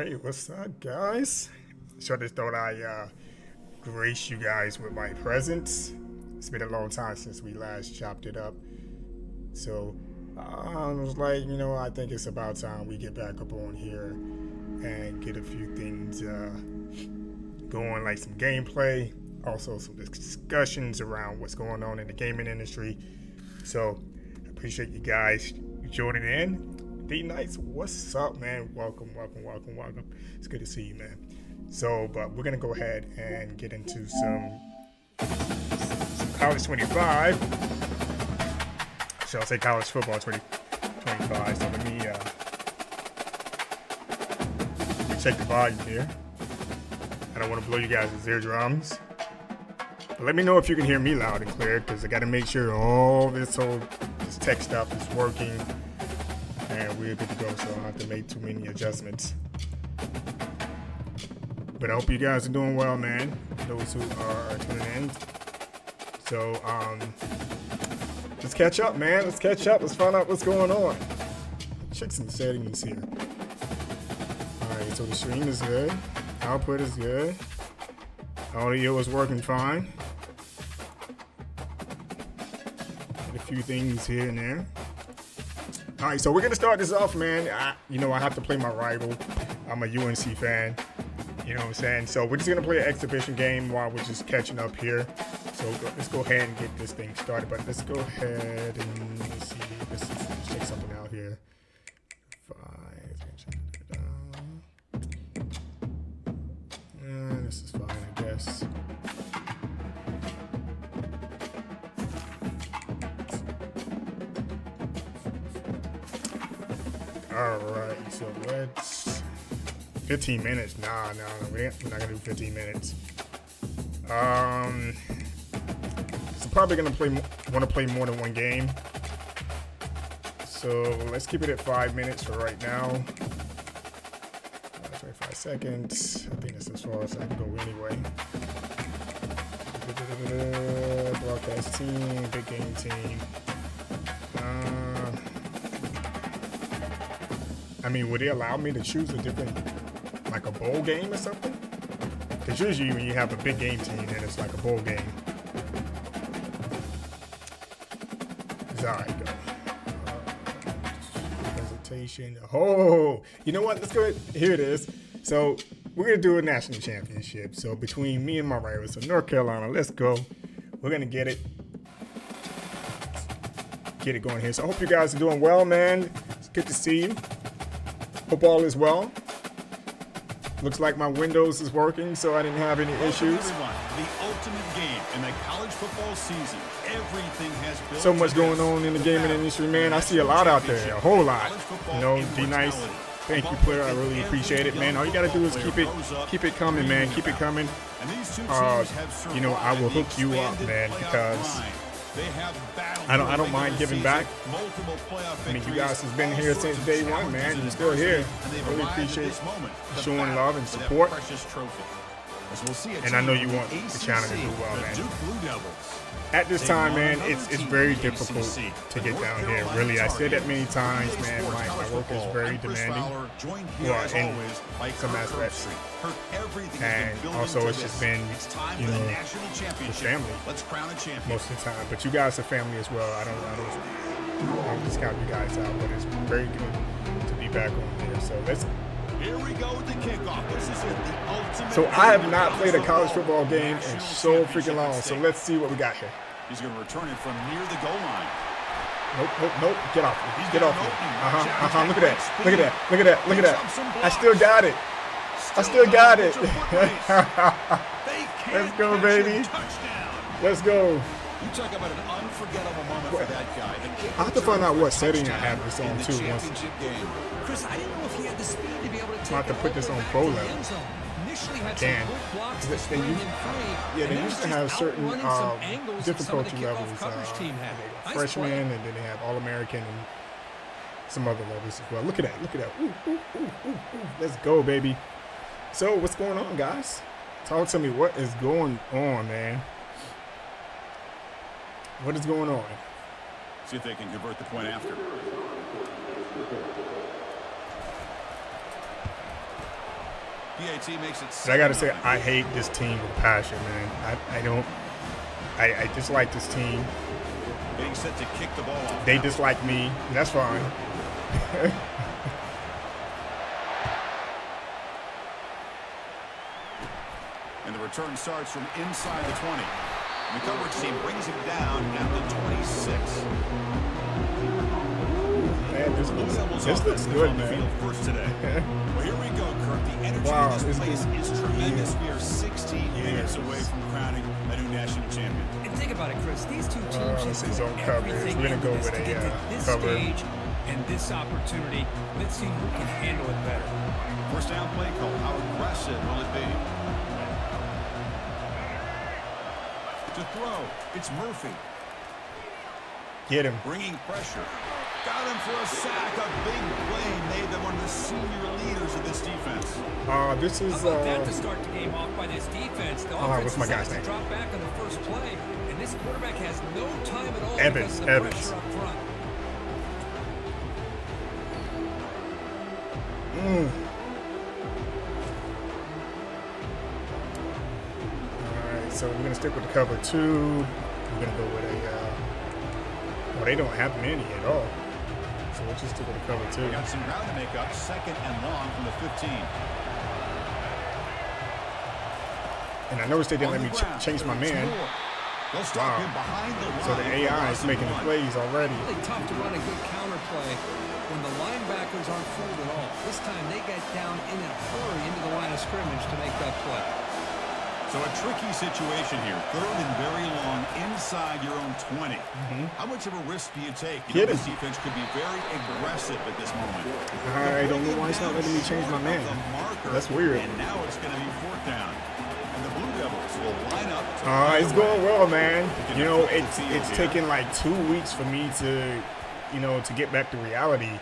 Alright, what's up, guys? So I just thought I grace you guys with my presence. It's been a long time since we last chopped it up. So I was like, you know, I think it's about time we get back up on here and get a few things going, like some gameplay, also some discussions around what's going on in the gaming industry. So I appreciate you guys joining in. D-Nights, what's up, man? Welcome. It's good to see you, man. So, but we're gonna go ahead and get into some college 25. Shall I say college football 2025? So let me check the volume here. I don't want to blow you guys' eardrums. But let me know if you can hear me loud and clear, because I got to make sure all this tech stuff is working. And we're good to go, so I don't have to make too many adjustments. But I hope you guys are doing well, man. Those who are tuning in. So, let's catch up, man. Let's catch up. Let's find out what's going on. Check some settings here. Alright, so the stream is good. Output is good. Audio is working fine. Got a few things here and there. All right, so we're gonna start this off, man. I have to play my rival. I'm a UNC fan. You know what I'm saying? So we're just gonna play an exhibition game while we're just catching up here. So let's go ahead and get this thing started. But let's go ahead and let's see. Let's check something out here. This is fine, I guess. Alright, so let's 15 minutes. No, we're not gonna do 15 minutes. So probably gonna want to play more than one game. So let's keep it at 5 minutes for right now. 25 seconds. I think that's as far as I can go anyway. Broadcast team, big game team. I mean, would they allow me to choose a different, like a bowl game or something? Because usually when you have a big game team, then it's like a bowl game. It's all right, go. Presentation. Oh, you know what? Let's go ahead. Here it is. So we're going to do a national championship. So between me and my rivals, so North Carolina, let's go. We're going to get it going here. So I hope you guys are doing well, man. It's good to see you. Hope all is well. Looks like my Windows is working, so I didn't have any issues. Everyone, the ultimate game in the college football season. Everything has built so much going on in the gaming industry, man. I see a lot out there, a whole lot. You know, D-Nice, thank you, player. I really appreciate it, man. All you gotta do is keep it coming, man. Keep it coming. You know, I will hook you up, man, because I don't mind giving back. I mean, you guys has been here since day one, man. You're still here. I really appreciate showing love and support. And I know you want the channel to do well, man. At this time, man, it's very difficult to get down here. Really, I said that many times, man. My work is very demanding. Well, in some aspects. And also, it's just been, you know, the family most of the time. But you guys are family as well. I don't discount you guys out, but it's very good to be back on here. So let's. Here we go with the kickoff. This is it, the ultimate. So I have not played a college football game in so freaking long. So let's see what we got here. He's going to return it from near the goal line. Nope. Get off me. Get off me. Look at that. I still got it. Let's go, baby. Let's go. You talk about an unforgettable moment for that guy. I have to find out what setting I have this on too. Chris, I didn't know if he had the speed to be able to take I have to put this on pro level. I can. They used to have certain difficulty levels. Freshman, and then they have All-American and some other levels as well. Look at that. Ooh. Let's go, baby. So what's going on, guys? Talk to me. What is going on, man? What is going on? See if they can convert the point after. PAT makes it. But I gotta say, I hate this team with passion, man. I dislike this team. Being set to kick the ball off. They dislike me. And that's fine. And the return starts from inside the 20. And the coverage team brings him down at the 26. Man, this looks good, man. First today. Well, here we go, Kurt. The energy in this place is tremendous. We are 16 minutes away from crowning a new national champion. And think about it, Chris. These two teams This have is put on coverage. everything We're gonna into go this with to a get to this cover. stage and this opportunity. Let's see who can handle it better. First down play call. How aggressive will it be? To throw, it's Murphy. Get him. Bringing pressure. Got him for a sack. A big play made them one of the senior leaders of this defense. This is How about that to start the game off by this defense? The offense what's my guy's decides to name? drop back on the first play, and this quarterback has no time at all Evans, because of the Evans. pressure up front. Alright, so we're gonna stick with the cover 2. We're gonna go with a well, they don't have many at all. So we'll just stick with the cover 2. Got some ground to make up. Second and long from the 15. And I noticed they didn't let me change my man. They'll stop him behind the line. So the AI is making the plays already. Really tough to run a good counter play when the linebackers aren't fooled at all. This time they got down in a hurry into the line of scrimmage to make that play. So a tricky situation here. Third and very long inside your own 20. How much of a risk do you take? You know, this defense could be very aggressive at this moment. I don't know why it's not letting me change my man. That's weird. And now it's going to be fourth down. And the Blue Devils will line up. It's going well, man. You know, it's taken like 2 weeks for me to, you know, to get back to reality.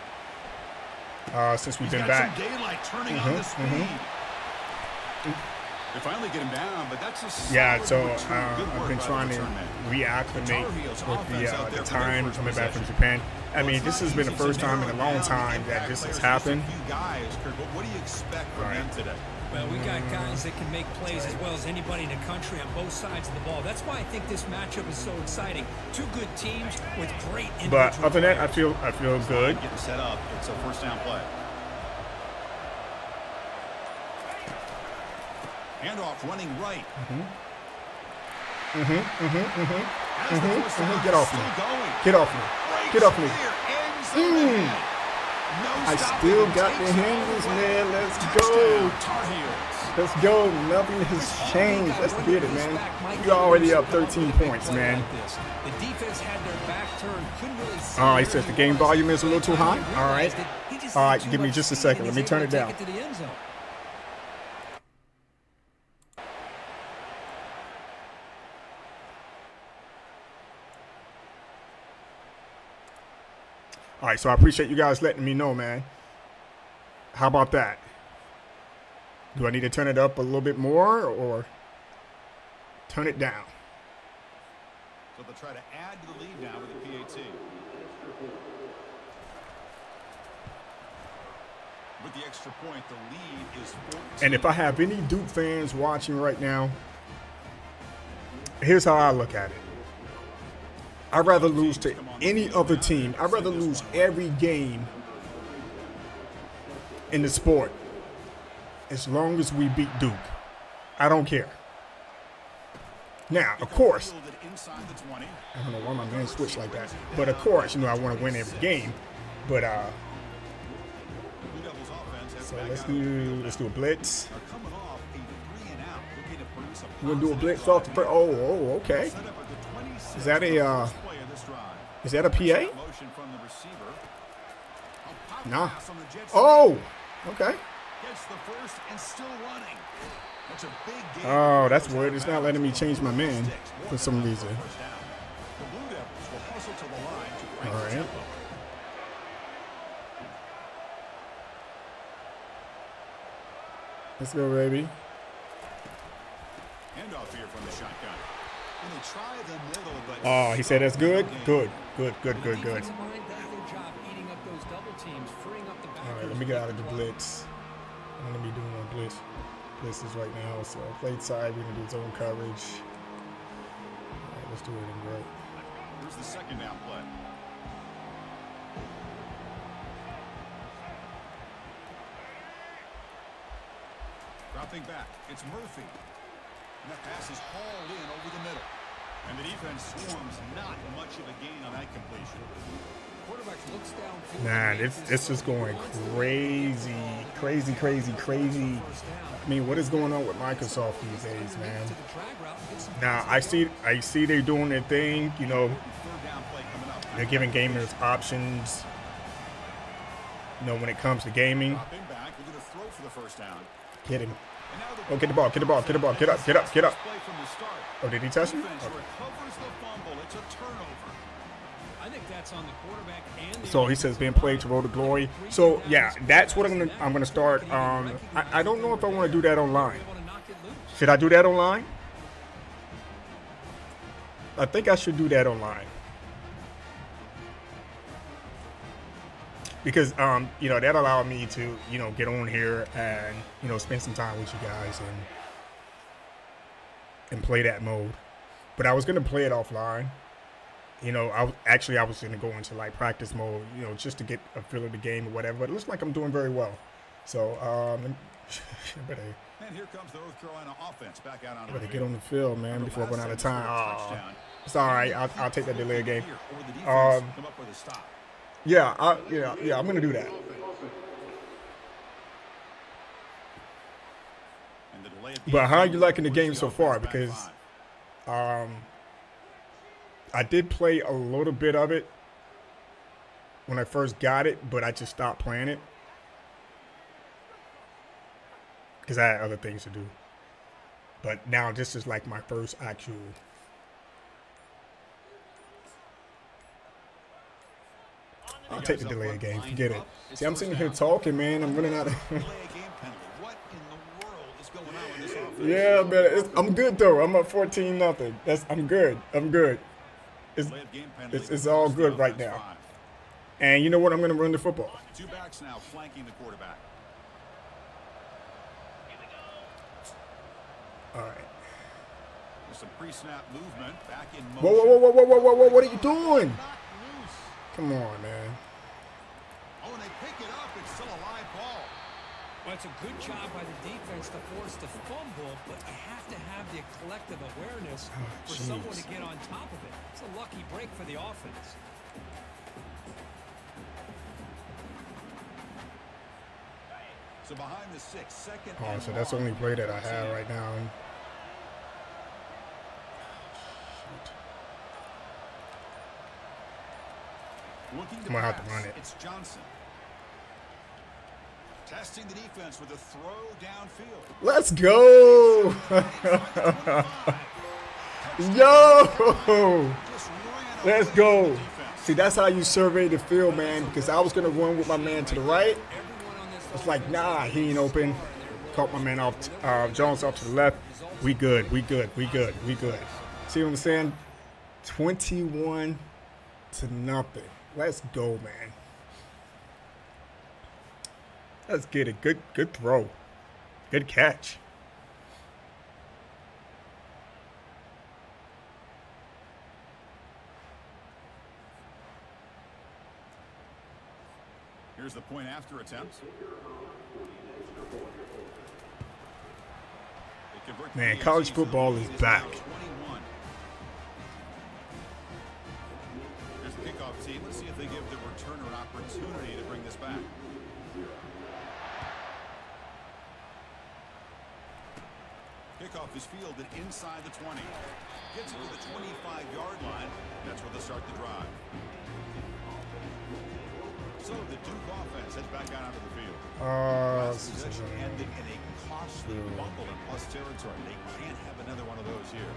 Since we've been back. Some daylight turning on the speed. They finally get him down, but that's a so I've been trying to reacclimate with the time coming back from Japan. I mean, this has been the first time in a long time that this has happened. What do you expect from them today? Well, we got guys that can make plays as well as anybody in the country on both sides of the ball. That's why I think this matchup is so exciting. Two good teams with great individual. But other than that, I feel good. Getting set up. It's a first down play. Handoff running right. Get off me. Get off me. Get off me. I still got the handles, man. Let's go. Let's go. Nothing has changed. Let's get it, man. You're already up 13 points, man. The defense had their back turned. Couldn't really see. All right, says the game volume is a little too high. All right. All right, give me just a second. Let me turn it down. All right, so I appreciate you guys letting me know, man. How about that? Do I need to turn it up a little bit more or turn it down? So they'll try to add to the lead now with the PAT. With the extra point, the lead is 14. And if I have any Duke fans watching right now, here's how I look at it. I'd rather lose to any other team. I'd rather lose every game in the sport as long as we beat Duke. I don't care. Now, of course, I don't know why my man switched like that. But of course, you know, I want to win every game. But so let's do a blitz. We're gonna do a blitz off the first. Oh, okay. Is that a PA? Nah. Oh, okay. Oh, that's weird. It's not letting me change my man for some reason. All right. Let's go, baby. Handoff here from the shotgun. Oh, he said that's good? Good. All right, let me get out of the blitz. I'm gonna be doing blitzes right now. So plate side, we're gonna do zone coverage. All right, let's do it in right. Here's the second down play. Dropping back, it's Murphy. And that pass is hauled in over the middle. And the defense swarms, not much of a gain on that completion. Quarterback looks downfield. Man, it's just going crazy. I mean, what is going on with Microsoft these days, man? Now, I see they're doing their thing. You know, they're giving gamers options. You know, when it comes to gaming. Get him. Oh, get the ball, get up. Oh, did he touch him? Okay. I think that's on the quarterback and So he says being played to road to glory. So yeah, that's what I'm gonna start. I don't know if I want to do that online. Should I do that online? I think I should do that online. Because you know, that allowed me to, you know, get on here and, you know, spend some time with you guys and play that mode. But I was gonna play it offline. You know, I was gonna go into like practice mode, you know, just to get a feel of the game or whatever. But it looks like I'm doing very well. So and here comes the North Carolina offense back out on better get on the field, man, before I run out of time. Oh, it's all right. I'll take that delay game. Yeah, I'm gonna do that. But how are you liking the game so far? Because I did play a little bit of it when I first got it, but I just stopped playing it because I had other things to do. But now this is like my first actual. I'll take the delay game. Forget it. See, I'm sitting here talking, man. I'm running out of. Yeah, man. I'm good though. I'm up 14-0. I'm good. It's all good right now. And you know what? I'm going to run the football. Two backs now flanking the quarterback. All right. There's some pre-snap movement back in motion. Whoa! What are you doing? Come on, man. Oh, and they pick it up. It's still a live ball. Well, it's a good job by the defense to force the fumble, but you have to have the collective awareness for someone to get on top of it. It's a lucky break for the offense. So behind the 6, second. Oh, so that's the only play that I have right now. Looking to I'm gonna have to run it. It's Johnson. Testing the defense with a throw downfield. Let's go! Yo! Let's go. See, that's how you survey the field, man, because I was going to run with my man to the right. It's like, nah, he ain't open. Caught my man off, Jones off to the left. We good. See what I'm saying? 21-0. Let's go, man. Let's get it. Good throw. Good catch. Here's the point after attempt. Man, college football is back. Here's the kickoff team. Let's see if they give the returner an opportunity to bring this back. Kickoff is fielded inside the 20. Gets it to the 25-yard line. That's where they'll start the drive. So the Duke offense heads back out onto the field. Possession ending in a costly fumble in plus territory. They can't have another one of those here.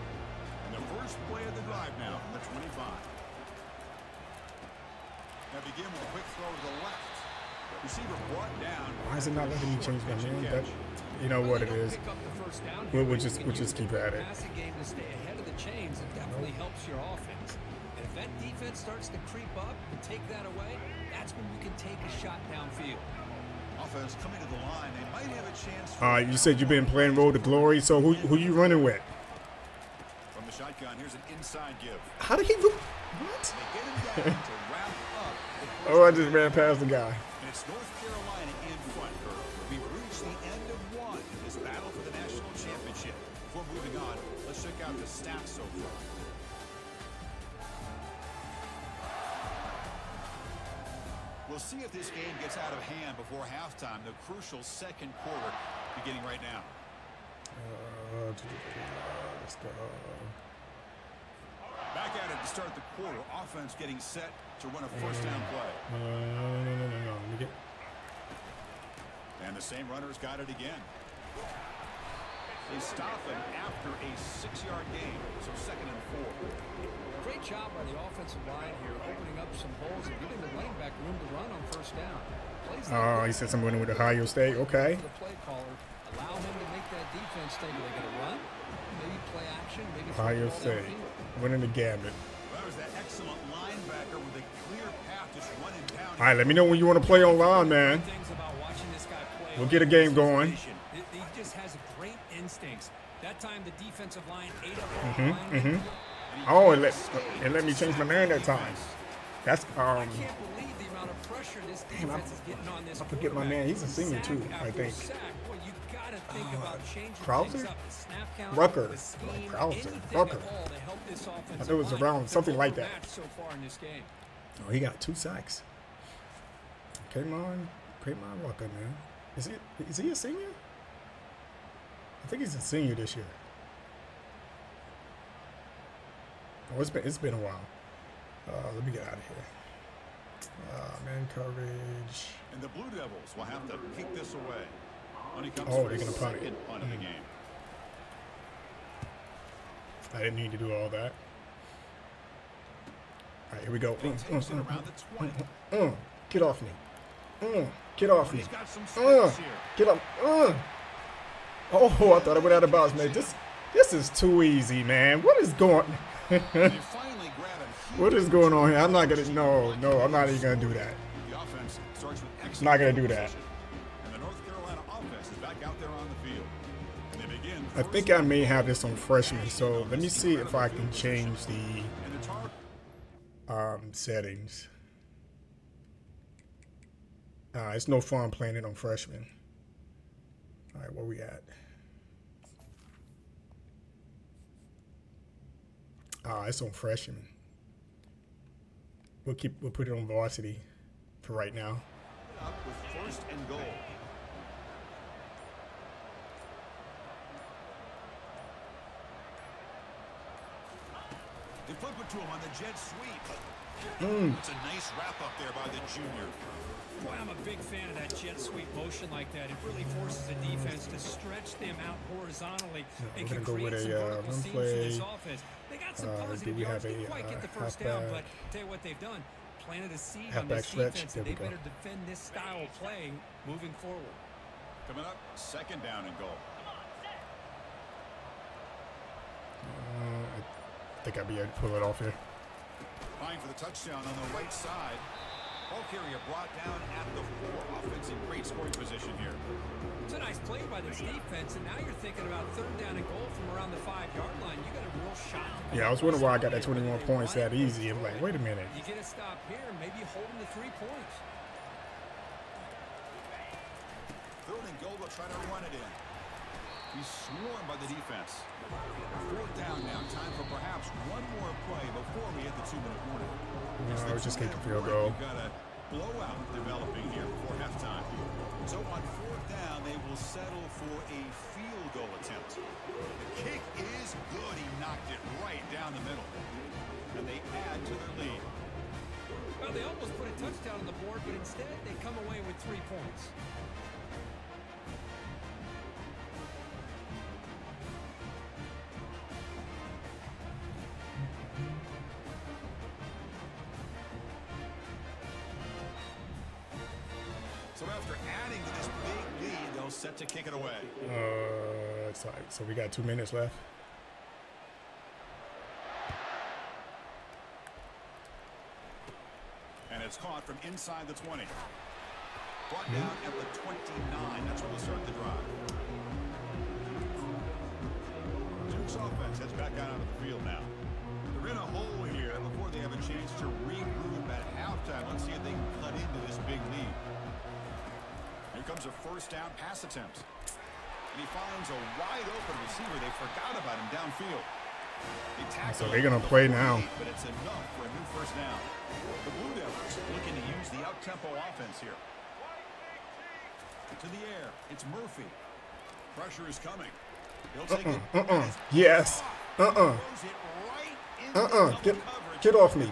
And the first play of the drive now from the 25. Now begin with a quick throw to the left. Receiver brought down. Why is it not letting me change my name? But you know what it is. We'll just keep at it. Passing game to stay ahead of the chains, it definitely helps your offense. And if that defense starts to creep up and take that away, that's when you can take a shot downfield. Offense coming to the line. They might have a chance. All right, you said you've been playing Road to Glory, so who you running with? From the shotgun, here's an inside give. How did he do? What? They get him down to wrap up. Oh, I just ran past the guy. And it's North Carolina in front. We've reached the end of one in this battle for the national championship. Before moving on, let's check out the stats so far. We'll see if this game gets out of hand before halftime. The crucial second quarter beginning right now. Let's go. Back at it to start the quarter. Offense getting set to run a first down play. No. Let me get. And the same runners got it again. They stop him after a 6-yard gain. So 2nd and 4. Great job by the offensive line here, opening up some holes and giving the running back room to run on first down. Oh, he said someone with Ohio State. Okay. The play caller, allow him to make that defense think they're going to run, maybe play action, maybe Ohio State winning the gambit. That was that excellent linebacker with a clear path just running down. All right, let me know when you want to play online, man. We'll get a game going. He just has great instincts. That time the defensive line ate up the line. Oh, and let me change my man that time. That's I can't believe the amount of pressure this defense is getting on this. I forget my man. He's a senior too, I think. Well, you gotta think about changing Krauser? things up. The snap count, Rucker. the scheme, Krauser. anything Rucker. at all to help this offensive I thought it was line around something like that. overmatched so far in this game. Oh, he got 2 sacks. K'Mon Rucker, man. Is he a senior? I think he's a senior this year. Oh, it's been a while. Let me get out of here. Man coverage. And the Blue Devils will have to kick this away. When it comes Oh, to they're the gonna punt it. second punt of the game. I didn't need to do all that. All right, here we go. He takes it around the 20. Get off me. Get off me. He's got some space here. Get up. Oh, I thought I went out of bounds, man. This is too easy, man. What is going? They finally grab him. What is going on here? I'm not gonna. No, I'm not even gonna do that. The offense starts with excellent I'm not gonna do that. position. And the North Carolina offense is back out there on the field. And they begin. I think I may have this on freshman, so let me see if I can change the And the target. settings. It's no fun playing it on freshman. All right, where we at? It's on freshman. We'll put it on varsity for right now. Up with 1st and goal. They flip it to him on the jet sweep. It's a nice wrap up there by the junior. Boy, I'm a big fan of that jet sweep motion like that. It really forces the defense to stretch them out horizontally. We're gonna go with a run play. They got some Do positive we yards. have Didn't a quite get the first down, halfback? but tell you what they've done. Planted a seed on Halfback this stretch. defense, There and we they go. better defend this style of play moving forward. Coming up, 2nd down and goal. I think I'll be able to pull it off here. Fine for the touchdown on the right side. Ball carrier brought down at the 4. Offense in great scoring position here. It's a nice play by this defense, and now you're thinking about 3rd down and goal from around the 5-yard line. You got a real shot. Yeah, I was wondering why I got that 21 points that easy. I'm like, wait a minute. You get a stop here, maybe holding the 3 points. 3rd and goal, they'll try to run it in. He's swarmed by the defense. 4th down now. Time for perhaps one more play before we hit the 2-minute warning. No, I was just kicking field goal. goal. You've got a blowout developing here before halftime. So on 4th down, they will settle for a field goal attempt. The kick is good. He knocked it right down the middle. And they add to their lead. Well, they almost put a touchdown on the board, but instead they come away with 3 points. So after adding to this big lead, they'll set to kick it away. Sorry. So we got 2 minutes left. And it's caught from inside the 20. Brought down at the 29. That's where we'll start the drive. Duke's offense heads back out onto the field now. They're in a hole here before they have a chance to regroup at halftime. Let's see if they can cut into this big lead. Here comes a first down pass attempt. And he finds a wide open receiver. They forgot about him downfield. So they're going to play now. But it's enough for a new first down. The Blue Devils looking to use the out-tempo offense here. To the air. It's Murphy. Pressure is coming. He'll take it. Yes. Get off me.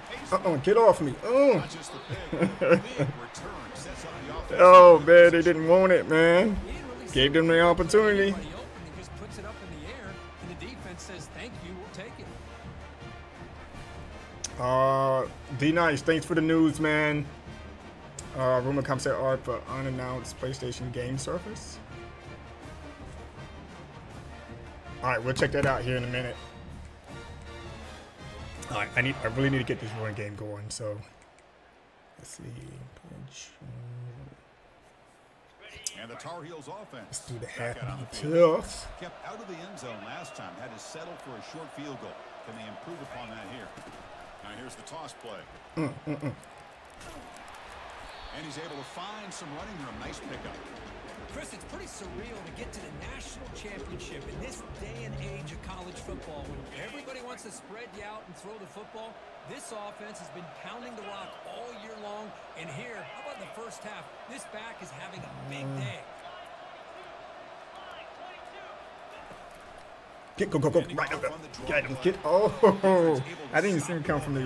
Get off me. Not just the pick, but a big return sets up the offense. Oh, man, they didn't want it, man. Gave them the opportunity. He just puts it up in the air, and the defense says, "Thank you, we'll take it." D-Nice, thanks for the news, man. Rumor concept art for unannounced PlayStation game surface. All right, we'll check that out here in a minute. All right, I really need to get this run game going. So let's see. And the Tar Heels offense. Let's do the back half out on the of field. tough. Kept out of the end zone last time. Had to settle for a short field goal. Can they improve upon that here? Now here's the toss play. And he's able to find some running room. Nice pickup. Chris, it's pretty surreal to get to the national championship in this day and age of college football when everybody wants to spread you out and throw the football. This offense has been pounding the rock all year long. And here, how about in the first half? This back is having a big day. Go. Right up. Get. Oh, I didn't even see him come from the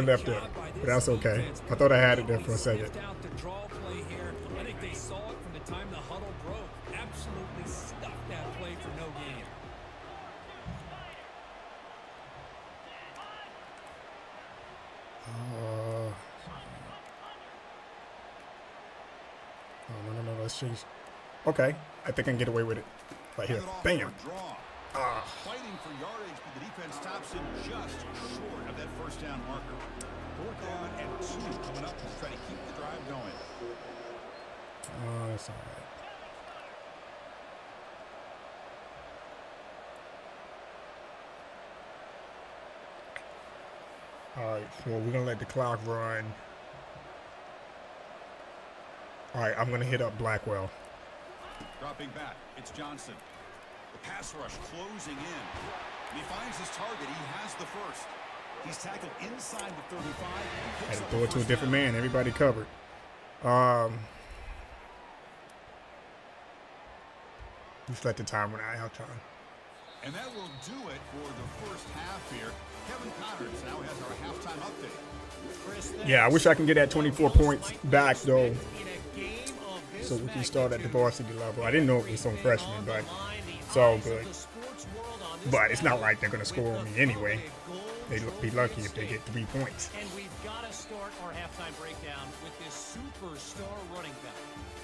left there. But that's okay. I thought I had it there for a second. I think they saw it from the time the huddle broke. Absolutely stuffed that play for no gain. No. Let's change. Okay. I think I can get away with it. Right here. Bam. Fighting for yardage, but the defense stops him just short of that first down marker. 4th down and 2 coming up to try to keep the drive going. Oh, that's all right. All right, well, we're going to let the clock run. All right, I'm going to hit up Blackwell. Dropping back, it's Johnson. The pass rush closing in. And he finds his target. He has the first. He's tackled inside the 35. Had to throw it to a different man. Everybody covered. Just let the time run out. Time. And that will do it for the first half here. Kevin Connors now has our halftime update. Yeah, I wish I can get that 24 points back, though, so we can start at the varsity level. I didn't know it was on freshman, but it's all good. But it's not like they're going to score on me anyway. They'd be lucky if they get 3 points. And we've got to start our halftime breakdown with this superstar running back.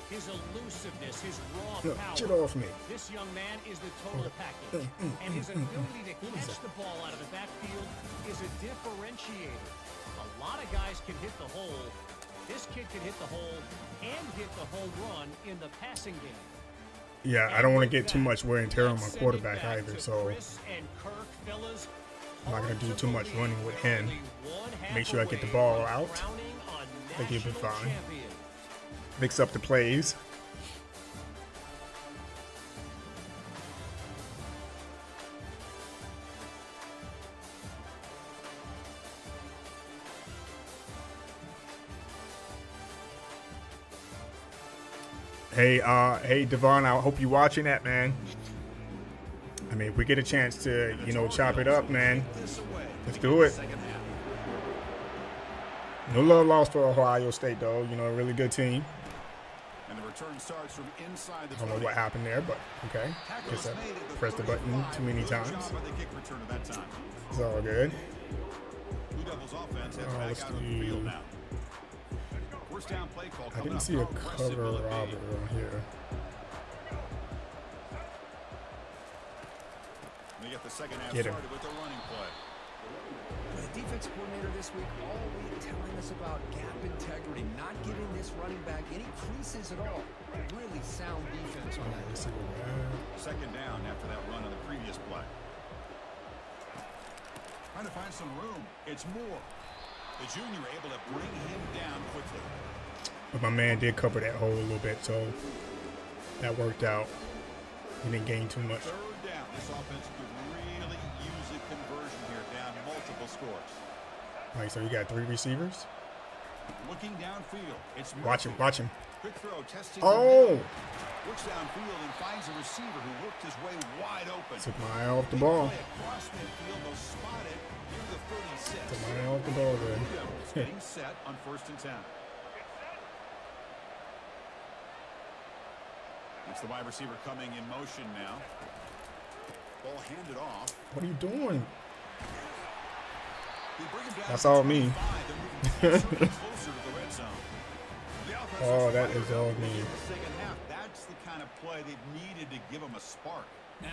His elusiveness, his raw power. Get off me. This young man is the total package. And his ability to catch the ball out of the backfield is a differentiator. A lot of guys can hit the hole. This kid can hit the hole and hit the home run in the passing game. Yeah, I don't want to get too much wear and tear on my quarterback either, so I'm not going to do too much running with him. Make sure I get the ball out. I think he'll be fine. Mix up the plays. Hey, Devon, I hope you're watching that, man. I mean, if we get a chance to, chop it up, man, let's do it. No love lost for Ohio State, though. A really good team. And the return starts from inside the I don't know what happened there, but okay. Guess I pressed the button too many times. It's all good. Blue Devils offense heads back out on the field now. First down play call. I didn't see a cover Robert on here. They get the second half Get him. started with the running play. defensive coordinator this week all week telling us about gap integrity, not giving this running back any creases at all. Really sound defense on that. Second down after that run on the previous play. Trying to find some room. It's Moore. The junior able to bring him down quickly. But my man did cover that hole a little bit, so that worked out. He didn't gain too much. Third down. This offense could really use a conversion here, down multiple scores. All right, so you got 3 receivers. Looking downfield. It's Watch him, watch him. Quick throw, testing. Oh! Looks downfield and finds a receiver who worked his way wide open. Took my eye off the ball. Play across midfield, they'll spot it near the 36. Took my eye off the ball there. Getting set on 1st and 10. It's the wide receiver coming in motion now. Ball handed off. What are you doing? They bring him down That's to all me. 25. They're moving closer to the red zone. The offense Oh, is that fired is all up me. in the second half. That's the kind of play they've needed to give them a spark.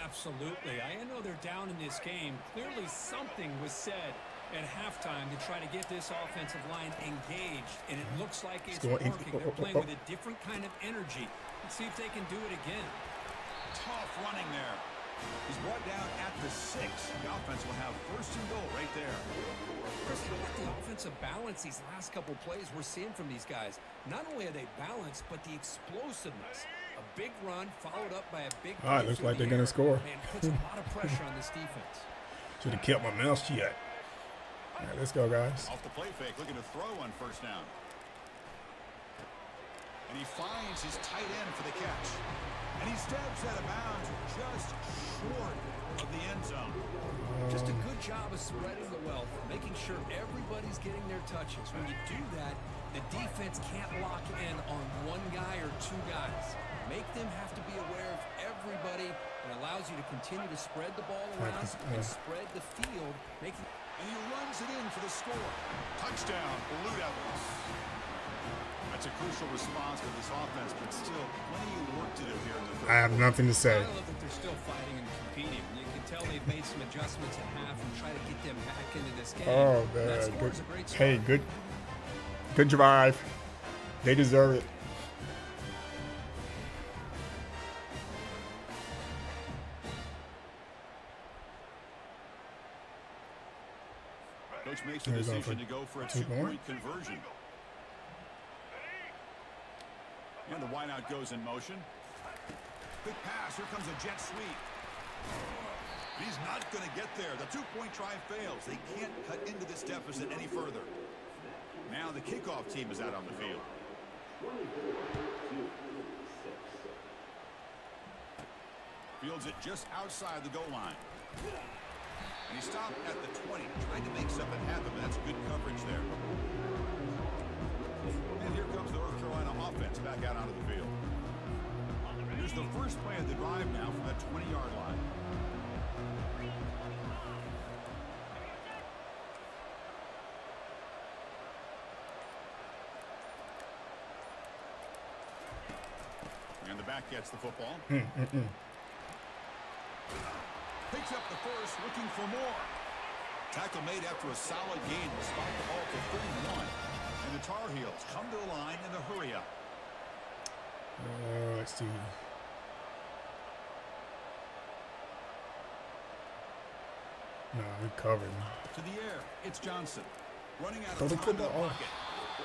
Absolutely. I know they're down in this game. Clearly something was said at halftime to try to get this offensive line engaged, and it looks like it's working. They're playing with a different kind of energy. Let's see if they can do it again. Tough running there. He's brought down at the 6. The offense will have 1st and goal right there. Chris, how about the offensive balance these last couple plays we're seeing from these guys? Not only are they balanced, but the explosiveness. A big run followed up by a big All right, looks like they're going to score. Man, puts a lot of pressure on this defense. Should have kept my mouth shut. All right, let's go, guys. Off the play fake, looking to throw on 1st down. And he finds his tight end for the catch. And he steps out of bounds just short of the end zone. Just a good job of spreading the wealth, making sure everybody's getting their touches. When you do that, the defense can't lock in on one guy or 2 guys. Make them have to be aware of everybody. It allows you to continue to spread the ball around and spread the field. And he runs it in for the score. Touchdown, Blue Devils. That's a crucial response for this offense, but still plenty of work to do here in the third. I have nothing to say. I love that they're still fighting and competing. You can tell they've made some adjustments at half and try to get them back into this game. Oh, That man. score is a great start. Hey, good drive. They deserve it. Coach makes the Here's decision for to go for a 2 more. 2-point conversion. And the wideout goes in motion. Quick pass. Here comes a jet sweep. He's not going to get there. The 2-point try fails. They can't cut into this deficit any further. Now the kickoff team is out on the field. Fields it just outside the goal line. And he stopped at the 20, trying to make something happen, but that's good coverage there. And here comes the North Carolina offense back out onto the field. Here's the first play of the drive now from that 20-yard line. And the back gets the football. Picks up the first, looking for more. Tackle made after a solid gain will spot the ball for 31. And the Tar Heels come to the line in a hurry up. Let's see. No, we covered. To the air, it's Johnson. Running out Throw of the time in the football. pocket.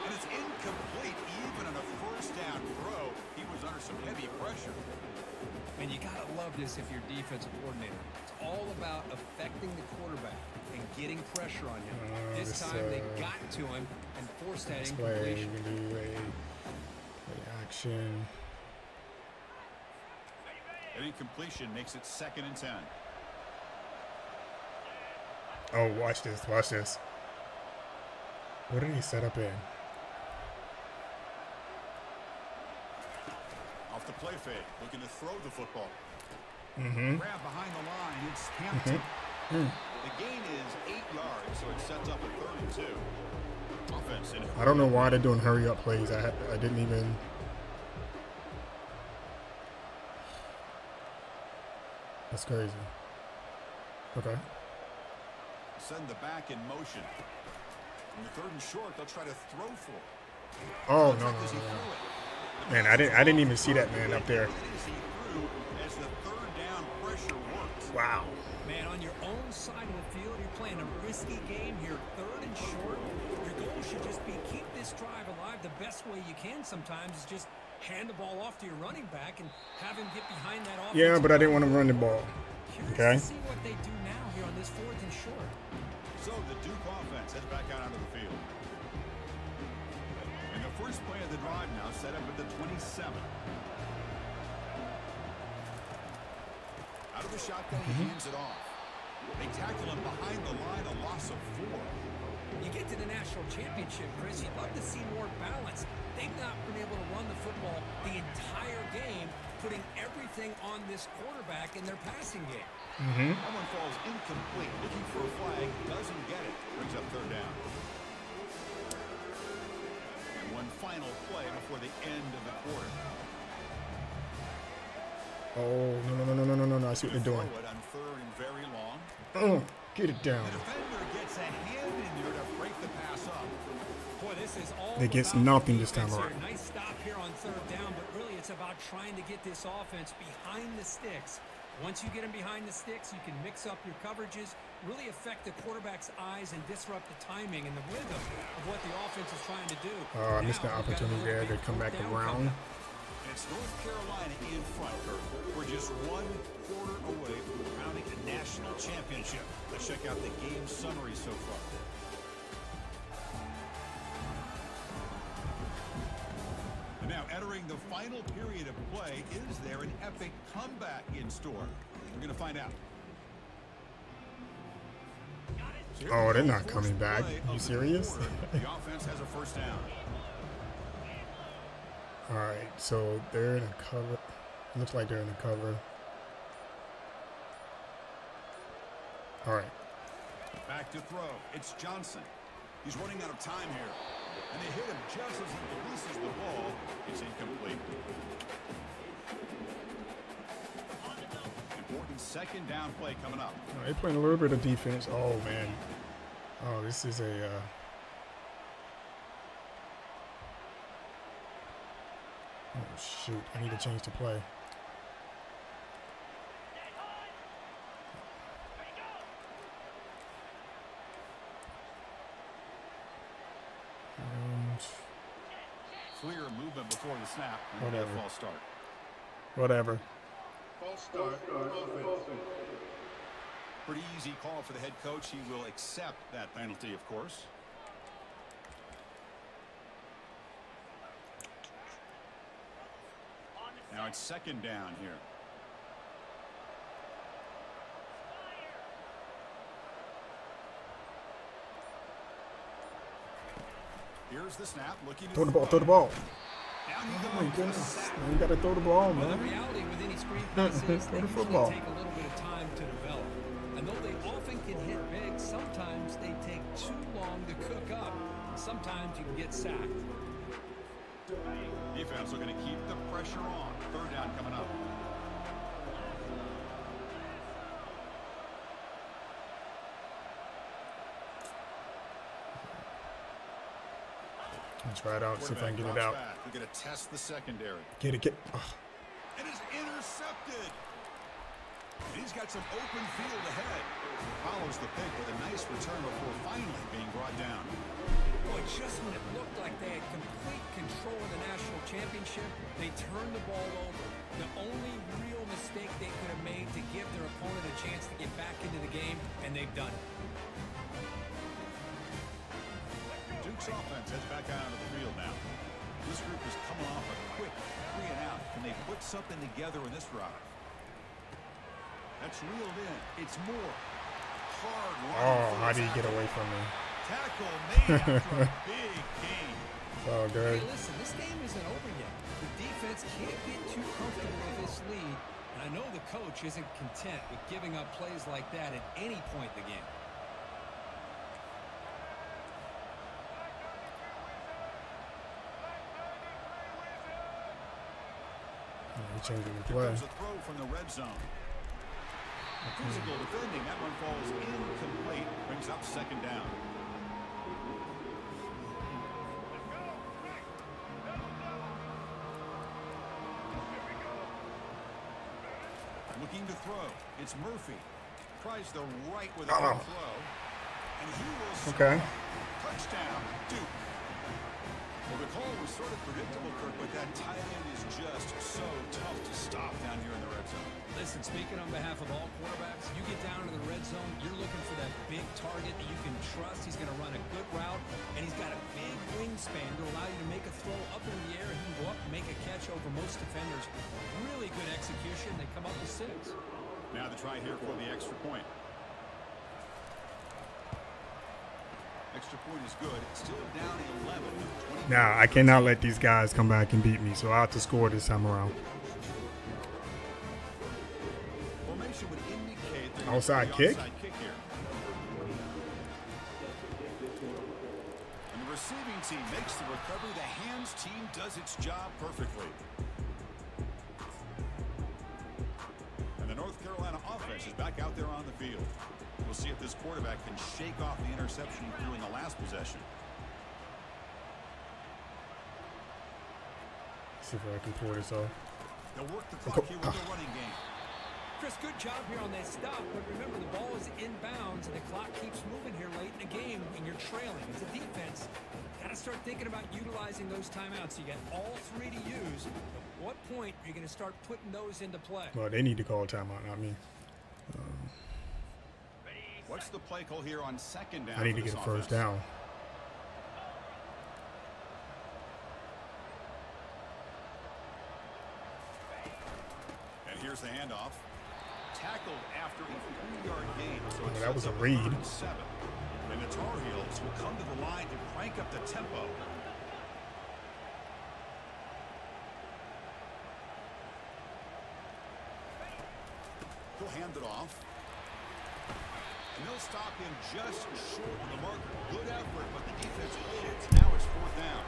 And it's incomplete. Even on a 1st down throw, he was under some heavy pressure. And you got to love this if you're defensive coordinator. It's all about affecting the quarterback and getting pressure on him. This time they got to him and forced that Play. incompletion. We can do play action. An incompletion makes it 2nd and 10. Oh, watch this. Watch this. What did he set up in? Off the play fake, looking to throw the football. Mm-hmm. Grab behind the line, it's Hampton. The gain is 8 yards, so it sets up a 3rd and 2. Offense in. I don't know why they're doing hurry up plays. I didn't even. That's crazy. Okay. Send the back in motion. In the 3rd and short, they'll try to throw for it. Oh, no, no, no, no. Man, I didn't even see that man up there. As the 3rd down pressure works. Wow. Man, on your own side of the field, you're playing a risky game here. 3rd and short. Your goal should just be keep this drive alive. The best way you can sometimes is just hand the ball off to your running back and have him get behind that offense. Yeah, but I didn't want to run the ball. Okay. Curious to see what they do now here on this 4th and short. So the Duke offense heads back out onto the field. And the first play of the drive now set up at the 27. Out of the shotgun, he hands it off. They tackle him behind the line, a loss of 4. You get to the national championship, Chris, you'd love to see more balance. They've not been able to run the football the entire game, putting everything on this quarterback in their passing game. That one falls incomplete. Looking for a flag, doesn't get it. Brings up 3rd down. And one final play before the end of the quarter. Oh, no. I see what they're doing. Throw it on 3rd and very long. Get it down. The defender gets a hand in there to break the pass up. Boy, this is all They get about nothing this time defense here. around. Nice stop here on 3rd down, but really it's about trying to get this offense behind the sticks. Once you get them behind the sticks, you can mix up your coverages, really affect the quarterback's eyes and disrupt the timing and the rhythm of what the offense is trying to do. Oh, I missed the Now, we've got opportunity a there little to bit come back 4th down around. coming up. It's North Carolina in front. We're just 1 quarter away from crowning a national championship. Let's check out the game summary so far. And now entering the final period of play, is there an epic comeback in store? We're going to find out. Oh, they're not coming back. You serious? The offense has a 1st down. All right, so they're in a cover. Looks like they're in a cover. All right. Back to throw. It's Johnson. He's running out of time here. And they hit him just as he releases the ball. It's incomplete. Important 2nd down play coming up. They're playing a little bit of defense. Oh, man. Oh, this is a... Oh, shoot. I need to change the play. Clear movement before the snap. And Whatever. a false start. Whatever. Pretty easy call for the head coach. He will accept that penalty, of course. Now it's 2nd down here. Here's the snap. Looking to Throw the ball. Throw the ball. Down he Oh, my goes. goodness. Man, you got to throw the ball, Well, the man. reality with any screen pass is Throw they the usually football. take a little bit of time to develop. And though they often can hit big, sometimes they take too long to cook up. And sometimes you can get sacked. Defense looking to keep the pressure on. 3rd down coming up. Let's try it out. See if I can get it out. We're going to test the secondary. Get it. Get. Oh. And it's intercepted. And he's got some open field ahead. Follows the pick with a nice return before finally being brought down. Boy, just when it looked like they had complete control of the national championship, they turned the ball over. The only real mistake they could have made to give their opponent a chance to get back into the game, and they've done it. Duke's offense heads back out onto the field now. This group is coming off a quick 3 and out. Can they put something together in this drive? That's reeled in. It's more. Hard run. Oh, how do you get away from me? Tackle made after a big gain. Oh, good. Hey, listen, this game isn't over yet. The defense can't get too comfortable with this lead. And I know the coach isn't content with giving up plays like that at any point in the game. Changing the Here play. comes a throw from the red zone. Physical defending. That one falls incomplete. Brings up second down. Looking to throw. It's Murphy. Tries the right with a good throw. And he will Okay. Touchdown, Duke. Well, the call was sort of predictable, Kirk, but that tight end is just so tough to stop down here in the red zone. Listen, speaking on behalf of all quarterbacks, you get down to the red zone, you're looking for that big target that you can trust. He's going to run a good route, and he's got a big wingspan to allow you to make a throw up in the air. He can go up and make a catch over most defenders. Really good execution. They come up with 6. Now the try here for the extra point. Extra point is good. It's still down 11. Now, I cannot let these guys come back and beat me, so I have to score this time around. Formation would indicate that Outside kick? Outside kick here. And the receiving team makes the recovery. The hands team does its job perfectly. And the North Carolina offense is back out there on the field. We'll see if this quarterback can shake off the interception he threw in the last possession. See if I can pull this off. They'll work the clock here with the running game. Chris, good job here on that stop, but remember the ball is inbounds and the clock keeps moving here late in the game and you're trailing. As a defense, got to start thinking about utilizing those timeouts. You got all 3 to use. At what point are you going to start putting those into play? Well, they need to call a timeout, not me. What's the play call here on second down? I need to get a first down. And here's the handoff. Tackled after a 3-yard gain. So it That was sets a up read. 3rd and 7. And the Tar Heels will come to the line to crank up the tempo. He'll hand it off. And they'll stop him just short of the mark. Good effort, but the defense played it. Now it's 4th down.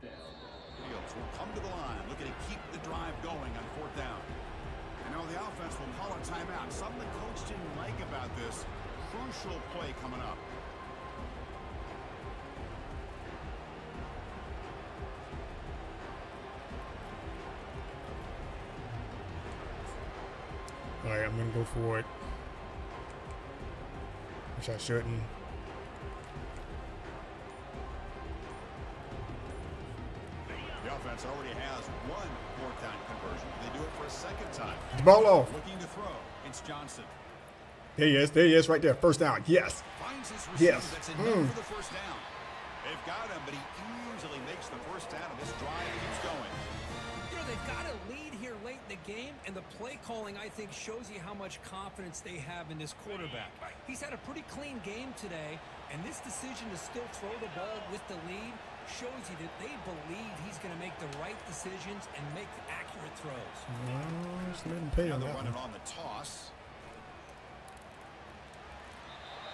Fields will come to the line, looking to keep the drive going on 4th down. And now the offense will call a timeout. Something the coach didn't like about this. Crucial play coming up. All right, I'm going to go for it. Which I shouldn't. The offense already has 1 4th down conversion. They do it for a 2nd time. The ball off. Looking to throw. It's Johnson. There he is. There he is right there. First down. Yes. Finds his receiver. Yes. That's enough for the first down. They've got him, but he easily makes the first down, and this drive keeps going. You know, they've got a lead here late in the game, and the play calling, I think, shows you how much confidence they have in this quarterback. He's had a pretty clean game today, and this decision to still throw the ball with the lead shows you that they believe he's going to make the right decisions and make accurate throws. Just let him pay Now on they're that running one. on the toss.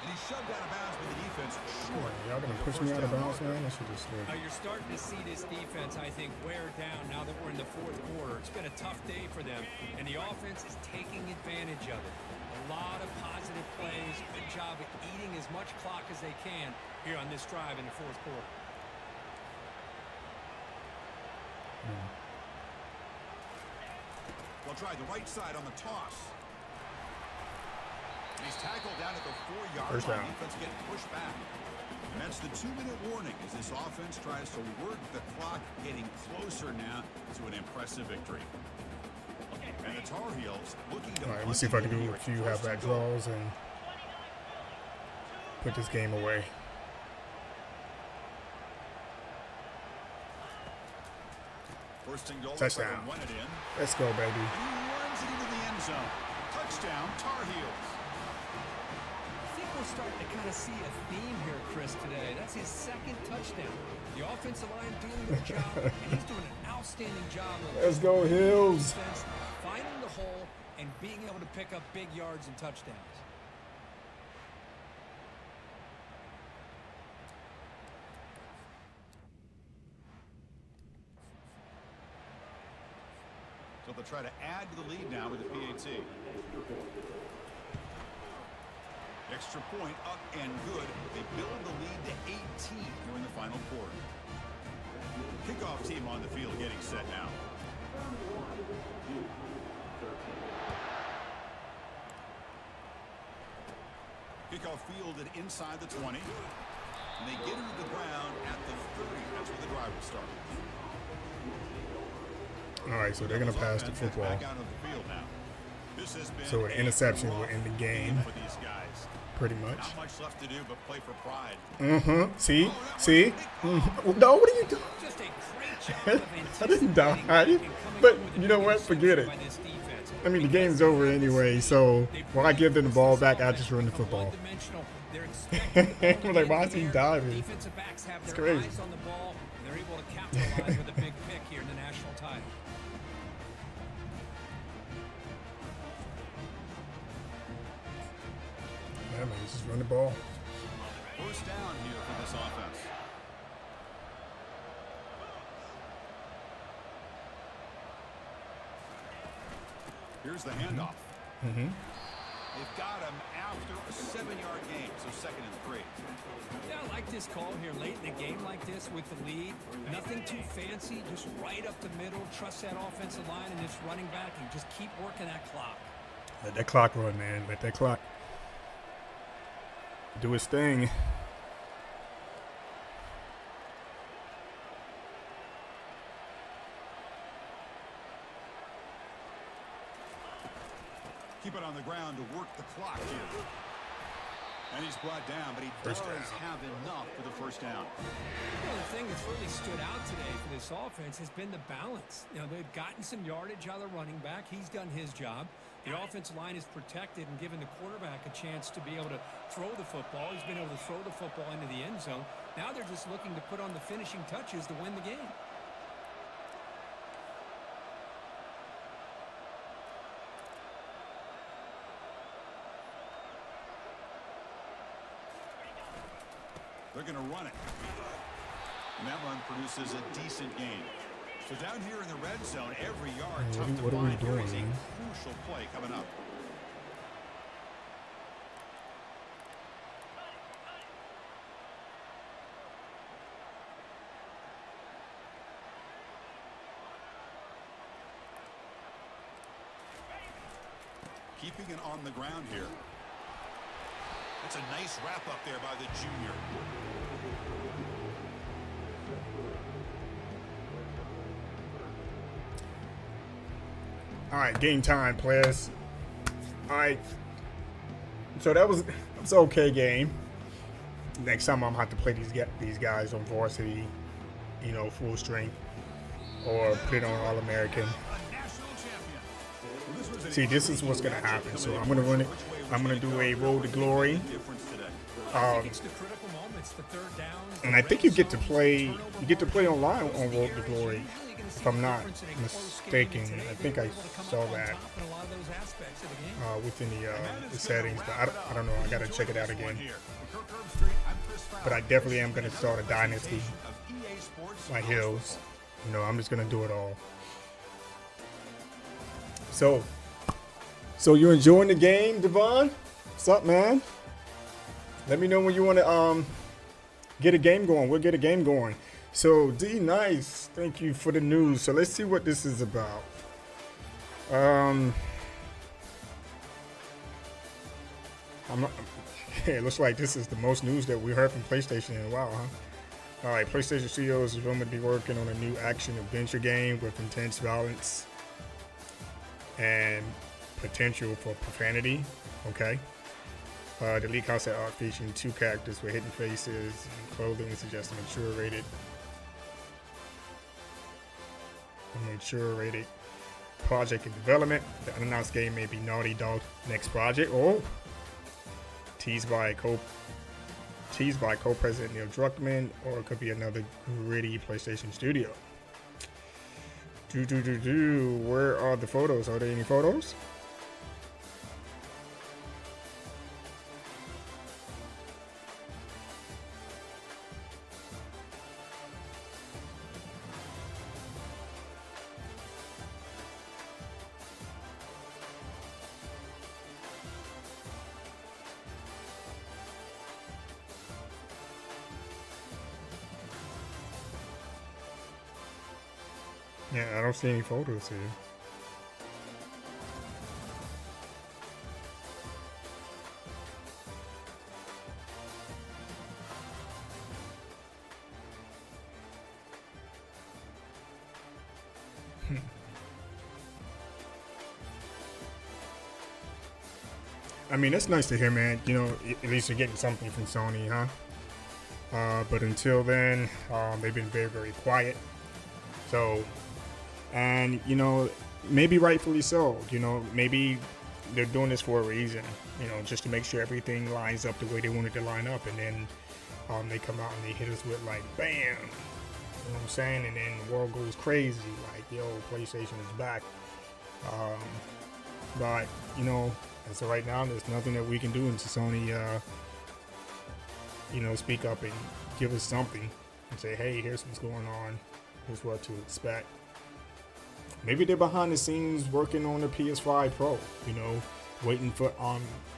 And he's shoved out of bounds with the defense. Come on, y'all gonna push me out of bounds, man? I should just Now you're starting to see this defense, I think, wear down now that we're in the 4th quarter. It's been a tough day for them, and the offense is taking advantage of it. A lot of positive plays. Good job at eating as much clock as they can here on this drive in the 4th quarter. They'll try the right side on the toss. And he's tackled down at the 4-yard First line. down. Defense getting pushed back. And that's the 2-minute warning as this offense tries to work the clock, getting closer now to an impressive victory. And the Tar Heels looking to... All right, let me see if I can do a few halfback draws and put this game away. First and goal. Touchdown. Run it in. Let's go, baby. And he runs it into the end zone. Touchdown, Tar Heels. I think we're starting to kind of see a theme here, Chris, today. That's his 2nd touchdown. The offensive line doing their job, and he's doing an outstanding job of Let's go, Hills. defense, finding the hole and being able to pick up big yards and touchdowns. So They'll try to add to the lead now with the PAT. Extra point up and good. They build the lead to 18 here in the final quarter. Kickoff team on the field getting set now. Kickoff fielded inside the 20. And they get into the ground at the 30. That's where the drive will start. All right, so they're going to pass the football. Back out of the field now. This has been So an interception will end the game, for these guys. pretty much. Not much left to do but play for pride. See? See? No, what are you doing? Just a great job of I didn't die. But you know what? Forget it. by this defense. I mean, the game's over anyway, so when I give them the ball back, I just run the football. One-dimensional. They're expecting I'm like, why is he diving? Defensive backs have It's their crazy. eyes on the ball, and they're able to capitalize with a big pick here in the national title. Yeah, man, just run the ball. First down here for this offense. Here's the handoff. They've got him after a 7-yard gain, so 2nd and 3. Yeah, I like this call here late in the game like this with the lead. Nothing too fancy, just right up the middle. Trust that offensive line and this running back and just keep working that clock. Let that clock run, man. Let that clock do its thing. Keep it on the ground to work the clock here. And he's brought down, but he does First down. have enough for the first down. You know, the thing that's really stood out today for this offense has been the balance. You know, they've gotten some yardage out of the running back. He's done his job. The offensive line is protected and given the quarterback a chance to be able to throw the football. He's been able to throw the football into the end zone. Now they're just looking to put on the finishing touches to win the game. They're going to run it. And that run produces a decent gain. So down here in the red zone, every yard tough to what are we find. Here doing, is a man? crucial play coming up. Keeping it on the ground here. That's a nice wrap up there by the junior. All right, game time, players. All right. So that was an okay game. Next time I'm gonna have to play these guys on varsity, you know, full strength, or put it on All-American. See, this is what's gonna happen. So I'm gonna run it. I'm gonna do a road to glory. I think it's the critical moments, the third downs. And I think you get to play online on Road to Glory, if I'm not mistaken. I think I saw that within the settings, but I don't know. I gotta check it out again. But I definitely am gonna start a dynasty, my Hills. You know, I'm just gonna do it all. So you enjoying the game, Devon? What's up, man? Let me know when you want to get a game going. We'll get a game going. So D Nice, thank you for the news. So let's see what this is about. It looks like this is the most news that we heard from PlayStation in a while, huh? All right, PlayStation Studios is rumored to be working on a new action adventure game with intense violence and potential for profanity. Okay. The leak house had art featuring 2 characters with hidden faces and clothing suggesting mature rated project in development. The unannounced game may be Naughty Dog's next project. Oh, teased by co-president Neil Druckmann, or it could be another gritty PlayStation studio. Where are the photos? Are there any photos? Yeah, I don't see any photos here. I mean, that's nice to hear, man. You know, at least you're getting something from Sony, huh? But until then, they've been very, very quiet. So, and, you know, maybe rightfully so. You know, maybe they're doing this for a reason, you know, just to make sure everything lines up the way they want it to line up. And then they come out and they hit us with, like, bam. You know what I'm saying? And then the world goes crazy. Like, yo, PlayStation is back. But, you know, as of right now, there's nothing that we can do until Sony, you know, speak up and give us something and say, hey, here's what's going on. Here's what to expect. Maybe they're behind the scenes working on the PS5 Pro, you know, waiting for,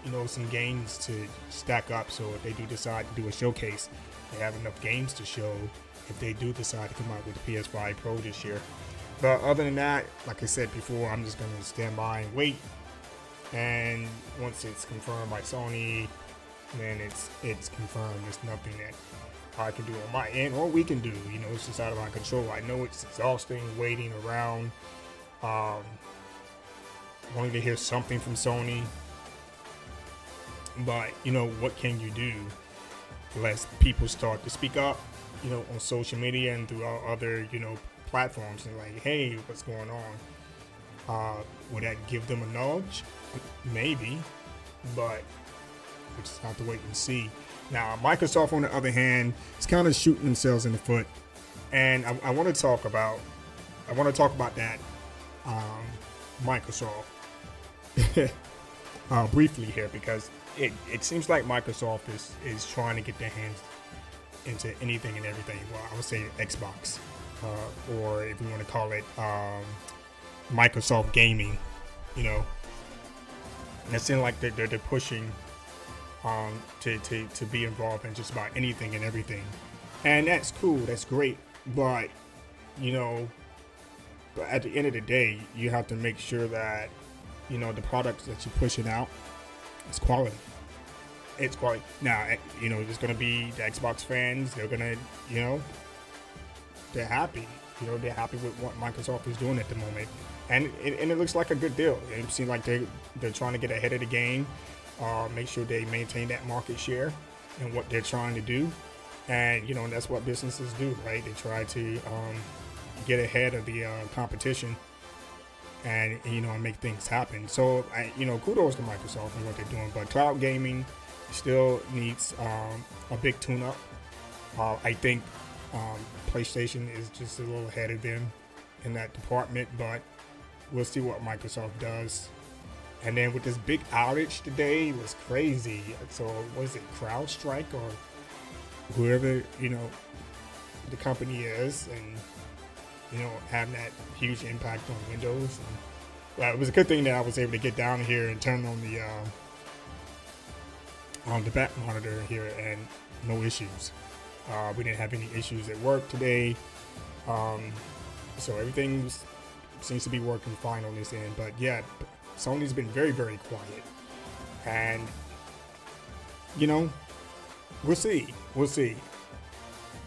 you know, some games to stack up. So if they do decide to do a showcase, they have enough games to show if they do decide to come out with the PS5 Pro this year. But other than that, like I said before, I'm just going to stand by and wait. And once it's confirmed by Sony, then it's confirmed. There's nothing that I can do on my end or we can do. You know, it's just out of my control. I know it's exhausting waiting around, wanting to hear something from Sony. But, you know, what can you do unless people start to speak up, you know, on social media and throughout other, you know, platforms and like, hey, what's going on? Would that give them a nudge? Maybe, but we just have to wait and see. Now, Microsoft, on the other hand, is kind of shooting themselves in the foot, and I want to talk about that Microsoft briefly here, because it seems like Microsoft is trying to get their hands into anything and everything. Well, I would say Xbox, or if you want to call it Microsoft Gaming, you know. And it seems like they're pushing to be involved in just about anything and everything. And that's cool, that's great. But, you know, at the end of the day, you have to make sure that, you know, the products that you're pushing out is quality. It's quality. Now, you know, there's going to be the Xbox fans. They're going to, you know, they're happy. You know, they're happy with what Microsoft is doing at the moment. And it looks like a good deal. It seems like they're trying to get ahead of the game, make sure they maintain that market share in what they're trying to do. And, you know, that's what businesses do, right? They try to get ahead of the competition and, you know, and make things happen. So, you know, kudos to Microsoft and what they're doing. But cloud gaming still needs a big tune-up. I think PlayStation is just a little ahead of them in that department, but we'll see what Microsoft does. And then with this big outage today, it was crazy. So was it CrowdStrike or whoever, you know, the company is, and, you know, having that huge impact on Windows. And, well, it was a good thing that I was able to get down here and turn on the back monitor here, and no issues. We didn't have any issues at work today. So everything seems to be working fine on this end. But yeah, Sony's been very, very quiet. And, you know, we'll see.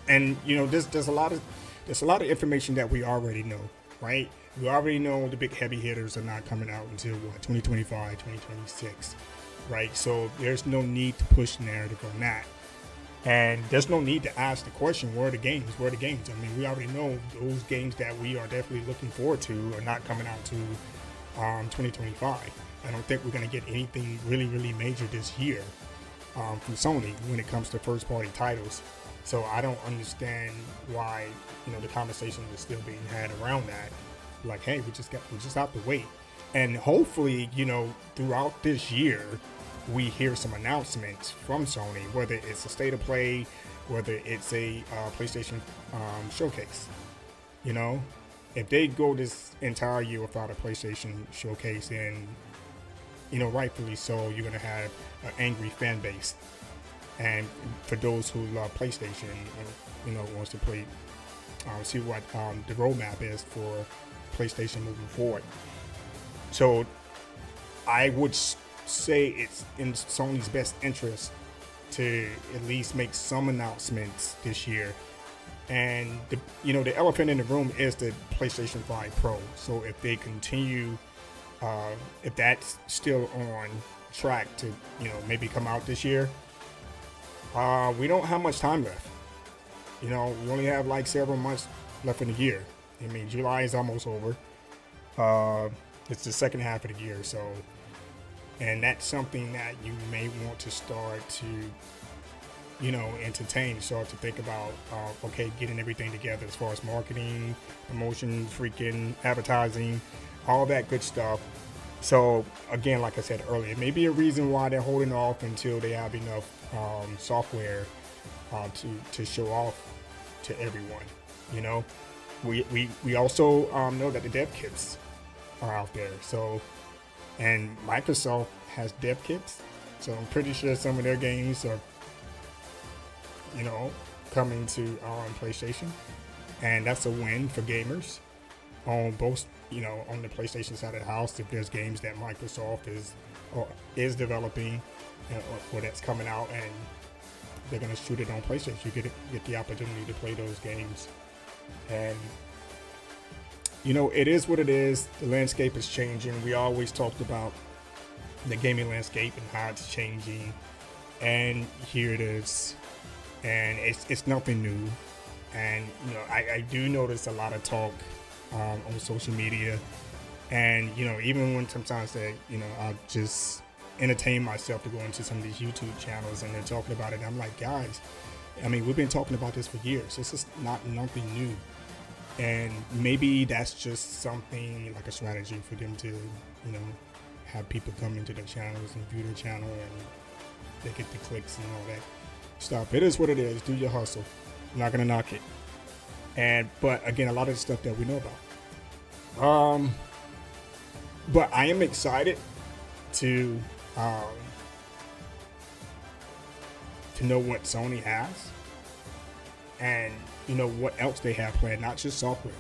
And, you know, there's a lot of information that we already know, right? We already know the big heavy hitters are not coming out until what, 2025, 2026, right? So there's no need to push narrative on that. And there's no need to ask the question, where are the games? I mean, we already know those games that we are definitely looking forward to are not coming out to 2025. I don't think we're going to get anything really, really major this year from Sony when it comes to first-party titles. So I don't understand why, you know, the conversation is still being had around that. Like, hey, we just have to wait. And hopefully, you know, throughout this year, we hear some announcements from Sony, whether it's a state of play, whether it's a PlayStation showcase. You know, if they go this entire year without a PlayStation showcase, then, you know, rightfully so, you're going to have an angry fan base. And for those who love PlayStation and, you know, wants to play see what the roadmap is for PlayStation moving forward. So I would say it's in Sony's best interest to at least make some announcements this year. And the elephant in the room is the PlayStation 5 Pro. So if they continue, if that's still on track to maybe come out this year, we don't have much time left. We only have like several months left in the year. I mean, July is almost over. It's the second half of the year, so, and that's something that you may want to start to entertain, start to think about, okay, getting everything together as far as marketing, promotion, freaking advertising, all that good stuff. So again, like I said earlier, it may be a reason why they're holding off until they have enough software to show off to everyone. We also know that the dev kits are out there. So, and Microsoft has dev kits, so I'm pretty sure some of their games are coming to PlayStation, and that's a win for gamers on both, on the PlayStation side of the house. If there's games that Microsoft is developing or that's coming out and they're going to shoot it on PlayStation, you get the opportunity to play those games. And it is what it is. The landscape is changing. We always talked about the gaming landscape and how it's changing, and here it is. And it's nothing new. And I do notice a lot of talk on social media, and even when sometimes I'll just entertain myself to go into some of these YouTube channels and they're talking about it, I'm like, guys, I mean, we've been talking about this for years. This is nothing new. And maybe that's just something like a strategy for them to have people come into their channels and view their channel, and they get the clicks and all that stuff. It is what it is. Do your hustle. I'm not gonna knock it. But again, a lot of the stuff that we know about. But I am excited to know what Sony has, and what else they have planned. Not just software.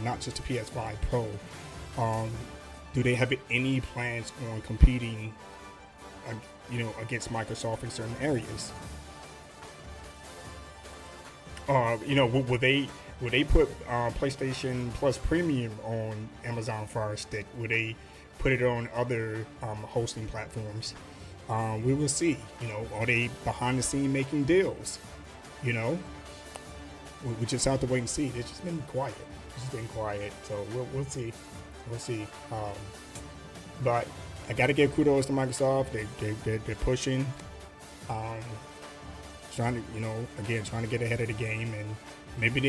Not just the PS5 Pro. Do they have any plans on competing, against Microsoft in certain areas? Will they put PlayStation Plus Premium on Amazon Fire Stick? Will they put it on other hosting platforms? We will see. Are they behind the scene making deals? We just have to wait and see. It's just been quiet. So we'll see. We'll see. But I got to give kudos to Microsoft. They're pushing. Trying to get ahead of the game, and maybe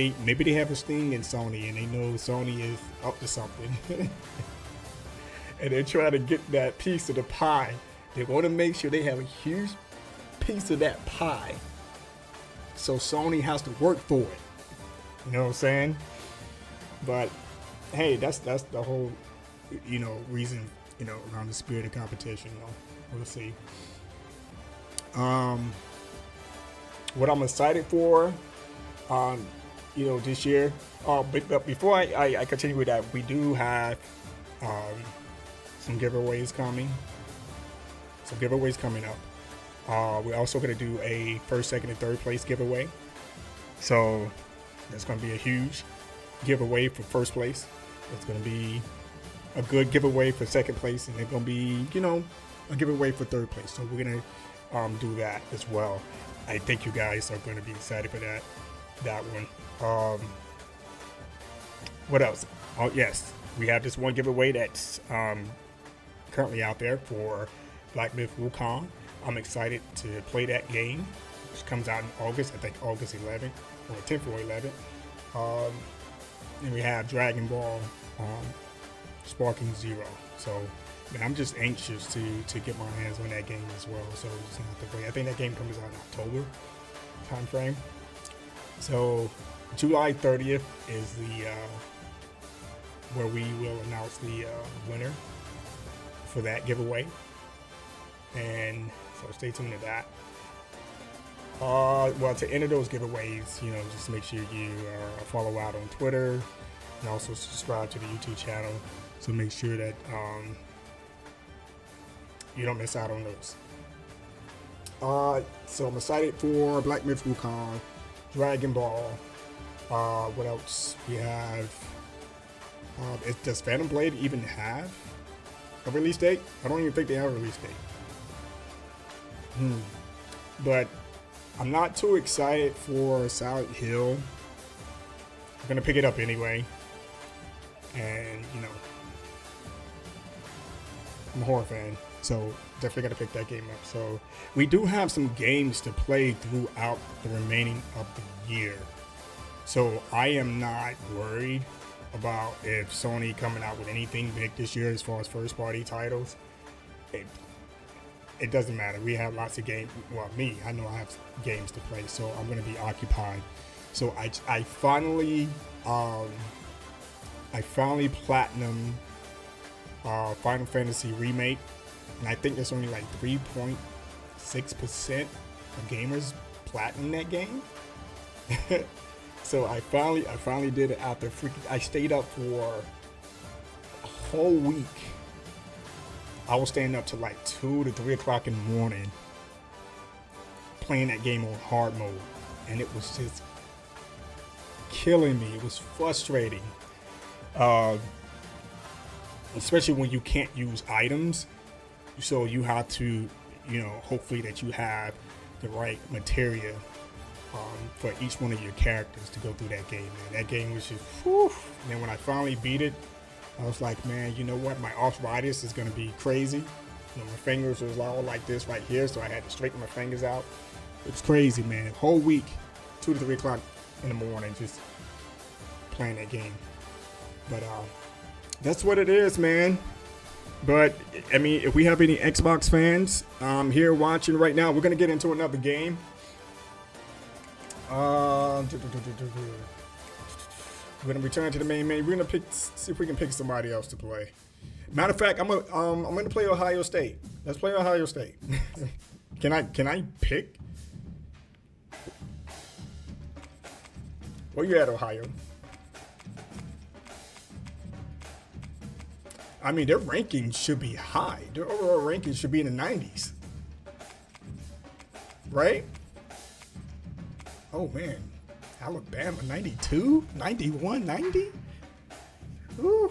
they have a sting in Sony, and they know Sony is up to something, and they're trying to get that piece of the pie. They want to make sure they have a huge piece of that pie, so Sony has to work for it. You know what I'm saying? But hey, that's the whole reason around the spirit of competition. We'll see. What I'm excited for, this year. But before I continue with that, we do have some giveaways coming. Up. We're also going to do a first, second, and third place giveaway. So that's going to be a huge giveaway for first place. It's going to be a good giveaway for second place, and it's going to be, a giveaway for third place. So we're going to do that as well. I think you guys are going to be excited for that one. What else? Oh, yes. We have this one giveaway that's currently out there for Black Myth Wukong. I'm excited to play that game, which comes out in August. I think August 11th or 10th or 11th. And we have Dragon Ball Sparking Zero. So man, I'm just anxious to get my hands on that game as well. So just have to wait. I think that game comes out in October time frame. So July 30th is the where we will announce the winner for that giveaway. And so stay tuned to that. Well, to enter those giveaways, just make sure you follow out on Twitter and also subscribe to the YouTube channel. So make sure that you don't miss out on those. So I'm excited for Black Myth Wukong, Dragon Ball. What else? We have. Does Phantom Blade even have a release date? I don't even think they have a release date. But I'm not too excited for Silent Hill. I'm gonna pick it up anyway. And I'm a horror fan, so definitely gotta pick that game up. So we do have some games to play throughout the remaining of the year. So I am not worried about if Sony coming out with anything big this year as far as first party titles. It doesn't matter. We have lots of games. Well, I know I have games to play, so I'm going to be occupied. So I finally platinum Final Fantasy Remake, and I think there's only like 3.6% of gamers platinum that game. So I finally did it after I stayed up for a whole week. I was staying up to like 2 to 3 o'clock in the morning playing that game on hard mode, and it was just killing me. It was frustrating, especially when you can't use items. So you have to, hopefully that you have the right materia for each one of your characters to go through that game. Man, that game was just whew. And then when I finally beat it, I was like, man, you know what? My arthritis is going to be crazy. My fingers was all like this right here, so I had to straighten my fingers out. It was crazy, man. Whole week, 2 to 3 o'clock in the morning, just playing that game. But that's what it is, man. But, I mean, if we have any Xbox fans here watching right now, we're going to get into another game. We're gonna return to the main menu. We're gonna see if we can pick somebody else to play. Matter of fact, I'm gonna play Ohio State. Let's play Ohio State. Can I pick? Where you at, Ohio? I mean, their ranking should be high. Their overall ranking should be in the 90s, right? Oh man, Alabama 92, 91, 90. Ooh.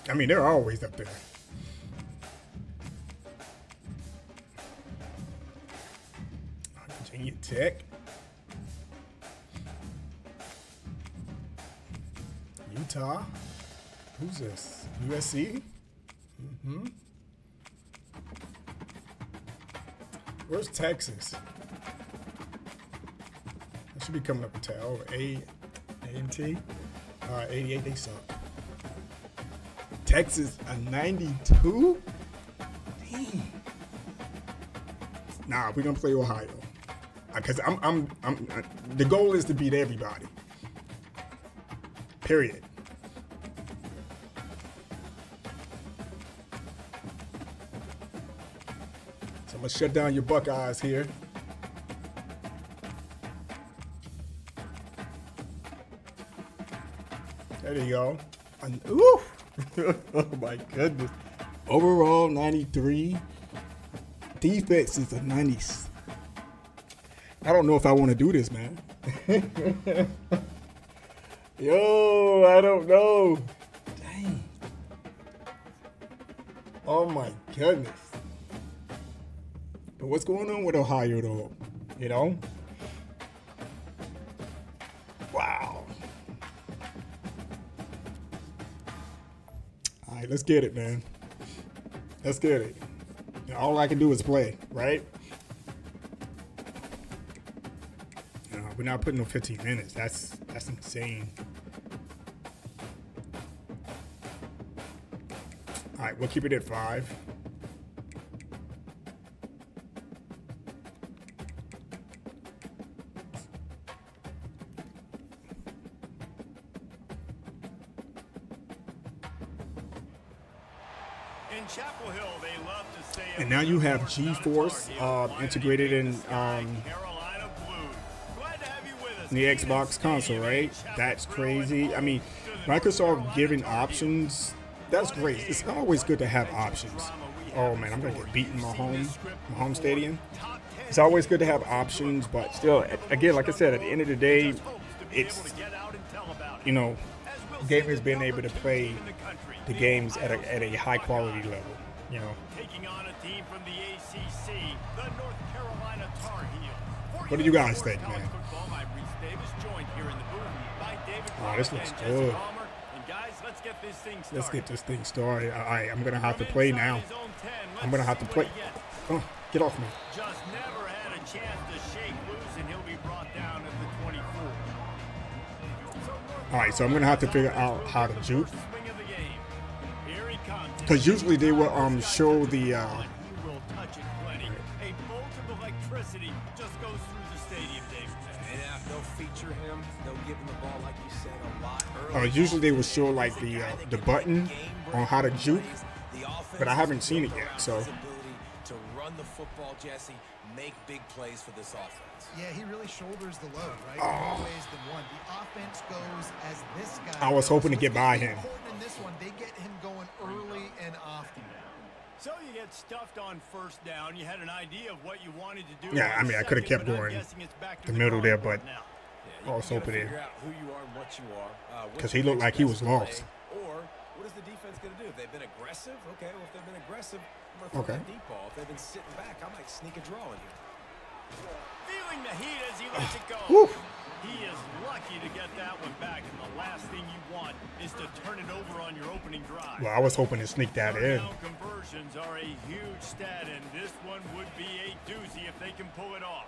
I mean, they're always up there. Virginia Tech, Utah. Who's this? USC. Where's Texas? Should be coming up with over A&T. 88, they suck. Texas, a 92? Dang. Nah, we're gonna play Ohio. Because the goal is to beat everybody. Period. So I'm gonna shut down your Buckeyes here. There you go. Ooh. Oh my goodness. Overall 93. Defense is a 90. I don't know if I want to do this, man. Yo, I don't know. Dang. Oh my goodness. But what's going on with Ohio though? Wow. All right, let's get it, man. Let's get it. All I can do is play, right? We're not putting no 15 minutes. That's insane. All right, we'll keep it at 5. In Chapel Hill, they love to say And now you have G-Force integrated in the Xbox console, right? That's crazy. I mean, Microsoft giving options, that's great. It's always good to have options. Oh man, I'm gonna get beaten in my home stadium. It's always good to have options, but still, again, like I said, at the end of the day, it's, you know, gamers being able to play the games at a high quality level, you know. Taking on a team from the ACC, the North Carolina Tar Heels. What do you guys think, man? Oh, this looks good. Let's get this thing started. All right, I'm gonna have to play now. I'm gonna have to play. Oh, get off me. Just never had a chance to shake loose, and he'll be brought down at the 24. All right, so I'm gonna have to figure out how to juke, because usually they will show the. He will touch it plenty. A bolt of electricity just goes through the stadium, Dave. And they'll feature him. They'll give him the ball, like you said, a lot early. Usually they will show like the button on how to juke, but I haven't seen it yet. So. To run the football, Jesse, make big plays for this offense. Yeah, he really shoulders the load, right? More ways than one. The offense goes as this guy. I was hoping to get by him. In this one, they get him going early and often. So you get stuffed on first down. You had an idea of what you wanted to do. Yeah, I mean, I could have kept going the middle there, but I was hoping it. Because he looked like he was lost. Or what is the defense going to do? If they've been aggressive, okay. Well, if they've been aggressive, I'm going to throw that deep ball. If they've been sitting back, I might sneak a draw in here. Feeling the heat as he lets it go. Woo. He is lucky to get that one back, and the last thing you want is to turn it over on your opening drive. Well, I was hoping to sneak that in. Conversions are a huge stat, and this one would be a doozy if they can pull it off.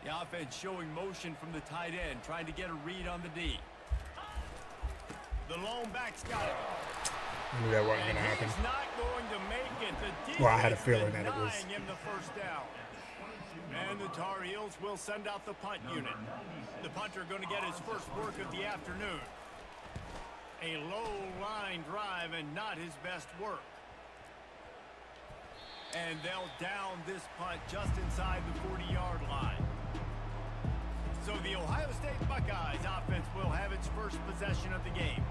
The offense showing motion from the tight end, trying to get a read on the D. The lone back's got it. I knew that wasn't going to happen. He's not going to make it. The Well, I had a feeling that it was. him the first down. And the Tar Heels will send out the punt unit. The punter going to get his first work of the afternoon. A low line drive and not his best work. And they'll down this punt just inside the 40-yard line. So the Ohio State Buckeyes offense will have its first possession of the game.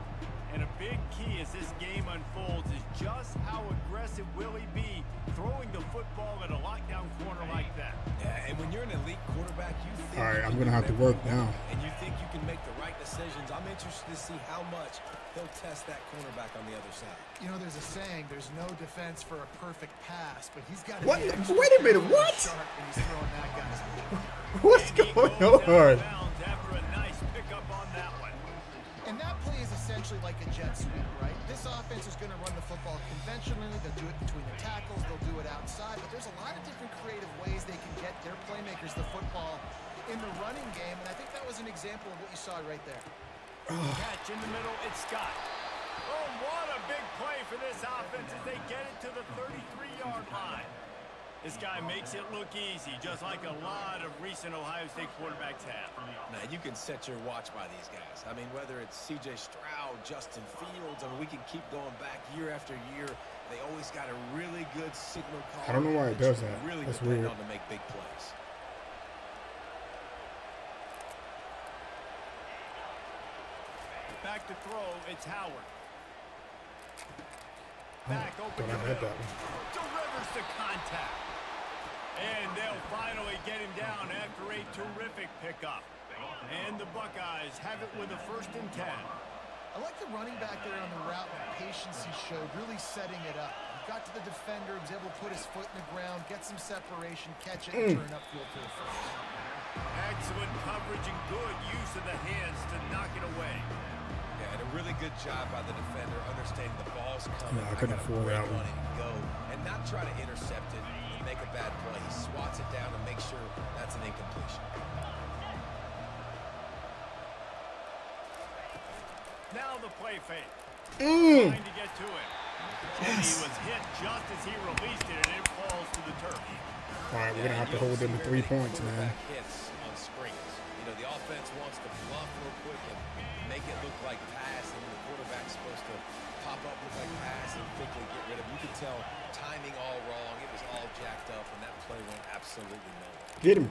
And a big key as this game unfolds is just how aggressive will he be throwing the football at a lockdown corner like that. Yeah, and when you're an elite quarterback, you think... All right, I'm going to have to work now. And you think you can make the right decisions. I'm interested to see how much he'll test that cornerback on the other side. You know, there's a saying, there's no defense for a perfect pass, but he's got to What? be extra Wait a minute, what? sharp when he's throwing that guy's way. What's going on? After a nice pickup on that one. And that play is essentially like a jet sweep, right? This offense is going to run the football conventionally. They'll do it between the tackles. They'll do it outside. But there's a lot of different creative ways they can get their playmakers the football in the running game. And I think that was an example of what you saw right there. Catch in the middle, it's Scott. Oh, what a big play for this offense as they get it to the 33-yard line. This guy makes it look easy, just like a lot of recent Ohio State quarterbacks have. Now, you can set your watch by these guys. I mean, whether it's C.J. Stroud, Justin Fields, I mean, we can keep going back year after year. They always got a really good signal call. I don't know why it does that. Really That's depend weird. on to make big plays. Back to throw, it's Howard. Back open Thought I the had middle. that one. Delivers the contact. And they'll finally get him down after a terrific pickup. And the Buckeyes have it with a 1st and 10. I like the running back there on the route, the patience he showed, really setting it up. He got to the defender, was able to put his foot in the ground, get some separation, catch it, and turn upfield for the first. Excellent coverage and good use of the hands to knock it away. Yeah, and a really good job by the defender, understanding the ball's coming. Yeah, I couldn't afford that one. And go, and not try to intercept it and make a bad play. He swats it down and makes sure that's an incompletion. Now the play fake. Trying to get to it. And he was hit just as he released it, and it falls to the turf. All right, we're going to have to hold them to 3 points, man. Hits on screens. You know, the offense wants to bluff real quick and make it look like pass, and the quarterback's supposed to pop up, look like pass, and quickly get rid of it. You can tell timing all wrong. It was all jacked up, and that play went absolutely nowhere. Get him.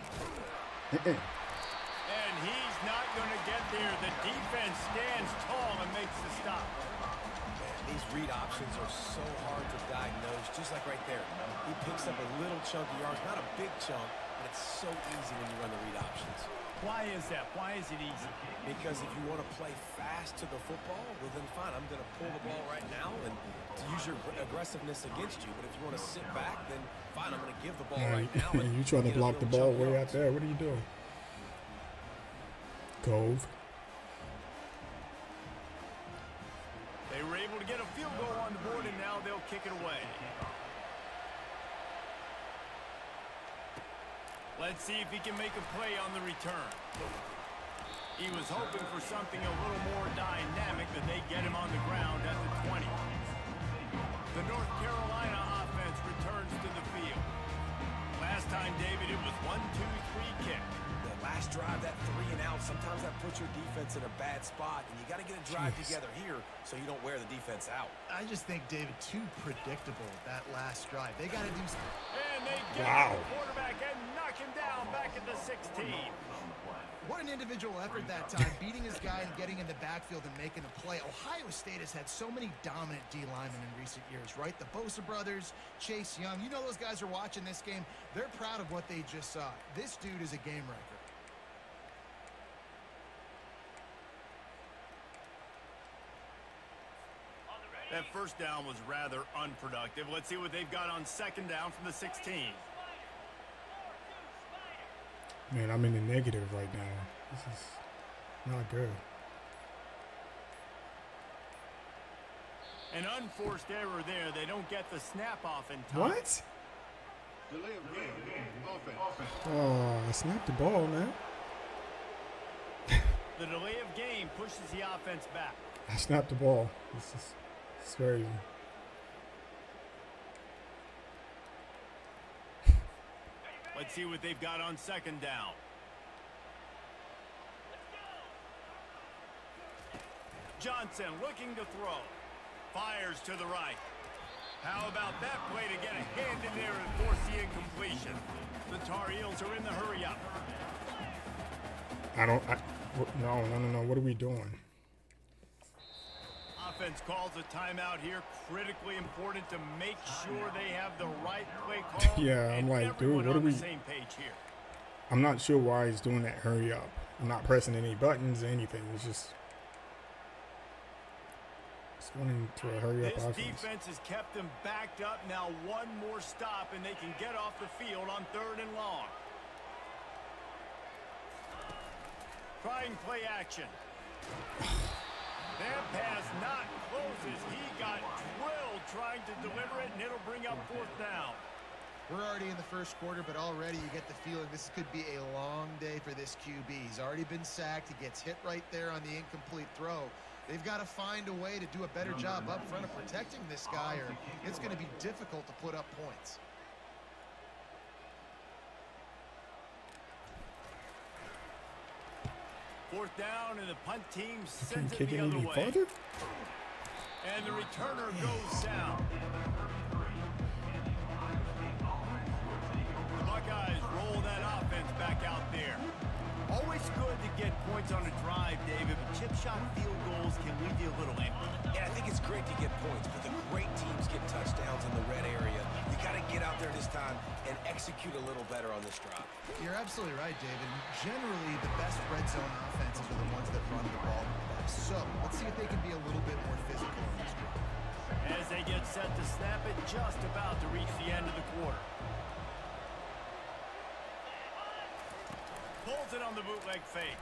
And he's not going to get there. The defense stands tall and makes the stop. These read options are so hard to diagnose, just like right there. He picks up a little chunk of yards, not a big chunk, but it's so easy when you run the read options. Why is that? Why is it easy? Because if you want to play fast to the football, well then fine, I'm going to pull the ball right now and to use your aggressiveness against you. But if you want to sit back, then fine, I'm going to give the ball right now. You trying to block the ball way out there. What are you doing? Gove. They were able to get a field goal on the board, and now they'll kick it away. Let's see if he can make a play on the return. He was hoping for something a little more dynamic, but they get him on the ground at the 20. The North Carolina offense returns to the field. Last time, David, it was 1-2-3 kick. The last drive, that 3 and out, sometimes that puts your defense in a bad spot, and you got to get a drive together here so you don't wear the defense out. I just think, David, too predictable, that last drive. They got to do something. And they get the quarterback and knock him down back at the 16. What an individual effort that time, beating his guy and getting in the backfield and making a play. Ohio State has had so many dominant D linemen in recent years, right? The Bosa brothers, Chase Young. You know those guys are watching this game. They're proud of what they just saw. This dude is a game wrecker. That first down was rather unproductive. Let's see what they've got on second down from the 16. Man, I'm in the negative right now. This is not good. An unforced error there. They don't get the snap off in time. What? Delay of game. Offense. Oh, I snapped the ball, man. The delay of game pushes the offense back. I snapped the ball. It's crazy. Let's see what they've got on second down. Johnson looking to throw. Fires to the right. How about that play to get a hand in there and force the incompletion? The Tar Heels are in the hurry up. No. What are we doing? Offense calls a timeout here. Critically important to make sure they have the right play call. Yeah, I'm like, dude, what are we? Same page here. I'm not sure why he's doing that. Hurry up! I'm not pressing any buttons or anything. It's just going into a hurry up offense. This defense has kept them backed up. Now one more stop, and they can get off the field on 3rd and long. Trying play action. That pass not closes. He got drilled trying to deliver it, and it'll bring up 4th down. We're already in the first quarter, but already you get the feeling this could be a long day for this QB. He's already been sacked. He gets hit right there on the incomplete throw. They've got to find a way to do a better job up front of protecting this guy, or it's going to be difficult to put up points. Fourth down, and the punt team Can sends kick it it the other any way. farther? And the returner goes down. The Buckeyes roll that offense back out there. Always good to get points on a drive, David, but chip shot field goals can leave you a little empty. Yeah, I think it's great to get points, but the great teams get touchdowns in the red area. You got to get out there this time and execute a little better on this drive. You're absolutely right, David. Generally, the best red zone offenses are the ones that run the ball the best. So, let's see if they can be a little bit more physical on this drive. As they get set to snap it, just about to reach the end of the quarter. Pulls it on the bootleg fake.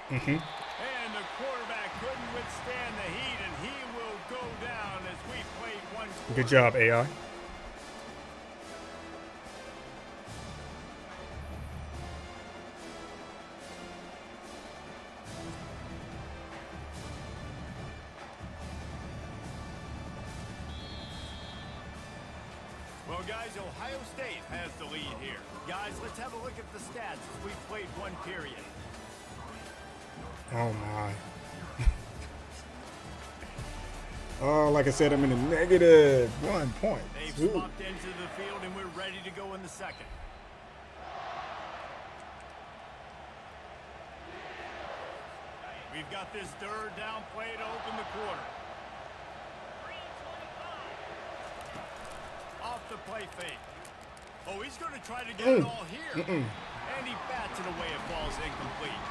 And the quarterback couldn't withstand the heat, and he will go down as we played one quarter. Good job, AI. Well, guys, Ohio State has the lead here. Guys, let's have a look at the stats as we've played one period. Oh, my. Oh, like I said, I'm in a negative 1 point. They've swapped into the field, and we're ready to go in the second. We've got this third down play to open the quarter. Off the play fake. Oh, he's going to try to get it all here. And he bats it away. It falls incomplete.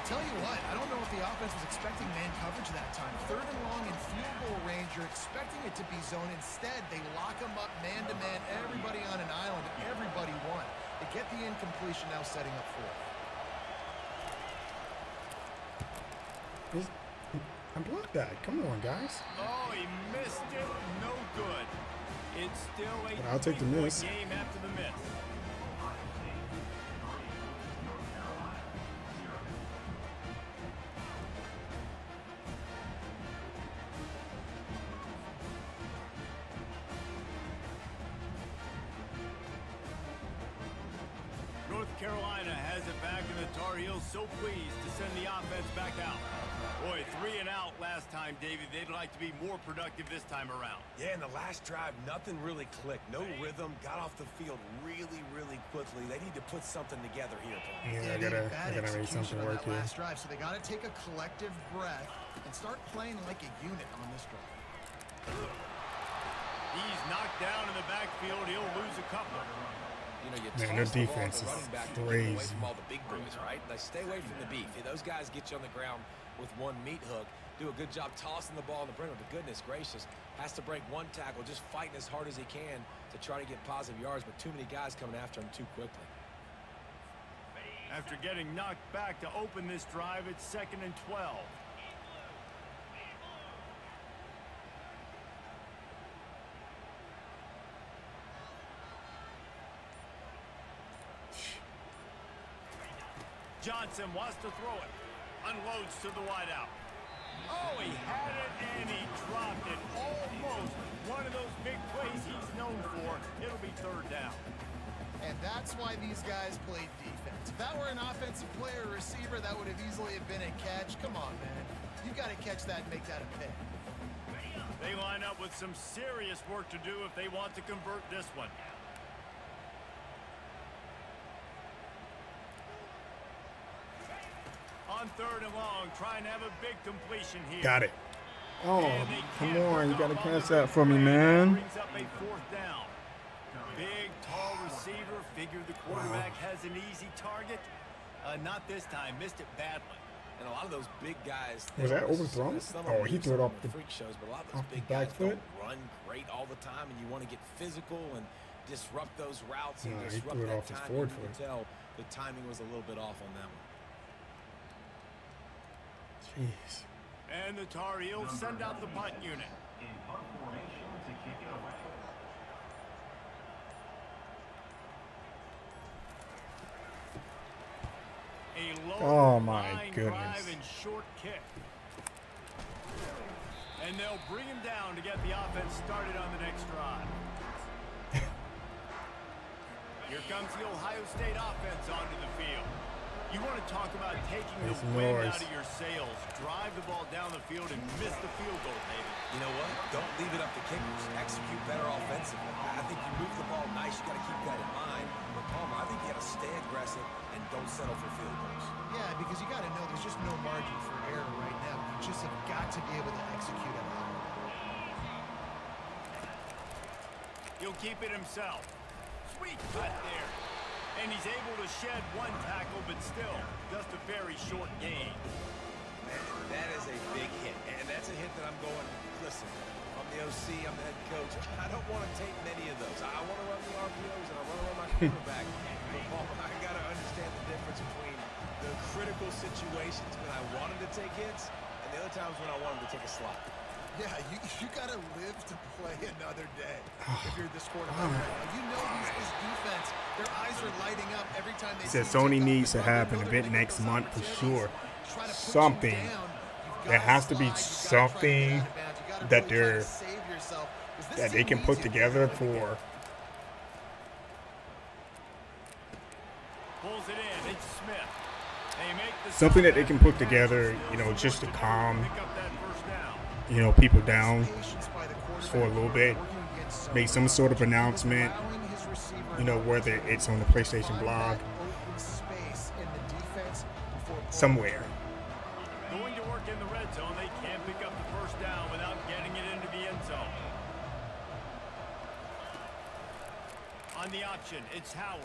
Tell you what, I don't know if the offense was expecting man coverage that time. 3rd and long in field goal range, you're expecting it to be zone. Instead, they lock them up man-to-man, everybody on an island, and everybody won. They get the incompletion, now setting up 4th. I blocked that. Come on, guys. Oh, he missed it. No good. It's still a But I'll take the miss. game after the miss. North Carolina has it back, and the Tar Heels so pleased to send the offense back out. Boy, 3 and out last time, David. They'd like to be more productive this time around. Yeah, in the last drive, nothing really clicked. No rhythm. Got off the field really, really quickly. They need to put something together here, Paul. Yeah, I gotta make something work here. Last drive, so they got to take a collective breath and start playing like a unit on this drive. He's knocked down in the backfield. He'll lose a couple. You know, you Man, their toss the ball defense to the is running back to get away crazy. from all the big boys, right? Like, stay away from the beef. Those guys get you on the ground with one meat hook. Do a good job tossing the ball in the perimeter. But goodness gracious, has to break one tackle, just fighting as hard as he can to try to get positive yards. But too many guys coming after him too quickly. After getting knocked back to open this drive, it's 2nd and 12. Johnson wants to throw it. Unloads to the wideout. Oh, he had it and he dropped it. Almost one of those big plays he's known for. It'll be 3rd down. And that's why these guys played defense. If that were an offensive player or receiver, that would have easily have been a catch. Come on, man. You got to catch that and make that a pick. They line up with some serious work to do if they want to convert this one. On 3rd and long, trying to have a big completion here. Got it. Oh, come on. You got to catch that for me, man. Brings up a 4th down. Big, tall receiver. Figure the quarterback has an easy target. Not this time. Missed it badly. And a lot of those big guys. Was that overthrown? Oh, he threw it off the freak shows, but a lot of those off the big back guys foot. don't run great all the time, and you want to get physical and disrupt those routes and No, he disrupt threw it that off his time. forward You can foot. tell the timing was a little bit off on that one. Jeez. And the Tar Heels send out the punt unit. A low Oh, my line goodness. drive and short kick. And they'll bring him down to get the offense started on the next drive. Here comes the Ohio State offense onto the field. You want to talk about taking the It's wind noise. out of your sails. Drive the ball down the field and miss the field goal, David. You know what? Don't leave it up to kickers. Execute better offensively. I think you move the ball nice. You got to keep that in mind. But Palmer, I think you got to stay aggressive and don't settle for field goals. Yeah, because you got to know there's just no margin for error right now. You just have got to be able to execute at a high level. He'll keep it himself. Sweet cut there. And he's able to shed one tackle, but still, just a very short gain. Man, that is a big hit. And that's a hit that I'm going, listen, I'm the OC, I'm the head coach. I don't want to take many of those. I want to run the RPOs and I want to run my quarterback. But Palmer, I got to understand the difference between the critical situations when I want him to take hits and the other times when I want him to take a slot. Yeah, you got to live to play another day if you're this quarterback right now. You know this defense, their eyes are lighting up every time they Said see you Sony take off needs the to ball. have an They're event gonna get next those month for opportunities. sure. Try to put you Something. down. You've There gotta has to be slide, you gotta try to something get out of bounds. You gotta that really try to they're save yourself, 'cause this that they team can needs put you together to win the game. something that they can put together, you know, just to calm, you know, people down for a little bit. Make some sort of announcement, you know, whether it's on the PlayStation blog, somewhere. Going to work in the red zone, they can't pick up the first down without getting it into the end zone. On the option, it's Howard.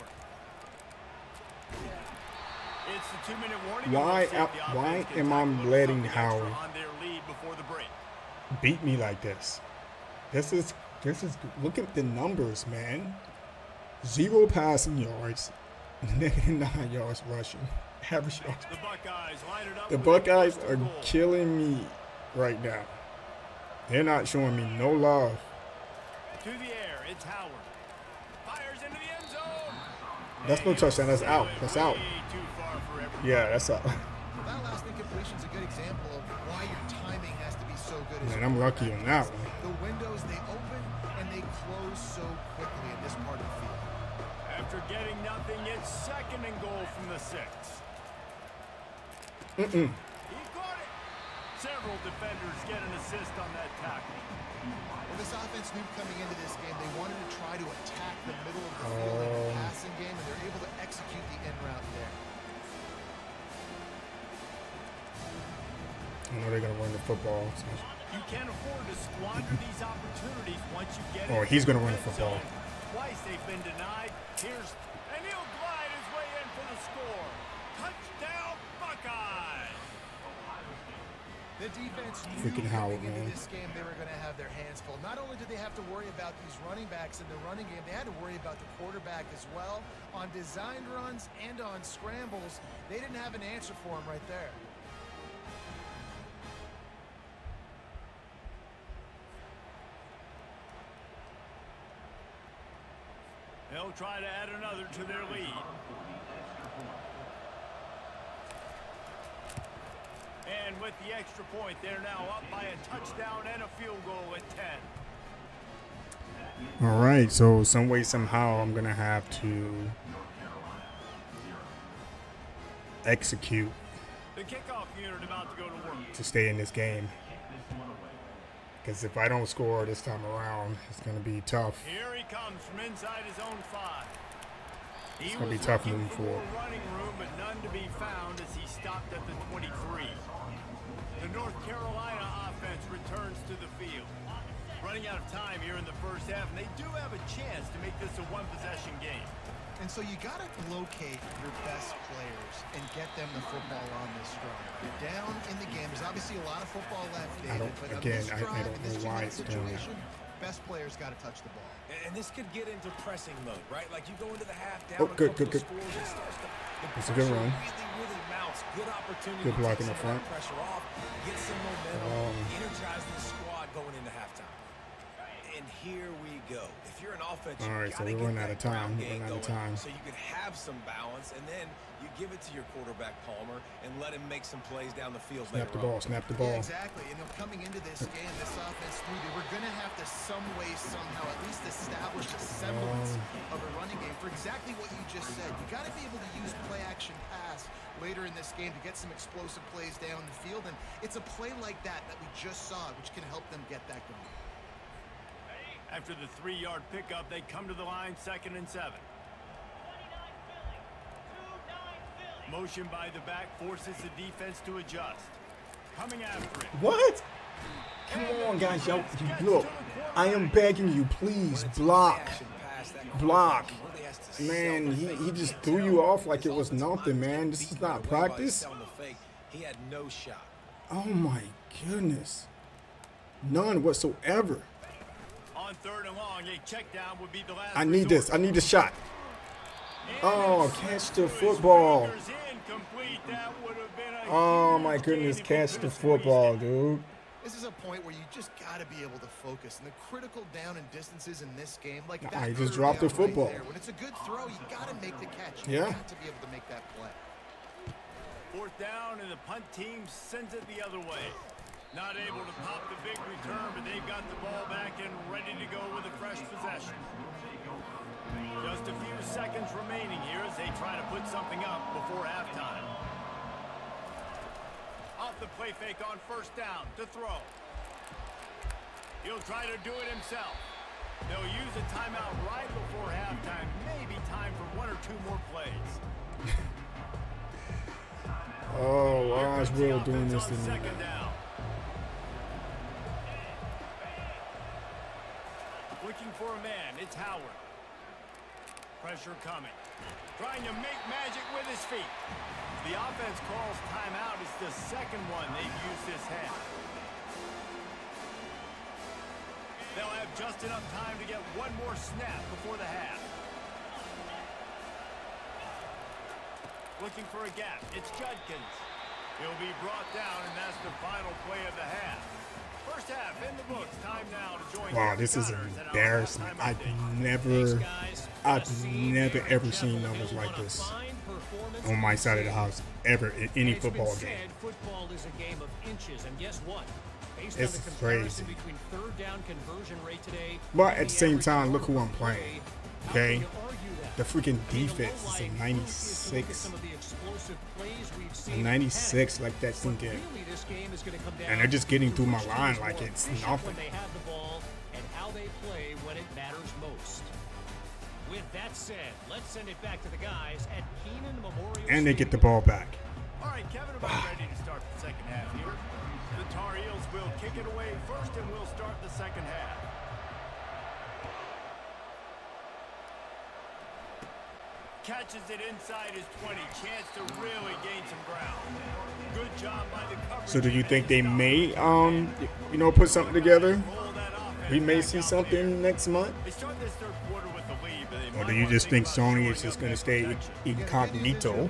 It's the 2-minute warning. Why am I letting Howard on their lead before the break? beat me like this? This is look at the numbers, man. 0 passing yards, -9 yards rushing, average yards. The Buckeyes line it up. The Buckeyes are killing me right now. They're not showing me no love. To the air, it's Howard. Fires into the end zone. That's no touchdown. That's out. That's out. Way too far for everybody. Yeah, that's out. Well, that last incompletion is a good example of why your timing has to be so good. Man, I'm lucky on that one. The windows, they open and they close so quickly in this part of the field. After getting nothing, it's 2nd and goal from the 6. He caught it. Several defenders get an assist on that tackle. Well, this offense knew coming into this game they wanted to try to attack the middle of the field in a passing game, and they're able to execute the end route there. I know they're gonna run the football. So. You can't afford to squander these opportunities once you get Oh, he's gonna run the football. Twice they've been denied. And he'll glide his way in for the score. Touchdown, Buckeyes! The defense knew Freaking Howard, coming into man. this game they were going to have their hands full. Not only did they have to worry about these running backs in the running game, they had to worry about the quarterback as well. On designed runs and on scrambles, they didn't have an answer for him right there. They'll try to add another to their lead. And with the extra point, they're now up by a touchdown and a field goal at 10. All right, so some way, somehow, I'm gonna have to execute The kickoff unit about to go to work. to stay in this game. Because if I don't score this time around, it's gonna be tough. Here he comes from inside his own 5. It's gonna be tough moving For forward. more running room, but none to be found as he stopped at the 23. The North Carolina offense returns to the field. Running out of time here in the first half, and they do have a chance to make this a one-possession game. And so you got to locate your best players and get them the football on this drive. You're down in the game. There's obviously a lot of football left, David, but on this drive, in this two-minute situation, best players got to touch the ball. And this could get into pressing mode, right? Like you go into the half down. Good. Scores, it starts to, It's a good run. really mounts. Good opportunity. Good block in the to take some of front. that pressure off, get some momentum, energize the squad going into halftime. And here we go. If you're an offense, All right, you so gotta we're running get out of that time. ground We're game running out of going time. so you can have some balance, and then you give it to your quarterback Palmer and let him make some plays down the field. Snap the later ball. on. Snap the Yeah, ball. exactly. And coming into this game, this offense knew they were going to have to some way, somehow, at least establish a semblance of a running game for exactly what you just said. You got to be able to use play-action pass later in this game to get some explosive plays down the field, and it's a play like that we just saw, which can help them get that going. After the 3-yard pickup, they come to the line, 2nd and 7. Motion by the back forces the defense to adjust. Coming after it. What? Come on, guys. Yo, look, I am begging you, please block. Block. Man, he just threw you off like it was nothing, man. This is not practice. He had no shot. Oh my goodness. None whatsoever. On 3rd and long, a check down would be the last. I need this. I need a shot. Oh, catch the football. Oh my goodness, catch the football, dude. This is a point where you just got to be able to focus. And the critical down and distances in this game, like Nah, that he just third dropped the down right football. there. When it's a good throw, you got to make the catch. Yeah. You got to be able to make that play. 4th down, and the punt team sends it the other way. Not able to pop the big return, but they've got the ball back and ready to go with a fresh possession. Just a few seconds remaining here as they try to put something up before halftime. off the play fake on first down to throw. He'll try to do it himself. They'll use a timeout right before halftime. Maybe time for 1 or 2 more plays. Oh, why is Will doing this to me? Second down. Looking for a man. It's Howard. Pressure coming. Trying to make magic with his feet. The offense calls timeout. It's the second one they've used this half. They'll have just enough time to get one more snap before the half. Looking for a gap. It's Judkins. He'll be brought down, and that's the final play of the half. First half in the books. Time now to join. Wow, this is embarrassing. I've never ever seen numbers like this on my side of the house ever in any football game. Football is a game of inches, and guess what? Based It's on the crazy. comparison between third down conversion rate today, But at the same time, look who I'm playing. Okay, the freaking defense is a 96. A 96, like that thing get. And they're just getting through my line like it's nothing. They have the ball and how they play when it matters most. With that said, let's send it back to the guys at Keenan Memorial. And they get the ball back. All right, Kevin, about ready to start the second half here. The Tar Heels will kick it away first, and we'll start the second half. Catches it inside his 20. Chance to really gain some ground. Good job by the coverage. So do you think they may, put something together? We may see something next month? They start this third quarter with the lead, but they Or do you just think Sony is just going to stay incognito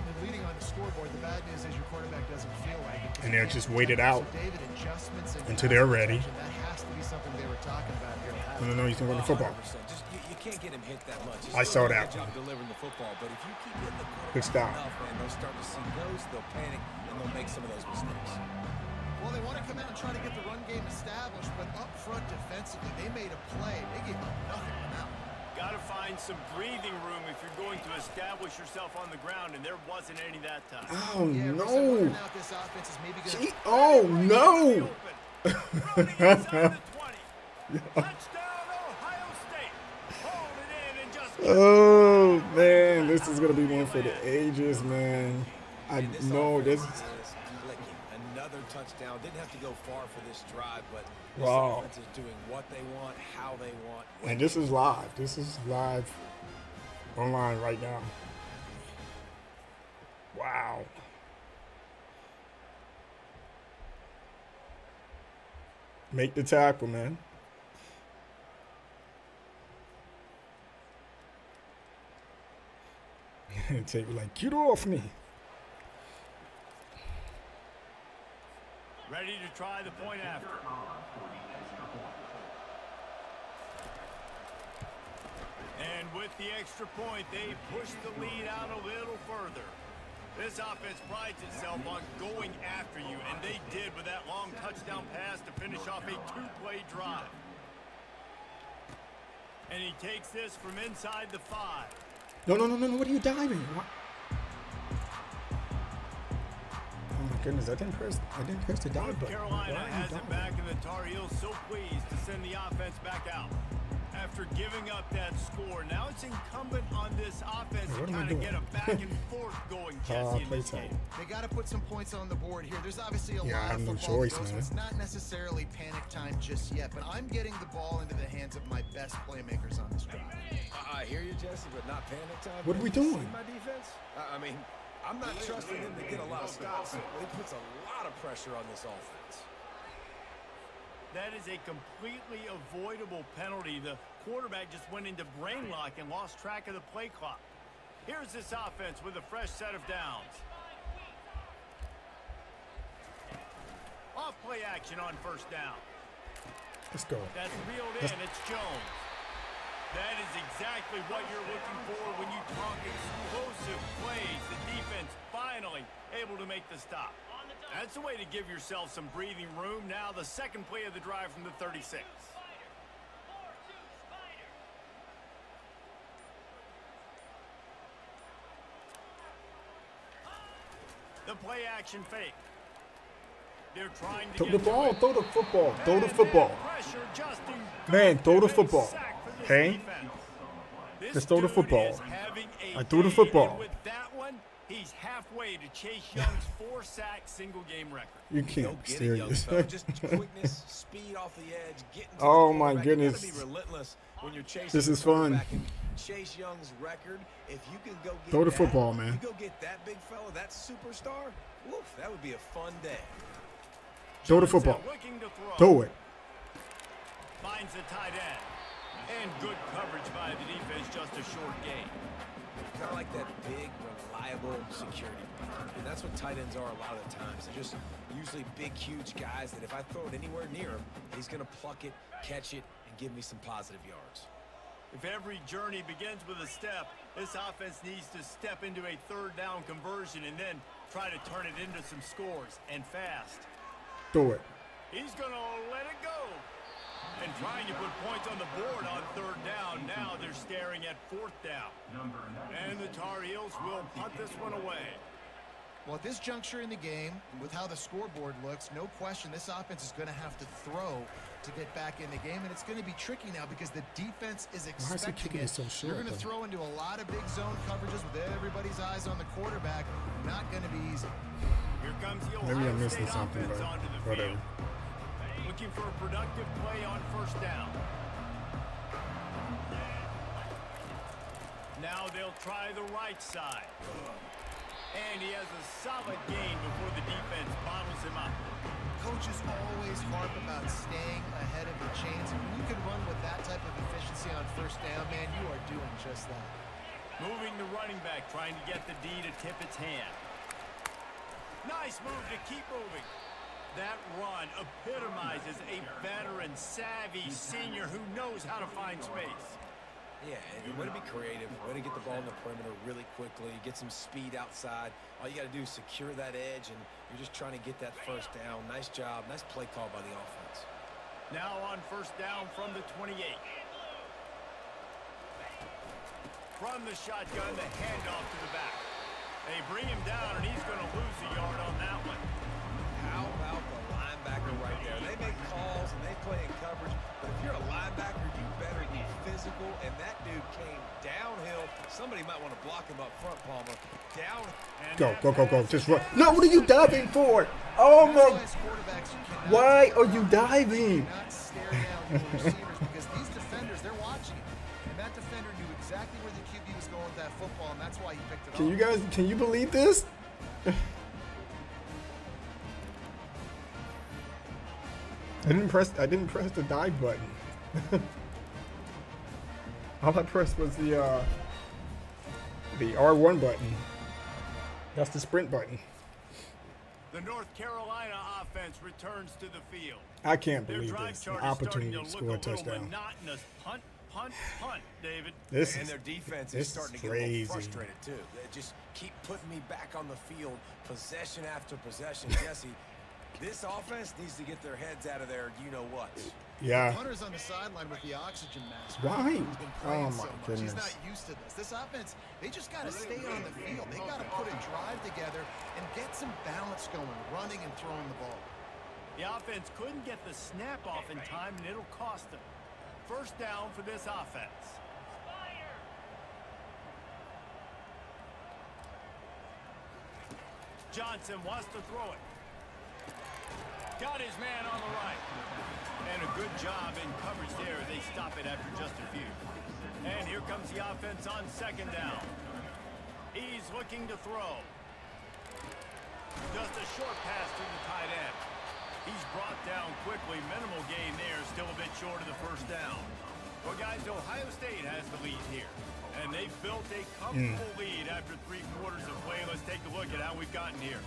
and they'll just wait it out until they're ready? No, he's going to run the football. You can't get him hit that much. I saw that. Delivering the football, but if you keep hitting the quarterback Good stop. enough, man, they'll start to see ghosts, they'll panic, and they'll make some of those mistakes. Well, they want to come out and try to get the run game established, but up front defensively, they made a play. They gave up nothing on that one. Got to find some breathing room if you're going to establish yourself on the ground, and there wasn't any that time. Oh, no. Now this offense is maybe gonna Oh, no. Running inside the 20. Touchdown, Ohio State. Hold it in and just... Oh, man. This is going to be one for the ages, man. I know this is... Clicking. Another touchdown. Didn't have to go far for this drive, but this Wow. offense is doing what they want, how they want. And this is live. This is live online right now. Wow. Make the tackle, man. Take like, get off me. Ready to try the point after. And with the extra point, they push the lead out a little further. This offense prides itself on going after you, and they did with that long touchdown pass to finish off a 2-play drive. And he takes this from inside the 5. No. What are you diving? What? Oh my goodness, I didn't press the dive North button. Carolina Why are you has it diving? back, and the Tar Heels so pleased to send the offense back out. After giving up that score, now it's incumbent on this offense What to am I kind of doing? get a back and forth going, Jesse, in Play this tight. game. They got to put some points on the board here. There's obviously a Yeah, I lot have of no football choice, to go, so man. it's not necessarily panic time just yet, but I'm getting the ball into the hands of my best playmakers on this drive. I hear you, Jesse, but not panic time. What are we Have you doing? seen my defense? I mean, I'm not trusting him to get a lot of stops. It puts a lot of pressure on this offense. That is a completely avoidable penalty. The quarterback just went into brain lock and lost track of the play clock. Here's this offense with a fresh set of downs. Off play action on first down. Let's go. That's reeled in. It's Jones. That is exactly what you're looking for when you talk explosive plays. The defense finally able to make the stop. That's a way to give yourself some breathing room. Now the second play of the drive from the 36. The play action fake. They're trying to Throw get the to ball. it. Throw the football. Throw the And football. that pressure just engulfed Man, throw the him. football. Sack for this Okay? defense. This Just throw the dude football. is having a I threw the day, football. and with that one, he's halfway to Chase Young's 4-sack single-game record. You Go can't be get it, young serious. fella. Just quickness, speed off the edge, getting to Oh, the my quarterback. goodness. You gotta be relentless when you're chasing This the is fun. quarterback. And Chase Young's record, if you can go get Throw the that, football, man. You go get that big fella, that superstar. Woof, that would be a fun day. Throw the football. Looking to throw. Throw it. Finds the tight end. And good coverage by the defense, just a short gain. Kind of like that big, reliable security blanket. And that's what tight ends are a lot of the times. They're just usually big, huge guys that if I throw it anywhere near him, he's going to pluck it, catch it, and give me some positive yards. If every journey begins with a step, this offense needs to step into a third down conversion and then try to turn it into some scores, and fast. Throw it. He's going to let it go. And trying to put points on the board on third down. Now they're staring at fourth down. And the Tar Heels will punt this one away. Well, at this juncture in the game, with how the scoreboard looks, no question this offense is going to have to throw to get back in the game, and it's going to be tricky now because the defense is Why is he expecting kicking it. it so short, You're going to though? throw into a lot of big zone coverages with everybody's eyes on the quarterback. Not going to be easy. Here comes the Maybe Ohio I'm missing State something, offense but onto the whatever. field. Looking for a productive play on first down. Now they'll try the right side. And he has a solid gain before the defense bottles him up. Coaches always harp about staying ahead of the chains, and when you can run with that type of efficiency on first down, man, you are doing just that. Moving the running back, trying to get the D to tip its hand. Nice move to keep moving. That run epitomizes a veteran, savvy senior who knows how to find space. Yeah, and way to be creative, way to get the ball in the perimeter really quickly, get some speed outside. All you got to do is secure that edge, and you're just trying to get that first down. Nice job, nice play call by the offense. Now on first down from the 28. From the shotgun, the handoff to the back. They bring him down, and he's going to lose a yard on that one. How about the linebacker right there? They make calls and they play in coverage, but if you're a linebacker, you better be physical, and that dude came downhill. Somebody might want to block him up front, Palmer. Down. Go. Just run. No, what are you diving for? Oh, my. Why are you diving? Not stare down your receivers because these defenders, they're watching you. And that defender knew exactly where the QB was going with that football, and that's why he picked it up. Can you believe this? I didn't press the dive button. All I pressed was the R1 button. That's the sprint button. The North Carolina offense returns to the field. I can't Their believe drive this. An chart is opportunity starting to to score a look a little touchdown. monotonous. Punt, David. This And is their defense this is starting is to get a crazy. little frustrated, too. They just keep putting me back on the field, possession after possession. Jesse, this offense needs to get their heads out of there, you-know-what. Yeah. Hunter's on the sideline with the oxygen mask. Why? He's been playing Oh, my so much. goodness. He's not used to this. This offense, they just got to stay on the field. They got to put a drive together and get some balance going, running and throwing the ball. The offense couldn't get the snap off in time, and it'll cost them. First down for this offense. Johnson wants to throw it. Got his man on the right. And a good job in coverage there. They stop it after just a few. And here comes the offense on second down. He's looking to throw. Just a short pass to the tight end. He's brought down quickly. Minimal gain there. Still a bit short of the first down. Well, guys, Ohio State has the lead here. And they've built a comfortable lead after 3 quarters of play. Let's take a look at how we've gotten here.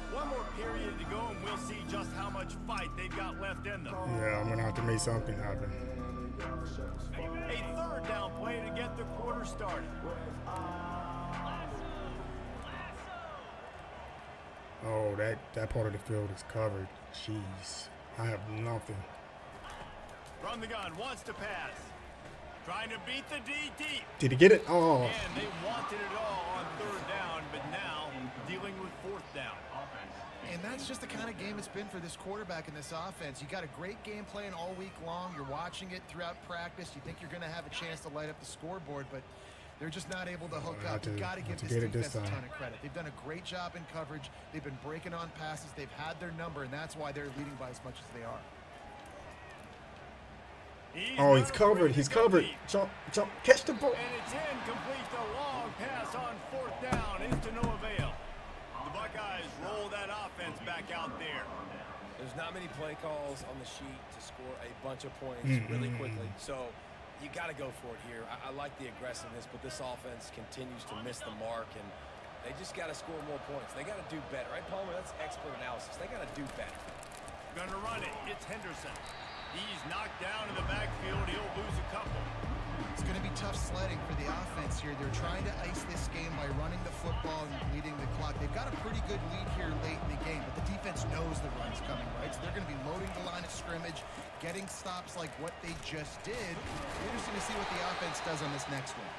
One more period to go, and we'll see just how much fight they've got left in them. Yeah, I'm going to have to make something happen. A third down play to get the quarter started. Oh, that part of the field is covered. Jeez. I have nothing. From the gun, wants to pass. Trying to beat the D deep. Did he get it? Oh. And they wanted it all on third down, but now dealing just the kind of game it's been for this quarterback in this offense. You got a great game plan all week long. You're watching it throughout practice. You think you're going to have a chance to light up the scoreboard, but they're just not able to hook up. You've got to give this defense a ton of credit. They've done a great job in coverage. They've been breaking on passes. They've had their number, and that's why they're leading by as much as they are. Oh, he's covered. He's covered. Jump, jump, catch the ball. And it's incomplete. The long pass on 4th down is to no avail. The Buckeyes roll that offense back out there. There's not many play calls on the sheet to score a bunch of points really quickly. So you got to go for it here. I like the aggressiveness, but this offense continues to miss the mark, and they just got to score more points. They got to do better. Right, Palmer? That's expert analysis. They got to do better. Gonna run it. It's Henderson. He's knocked down in the backfield. He'll lose a couple. It's going to be tough sledding for the offense here. They're trying to ice this game by running the football and bleeding the clock. They've got a pretty good lead here late in the game, but the defense knows the run's coming, right? So they're going to be loading the line of scrimmage, getting stops like what they just did. Interesting to see what the offense does on this next one.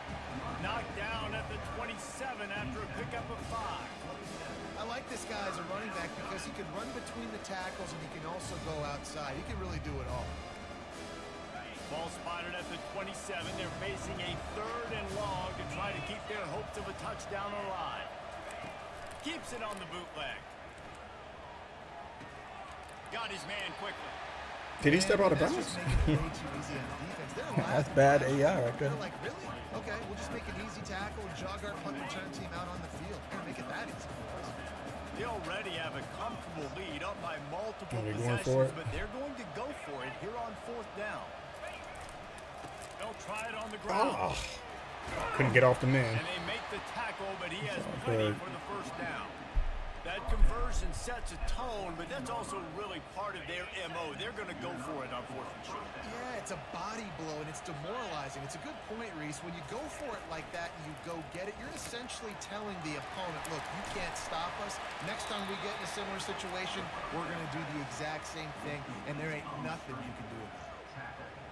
Knocked down at the 27 after a pickup of 5. I like this guy as a running back because he can run between the tackles and he can also go outside. He can really do it all. Ball spotted at the 27. They're facing a 3rd and long to try to keep their hopes of a touchdown alive. Keeps it on the bootleg. Got his man quickly. Did he step out of bounds? That's bad AI right there. They're like, really? Okay, we'll just make an easy tackle and jog our punt return team out on the field. We're gonna make it that easy for us. They already have a comfortable lead up by multiple Are they going possessions, for it? but they're going to go for it here on 4th down. They'll try it on the ground. Oh, couldn't get off the man. And they make the tackle, but he has plenty for the 1st down. That conversion sets a tone, but that's also really part of their MO. They're going to go for it on 4th and short. Yeah, it's a body blow, and it's demoralizing. It's a good point, Reese. When you go for it like that and you go get it, you're essentially telling the opponent, look, you can't stop us. Next time we get in a similar situation, we're going to do the exact same thing, and there ain't nothing you can do about it.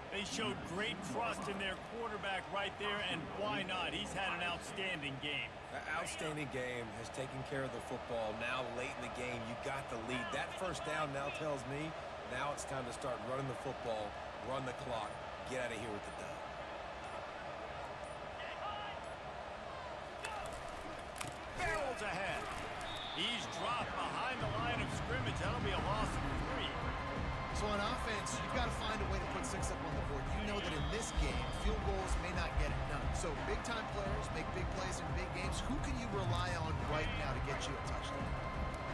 They showed great trust in their quarterback right there, and why not? He's had an outstanding game. Outstanding game, has taken care of the football. Now late in the game, you got the lead. That 1st down now tells me now it's time to start running the football, run the clock, get out of here with the dub. Barrels ahead. He's dropped behind the line of scrimmage. That'll be a loss of 3. So on offense, you've got to find a way to put 6 up on the board. You know that in this game, field goals may not get it done. So big-time players make big plays in big games. Who can you rely on right now to get you a touchdown?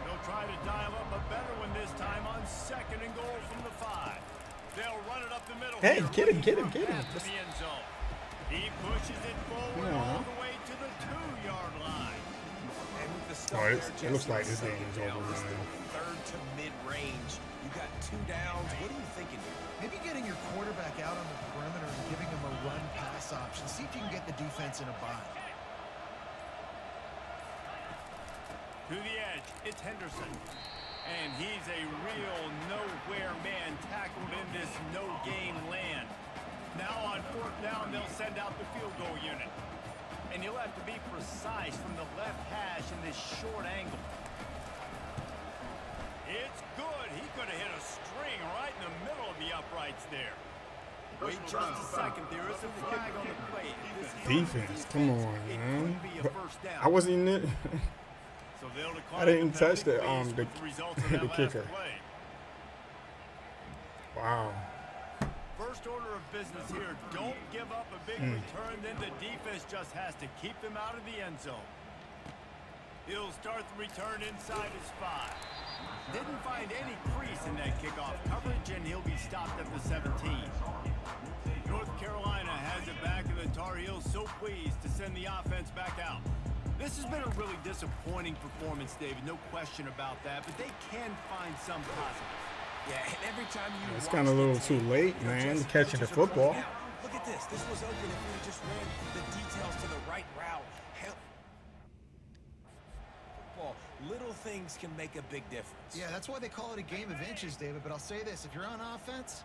They'll try to dial up a better one this time on 2nd and goal from the 5. They'll run it up the middle. Hey, get him. To the end zone. He pushes it forward all the way to the 2-yard line. And with the stuff It looks like this game is over, man. 3rd to mid-range. You got 2 downs. What are you thinking here? Maybe getting your quarterback out on the perimeter and giving him a run-pass option. See if you can get the defense in a bind. To the edge, it's Henderson. And he's a real nowhere man tackled in this no-gain land. Now on 4th down, they'll send out the field goal unit. And you'll have to be precise from the left hash in this short angle. It's good. He could have hit a string right in the middle of the uprights there. Wait just a second. There is a flag on the play. Defense, come on, man. Be a first down. I wasn't even it. So they'll I didn't touch the the kicker. play. Wow. First order of business here, don't give up a big return, then the defense just has to keep them out of the end zone. He'll start the return inside his 5. Didn't find any crease in that kickoff coverage, and he'll be stopped at the 17. North Carolina has it back, and the Tar Heels so pleased to send the offense back out. This has been a really disappointing performance, David, no question about that, but they can find some positives. Yeah, and every time you It's kind of a little too late, man, catching the football. Look at this. This was open if we just ran the details to the right route. Football, little things can make a big difference. Yeah, that's why they call it a game of inches, David. But I'll say this, if you're on offense,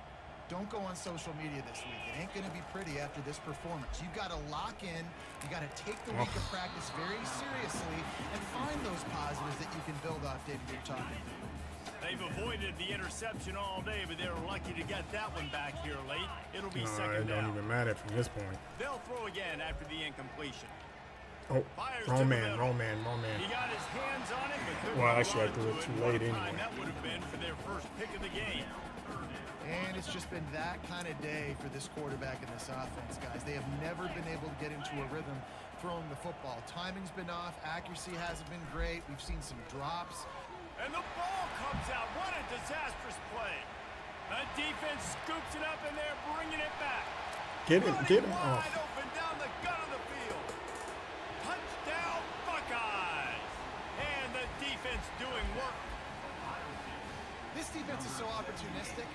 don't go on social media this week. It ain't going to be pretty after this performance. You've got to lock in. You got to take the week of practice very seriously and find those positives that you can build off, David, you're talking about. They've avoided the interception all day, but they're lucky to get that one back here late. It'll be second It don't down. even matter from this point. They'll throw again after the incompletion. Oh, Fires to wrong the man, middle. wrong man, wrong man. He got his hands on it, but couldn't Well, hold actually, I on threw to it too What a late time anyway. That would have been for their first pick of the game. And it's just been that kind of day for this quarterback and this offense, guys. They have never been able to get into a rhythm throwing the football. Timing's been off. Accuracy hasn't been great. We've seen some drops. And the ball comes out. What a disastrous play. The defense scoops it up, and they're bringing it back. Get him Wide off. open down the gut of the field. Touchdown, Buckeyes. And the defense doing work. This defense is so opportunistic.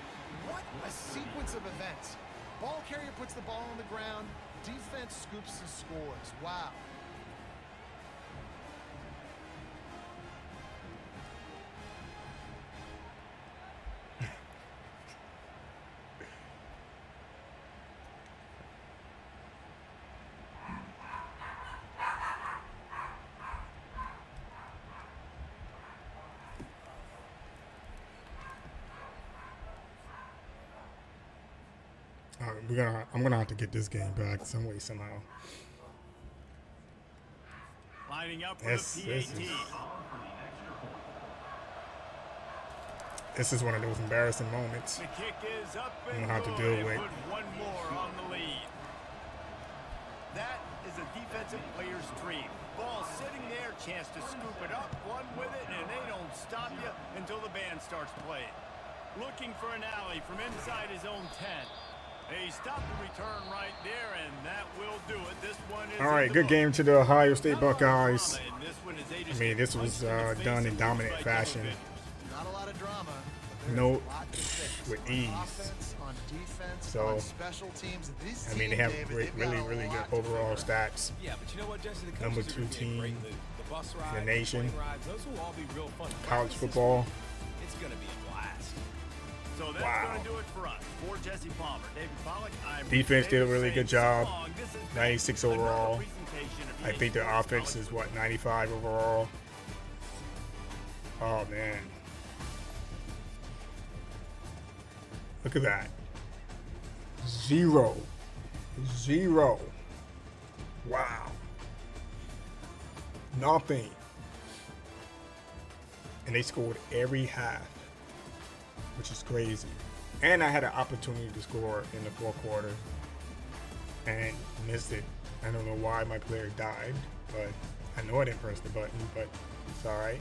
What a sequence of events. Ball carrier puts the ball on the ground. Defense scoops and scores. Wow. I'm gonna have to get this game back some way somehow. Lining up for Yes, the this PAT. This is one of those embarrassing moments. The kick is up I'm and gonna have to good. deal They with. put one more on the lead. That is a defensive player's dream. Ball sitting there, chance to scoop it up, run with it, and they don't stop you until the band starts playing. Looking for an alley from inside his own 10. They stopped the return right there, and that will do it. This one is All right, in the good book. game to the Ohio State Not a lot of Buckeyes. drama in this one as they I just mean, this was punched in the face done in and dominant lose by double fashion. digits. Not a lot of drama. But there's No, a lot to fix. with On ease. offense, on defense, So, on special teams. This I mean, they team, have David, really, they've got a really good lot to overall figure out. stats. Yeah, but you know what, Jesse? The Number coaches are 2 gonna be in a great team mood. The bus in rides, the nation. plane rides, those will all be real fun. College Practice this football. week, it's going to be a blast. So that's Wow. going to do it for us. For Jesse Palmer, David Pollack, I'm Defense did a really saying good so job. long. This has been 96 another overall. presentation of I EA think their Sports offense College is what, 95 overall. Oh man, look at that. 0. Wow. Nothing. And they scored every half, which is crazy. And I had an opportunity to score in the fourth quarter and missed it. I don't know why my player died, but I know I didn't press the button, but it's all right.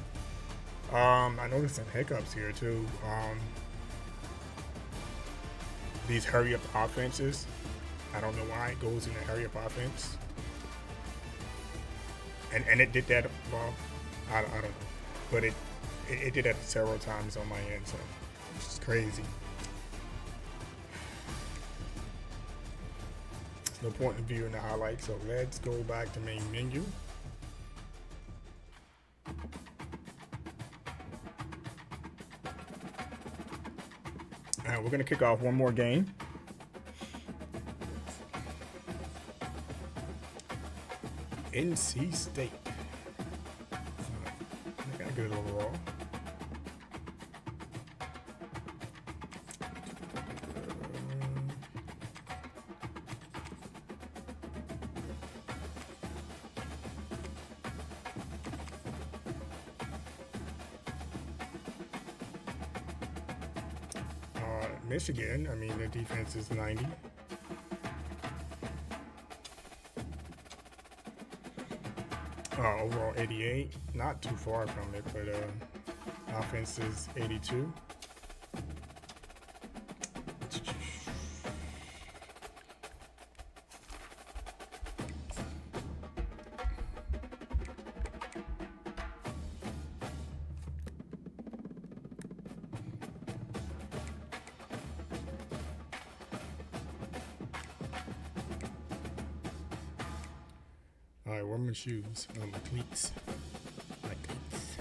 I noticed some hiccups here too. These hurry up offenses, I don't know why it goes in the hurry up offense. And it did that, well, I don't know, but it did that several times on my end, so it's crazy. No point in viewing the highlights, so let's go back to main menu. And we're gonna kick off one more game. NC State. They got a good overall. Michigan, I mean, the defense is 90. Overall 88, not too far from it, but offense is 82. All right, where are my shoes? Oh, my cleats. My cleats.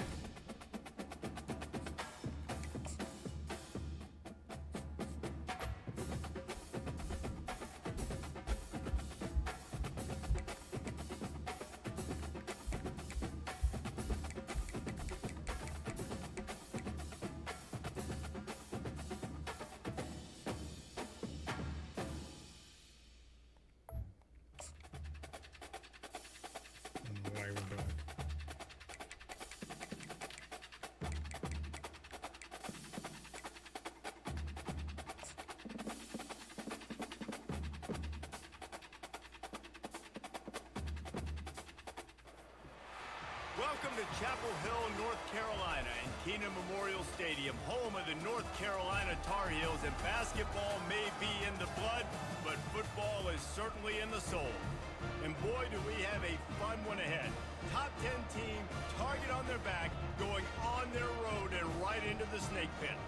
Welcome to Chapel Hill, North Carolina, and Keenan Memorial Stadium, home of the North Carolina Tar Heels. And basketball may be in the blood, but football is certainly in the soul. And boy, do we have a fun one ahead. Top 10 team, target on their back, going on their road and right into the snake pit.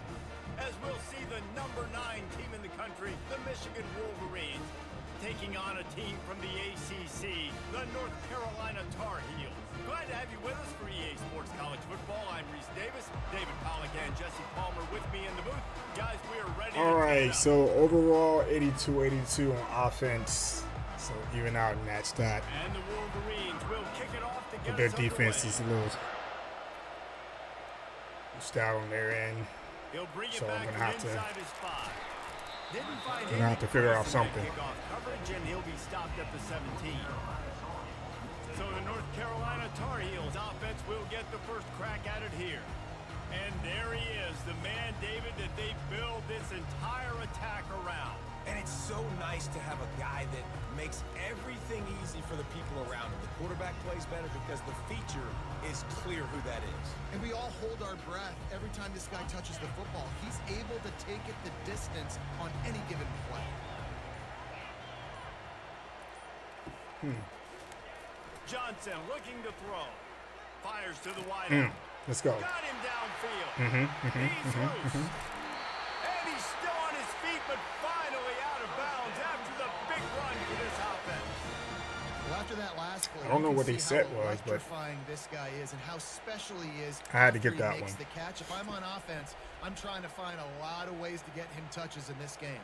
As we'll see the number 9 team in the country, the Michigan Wolverines, taking on a team from the ACC, the North Carolina Tar Heels. Glad to have you with us for EA Sports College Football. I'm Reese Davis, David Pollack, and Jesse Palmer with me in the booth. Guys, we are ready. All right, so overall 82-82 on offense. So even out and match that. And the Wolverines will kick it off to get But their us defense underway. is a little stout on their end. He'll bring it So back I'm gonna from have to inside his 5. Didn't find gonna have to figure out any something. kickoff coverage, and he'll be stopped at the 17. So the North Carolina Tar Heels offense will get the first crack at it here. And there he is, the man, David, that they build this entire attack around. And it's so nice to have a guy that makes everything easy for the people around him. The quarterback plays better because the feature is clear who that is. And we all hold our breath every time this guy touches the football. He's able to take it the distance on any given play. Johnson looking to throw. Fires to the wide. Let's go. Got him downfield. He's loose. And he's still on his feet, but finally out of bounds after the big run for this offense. Well, after that last play, I don't know you what can they see said how was, but electrifying this guy is and how special he is. I had to after get he that makes one. the catch. If I'm on offense, I'm trying to find a lot of ways to get him touches in this game.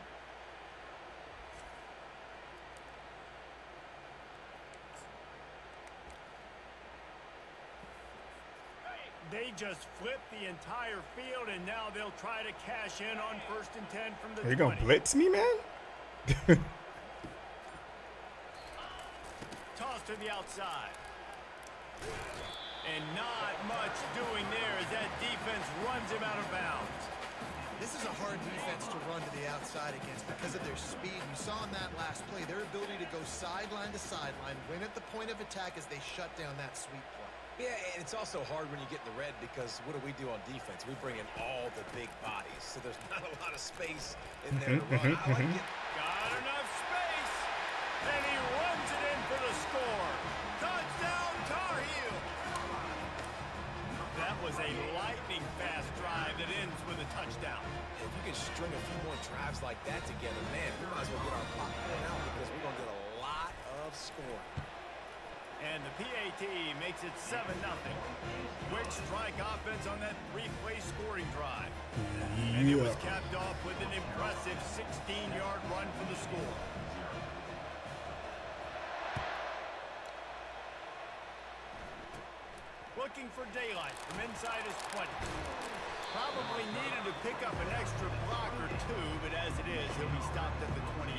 They just flipped the entire field, and now they'll try to cash in on 1st and 10 from the Are you 20. gonna blitz me, man? Toss to the outside. And not much doing there as that defense runs him out of bounds. This is a hard defense to run to the outside against because of their speed. You saw in that last play their ability to go sideline to sideline, win at the point of attack as they shut down that sweep play. Yeah, and it's also hard when you get in the red because what do we do on defense? We bring in all the big bodies, so there's not a lot of space in there to run. I like it. Got enough space, and he runs it in for the score. Touchdown, Tar Heel. That was a lightning-fast drive that ends with a touchdown. If you can string a few more drives like that together, man, we might as well get our popcorn out because we're going to get a lot of scoring. And the PAT makes it 7-0. Quick strike offense on that 3-play scoring drive. And it was capped off with an impressive 16-yard run for the score. Looking for daylight from inside his 20. Probably needed to pick up an extra block or two, but as it is, he'll be stopped at the 28.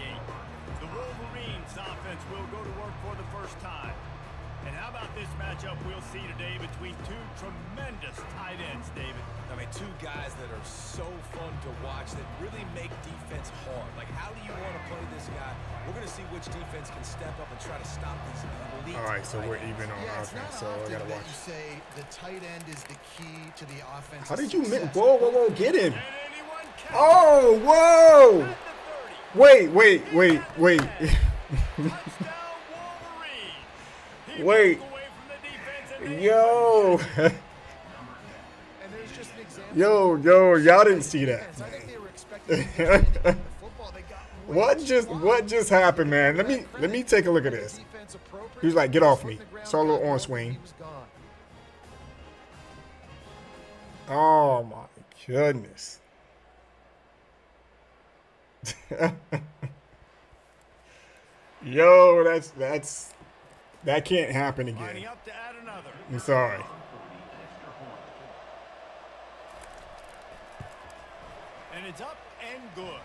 The Wolverines offense will go to work for the first time. And how about this matchup we'll see today between two tremendous tight ends, David? I mean, two guys that are so fun to watch that really make defense hard. Like, how do you want to play this guy? We're going to see which defense can step up and try to stop these elite. All right, so we're tight ends. even on Yeah, it's not offense, so I often gotta that watch. you say the tight end is the key to the offense. How did you miss? Whoa, whoa, whoa! Get him! And anyone can Oh, whoa! at the 30. Wait. Touchdown, Wolverine. He Wait. broke away from the defense and they Yo, And there's just an example. yo! Y'all didn't see that. I think they were expecting him to get the football. They got way What just happened, man? Let me take a look at this. Defense appropriate. He was like, "Get off Foot me." in the ground, Saw a little got on open, swing. he was gone. Oh my goodness. Yo, that can't happen lining again. up to add another. I'm sorry. And it's up and good.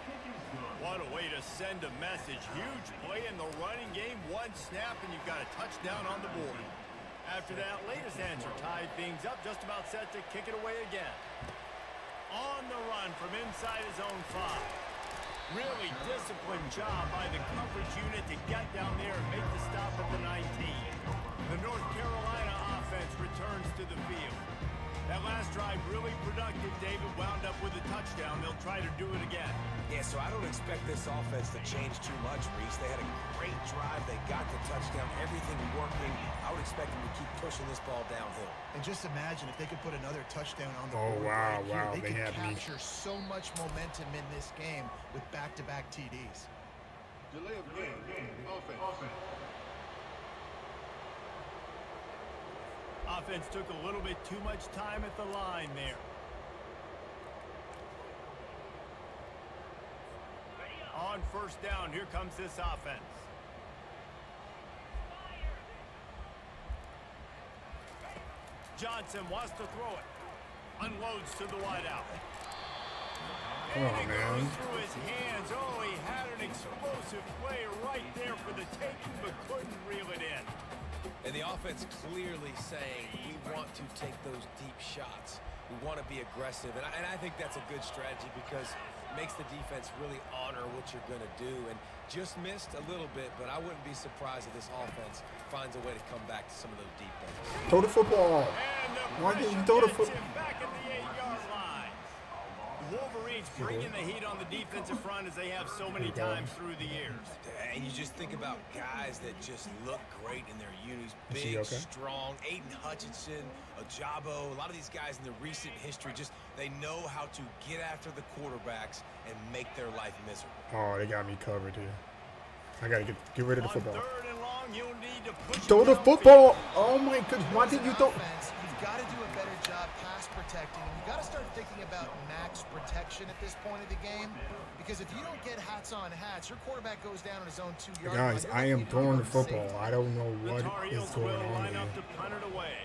What a way to send a message. Huge play in the running game. One snap and you've got a touchdown on the board. After that latest answer tied things up, just about set to kick it away again. On the run from inside his own 5. Really disciplined job by the coverage unit to get down there and make the stop at the 19. The North Carolina offense offense returns to the field. That last drive really productive. David wound up with a touchdown. They'll try to do it again. Yeah, so I don't expect this offense to change too much, Reese. They had a great drive. They got the touchdown. Everything working. I would expect them to keep pushing this ball downhill. And just imagine if they could put another touchdown on the Oh, board wow, right here. wow, They they could have me. capture so much momentum in this game with back-to-back TDs. Delay of game. Offense. Offense took a little bit too much time at the line there. On first down, here comes this offense. Johnson wants to throw it. Unloads to the wideout. Come And on, it man. goes through his hands. Oh, he had an explosive play right there for the taking, but couldn't reel it in. And the offense clearly saying, we want to take those deep shots. We want to be aggressive. And I think that's a good strategy because it makes the defense really honor what you're going to do. And just missed a little bit, but I wouldn't be surprised if this offense finds a way to come back to some of those deep balls. Throw the football. And the Why didn't you pressure throw the gets football? him back at the 8-yard line. The Wolverines bringing the heat on the defensive front as they have so many times through the years. And you just think about guys that just look great in their unis. Is he Big, okay? strong, Aiden Hutchinson, Ajabo, a lot of these guys in the recent history, just they know how to get after the quarterbacks and make their life miserable. Oh, they got me covered here. I gotta get rid of the On football. third and long, you'll need to push Throw it the downfield. football. Oh my goodness. Why didn't you throw? Offense, you've got to do a better job pass protecting, and you've got to start thinking about max protection at this point of the game. Because if you don't get hats on hats, your quarterback goes down on his own 2-yard line. Guys, I am throwing the football. I don't know The what Tar is Heels going will on line here. up to punt it away.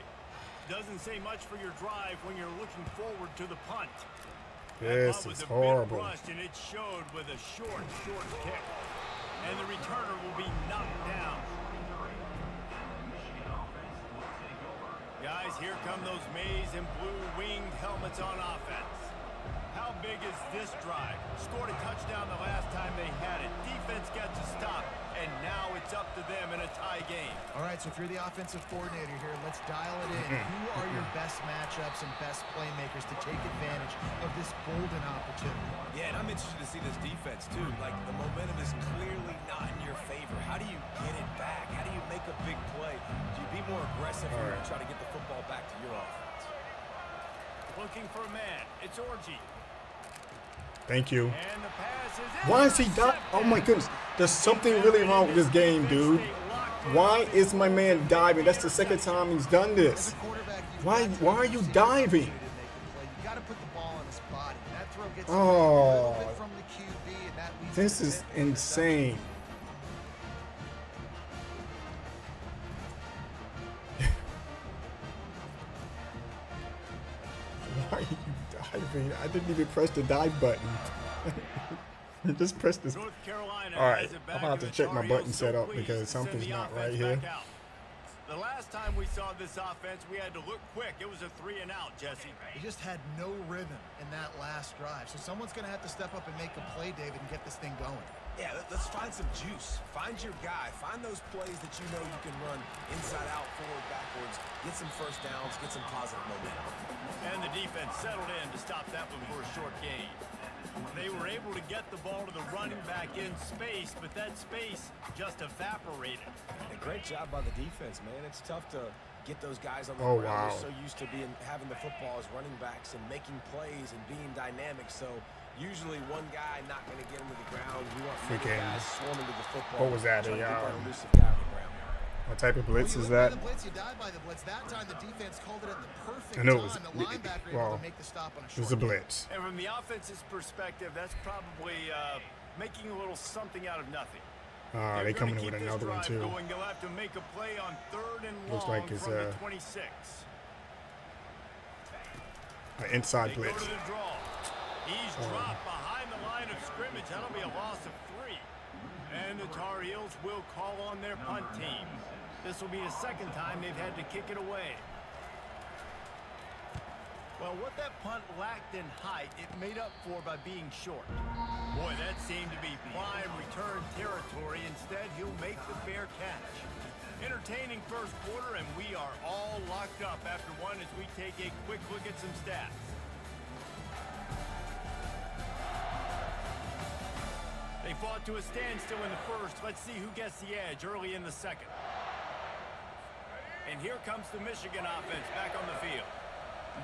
Doesn't say much for your drive when you're looking forward to the punt. That This punt was is a bit horrible. rushed, and it showed with a short kick. And the returner will be knocked down. Guys, here come those maize and blue winged helmets on offense. How big is this drive? Scored a touchdown the last time they had it. Defense got to stop, and now it's up to them in a tie game. All right, so if you're the offensive coordinator here, let's dial it in. Who are your best matchups and best playmakers to take advantage of this golden opportunity? Yeah, and I'm interested to see this defense, too. Like, the momentum is clearly not in your favor. How do you get it back? How do you make a big play? Do you be more aggressive here and try to get the football back to your offense? Looking for a man. It's Orgy. Thank you. And the pass is Why is he not? Oh my goodness. There's something really wrong with this game, dude. Why is my man diving? That's the second time he's done As this. a quarterback, you've Why got to are you use the diving? opportunity to make the play. You've got to put the ball on his body. And that throw gets Oh. a little bit from the QB, and that leads This to is the interception. insane. Why are you diving? I didn't even press the dive button. Just press this. North Carolina All right, has it I'm back, gonna have and to the check my Tar button Heels so setup pleased because to send something's the not offense right here. back out. The last time we saw this offense, we had to look quick. It was a 3-and-out, Jesse. They just had no rhythm in that last drive. So someone's going to have to step up and make a play, David, and get this thing going. Yeah, let's find some juice. Find your guy. Find those plays that you know you can run inside out, forward, backwards. Get some first downs. Get some positive momentum. And the defense settled in to stop that one for a short gain. They were able to get the ball to the running back in space, but that space just evaporated. A great job by the defense, man. It's tough to get those guys on the Oh, ground. wow. They're so used to having the football as running backs and making plays and being dynamic. So usually one guy not going to get him to the ground. You want many Freaking- guys swarming to the football. What was that, trying to a, get that elusive guy on the ground. What type of blitz When is you live by that? the blitz, you die by the blitz. That time the defense called it at the perfect I know it was- time. The linebacker able well, to make the stop on a It short was a kick. blitz. And from the offense's perspective, that's probably making a little something out of nothing. They They're coming gonna in with keep this another one drive too. Going. They'll have to make a play on third and Looks long like it's, from the 26. An inside They go blitz. to the draw. He's dropped behind the line of scrimmage. That'll be a loss of 3. And the Tar Heels will call on their punt team. This will be the second time they've had to kick it away. Well, what that punt lacked in height, it made up for by being short. Boy, that seemed to be prime return territory. Instead, he'll make the fair catch. Entertaining first quarter, and we are all locked up after one as we take a quick look at some stats. They fought to a standstill in the first. Let's see who gets the edge early in the second. And here comes the Michigan offense back on the field.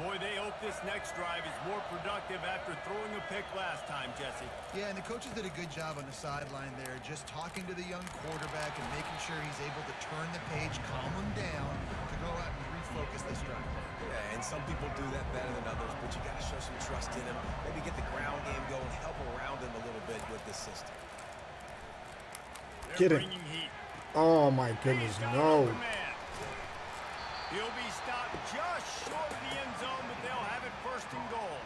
Boy, they hope this next drive is more productive after throwing a pick last time, Jesse. Yeah, and the coaches did a good job on the sideline there, just talking to the young quarterback and making sure he's able to turn the page, calm him down to go out and refocus this drive. Yeah, and some people do that better than others, but you got to show some trust in him. Maybe get the ground game going, help around him a little bit with this system. Get it. Oh, my goodness, no. He'll be stopped just short of the end zone, but they'll have it first and goal.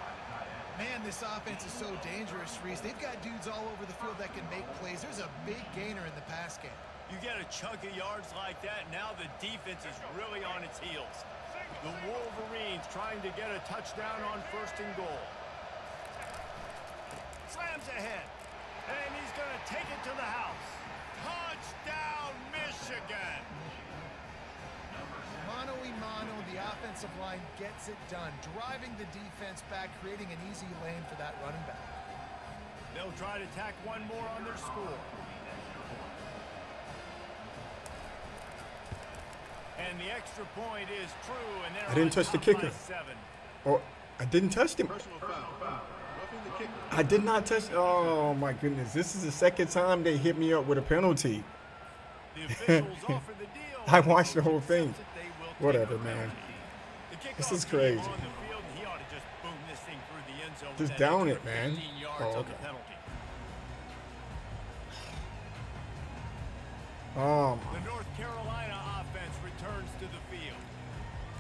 Man, this offense is so dangerous, Reese. They've got dudes all over the field that can make plays. There's a big gainer in the pass game. You get a chunk of yards like that, now the defense is really on its heels. The Wolverines trying to get a touchdown on first and goal. Slams ahead, and he's going to take it to the house. Touchdown, Michigan! Mano-a-mano, the offensive line gets it done, driving the defense back, creating an easy lane for that running back. They'll try to tack one more on their score. And the extra point is true, and they're I didn't touch the kicker. Oh, I didn't touch him. Personal foul. Roughing the kicker. I did not touch. Oh, my goodness. This is the second time they hit me up with a penalty. The officials offer the deal. I watched the whole thing. Whatever, man. This is crazy. Just down it, man. Oh, okay. Oh, my. The North Carolina offense returns to the field.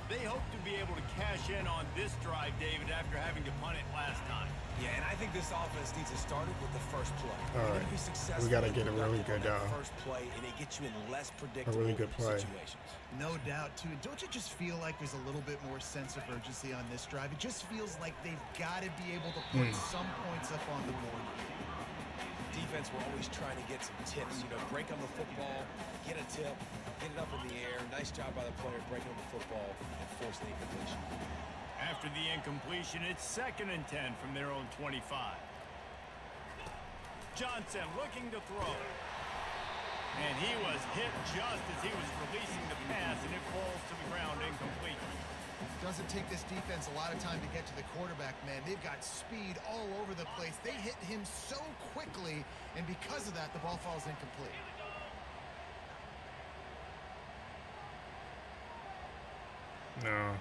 They hope to be able to cash in on this drive, David, after having to punt it last time. Yeah, and I think this offense needs to start it with the first play. All right. We got to get a really good first play, and it gets you in less predictable situations. No doubt, too. Don't you just feel like there's a little bit more sense of urgency on this drive? It just feels like they've got to be able to put some points up on the board. Defense, we're always trying to get some tips. You know, break on the football, get a tip, get it up in the air. Nice job by the player breaking on the football and force the incompletion. After the incompletion, it's 2nd and 10 from their own 25. Johnson looking to throw. And he was hit just as he was releasing the pass, and it falls to the ground incomplete. Doesn't take this defense a lot of time to get to the quarterback, man. They've got speed all over the place. They hit him so quickly, and because of that, the ball falls incomplete. No.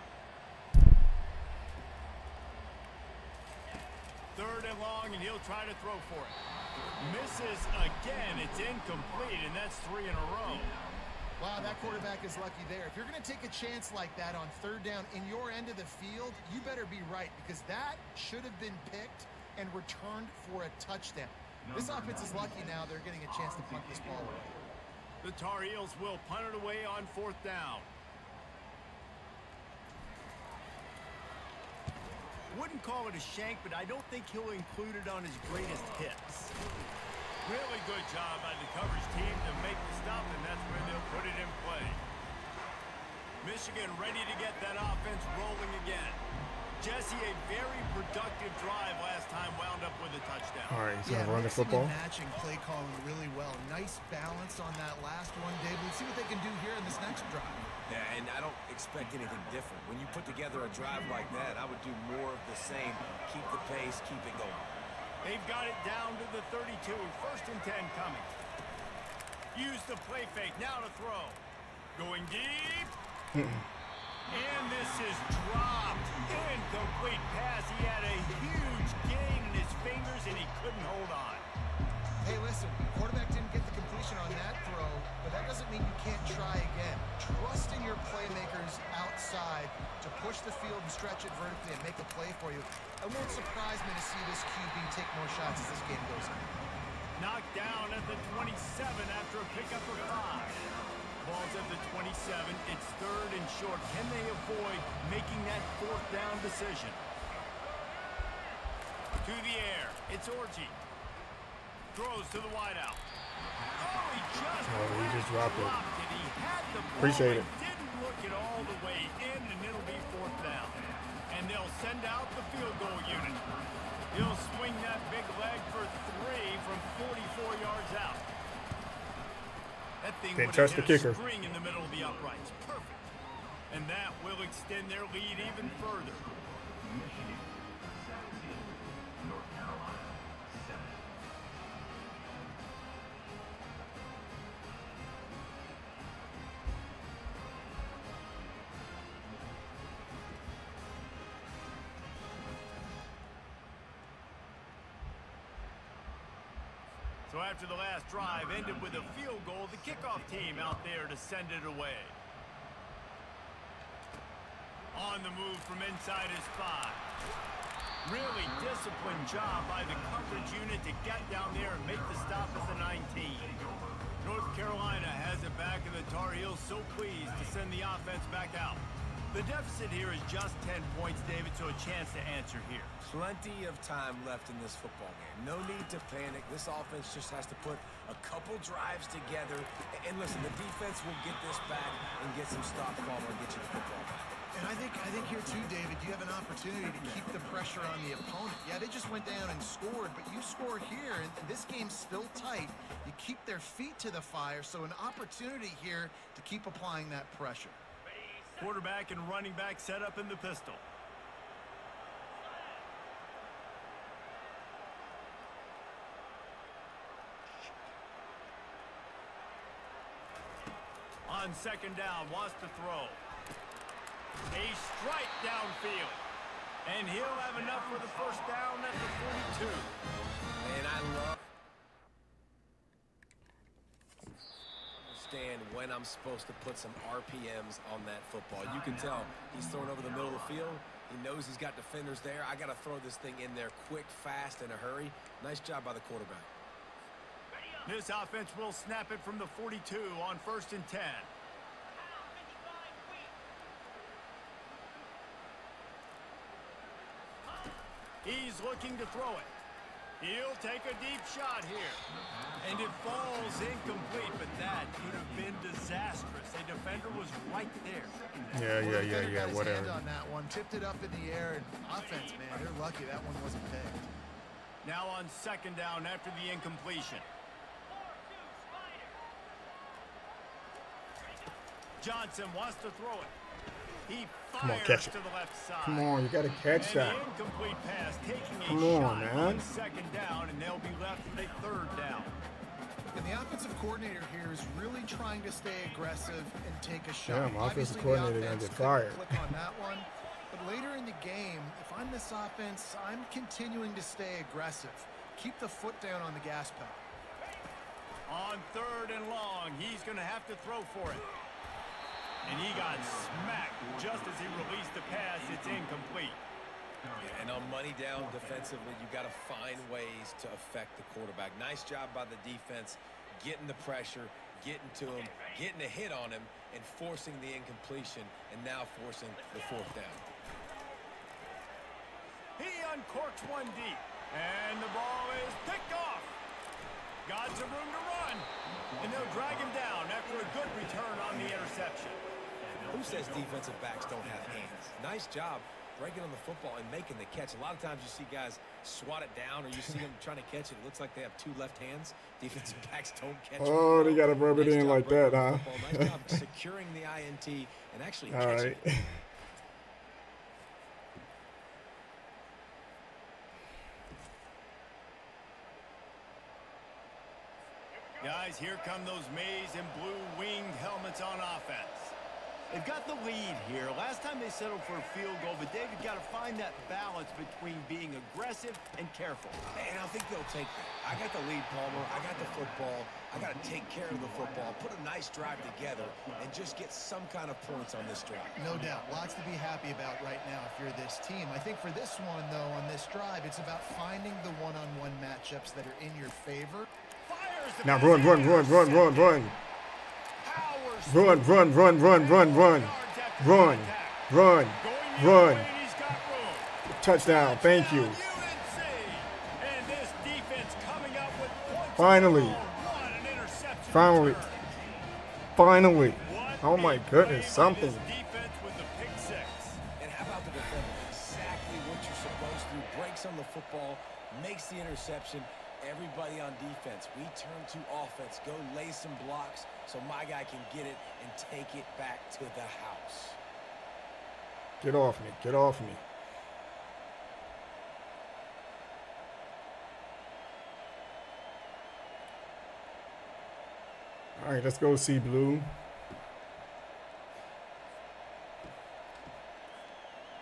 3rd and long, and he'll try to throw for it. Misses again. It's incomplete, and that's 3 in a row. Wow, that quarterback is lucky there. If you're going to take a chance like that on 3rd down in your end of the field, you better be right, because that should have been picked and returned for a touchdown. This offense is lucky now they're getting a chance to punt this ball away. The Tar Heels will punt it away on 4th down. Wouldn't call it a shank, but I don't think he'll include it on his greatest hits. Really good job by the coverage team to make the stop, and that's where they'll put it in play. Michigan ready to get that offense rolling again. Jesse, a very productive drive last time, wound up with a touchdown. All right, he's going to run the football. Matching play calling really well. Nice balance on that last one, David. Let's see what they can do here in this next drive. Yeah, and I don't expect anything different. When you put together a drive like that, I would do more of the same. Keep the pace, keep it going. They've got it down to the 32. 1st and 10 coming. Use the play fake. Now to throw. Going deep. And this is dropped. Incomplete pass. He had a huge gain in his fingers, and he couldn't hold on. Hey, listen, quarterback didn't get the completion on that throw, but that doesn't mean you can't try again. Trust in your playmakers outside to push the field and stretch it vertically and make a play for you. It won't surprise me to see this QB take more shots as this game goes on. Knocked down at the 27 after a pickup of 5. Ball's at the 27. It's 3rd and short. Can they avoid making that 4th down decision? To the air. It's Orji. Throws to the wideout. Oh, he just dropped it. He had Appreciate it. Didn't look it all the way in, and it'll be 4th down. And they'll send out the field goal unit. He'll swing that big leg for 3 from 44 yards out. That thing Didn't would touch have the hit a kicker. string in the middle of the uprights. Perfect. And that will extend their lead even further. So after the last drive ended with a field goal, the kickoff team out there to send it away. On the move from inside his 5. Really disciplined job by the coverage unit to get down there and make the stop at the 19. North Carolina has it back, and the Tar Heels so pleased to send the offense back out. The deficit here is just 10 points, David, so a chance to answer here. Plenty of time left in this football game. No need to panic. This offense just has to put a couple drives together. And listen, the defense will get this back and get some stop form and get you the football back. And I think here too, David, you have an opportunity to keep the pressure on the opponent. Yeah, they just went down and scored, but you scored here, and this game's still tight. You keep their feet to the fire, so an opportunity here to keep applying that pressure. Quarterback and running back set up in the pistol. On 2nd down, wants to throw. A strike downfield. And he'll have enough for the 1st down at the 42. And I love... understand when I'm supposed to put some RPMs on that football. You can tell he's throwing over the middle of the field. He knows he's got defenders there. I got to throw this thing in there quick, fast, in a hurry. Nice job by the quarterback. This offense will snap it from the 42 on 1st and 10. He's looking to throw it. He'll take a deep shot here. And it falls incomplete, but that could have been disastrous. A defender was right there. Yeah, whatever. On that one, tipped it up in the air, and offense, man, they're lucky that one wasn't picked. Now on 2nd down after the incompletion. Johnson wants to throw it. He Come on, fires catch it. to the left side. Come on, you got to catch And that. the incomplete pass taking a Come on, shot man. on 2nd down, and they'll be left with a 3rd down. And the offensive coordinator here is really trying to stay aggressive and take a shot. Yeah, my offensive Obviously, coordinator the gonna offense get fired. couldn't click on that one. But later in the game, if I'm this offense, I'm continuing to stay aggressive. Keep the foot down on the gas pedal. On 3rd and long, he's going to have to throw for it. And he got smacked just as he released the pass. It's incomplete. And on money down defensively, you got to find ways to affect the quarterback. Nice job by the defense, getting the pressure, getting to him, getting a hit on him, and forcing the incompletion, and now forcing the 4th down. He uncorks one deep, and the ball is picked off. Got some room to run, and they'll drag him down after a good return on the interception. Who says defensive backs don't have hands? Nice job breaking on the football and making the catch. A lot of times you see guys swat it down, or you see them trying to catch it. It looks like they have 2 left hands. Defensive backs don't catch it. Oh, they got to rub it Nice in job like that, breaking huh? the football. Nice job securing the INT and actually All catching right. it. Guys, here come those maize and blue winged helmets on offense. They've got the lead here. Last time they settled for a field goal, but David got to find that balance between being aggressive and careful. And I think they'll take that. I got the lead, Palmer. I got the football. I got to take care of the football, put a nice drive together, and just get some kind of points on this drive. No doubt. Lots to be happy about right now if you're this team. I think for this one, though, on this drive, it's about finding the one-on-one matchups that are in your favor. Fires the Now pass run. intercepted. Powers through Run. 4 yards after the Run. attack. Run. Going the Run. other way, and he's got room. Touchdown. Thank you. UNC. And this defense coming up with points. Finally. What an interception Finally. return. Finally. What Oh my goodness, something. Defense with the pick six. And how about the defender? Exactly what you're supposed to do. Breaks on the football, makes the interception. Everybody on defense, we turn to offense. Go lay some blocks so my guy can get it and take it back to the house. Get off me. Get off me. All right, let's go see Blue.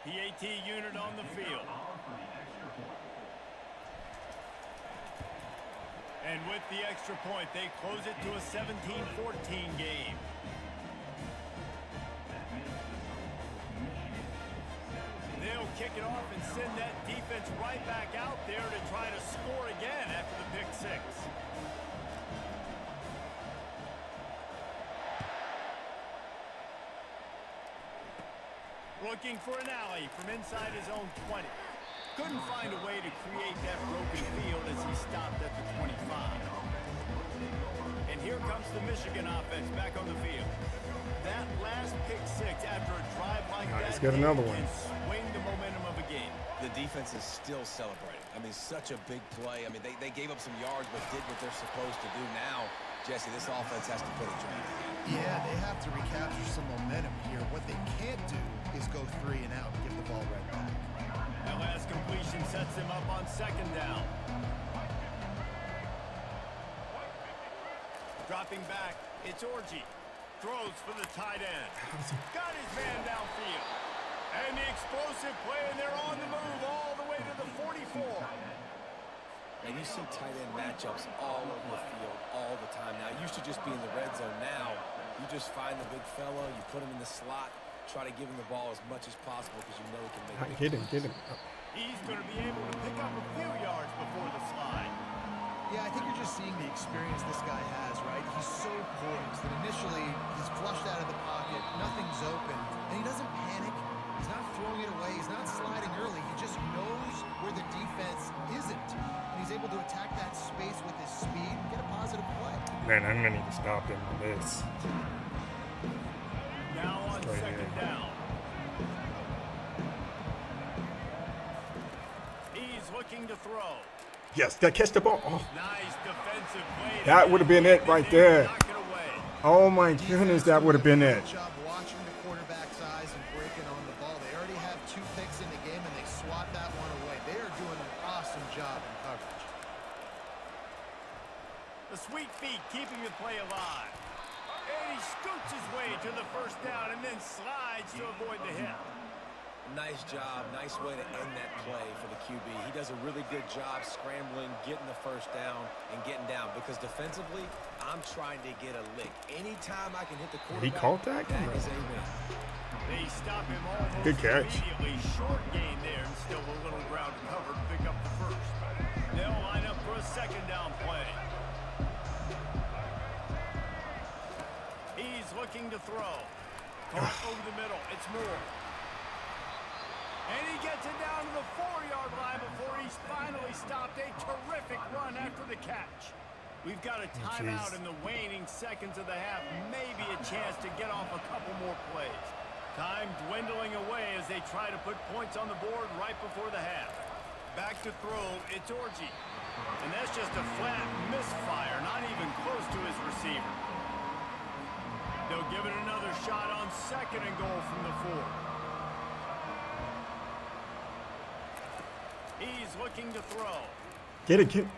PAT unit on the field. And with the extra point, they close it to a 17-14 game. They'll kick it off and send that defense right back out there to try to score again after the pick six. Looking for an alley from inside his own 20. Couldn't find a way to create that broken field as he stopped at the 25. And here comes the Michigan offense back on the field. That last pick six after a drive like that, let's get another one. Can swing the momentum of a game. The defense is still celebrating. I mean, such a big play. I mean, they gave up some yards but did what they're supposed to do. Now, Jesse, this offense has to put it together. Yeah, they have to recapture some momentum here. What they can't do is go 3 and out and give the ball right back. That last completion sets him up on second down. Dropping back, it's Orji. Throws for the tight end. Got his man downfield. And the explosive play, and they're on the move all the way to the 44. And you see tight end matchups all over the field all the time now. It used to just be in the red zone. Now, you just find the big fella, you put him in the slot, try to give him the ball as much as possible because you know he can make it. Get him. He's going to be able to pick up a few yards before the slide. Yeah, I think you're just seeing the experience this guy has, right? He's so poised that initially he's flushed out of the pocket, nothing's open, and he doesn't panic. He's not throwing it away. He's not sliding early. He just knows where the defense isn't. And he's able to attack that space with his speed and get a positive play. Man, I'm gonna need to stop him on this. Now on second down. He's looking to throw. Yes, that catch the ball. Oh, Nice defensive play. that would have been it right there. Knock it away. Oh my goodness, that would have been it. Good job watching the quarterback's eyes and breaking on the ball. They already have 2 picks in the game, and they swat that one away. They are doing an awesome job in coverage. The sweet feet keeping the play alive. And he scoots his way to the first down and then slides to avoid the hit. Nice job. Nice way to end that play for the QB. He does a really good job scrambling, getting the first down, and getting down. Because defensively, I'm trying to get a lick. Anytime I can hit the quarterback, He caught that? that is a win. They stop him almost Good catch. immediately. Short gain there and still a little ground to cover to pick up the first. They'll line up for a second down play. He's looking to throw. Caught over the middle. It's Moore. And he gets it down to the 4-yard line before he's finally stopped. A terrific run after the catch. We've got a timeout in the waning seconds of the half. Maybe a chance to get off a couple more plays. Time dwindling away as they try to put points on the board right before the half. Back to throw, it's Orji. And that's just a flat misfire, not even close to his receiver. They'll give it another shot on second and goal from the 4. He's looking to throw. Get it. Didn't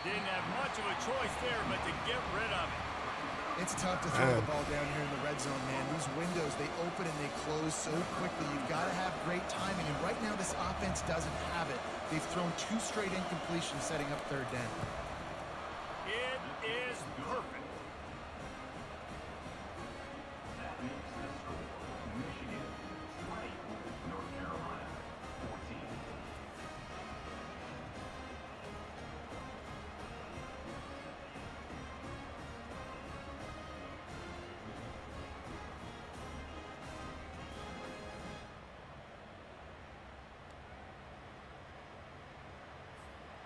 have much of a choice there, but to get rid of it. It's tough to throw the ball down here in the red zone, man. These windows, they open and they close so quickly. You've got to have great timing, and right now this offense doesn't have it. They've thrown 2 straight incompletions setting up third down. It is perfect.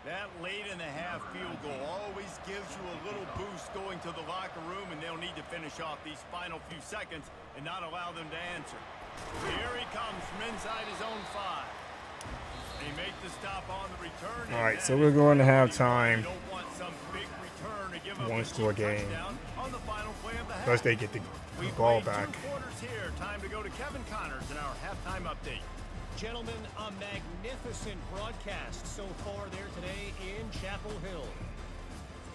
That late in the half field goal always gives you a little boost going to the locker room, and they'll need to finish off these final few seconds and not allow them to answer. Here he comes from inside his own 5. They make the stop on the return. All right, so we're going to have time. Don't want some big return to give up One a score game. touchdown on the final play of the half. Plus they get the We've ball played back. 2 quarters here. Time to go to Kevin Connors in our halftime update. Gentlemen, a magnificent broadcast so far there today in Chapel Hill.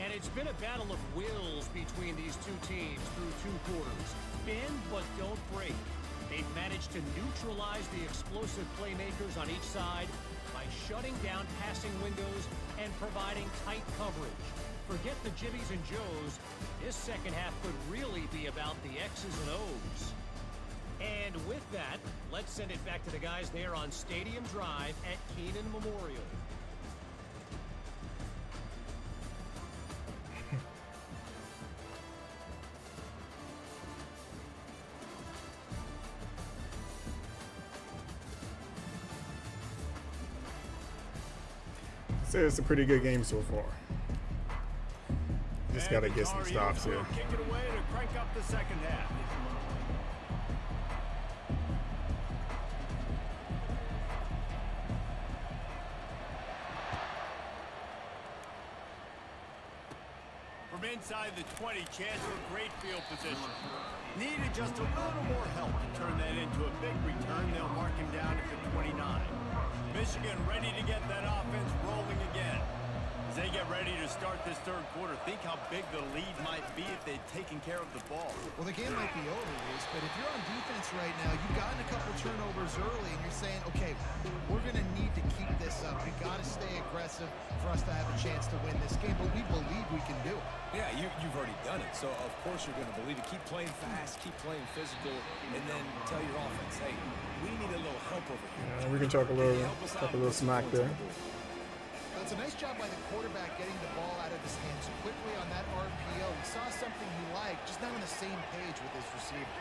And it's been a battle of wills between these two teams through 2 quarters. Bend but don't break. They've managed to neutralize the explosive playmakers on each side by shutting down passing windows and providing tight coverage. Forget the jibbies and joes. This second half could really be about the X's and O's. And with that, let's send it back to the guys there on Stadium Drive at Keenan Memorial. So it's a pretty good game so far. Just got to get some stops here. Kick it away to crank up the second half. From inside the 20, chance for great field position. Needed just a little more help to turn that into a big return. They'll mark him down at the 29. Michigan ready to get that offense rolling again. As they get ready to start this third quarter, think how big the lead might be if they'd taken care of the ball. Well, the game might be over, Reese, but if you're on defense right now, you've gotten a couple turnovers early, and you're saying, okay, we're going to need to keep this up. We've got to stay aggressive for us to have a chance to win this game, but we believe we can do it. Yeah, you've already done it, so of course you're going to believe it. Keep playing fast, keep playing physical, and then tell your offense, hey, we need a little help over here. We can talk a little smack there. It's a nice job by the quarterback getting the ball out of his hands quickly on that RPO. We saw something he liked, just not on the same page with his receiver.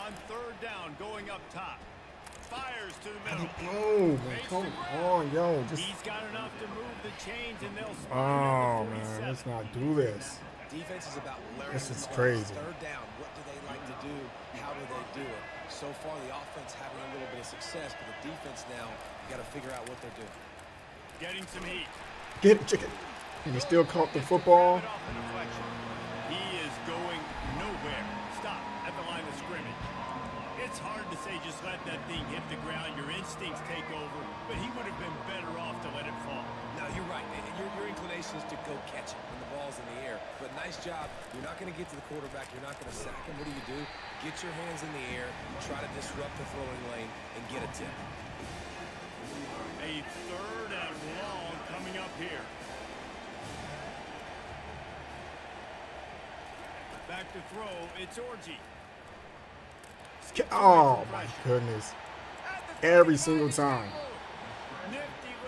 On third down, going up top. Fires to the middle. Oh, man, come on, yo. He's got enough to move the chains, and they'll spot Oh, him at the 47. man, let's not do this. Defense is about learning. This is the crazy. plays. Third down, what do they like to do? How do they do it? So far, the offense having a little bit of success, but the defense now, you got to figure out what they're doing. Getting some heat. Get it, chicken. And he still caught the football. He is going nowhere. Stop at the line of scrimmage. It's hard to say just let that thing hit the ground. Your instincts take over, but he would have been better off to let it fall. No, you're right. Your inclination is to go catch it when the ball's in the air. But nice job. You're not going to get to the quarterback. You're not going to sack him. What do? Get your hands in the air, try to disrupt the throwing lane, and get a tip. A third and long coming up here. Back to throw, it's Orji. Oh, my goodness. Every single time.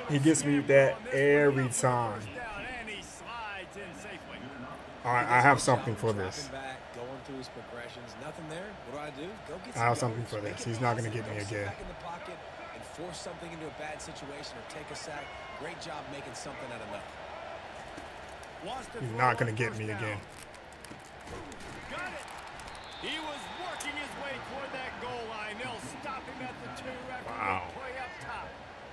He gets me that every time. All right, I have something for this. Going through his progressions, nothing there. What do? Go get I have something for this. He's not going to get me again. Back in the pocket and force something into a bad situation or take a sack. Great job making something out of nothing. He's not going to get me again. Got it. He was working his way toward that goal line. They'll stop him at the 2 after the play up top.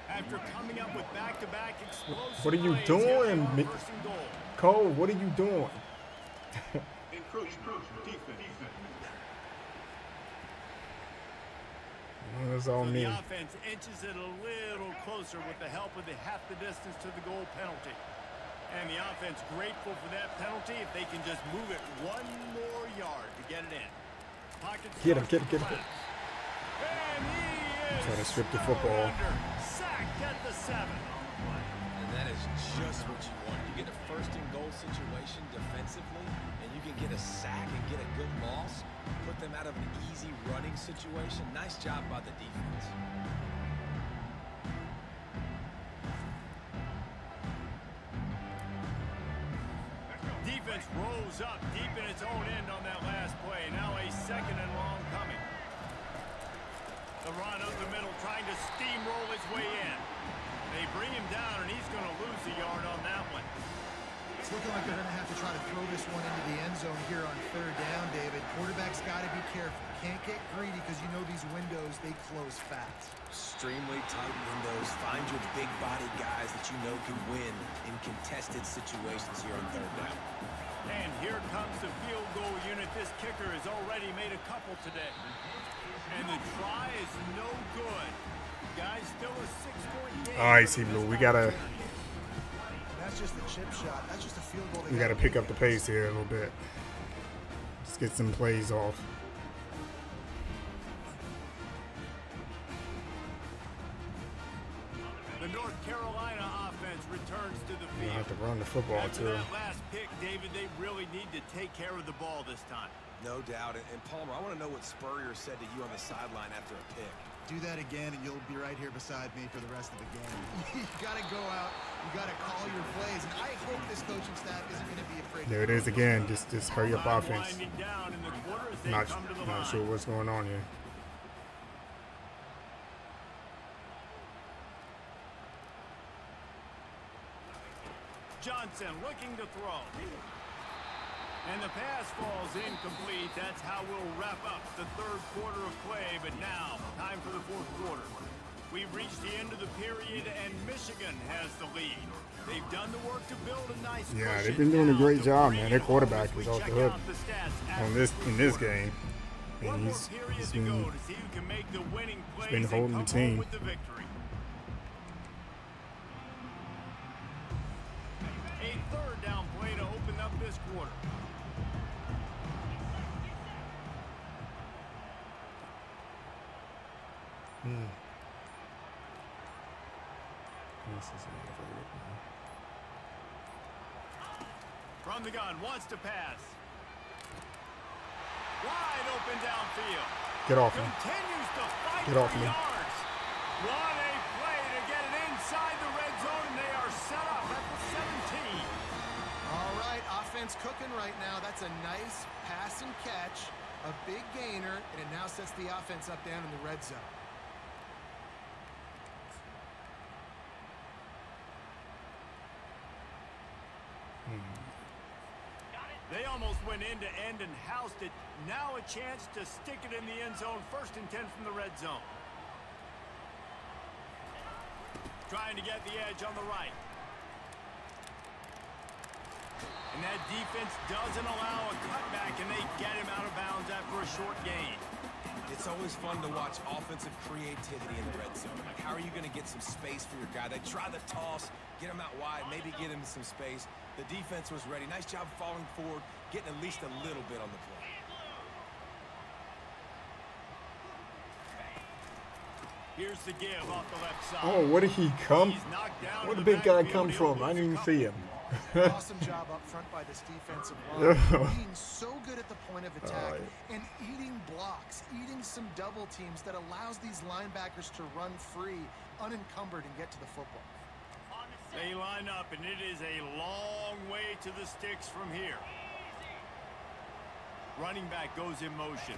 After coming up with back-to-back explosive What are you plays, doing, first and goal. Cole? What are you doing? That's all me. The offense inches it a little closer with the help of the half the distance to the goal penalty. And the offense grateful for that penalty if they can just move it 1 more yard to get it in. Get him. And he is Try to strip the football. sacked at the 7. And that is just what you want. You get a first and goal situation defensively, and you can get a sack and get a good loss, put them out of an easy running situation. Nice job by the defense. Defense rolls up deep in its own end on that last play. Now a second and long coming. The run up the middle, trying to steamroll his way in. They bring him down, and he's going to lose a yard on that one. It's looking like they're going to have to try to throw this one into the end zone here on 3rd down, David. Quarterback's got to be careful. Can't get greedy because you know these windows, they close fast. Extremely tight windows. Find your big body guys that you know can win in contested situations here on 3rd down. And here comes the field goal unit. This kicker has already made a couple today. And the try is no good. Guys, still a 6-point game. All right, SEMINOLES, we gotta. That's just a chip shot. That's just a field goal. We gotta pick up the pace here a little bit. Let's get some plays off. The North Carolina offense returns to the We field. have to run the football After too. that last pick, David, they really need to take care of the ball this time. No doubt. And Palmer, I want to know what Spurrier said to you on the sideline after a pick. Do that again, and you'll be right here beside me for the rest of the game. You got to go out. You got to call your plays. And I hope this coaching staff isn't going to be afraid. There it is again. Just hurry up Time offense. winding down in the quarter as they Not come to the line. sure what's going on here. Johnson looking to throw. And the pass falls incomplete. That's how we'll wrap up the 3rd quarter of play. But now, time for the 4th quarter. We've reached the end of the period, and Michigan has the lead. They've done the work to build a nice Yeah, they've cushion been doing a now great to job, bring man. it Their home quarterback as was we off the check hook out the stats on after this the in this quarter. game. One And more he's period to been go to see who can make the winning plays been and holding come the team. home with the victory. A 3rd down play to open up this quarter. This is my favorite. From the gun, wants to pass. Wide open downfield. Get off him. Continues to fight Get off for me. yards. What a play to get it inside the red zone, and they are set up at the 17. All right, offense cooking right now. That's a nice pass and catch, a big gainer, and it now sets the offense up down in the red zone. They almost went end-to-end and housed it. Now a chance to stick it in the end zone. 1st and 10 from the red zone. Trying to get the edge on the right. And that defense doesn't allow a cutback, and they get him out of bounds after a short gain. It's always fun to watch offensive creativity in the red zone. Like, how are you going to get some space for your guy? They try the toss, get him out wide, maybe get him some space. The defense was ready. Nice job falling forward, getting at least a little bit on the play. Here's the give off the left side. Oh, where did he come? He's knocked down Where in did the big guy backfield. come He'll from? I lose didn't a even couple. see him. Awesome job up front by this defensive line. Being so good at the point of attack and eating blocks, eating some double teams that allows these linebackers to run free, unencumbered, and get to the football. They line up, and it is a long way to the sticks from here. Running back goes in motion.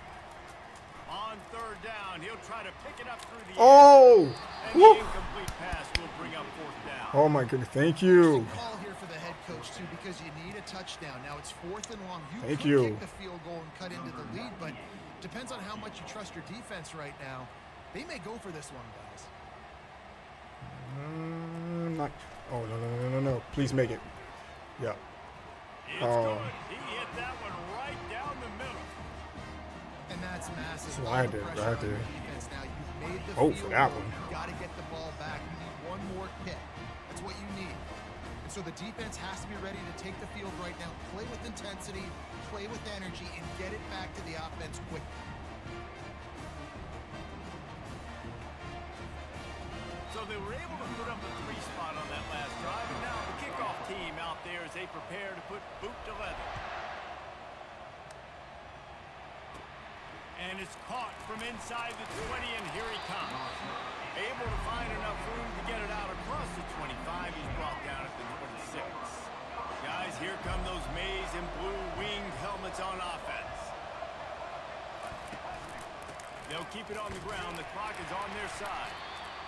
On 3rd down, he'll try to pick it up through the air. Oh! And the Woo! incomplete pass will bring up 4th down. Oh my goodness! Thank you. Interesting call here for the head coach, too, because you need a touchdown. Now it's 4th and long. Thank could you. kick the field goal and cut into the lead, but depends on how much you trust your defense right now. They may go for this one, guys. Not. Oh no! Please make it. Yeah. It's Oh. good. He hit that one right down the middle. And that's massive. That's what I did Pressure right on your there. defense now. You've made the Oh, field for that goal. one. You got to get the ball back. You need one more kick. That's what you need. And so the defense has to be ready to take the field right now, play with intensity, play with energy, and get it back to the offense quickly. So they were able to put up a 3 spot on that last drive, and now the kickoff team out there as they prepare to put boot to leather. And it's caught from inside the 20, and here he comes. Able to find enough room to get it out across the 25. He's brought down at the 26. Guys, here come those maize and blue winged helmets on offense. They'll keep it on the ground. The clock is on their side.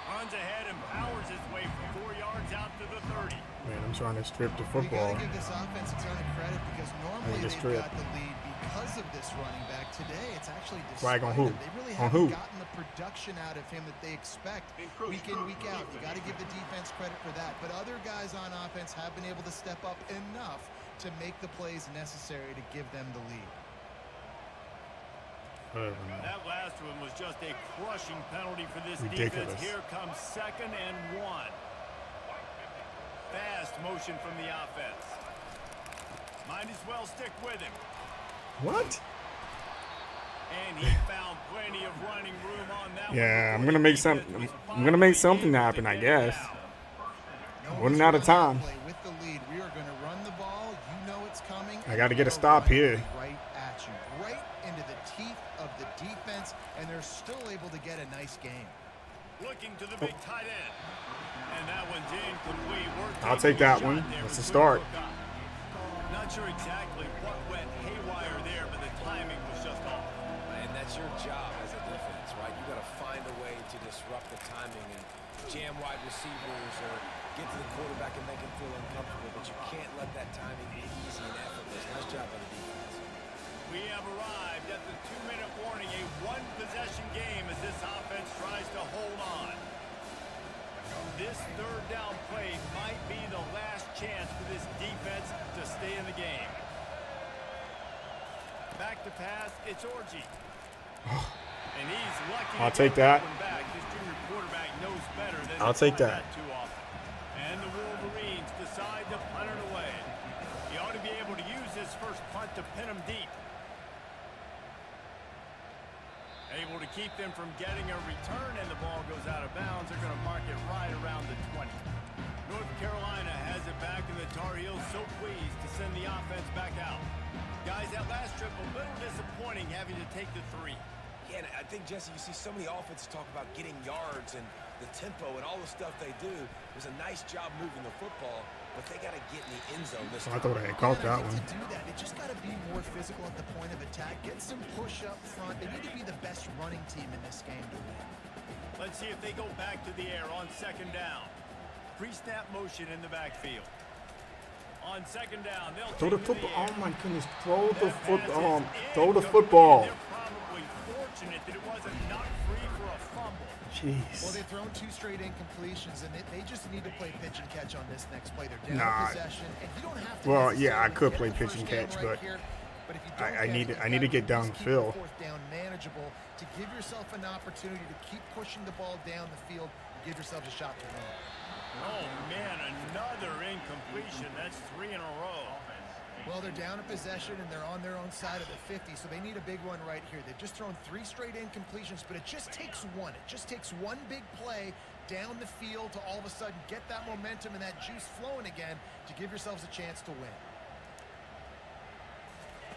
Runs ahead and powers his way for 4 yards out to the 30. Man, I'm trying to strip the You football. gotta give this offense a ton of credit because normally just they've strip. got the lead because of this running back. Today, it's actually Flag on who? despite him. They really On haven't who? gotten the production out of him that they expect week in, week out. You got to give the defense credit for that. But other guys on offense have been able to step up enough to make the plays necessary to give them the lead. That last one was just a crushing penalty for this Ridiculous. defense. Here comes 2nd and 1. Fast motion from the offense. Might as well stick with him. What? And he found plenty of running room on that Yeah, one. I'm gonna make something. I'm gonna make something happen, I guess. Running out of time. With the lead, we are going to run the ball. You know it's coming. I got to get a stop here. Right at you, right into the teeth of the defense, and they're still able to get a nice game. Looking to the big tight end. And that one's incomplete. I'll take that one. That's a start. Not sure exactly what went haywire there, but the timing was just off. And that's your job as a defense, right? You got to find a way to disrupt the timing and jam wide receivers or get to the quarterback and make him feel uncomfortable, but you can't let that timing be easy and effortless. Nice job by the defense. We have arrived at the 2-minute warning, a one-possession game as this offense tries to hold on. This 3rd down play might be the last chance for this defense to stay in the game. Back to pass, it's Orji. And he's lucky. I'll take that. Back. This junior quarterback knows better than I'll take that. too often. And the Wolverines decide to punt it away. He ought to be able to use this first punt to pin him deep. Able to keep them from getting a return, and the ball goes out of bounds. They're going to mark it right around the 20. North Carolina has it back, and the Tar Heels so pleased to send the offense back out. Guys, that last trip a little disappointing having to take the 3. Yeah, and I think, Jesse, you see so many offenses talk about getting yards and the tempo and all the stuff they do. It was a nice job moving the football, but they got to get in the end zone this I time. thought I had caught that To one. do that, they just got to be more physical at the point of attack. Get some push up front. They need to be the best running team in this game to win. Let's see if they go back to the air on 2nd down. Pre-snap motion in the backfield. On 2nd down, they'll Throw the take to football. air. Oh my goodness! Throw the That football. pass is Throw the incomplete. football. They're probably fortunate that it wasn't knocked free for a fumble. Well, Jeez. they've thrown 2 straight incompletions, and they just need to play pitch and catch on this next play. They're down Nah. possession, and you don't have to. Well, yeah, I necessarily could get play the pitch first and down catch, right but here, but if you I don't need catch to- it, I you need to gotta get at least keep downfield. the 4th down manageable to give yourself an opportunity to keep pushing the ball down the field and give yourselves a shot to win. Oh, man, another incompletion. That's 3 in a row. Well, they're down in possession, and they're on their own side of the 50, so they need a big one right here. They've just thrown 3 straight incompletions, but it just takes one. It just takes one big play down the field to all of a sudden get that momentum and that juice flowing again to give yourselves a chance to win.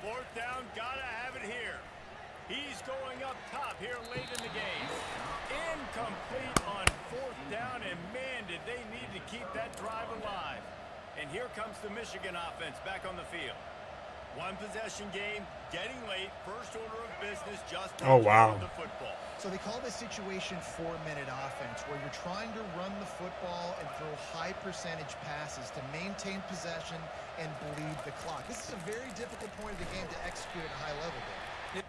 4th down, gotta have it here. He's going up top here late in the game. Incomplete on 4th down, and man, did they need to keep that drive alive. And here comes the Michigan offense back on the field. One possession game, getting late, first order of business, just Oh, wow. the football. So they call this situation 4-minute offense, where you're trying to run the football and throw high percentage passes to maintain possession and bleed the clock. This is a very difficult point of the game to execute at a high level there.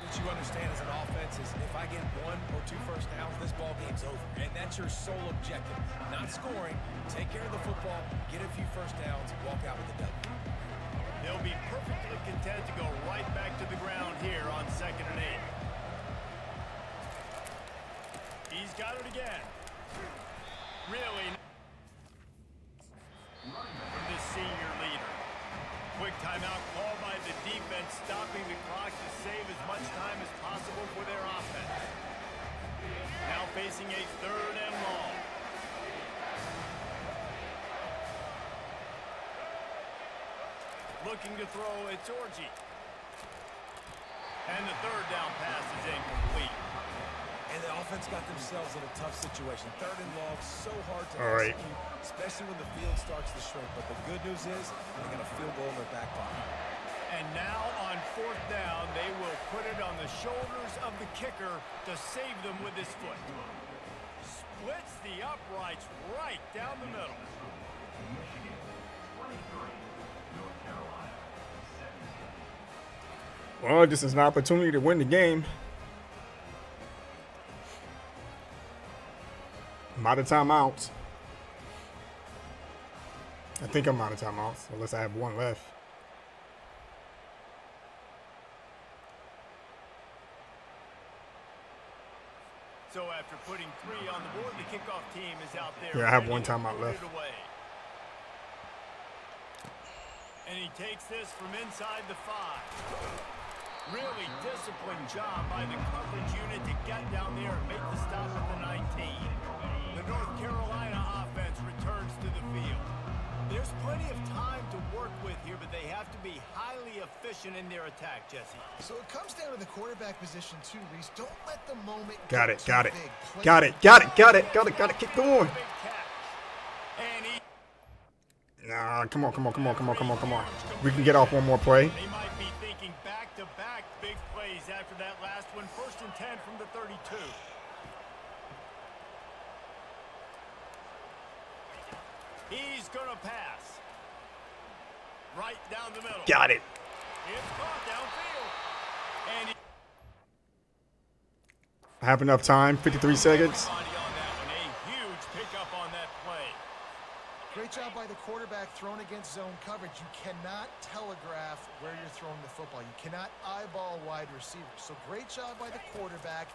What you understand as an offense is if I get 1 or 2 first downs, this ball game's over. And that's your sole objective. Not scoring, take care of the football, get a few first downs, walk out with the W. They'll be perfectly content to go right back to the ground here on 2nd and 8. He's got it again. Really from this senior leader. Quick timeout call by the defense, stopping the clock to save as much time as possible for their offense. Now facing a 3rd and long. Looking to throw, it's Orji. And the 3rd down pass is incomplete. And the offense got themselves in a tough situation. 3rd and long, so hard to All right. execute, especially when the field starts to shrink. But the good news is they got a field goal in their back pocket. And now on 4th down, they will put it on the shoulders of the kicker to save them with his foot. Splits the uprights right down the middle. Well, this is an opportunity to win the game. I'm out of timeouts. I think I'm out of timeouts, unless I have one left. So after putting 3 on the board, the kickoff team is out there. Yeah, I have one timeout left. And he takes this from inside the 5. Really disciplined job by the coverage unit to get down there and make the stop at the 19. The North Carolina offense returns to the field. There's plenty of time to work with here, but they have to be highly efficient in their attack, Jesse. So it comes down to the quarterback position too, Reese. Don't let the moment Got get it, too got it. big. Got it, got it, got it, got it, got it. Keep going. Big catch. And he Nah, come on, come on, come on, come on, come on, come on. We can get off one more play. They might be thinking back-to-back big plays after that last one. 1st and 10 from the 32. He's going to pass. Right down the middle. Got it. It's caught downfield. And I have enough time. 53 seconds. body on that one. A huge pickup on that play. Great job by the quarterback thrown against zone coverage. You cannot telegraph where you're throwing the football. You cannot eyeball wide receivers. So great job by the quarterback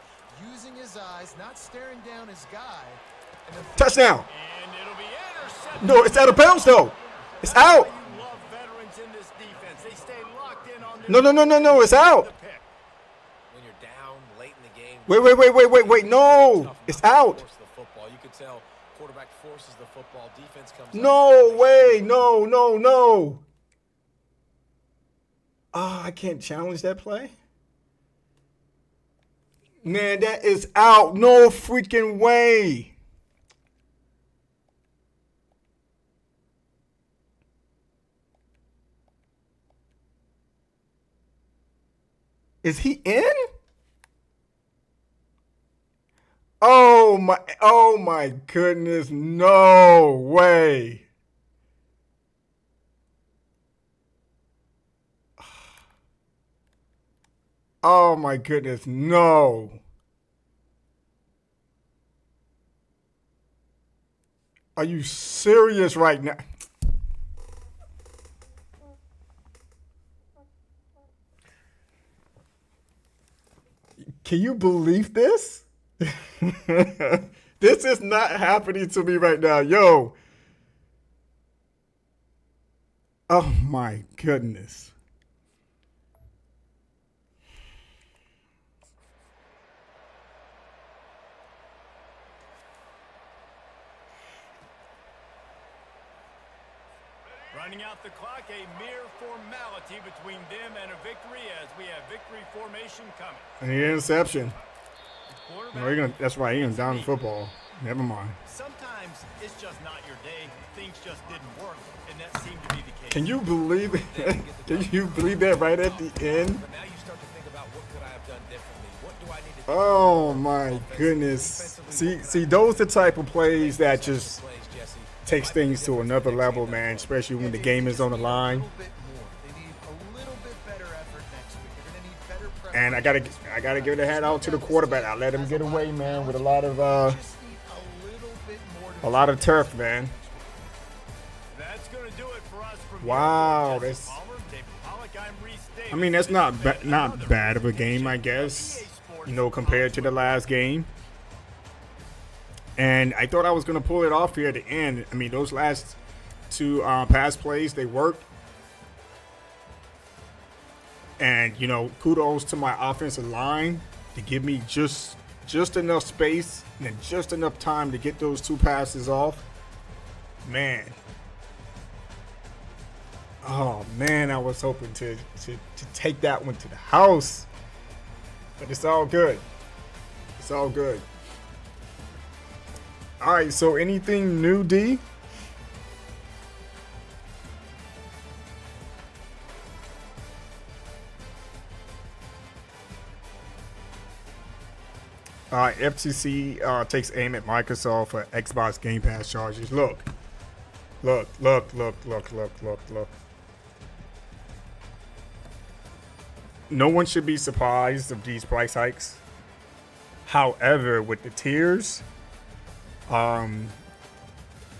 using his eyes, not staring down his guy. And then Touchdown. And it'll be intercepted. No, it's out of bounds though. It's out. You love veterans in this defense. They stay locked in on their No, no, no, no, no. It's out. the pick. When you're down late in the game. Wait, wait, wait, wait, wait, wait. No, it's out. Force the football. You could tell quarterback forces the football. Defense comes. No way. No, no, no. Ah, I can't challenge that play. Man, that is out. No freaking way. Is he in? Oh my goodness, no way. Oh my goodness, no. Are you serious right now? Can you believe this? This is not happening to me right now. Yo. Oh my goodness. Running out the clock, a mere formality between them and a victory as we have victory formation coming. And the interception. The quarterback- No, you're gonna, that's right. You're gonna down the football. Never mind. Sometimes it's just not your day. Things just didn't work, and that seemed to be the case. Can you believe it? Can you believe that right at the end? But now you start to think about what could I have done differently? What do I need to do? Oh my goodness. See, those are the type of plays that just Plays, Jesse. takes things to another level, man, especially when the game is on the line. A little bit more. They need a little bit better effort next week. They're gonna need better pressure. And I gotta give the hat out to the quarterback. I let him get away, man, with a lot of Just need a little bit more to turf, man. That's going to do it for us from Wow, here. Jesse that's. Palmer, Dave Pollock, I'm Reese Davis. I mean, that's not bad of a game, I guess. You know, compared to the last game. And I thought I was gonna pull it off here at the end. I mean, those last two pass plays, they worked. And you know, kudos to my offensive line to give me just enough space and then just enough time to get those two passes off. Man. Oh man, I was hoping to take that one to the house. But it's all good. It's all good. All right, so anything new, D? FTC takes aim at Microsoft for Xbox Game Pass charges. Look. No one should be surprised of these price hikes. However, with the tiers, I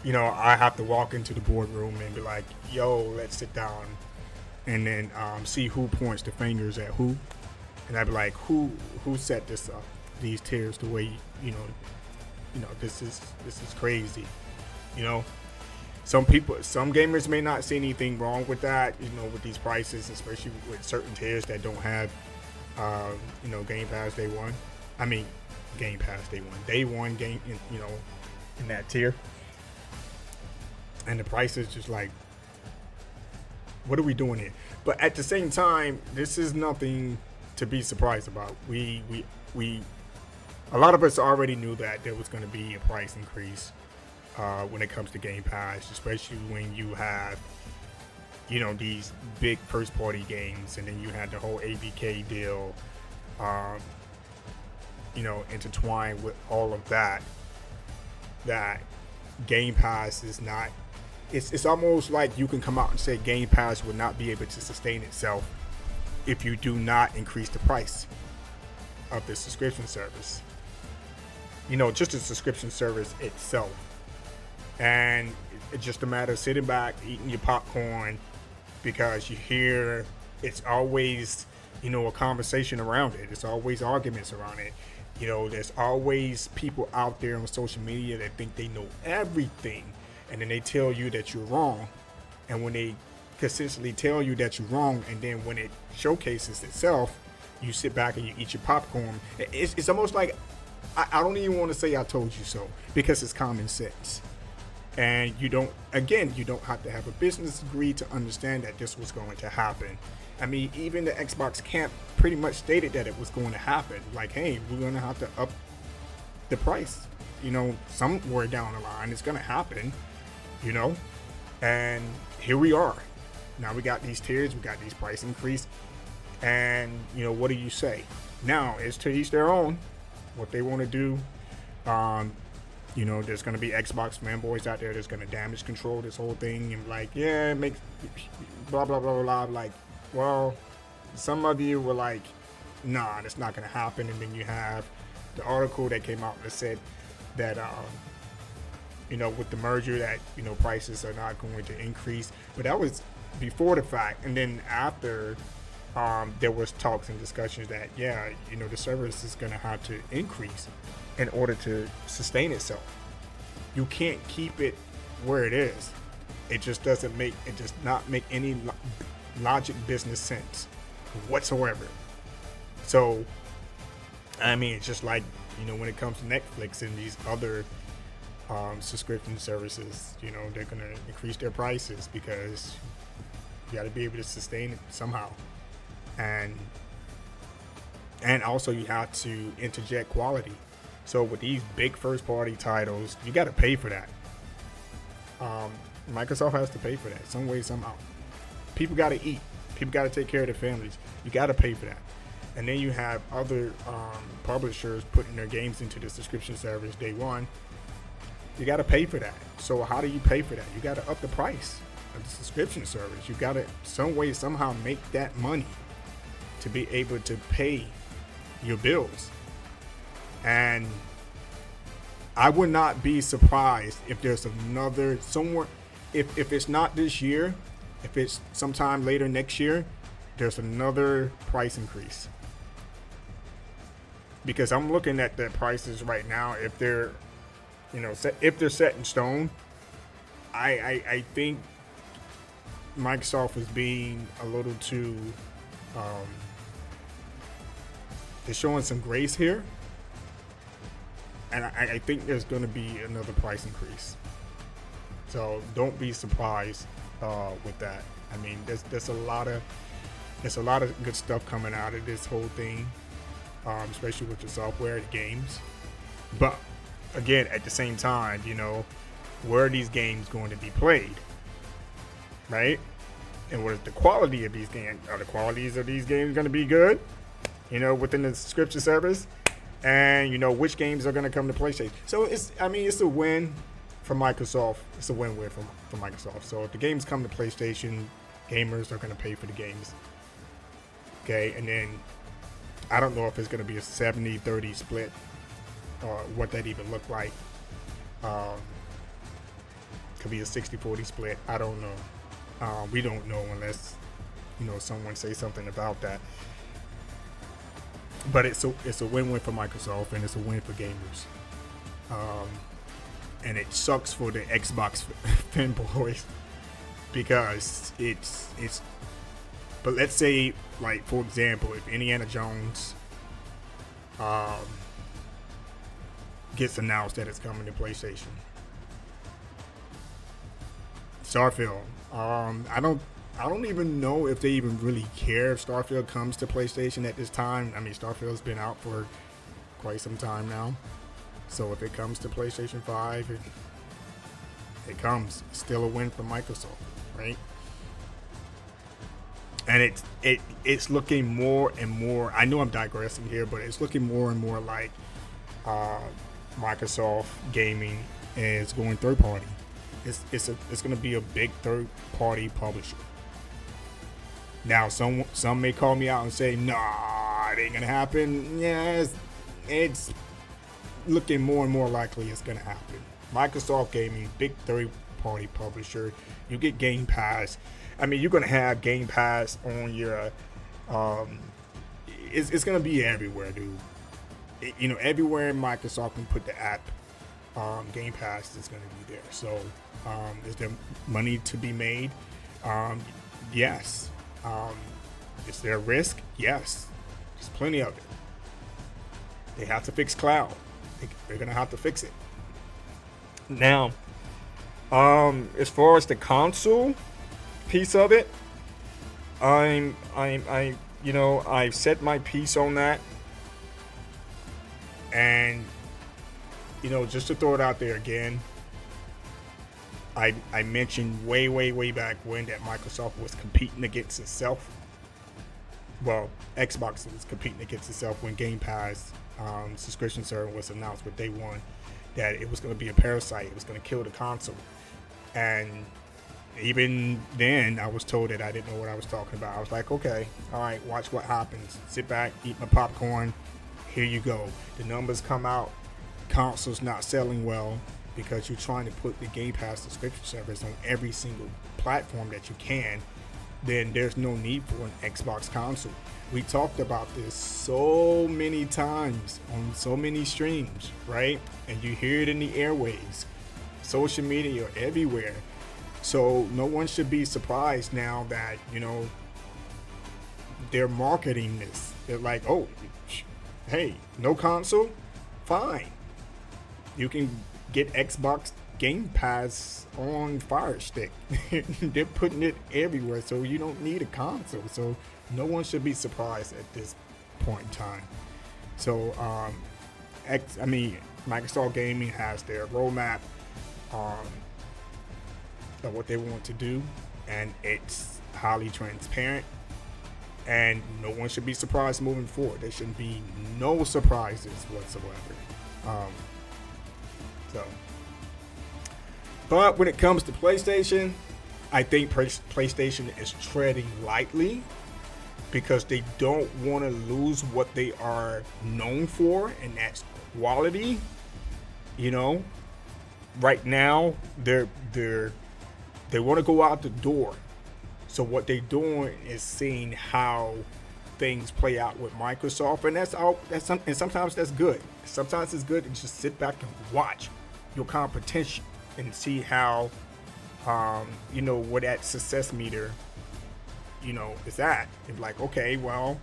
have to walk into the boardroom and be like, yo, let's sit down and then see who points the fingers at who. And I'd be like, who set this up, these tiers the way, this is crazy. Some gamers may not see anything wrong with that, with these prices, especially with certain tiers that don't have, Game Pass Day One. I mean, Game Pass Day One. Day One game, in that tier. And the price is just like, what are we doing here? But at the same time, this is nothing to be surprised about. A lot of us already knew that there was going to be a price increase when it comes to Game Pass, especially when you have, these big first-party games, and then you had the whole ABK deal, intertwined with all of that. That Game Pass is not. It's almost like you can come out and say Game Pass would not be able to sustain itself if you do not increase the price of the subscription service. Just the subscription service itself. And it's just a matter of sitting back, eating your popcorn, because you hear it's always, a conversation around it. It's always arguments around it. There's always people out there on social media that think they know everything, and then they tell you that you're wrong. And when they consistently tell you that you're wrong, and then when it showcases itself, you sit back and you eat your popcorn. It's almost like, I don't even want to say I told you so, because it's common sense. And you don't have to have a business degree to understand that this was going to happen. I mean, even the Xbox camp pretty much stated that it was going to happen. Like, hey, we're going to have to up the price. Somewhere down the line, it's going to happen, And here we are. Now we got these tiers, we got these price increase. And, what do you say? Now, it's to each their own, what they want to do. There's going to be Xbox fanboys out there that's going to damage control this whole thing and like, yeah, it makes blah, blah, blah, blah. Like, well, some of you were like, nah, that's not going to happen. And then you have the article that came out that said that, with the merger that, prices are not going to increase. But that was before the fact. And then after, there was talks and discussions that, the service is going to have to increase in order to sustain itself. You can't keep it where it is. It just does not make any logic business sense whatsoever. So, I mean, it's just like, when it comes to Netflix and these other subscription services, they're going to increase their prices because you got to be able to sustain it somehow. And also you have to interject quality. So with these big first-party titles, you got to pay for that. Microsoft has to pay for that some way, somehow. People got to eat. People got to take care of their families. You got to pay for that. And then you have other publishers putting their games into the subscription service day one. You got to pay for that. So how do you pay for that? You got to up the price of the subscription service. You got to some way, somehow make that money to be able to pay your bills. And I would not be surprised if there's another somewhere, if it's not this year, if it's sometime later next year, there's another price increase. Because I'm looking at the prices right now. If they're, if they're set in stone, I think Microsoft is being a little too, they're showing some grace here. And I think there's going to be another price increase. So don't be surprised with that. I mean, there's a lot of good stuff coming out of this whole thing, especially with the software, the games. But again, at the same time, where are these games going to be played, right? And what is the quality of these games? Are the qualities of these games going to be good? Within the subscription service. and you know which games are going to come to PlayStation. So it's a win for Microsoft. It's a win-win for Microsoft. So if the games come to PlayStation, gamers are going to pay for the games. Okay, and then I don't know if it's going to be a 70-30 split or what that even look like. Could be a 60-40 split. I don't know. We don't know unless someone say something about that. But it's a win-win for Microsoft, and it's a win for gamers. And it sucks for the Xbox fanboys because it's. But let's say, like, for example, if Indiana Jones gets announced that it's coming to PlayStation, Starfield. I don't even know if they even really care if Starfield comes to PlayStation at this time. I mean, Starfield's been out for quite some time now. So if it comes to PlayStation 5, it comes. It's still a win for Microsoft, right? And it's looking more and more. I know I'm digressing here, but it's looking more and more like Microsoft gaming is going third party. It's going to be a big third party publisher. Now, some may call me out and say, nah, it ain't going to happen. Yeah, it's looking more and more likely it's going to happen. Microsoft Gaming, big third party publisher. You get Game Pass. I mean, you're going to have Game Pass on your, it's going to be everywhere, dude. Everywhere Microsoft can put the app, Game Pass is going to be there. So, is there money to be made? Yes. Is there a risk? Yes. There's plenty of it. They have to fix cloud. They're going to have to fix it. Now, as far as the console piece of it, I've set my piece on that. And, just to throw it out there again, I mentioned way back when that Microsoft was competing against itself. Well, Xbox was competing against itself when Game Pass subscription service was announced with day one, that it was going to be a parasite. It was going to kill the console. And even then, I was told that I didn't know what I was talking about. I was like, okay, all right, watch what happens. Sit back, eat my popcorn. Here you go. The numbers come out. Console's not selling well because you're trying to put the Game Pass subscription service on every single platform that you can. Then there's no need for an Xbox console. We talked about this so many times on so many streams, right? And you hear it in the airwaves, social media, everywhere. So no one should be surprised now that, they're marketing this. They're like, oh, hey, no console? Fine. You can get Xbox Game Pass on Fire Stick. They're putting it everywhere, so you don't need a console. So no one should be surprised at this point in time. So, Microsoft Gaming has their roadmap of what they want to do, and it's highly transparent. And no one should be surprised moving forward. There shouldn't be no surprises whatsoever. But when it comes to PlayStation, I think PlayStation is treading lightly because they don't want to lose what they are known for, and that's quality. Right now they want to go out the door. So what they're doing is seeing how things play out with Microsoft, and and sometimes that's good. Sometimes it's good to just sit back and watch your competition and see how, where that success meter, is at. And like, okay, well,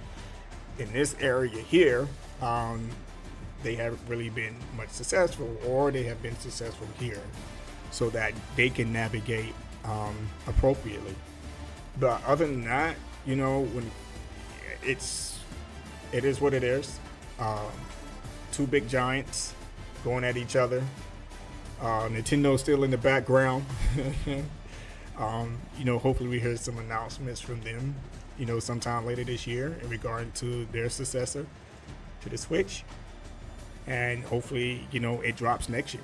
in this area here, they haven't really been much successful, or they have been successful here, so that they can navigate appropriately. But other than that, when it is what it is. Two big giants going at each other. Nintendo's still in the background. Hopefully we hear some announcements from them, sometime later this year in regard to their successor to the Switch. and hopefully, it drops next year.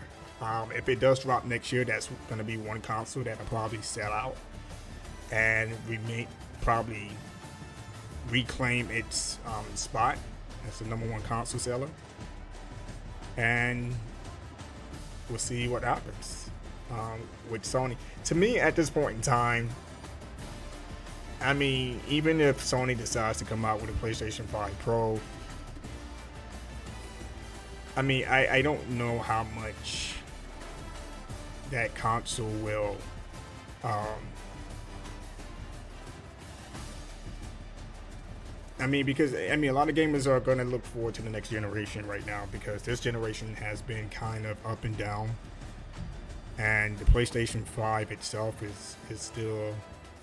If it does drop next year, that's going to be one console that'll probably sell out, and we may probably reclaim its spot as the #1 console seller, and we'll see what happens with Sony. To me, at this point in time, I mean, even if Sony decides to come out with a PlayStation 5 Pro, I mean, I don't know how much that console will because a lot of gamers are going to look forward to the next generation right now, because this generation has been kind of up and down, and the PlayStation 5 itself is still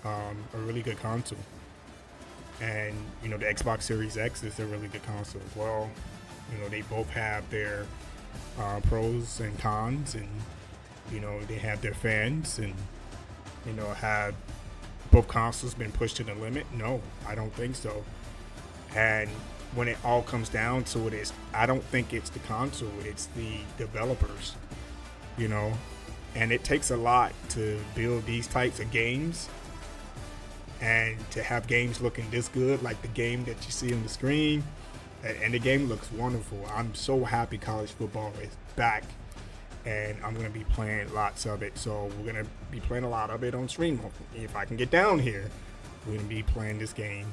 a really good console, and the Xbox Series X is a really good console as well. They both have their pros and cons, and they have their fans, and have both consoles been pushed to the limit? No, I don't think so. And when it all comes down to it, I don't think it's the console, it's the developers, and it takes a lot to build these types of games, and to have games looking this good, like the game that you see on the screen, and the game looks wonderful. I'm so happy college football is back, and I'm going to be playing lots of it. So we're going to be playing a lot of it on stream. If I can get down here, we're going to be playing this game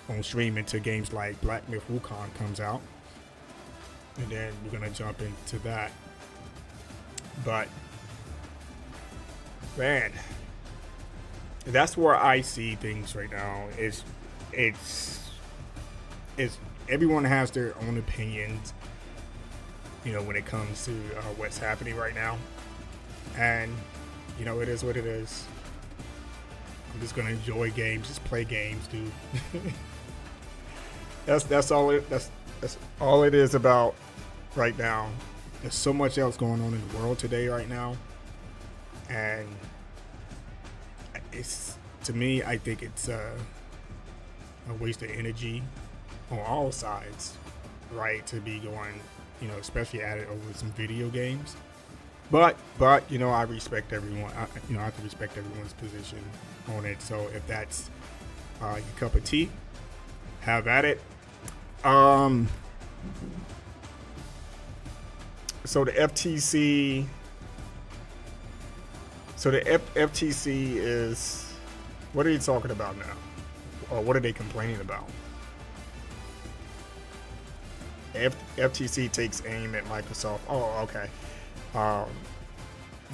on stream until games like Black Myth Wukong comes out, and then we're going to jump into that. But man, that's where I see things right now. It's everyone has their own opinions, when it comes to what's happening right now, and it is what it is. I'm just gonna enjoy games, just play games, dude. that's all it is about right now. There's so much else going on in the world today right now, and to me, I think it's a waste of energy on all sides, right? To be going, especially at it over some video games. But I respect everyone. I have to respect everyone's position on it. So if that's your cup of tea, have at it. So the FTC. So the FTC is, what are they talking about now? Or what are they complaining about? FTC takes aim at Microsoft. Oh, okay.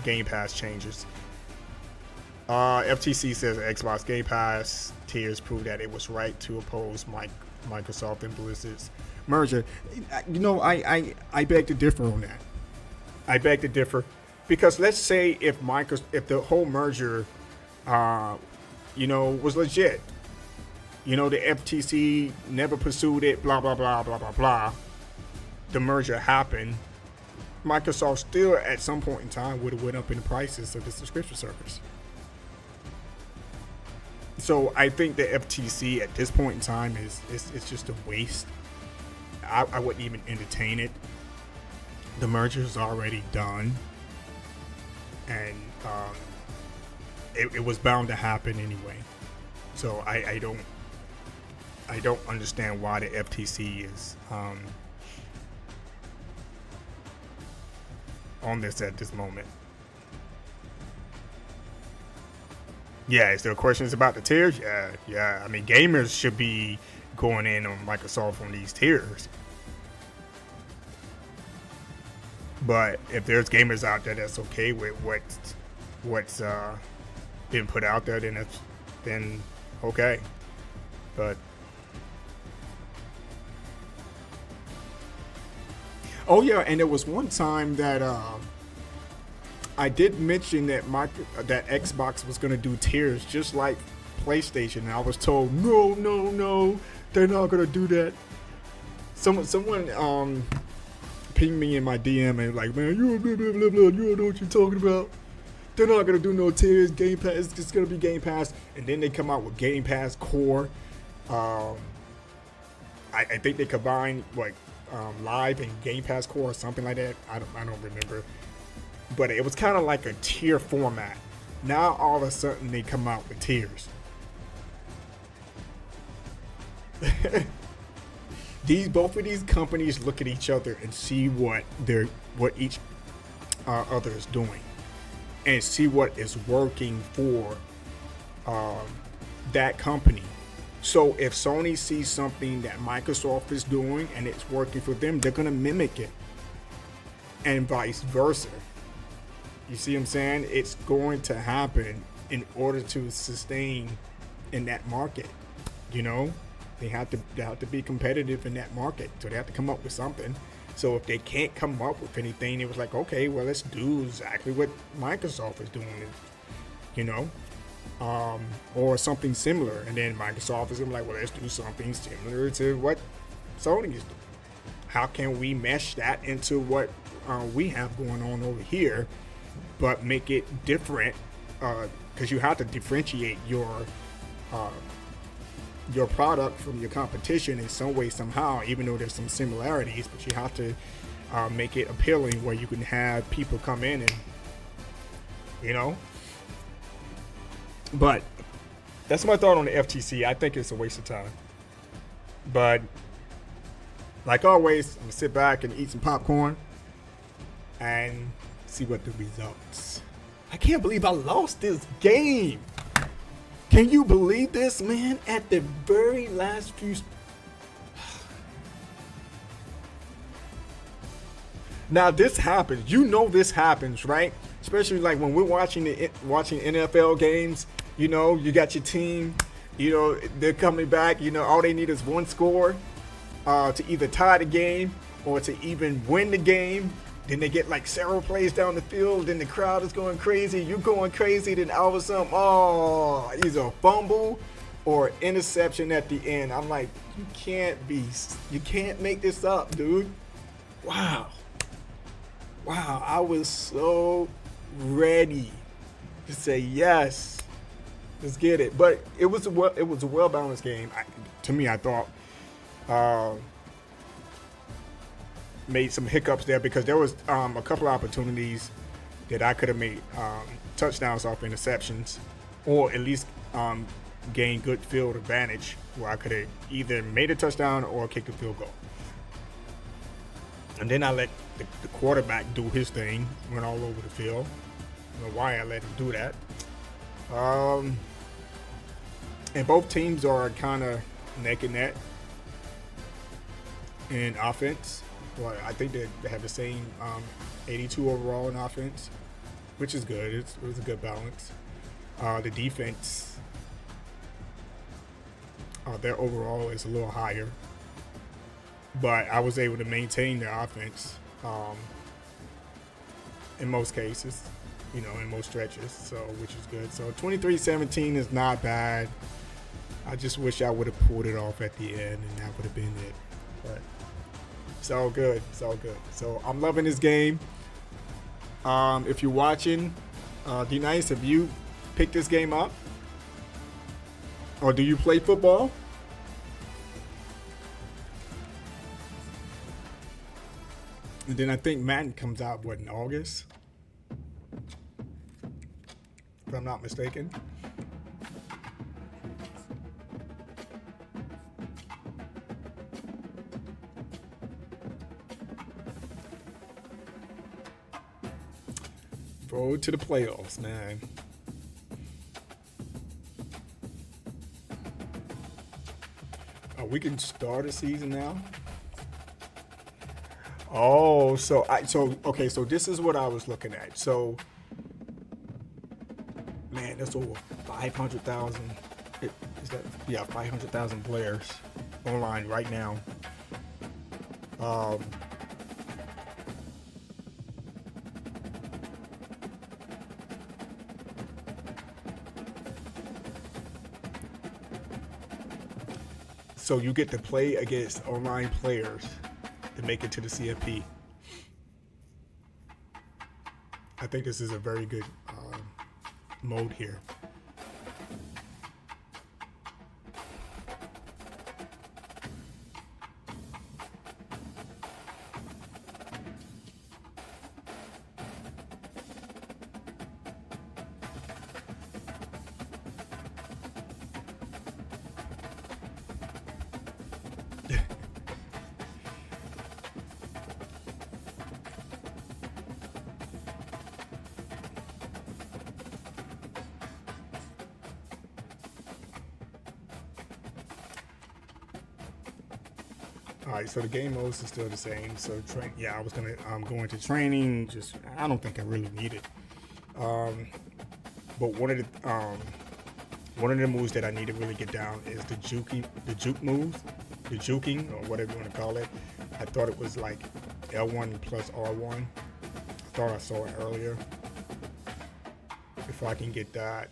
Game Pass changes. FTC says Xbox Game Pass tiers prove that it was right to oppose Microsoft and Blizzard's merger. I beg to differ on that. I beg to differ, because let's say if the whole merger, was legit. The FTC never pursued it. Blah blah blah blah blah blah. The merger happened. Microsoft still, at some point in time, would have went up in the prices of the subscription service. So I think the FTC at this point in time is just a waste. I wouldn't even entertain it. The merger is already done, and it was bound to happen anyway. So I don't understand why the FTC is on this at this moment. Yeah, is there questions about the tiers? Yeah. I mean, gamers should be going in on Microsoft on these tiers. But if there's gamers out there that's okay with what's been put out there, then okay. But oh yeah, and there was one time that I did mention that that Xbox was gonna do tiers just like PlayStation, and I was told no, they're not gonna do that. Someone pinged me in my DM and like, man, you blah blah blah blah, you don't know what you're talking about. They're not gonna do no tiers. Game Pass, it's just gonna be Game Pass, and then they come out with Game Pass Core. I think they combine like Live and Game Pass Core or something like that. I don't remember. But it was kind of like a tier format. Now all of a sudden they come out with tiers. Both of these companies look at each other and see what each other is doing, and see what is working for that company. So if Sony sees something that Microsoft is doing and it's working for them, they're gonna mimic it, and vice versa. You see what I'm saying? It's going to happen in order to sustain in that market. You know, they have to be competitive in that market, so they have to come up with something. So if they can't come up with anything, it was like, okay, well, let's do exactly what Microsoft is doing, you know, or something similar. And then Microsoft is like, well, let's do something similar to what Sony is doing. How can we mesh that into what we have going on over here, but make it different? Because you have to differentiate your product from your competition in some way, somehow, even though there's some similarities, but you have to make it appealing where you can have people come in and, you know. But that's my thought on the FTC. I think it's a waste of time. But like always, I'm gonna sit back and eat some popcorn and see what the results. I can't believe I lost this game. Can you believe this, man? At the very last few... Now, this happens. You know this happens, right? Especially like when we're watching NFL games. You know, you got your team. You know, they're coming back. You know, all they need is one score to either tie the game or to even win the game. Then they get like several plays down the field. Then the crowd is going crazy. You're going crazy. Then all of a sudden, oh, either a fumble or interception at the end. I'm like, you can't make this up, dude. Wow. I was so ready to say yes. Let's get it. But it was a well balanced game. To me, I thought. Made some hiccups there because there was a couple of opportunities that I could have made touchdowns off interceptions, or at least gained good field advantage where I could have either made a touchdown or kicked a field goal. And then I let the quarterback do his thing, went all over the field. I don't know why I let him do that. And both teams are kind of neck and neck in offense. Well, I think they have the same 82 overall in offense, which is good. It was a good balance. The defense, their overall is a little higher, but I was able to maintain their offense in most cases, you know, in most stretches, so which is good. So 23-17 is not bad. I just wish I would have pulled it off at the end, and that would have been it. But it's all good. It's all good. So I'm loving this game. If you're watching, D-Nice, have you picked this game up? Or do you play football? And then I think Madden comes out, what, in August? If I'm not mistaken. Road to the playoffs, man. We can start a season now. Oh, so this is what I was looking at. So, man, that's over 500,000. Is that 500,000 players online right now. So you get to play against online players to make it to the CFP. I think this is a very good mode here. All right, so the game modes is still the same. So yeah, I was gonna go into training. Just I don't think I really need it. But one of the moves that I need to really get down is the juke moves, the juking or whatever you want to call it. I thought it was like L1 plus R1. I thought I saw it earlier. If I can get that.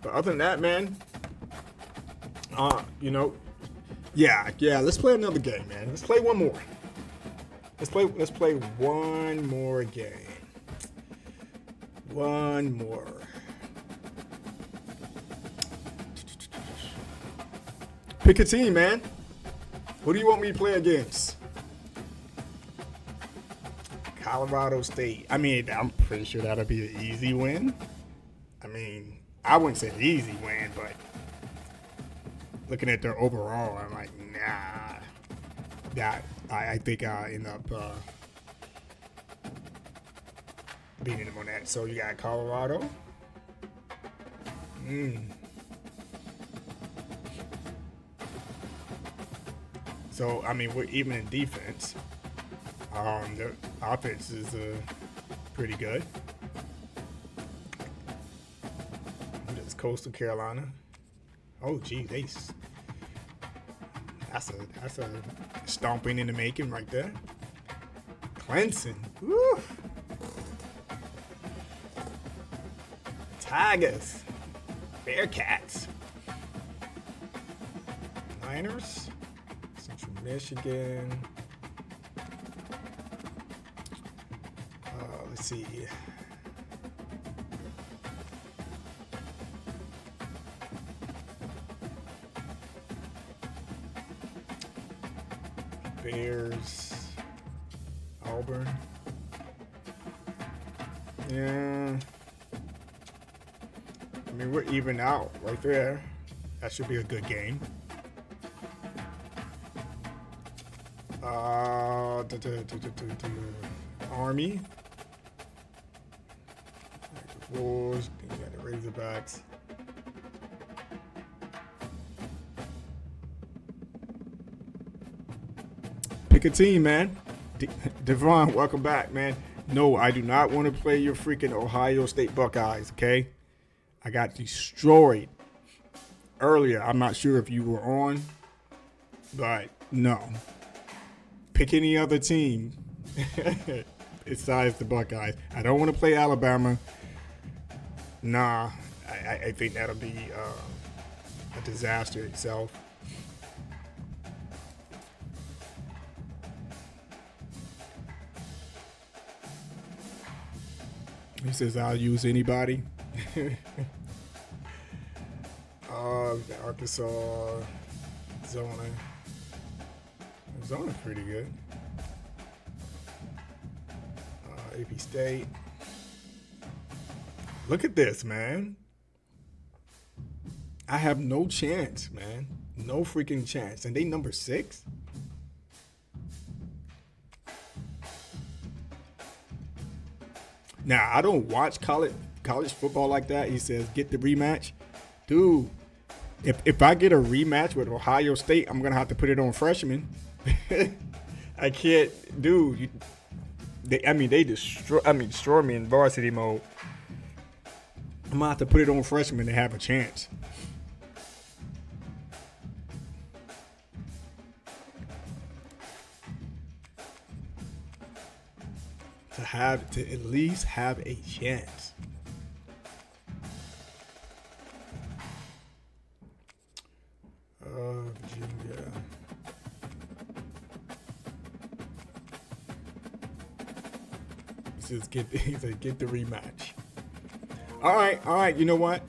But other than that, man, you know, yeah, let's play another game, man. Let's play one more. Let's play one more game. One more. Pick a team, man. Who do you want me to play against? Colorado State. I mean, I'm pretty sure that'll be an easy win. I mean, I wouldn't say an easy win, but looking at their overall, I'm like, nah. That I think I'll end up beating them on that. So you got Colorado. So I mean, we're even in defense. The offense is pretty good. It's Coastal Carolina. Oh, gee, that's a stomping in the making right there. Clemson. Woo. Tigers. Bearcats. Niners. Central Michigan. Let's see. Bears, Auburn. Yeah. I mean, we're even out right there. That should be a good game. Army. Wolves. You got the Razorbacks. Pick a team, man. Devon, welcome back, man. No, I do not want to play your freaking Ohio State Buckeyes, okay? I got destroyed earlier. I'm not sure if you were on, but no. Pick any other team besides the Buckeyes. I don't want to play Alabama. Nah, I think that'll be a disaster itself. He says, I'll use anybody. Arkansas, Zona. Zona's pretty good. AP State. Look at this, man. I have no chance, man. No freaking chance. And they number 6? Now, I don't watch college football like that. He says, get the rematch. Dude, if I get a rematch with Ohio State, I'm going to have to put it on freshmen. I can't. Dude, they destroy me in varsity mode. I'm going to have to put it on freshmen to have a chance. To at least have a chance. Virginia. He says get the rematch. All right. You know what?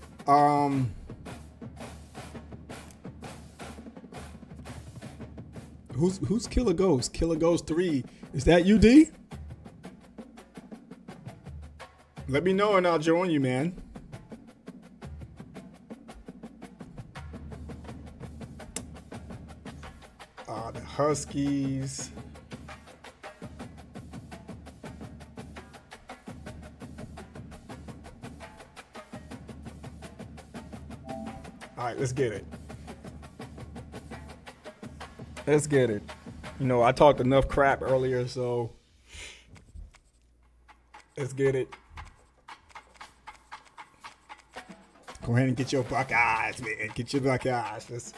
Who's Killer Ghost? Killer Ghost 3. Is that you, D? Let me know and I'll join you, man. The Huskies. All right, let's get it. Let's get it. You know, I talked enough crap earlier, so let's get it. Go ahead and get your Buckeyes, man. Get your Buckeyes. Let's.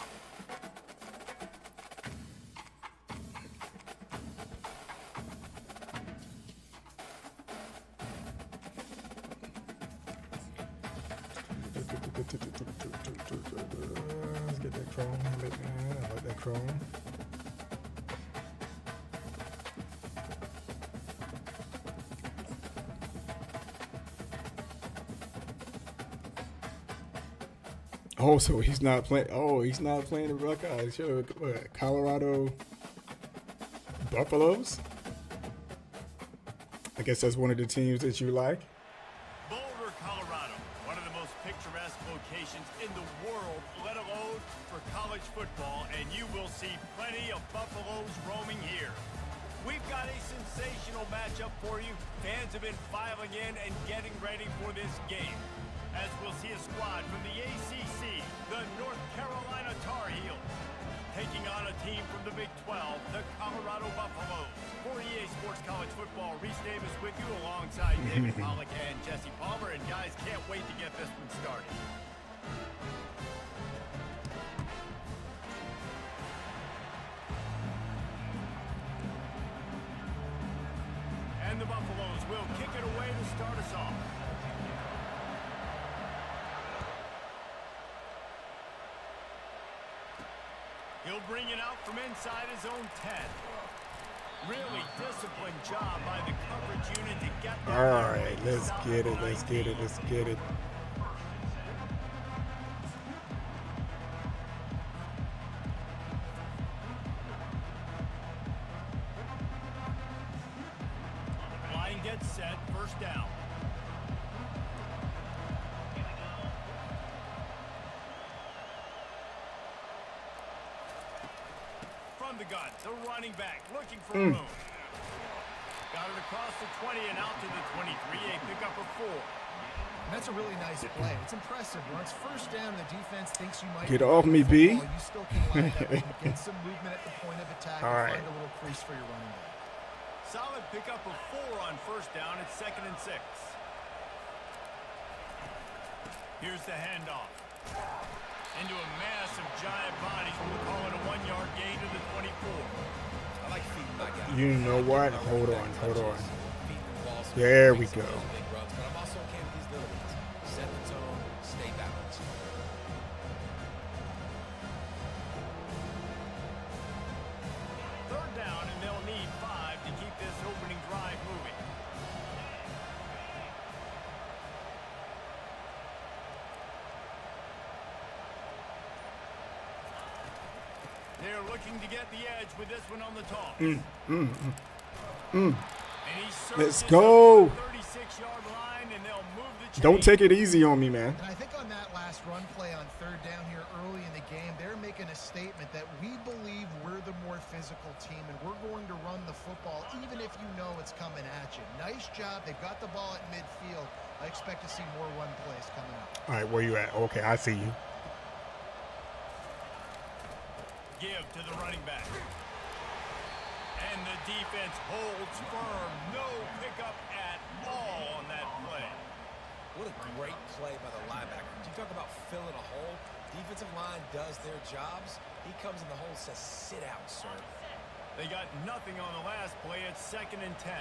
Let's get that chrome. I like that chrome. Oh, so he's not playing. Oh, he's not playing the Buckeyes. Sure, what, Colorado Buffaloes. I guess that's one of the teams that you like. Boulder, Colorado, one of the most picturesque locations in the world, let alone for college football, and you will see plenty of Buffaloes roaming here. We've got a sensational matchup for you. Fans have been filing in and getting ready for this game, as we'll see a squad from the ACC, the North Carolina Tar Heels, taking on a team from the Big 12, the Colorado Buffaloes. For EA Sports College Football, Reese Davis with you alongside David Pollack and Jesse Palmer, and guys, can't wait to get this one started. And the Buffaloes will kick it away to start us off. He'll bring it out from inside his own 10. Really disciplined job by the coverage unit to get that. All right, let's get it. Let's get it. Let's get it. Line gets set, first down. From the gun, the running back looking for room. Got it across the 20 and out to the 23, a pickup of 4. And that's a really nice play. It's impressive. When it's first down, the defense thinks you might Get off me, B. You still can line up and get some movement at the point of attack All and right. find a little crease for your running back. Solid pickup of 4 on first down. It's 2nd and 6. Here's the handoff. Into a mass of giant bodies. We'll call it a 1-yard gain to the 24. I like feeding my guy. You know what? Hold on. Hold on. Feeding the ball so There he we makes some go. of those big runs, but I'm also okay with these little ones. Set the tone, stay balanced. Third down, and they'll need 5 to keep this opening drive moving. They're looking to get the edge with this one on the toss. And he Let's surges go. up to the 36-yard line, and they'll move the Don't chains. take it easy on me, man. And I think on that last run play on third down here early in the game, they're making a statement that we believe we're the more physical team and we're going to run the football even if you know it's coming at you. Nice job. They've got the ball at midfield. I expect to see more run plays coming up. All right, where you at? Okay, I see you. Give to the running back. And the defense holds firm. No pickup at all on that play. What a great play by the linebacker. You talk about filling a hole. Defensive line does their jobs. He comes in the hole and says, sit out, sir. They got nothing on the last play. It's 2nd and 10.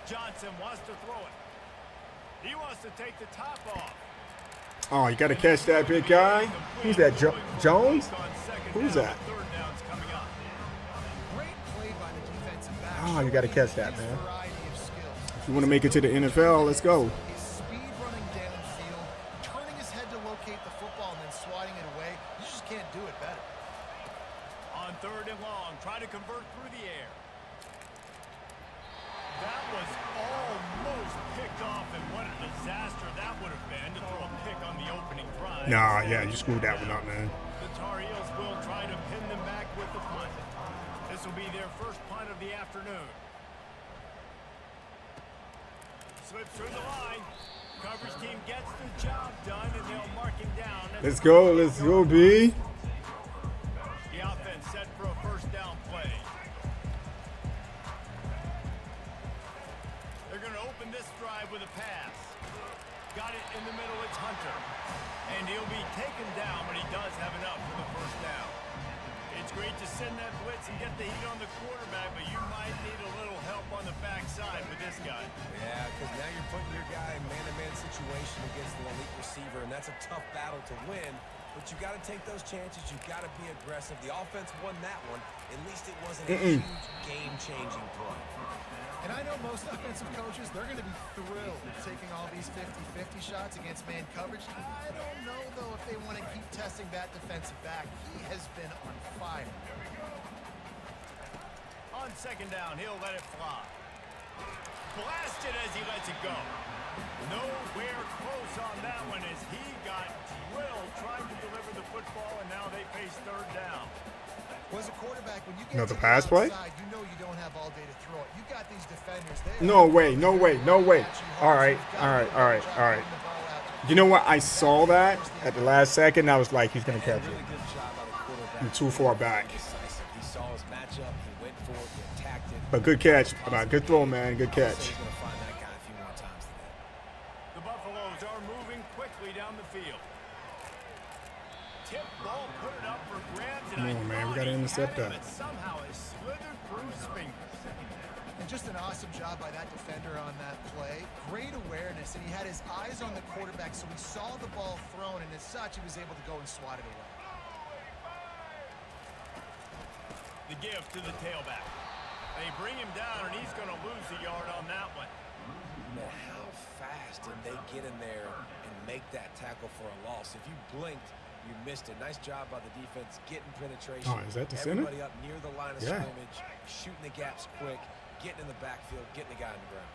Johnson wants to throw it. He wants to take the top off. Oh, you got to catch that big guy. Who's that? Jones? Who's that? Third down's coming up. Great play by the defensive back. Oh, you got to catch that, His man. variety of skills. If you want to make it to the NFL, let's go. His speed running downfield, turning his head to locate the football and then swatting it away. You just can't do it better. On 3rd and long, try to convert through the air. That was almost picked off, and what a disaster that would have been to throw a pick on the opening drive. Nah, yeah, you screwed that one up, man. The Tar Heels will try to pin them back with the punt. This will be their first punt of the afternoon. slips through the line. Coverage team gets the job done, and they'll mark him down. Let's go, B. The offense set for a first down play. They're going to open this drive with a pass. Got it in the middle, it's Hunter. And he'll be taken down, but he does have enough for the first down. It's great to send that blitz and get the heat on the quarterback, but you might need a little help on the backside with this guy. Yeah, because now you're putting your guy in man-to-man situation against the elite receiver, and that's a tough battle to win. But you got to take those chances. You got to be aggressive. The offense won that one. At least it wasn't a huge game-changing play. And I know most offensive coaches, they're going to be thrilled taking all these 50-50 shots against man coverage. I don't know, though, if they want to keep testing that defensive back. He has been on fire. On second down, he'll let it fly. Blasted as he lets it go. Nowhere close on that one as he got drilled trying to deliver the football, and now they face third down. Was a quarterback, when you get Another to the pass play? outside, you know you don't have all day to throw it. You got these defenders there. No way. All right. You know what? I saw that at the last second. I was like, he's going to catch it. Really good job by the quarterback. I'm too far back. Decisive. He saw his matchup. He went for it. He attacked it. But good catch. Good throw, man. Good So catch. he's going to find that guy a few more times today. The Buffaloes are moving quickly down the field. Tip ball, put it up for grabs. Come on, man. We got to intercept that. But somehow it slithered through his fingers. And just an awesome job by that defender on that play. Great awareness, and he had his eyes on the quarterback, so he saw the ball thrown, and as such, he was able to go and swat it away. The give to the tailback. They bring him down, and he's going to lose a yard on that one. Man, how fast did they get in there and make that tackle for a loss? If you blinked, you missed it. Nice job by the defense getting penetration. Oh, is that the center? Everybody up near the line of scrimmage, shooting the gaps quick, getting in the backfield, getting the guy on the ground.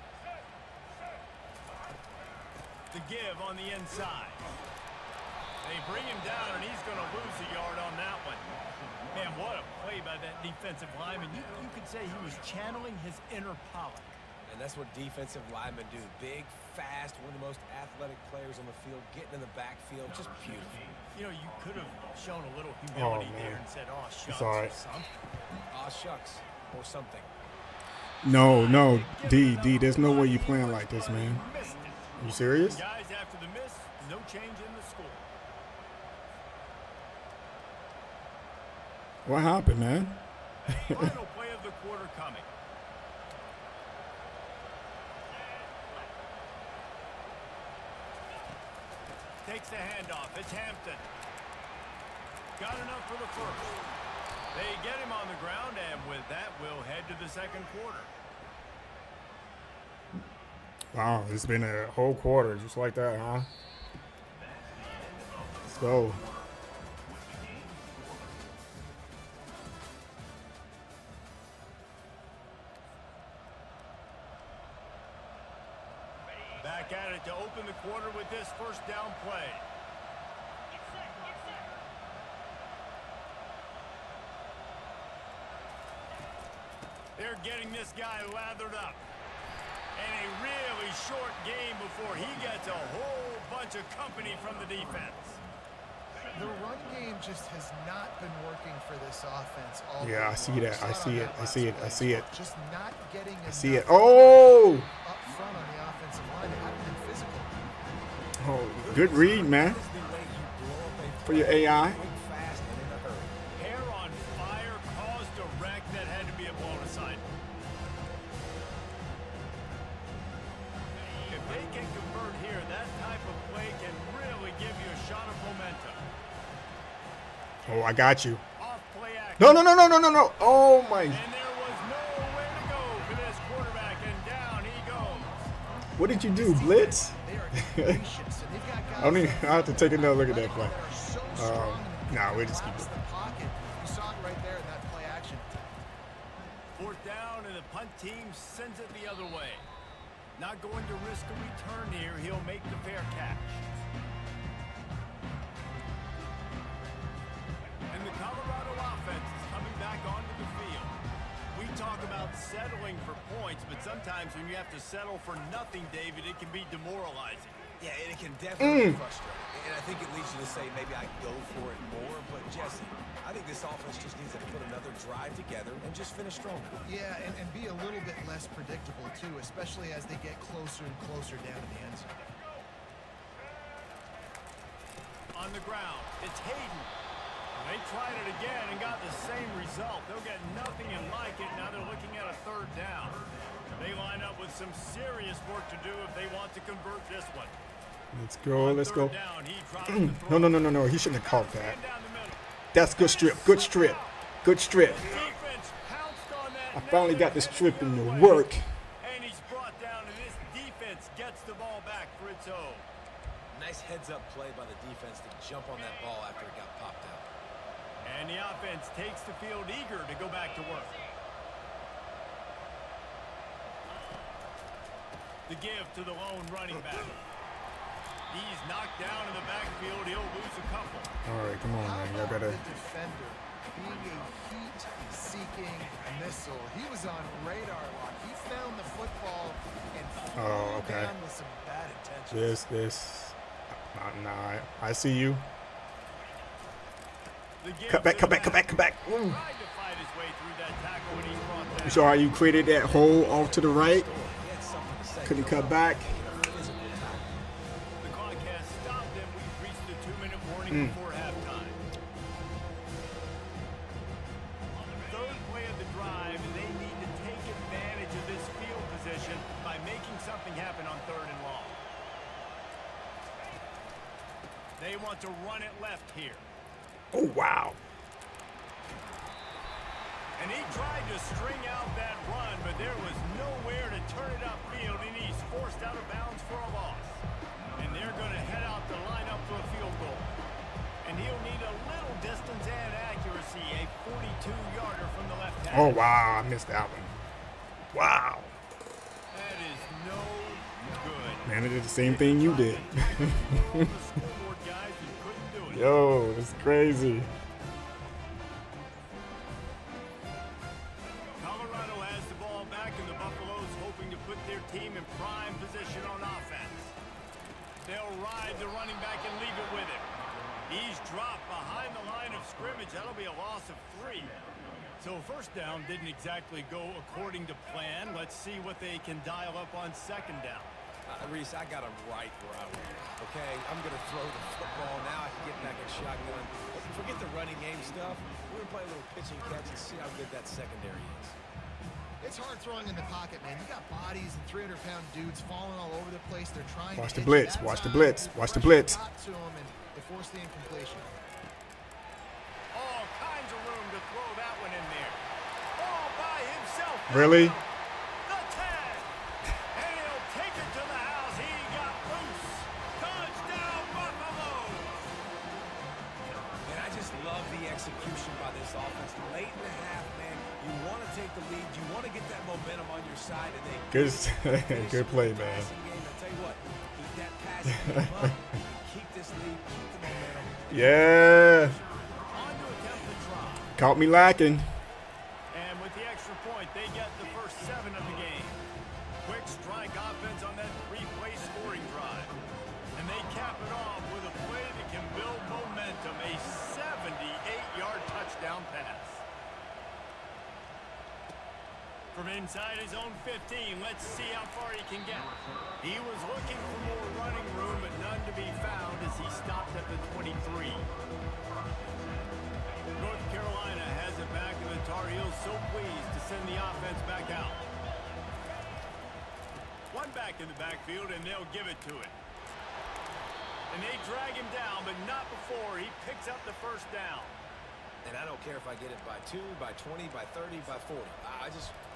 The give on the inside. They bring him down, and he's going to lose a yard on that one. Man, what a play by that defensive lineman. You could say he was channeling his inner Pollock. And that's what defensive linemen do. Big, fast, one of the most athletic players on the field, getting in the backfield, just beautiful. You know, you could have shown a little humility there and said, oh, shucks, all right. or something. Aw, shucks, or something. No. D, there's no way you playing like this, man. Missed it. You serious? Guys, after the miss, no change in the score. What happened, man? Final play of the quarter coming. Takes the handoff. It's Hampton. Got enough for the first. They get him on the ground, and with that, we'll head to the second quarter. Wow, it's been a whole quarter just like that, huh? Let's go. Back at it to open the quarter with this first down play. They're getting this guy lathered up. And a really short game before he gets a whole bunch of company from the defense. The run game just has not been working for this offense all Yeah, I see that. I see it. Just not getting I see it. enough Oh! up front on the offensive line. They haven't been physical. Oh, good read, man. For your AI. Fast and in a hurry. Hair on fire, caused a wreck that had to be a blown aside. If they can convert here, that type of play can really give you a shot of momentum. Oh, I got you. Off play action. No. Oh, my. And there was nowhere to go for this quarterback, and down he goes. What did you do, blitz? They are tenacious, and they've got guys I have to take another look at that play. that are so strong in the Nah, we'll just keep box, it. the pocket. You saw it right there in that play action. Fourth down, and the punt team sends it the other way. Not going to risk a return here. He'll make the fair catch. And the Colorado offense is coming back onto the field. We talk about settling for points, but sometimes when you have to settle for nothing, David, it can be demoralizing. Yeah, and it can definitely be frustrating. And I think it leads you to say maybe I go for it more. But, Jesse, I think this offense just needs to put another drive together and just finish stronger. Yeah, and be a little bit less predictable, too, especially as they get closer and closer down to the end zone. On the ground, it's Hayden. They tried it again and got the same result. They'll get nothing and like it. Now they're looking at a third down. They line up with some serious work to do if they want to convert this one. Let's go. Let's go. Down, he drops the No, throw. no. He shouldn't have caught that. Down the middle. That's good strip. Good strip. Good strip. Defense pounced on that. I finally got the negative strip in away. the work. And he's brought down, and this defense gets the ball back for its own. Nice heads-up play by the defense to jump on that ball after it got popped out. And the offense takes the field eager to go back to work. The give to the lone running back. He's knocked down in the backfield. He'll lose a couple. All right, come on, How man. Y'all about better. the defender being a heat-seeking missile? He was on radar lock. He found the football and flew okay. down with some bad intentions. This. Nah. I see you. The give Cut back. to the Ooh. Tried to fight his way through that tackle when he's brought down. You saw how you created that hole off to the right? He had something to say. Couldn't cut back. The clock has stopped and we've reached the 2-minute warning before halftime. Third play of the drive, and they need to take advantage of this field position by making something happen on 3rd and long. They want to run it left here. Oh, wow. And he tried to string out that run, but there was nowhere to turn it upfield, and he's forced out of bounds for a loss. And they're going to head out the line up for a field goal. And he'll need a little distance and accuracy, a 42-yarder from the left hash. Oh, wow. I missed that one. Wow. That is no good. Man, I did the same thing you did. On the scoreboard, guys, and couldn't do it. Yo, it's crazy. Colorado has the ball back, and the Buffaloes hoping to put their team in prime position on offense. They'll ride the running back and leave it with him. He's dropped behind the line of scrimmage. That'll be a loss of 3. So first down didn't exactly go according to plan. Let's see what they can dial up on 2nd down. Reese, I got him right where I want him. Okay, I'm going to throw the football. Now I can get back in shotgun. Forget the running game stuff. We're going to play a little pitch and catch and see how good that secondary is. It's hard throwing in the pocket, man. You got bodies and 300-pound dudes falling all over the place. They're trying Watch to the hit you. blitz. That's Watch the how blitz. Watch the blitz. got to him, and they forced the incompletion. All kinds of room to throw that one in there. All by himself. Really? The tag. And he'll take it to the house. He got loose. Touchdown, Buffalo. And I just love the execution by this offense. Late in the half, man, you want to take the lead. You want to get that momentum on your side. And they Good play, man. passing game. I tell you what, keep that passing game up. Keep this lead. Keep the momentum. Yeah. On to attempt the try. Caught me lacking. And with the extra point, they get the first 7 of the game. Quick strike offense on that 3-play scoring drive. And they cap it off with a play that can build momentum, a 78-yard touchdown pass. From inside his own 15, let's see how far he can get. He was looking for more running room, but none to be found as he stopped at the 23. North Carolina has it back, and the Tar Heels so pleased to send the offense back out. One back in the backfield, and they'll give it to him. And they drag him down, but not before he picks up the first down. And I don't care if I get it by 2, by 20, by 30, by 40.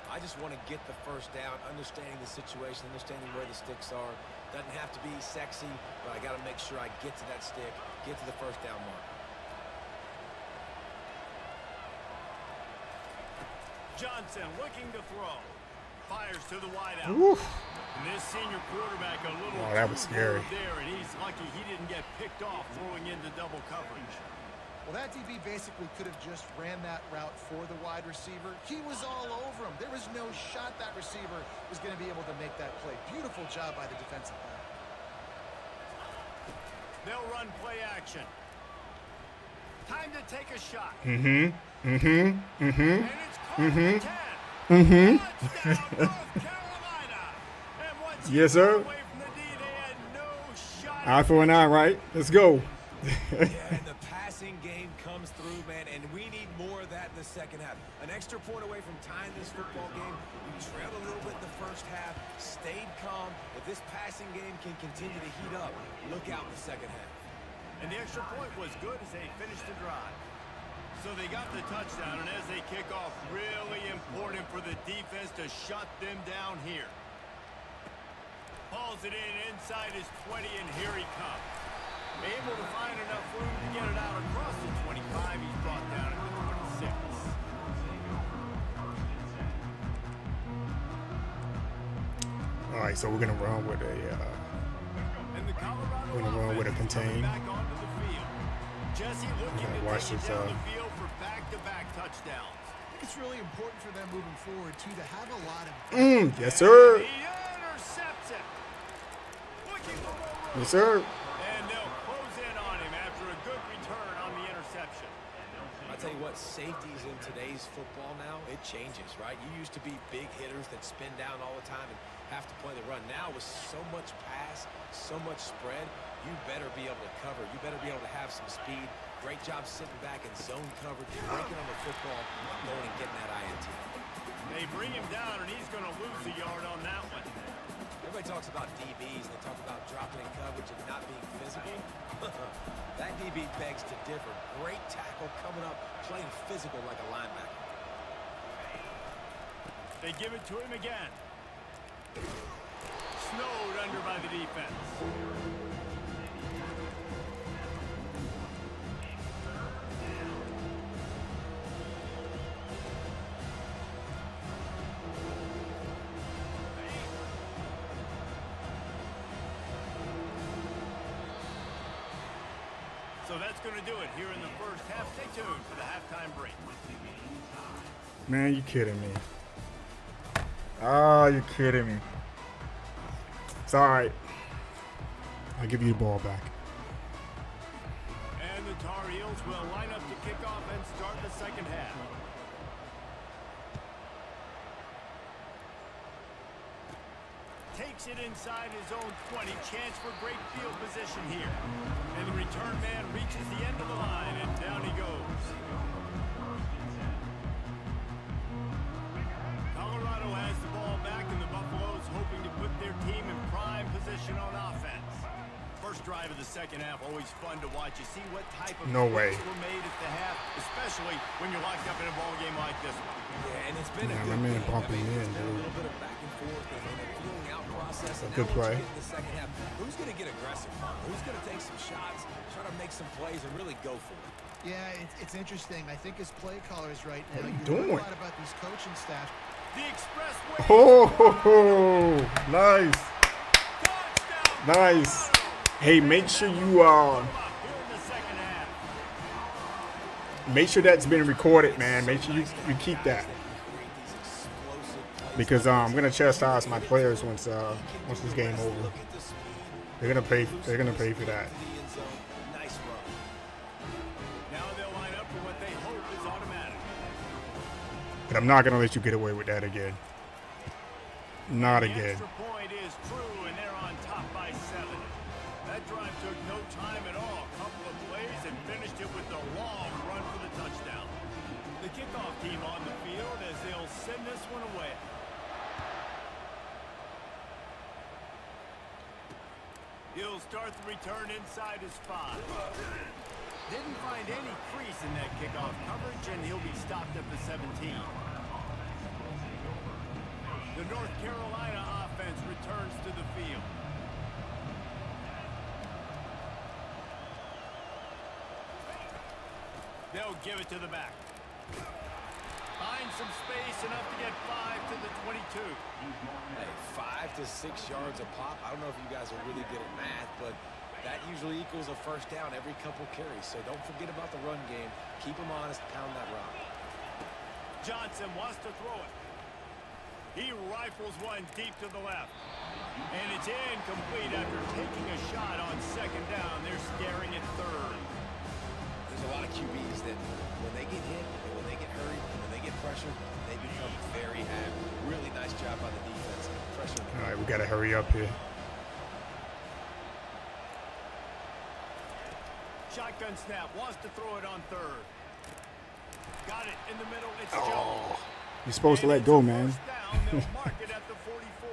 I just want to get the first down, understanding the situation, understanding where the sticks are. Doesn't have to be sexy, but I got to make sure I get to that stick, get to the first down mark. Johnson looking to throw. Fires to the wideout. Oof. And this senior quarterback a little Oh, that was too scary. bold there, and he's lucky he didn't get picked off throwing into double coverage. Well, that DB basically could have just ran that route for the wide receiver. He was all over him. There was no shot that receiver was going to be able to make that play. Beautiful job by the defensive back. They'll run play action. Time to take a shot. Mm-hmm. Mm-hmm. Mm-hmm. And it's caught Mm-hmm. at 10. Mm-hmm. Touchdown, North Carolina. And once Yes, he got sir. away from the D, they had no shot. Eye for an eye, right? Let's go. Yeah, and the passing game comes through, man, and we need more of that in the second half. An extra point away from tying this football game. You trailed a little bit in the first half, stayed calm. If this passing game can continue to heat up, look out in the second half. And the extra point was good as they finished the drive. So they got the touchdown, and as they kick off, really important for the defense to shut them down here. Hauls it in inside his 20, and here he comes. Able to find enough room to get it out across the 25. He's brought down at the 26. All right, so we're gonna run with a And the Colorado we're gonna run with a offense is contain. coming back onto the field. Jesse looking to watch take it this, down the field for back-to-back touchdowns. I think it's really important for them moving forward, too, to have a lot of... yes, sir. He intercepts it. Looking for more room. Yes, sir. And they'll close in on him after a good return on the interception. I'll tell you what, safeties in today's football now, it changes, right? You used to be big hitters that spin down all the time and have to play the run. Now with so much pass, so much spread, you better be able to cover. You better be able to have some speed. Great job sitting back in zone coverage, breaking on the football, going and getting that INT. They bring him down, and he's going to lose a yard on that one. Everybody talks about DBs, and they talk about dropping in coverage and not being physical. That DB begs to differ. Great tackle coming up, playing physical like a linebacker. They give it to him again. Snowed under by the defense. So that's going to do it here in the first half. Stay tuned for the halftime break. Man, you kidding me? Oh, you're kidding me. It's all right. I'll give you the ball back. And the Tar Heels will line up to kick off and start the second half. Takes it inside his own 20. Chance for great field position here. And the return man reaches the end of the line, and down he goes. Colorado has the ball back, and the Buffaloes hoping to put their team in prime position on offense. First drive of the second half, always fun to watch. You see what type of No way. plays were made at the half, especially when you're locked up in a ball game like this one. Yeah, and it's been a Yeah, good my man game. bumping I mean, in, it's been a dude. little bit of back and forth and a feeling out process. And Good now once play. you get in the second half, who's going to get aggressive? Who's going to take some shots, try to make some plays, and really go for it? Yeah, it's interesting. I think as play callers right now, What are you you doing? hear a lot about these coaching staffs. The expressway. Oh, nice, Touchdown. nice. Hey, make sure you Here in the second half. make sure that's been recorded, man. Make sure you keep that, because I'm gonna chastise my players once this game over. They're gonna pay for that. Nice run. Now they'll line up for what they hope is automatic. But I'm not gonna let you get away with that again. Not The again. extra point is true, and they're on top by 7. That drive took no time at all. A couple of plays and finished it with a long run for the touchdown. The kickoff team on the field as they'll send this one away. He'll start the return inside his 5. Didn't find any crease in that kickoff coverage, and he'll be stopped at the 17. The North Carolina offense returns to the field. They'll give it to the back. Find some space, enough to get 5 to the 22. Hey, 5 to 6 yards a pop. I don't know if you guys are really good at math, but that usually equals a first down every couple carries. So don't forget about the run game. Keep them honest, pound that rock. Johnson wants to throw it. He rifles one deep to the left. And it's incomplete after taking a shot on second down. They're staring at third. There's a lot of QBs that when they get hit, and when they get hurried, and when they get pressured, they become very happy. Really nice job by the defense. Pressure. All right, we got to hurry up here. Shotgun snap. Wants to throw it on third. Got it in the middle. It's Jones. You're supposed to let go, man. First down, they'll mark it at the 44.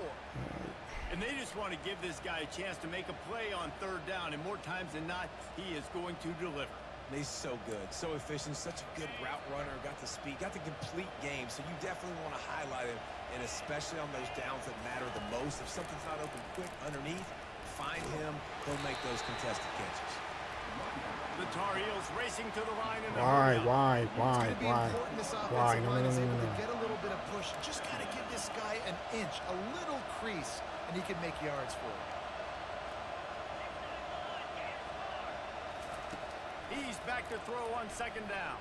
And they just want to give this guy a chance to make a play on third down. And more times than not, he is going to deliver. He's so good, so efficient, such a good route runner, got the speed, got the complete game. So you definitely want to highlight him, and especially on those downs that matter the most. If something's not open quick underneath, find him. He'll make those contested catches. The Tar Heels racing to the line. And Why? It's going to be important this offensive line is able to get a little bit of push. Just got to give this guy an inch, a little crease, and he can make yards for it. He's back to throw on second down.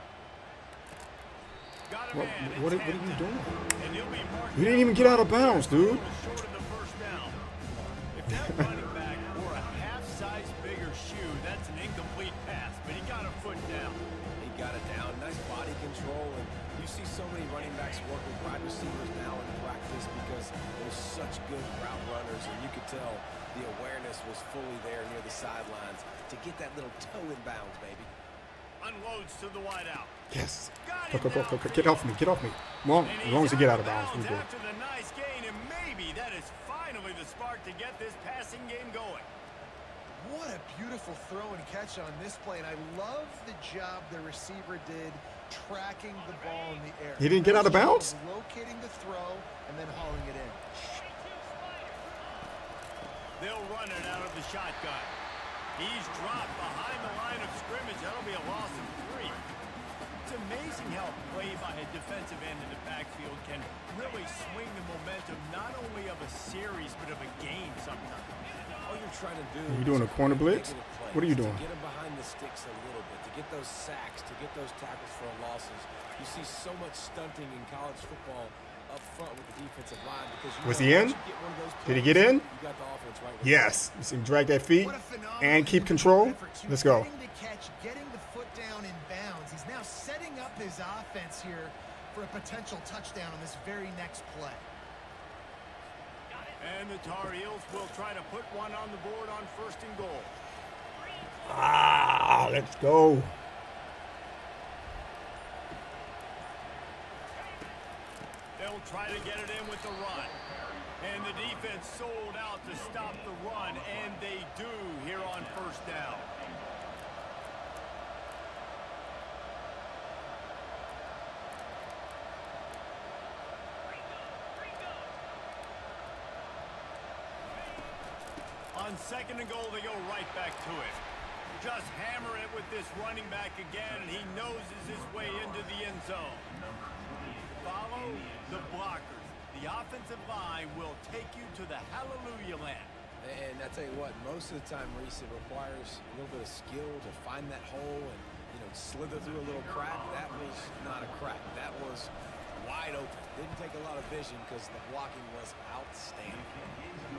Got him in. What are you doing? And he'll be marked. You didn't even get out of bounds, dude. Short of the first down. If that running back wore a half-size bigger shoe, that's an incomplete pass, but he got a foot down. He got it down. Nice body control. And you see so many running backs work with wide receivers now in practice because they're such good route runners. And you could tell the awareness was fully there near the sidelines to get that little toe in bounds, baby. Unloads to the wideout. Yes. Go. Get off me. Get off me. Well, as long as you get out of bounds, we're good. After the nice gain, and maybe that is finally the spark to get this passing game going. What a beautiful throw and catch on this play. And I love the job the receiver did tracking the ball in the air. He didn't get out of bounds? Locating the throw and then hauling it in. They'll run it out of the shotgun. He's dropped behind the line of scrimmage. That'll be a loss of 3. It's amazing how a play by a defensive end in the backfield can really swing the momentum not only of a series but of a game sometimes. All you're trying to do. Are you doing a corner blitz? What are you doing? To get him behind the sticks a little bit, to get those sacks, to get those tackles for losses. You see so much stunting in college football up front with the defensive line because Was he in? Did he get in? You got the offense right. Yes. You see him drag that feet and keep control. Let's go. Getting the catch, getting the foot down in bounds. He's now setting up his offense here for a potential touchdown on this very next play. And the Tar Heels will try to put one on the board on first and goal. Let's go. They'll try to get it in with the run. And the defense sold out to stop the run, and they do here on first down. On second and goal, they go right back to it. Just hammer it with this running back again, and he noses his way into the end zone. Follow the blockers. The offensive line will take you to the hallelujah land. And I tell you what, most of the time, Reese, it requires a little bit of skill to find that hole and, slither through a little crack. That was not a crack. That was wide open. Didn't take a lot of vision because the blocking was outstanding.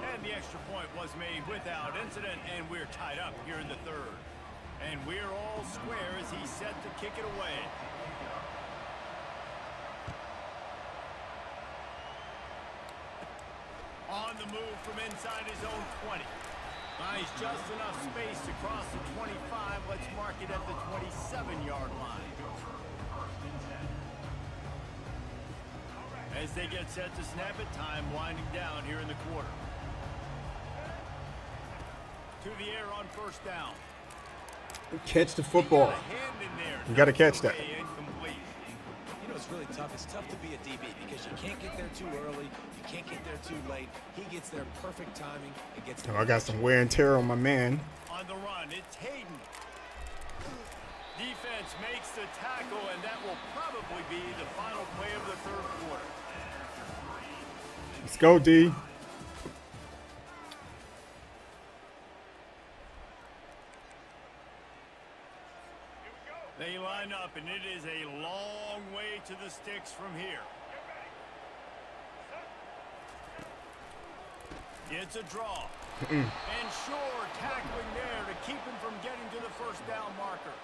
And the extra point was made without incident, and we're tied up here in the third. And we're all square as he's set to kick it away. On the move from inside his own 20. Nice, just enough space to cross the 25. Let's mark it at the 27-yard line. As they get set to snap it, time winding down here in the quarter. To the air on first down. Catch the football. You got to catch that. It's really tough. It's tough to be a DB because you can't get there too early. You can't get there too late. He gets there perfect timing and gets there. I got some wear and tear on my man. On the run, it's Hayden. Defense makes the tackle, and that will probably be the final play of the third quarter. Let's go, D. They line up, and it is a long way to the sticks from here. It's a draw. And sure, tackling there to keep him from getting to the first down marker.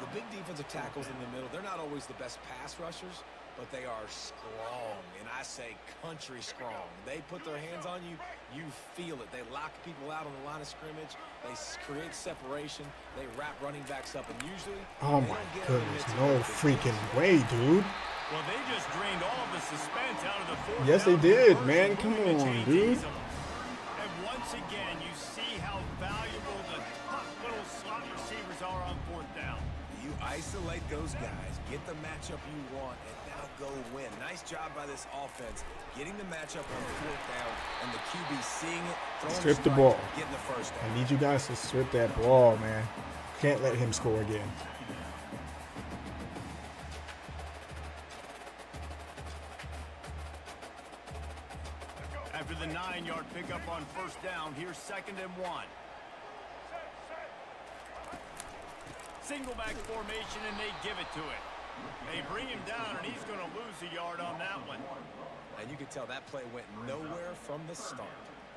The big defensive tackles in the middle, they're not always the best pass rushers, but they are strong, and I say country strong. They put their hands on you, you feel it. They lock people out on the line of scrimmage. They create separation. They wrap running backs up, and usually... Oh my goodness, no freaking way, dude. Well, they just drained all of the suspense out of the fourth. Yes, they did, man. Come on, dude. And once again, you see how valuable the tough little slot receivers are on fourth down. You isolate those guys, get the matchup you want, and now go win. Nice job by this offense, getting the matchup on fourth down, and the QB seeing it, throwing Strip the ball. getting the first down. I need you guys to strip that ball, man. Can't let him score again. After the 9-yard pickup on first down, here's 2nd and 1. Single back formation, and they give it to him. They bring him down, and he's going to lose a yard on that one. And you can tell that play went nowhere from the start.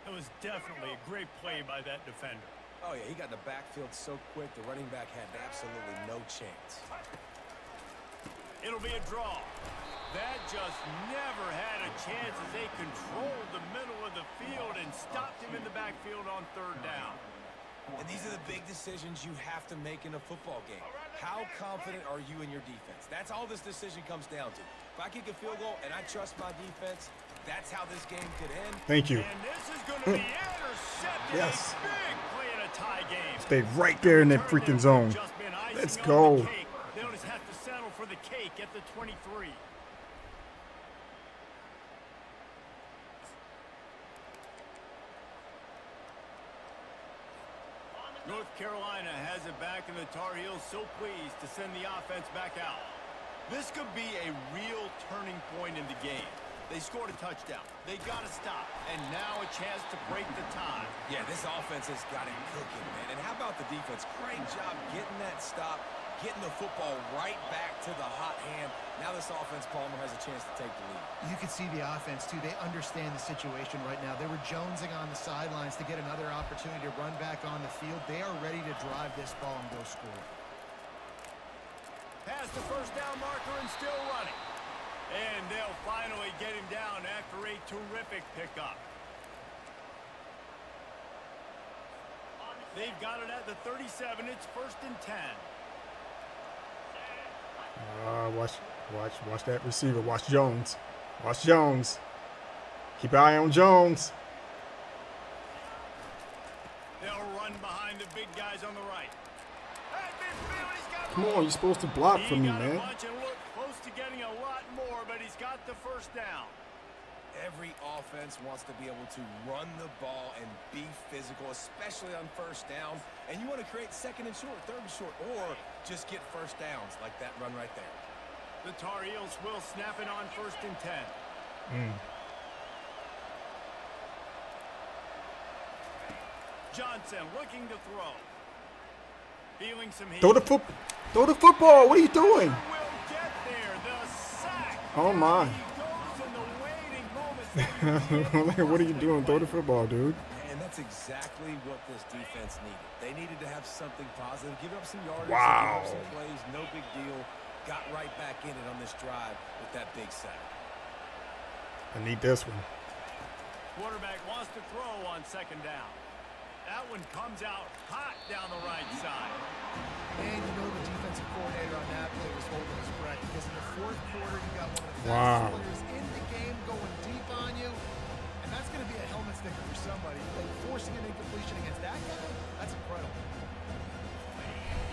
It was definitely a great play by that defender. Oh, yeah, he got in the backfield so quick, the running back had absolutely no chance. It'll be a draw. That just never had a chance as they controlled the middle of the field and stopped him in the backfield on third down. And these are the big decisions you have to make in a football game. How confident are you in your defense? That's all this decision comes down to. If I kick a field goal and I trust my defense, that's how this game could end. Thank you. And this is going to be intercepted. Yes. A big play in a tie game. Stay right there in that freaking zone. Let's go. They'll just have to settle for the cake at the 23. North Carolina has it back, and the Tar Heels so pleased to send the offense back out. This could be a real turning point in the game. They scored a touchdown. They got to stop, and now a chance to break the tie. Yeah, this offense has got it cooking, man. And how about the defense? Great job getting that stop, getting the football right back to the hot hand. Now this offense, Palmer, has a chance to take the lead. You can see the offense, too. They understand the situation right now. They were jonesing on the sidelines to get another opportunity to run back on the field. They are ready to drive this ball and go score. Past the first down marker and still running. And they'll finally get him down after a terrific pickup. They've got it at the 37. It's 1st and 10. Watch that receiver. Watch Jones. Watch Jones. Keep an eye on Jones. They'll run behind the big guys on the right. Come on, you're supposed to block for me, man. And look close to getting a lot more, but he's got the first down. Every offense wants to be able to run the ball and be physical, especially on first down. And you want to create 2nd and short, 3rd and short, or just get first downs like that run right there. The Tar Heels will snap it on 1st and 10. Johnson looking to throw. Feeling some heat. Throw the football. What are you doing? Will get there. The sack. Oh my. He goes in the waiting moments. What are you doing? Throw the football, dude. And that's exactly what this defense needed. They needed to have something positive, give up some yardage, Wow. give up some plays, no big deal. Got right back in it on this drive with that big sack. I need this one. Quarterback wants to throw on 2nd down. That one comes out hot down the right side. And you know the defensive coordinator on that play was holding his breath because in the 4th quarter, you got one of the Wow. fastest players in the game going deep on you. And that's going to be a helmet sticker for somebody. Like forcing an incompletion against that guy, that's incredible.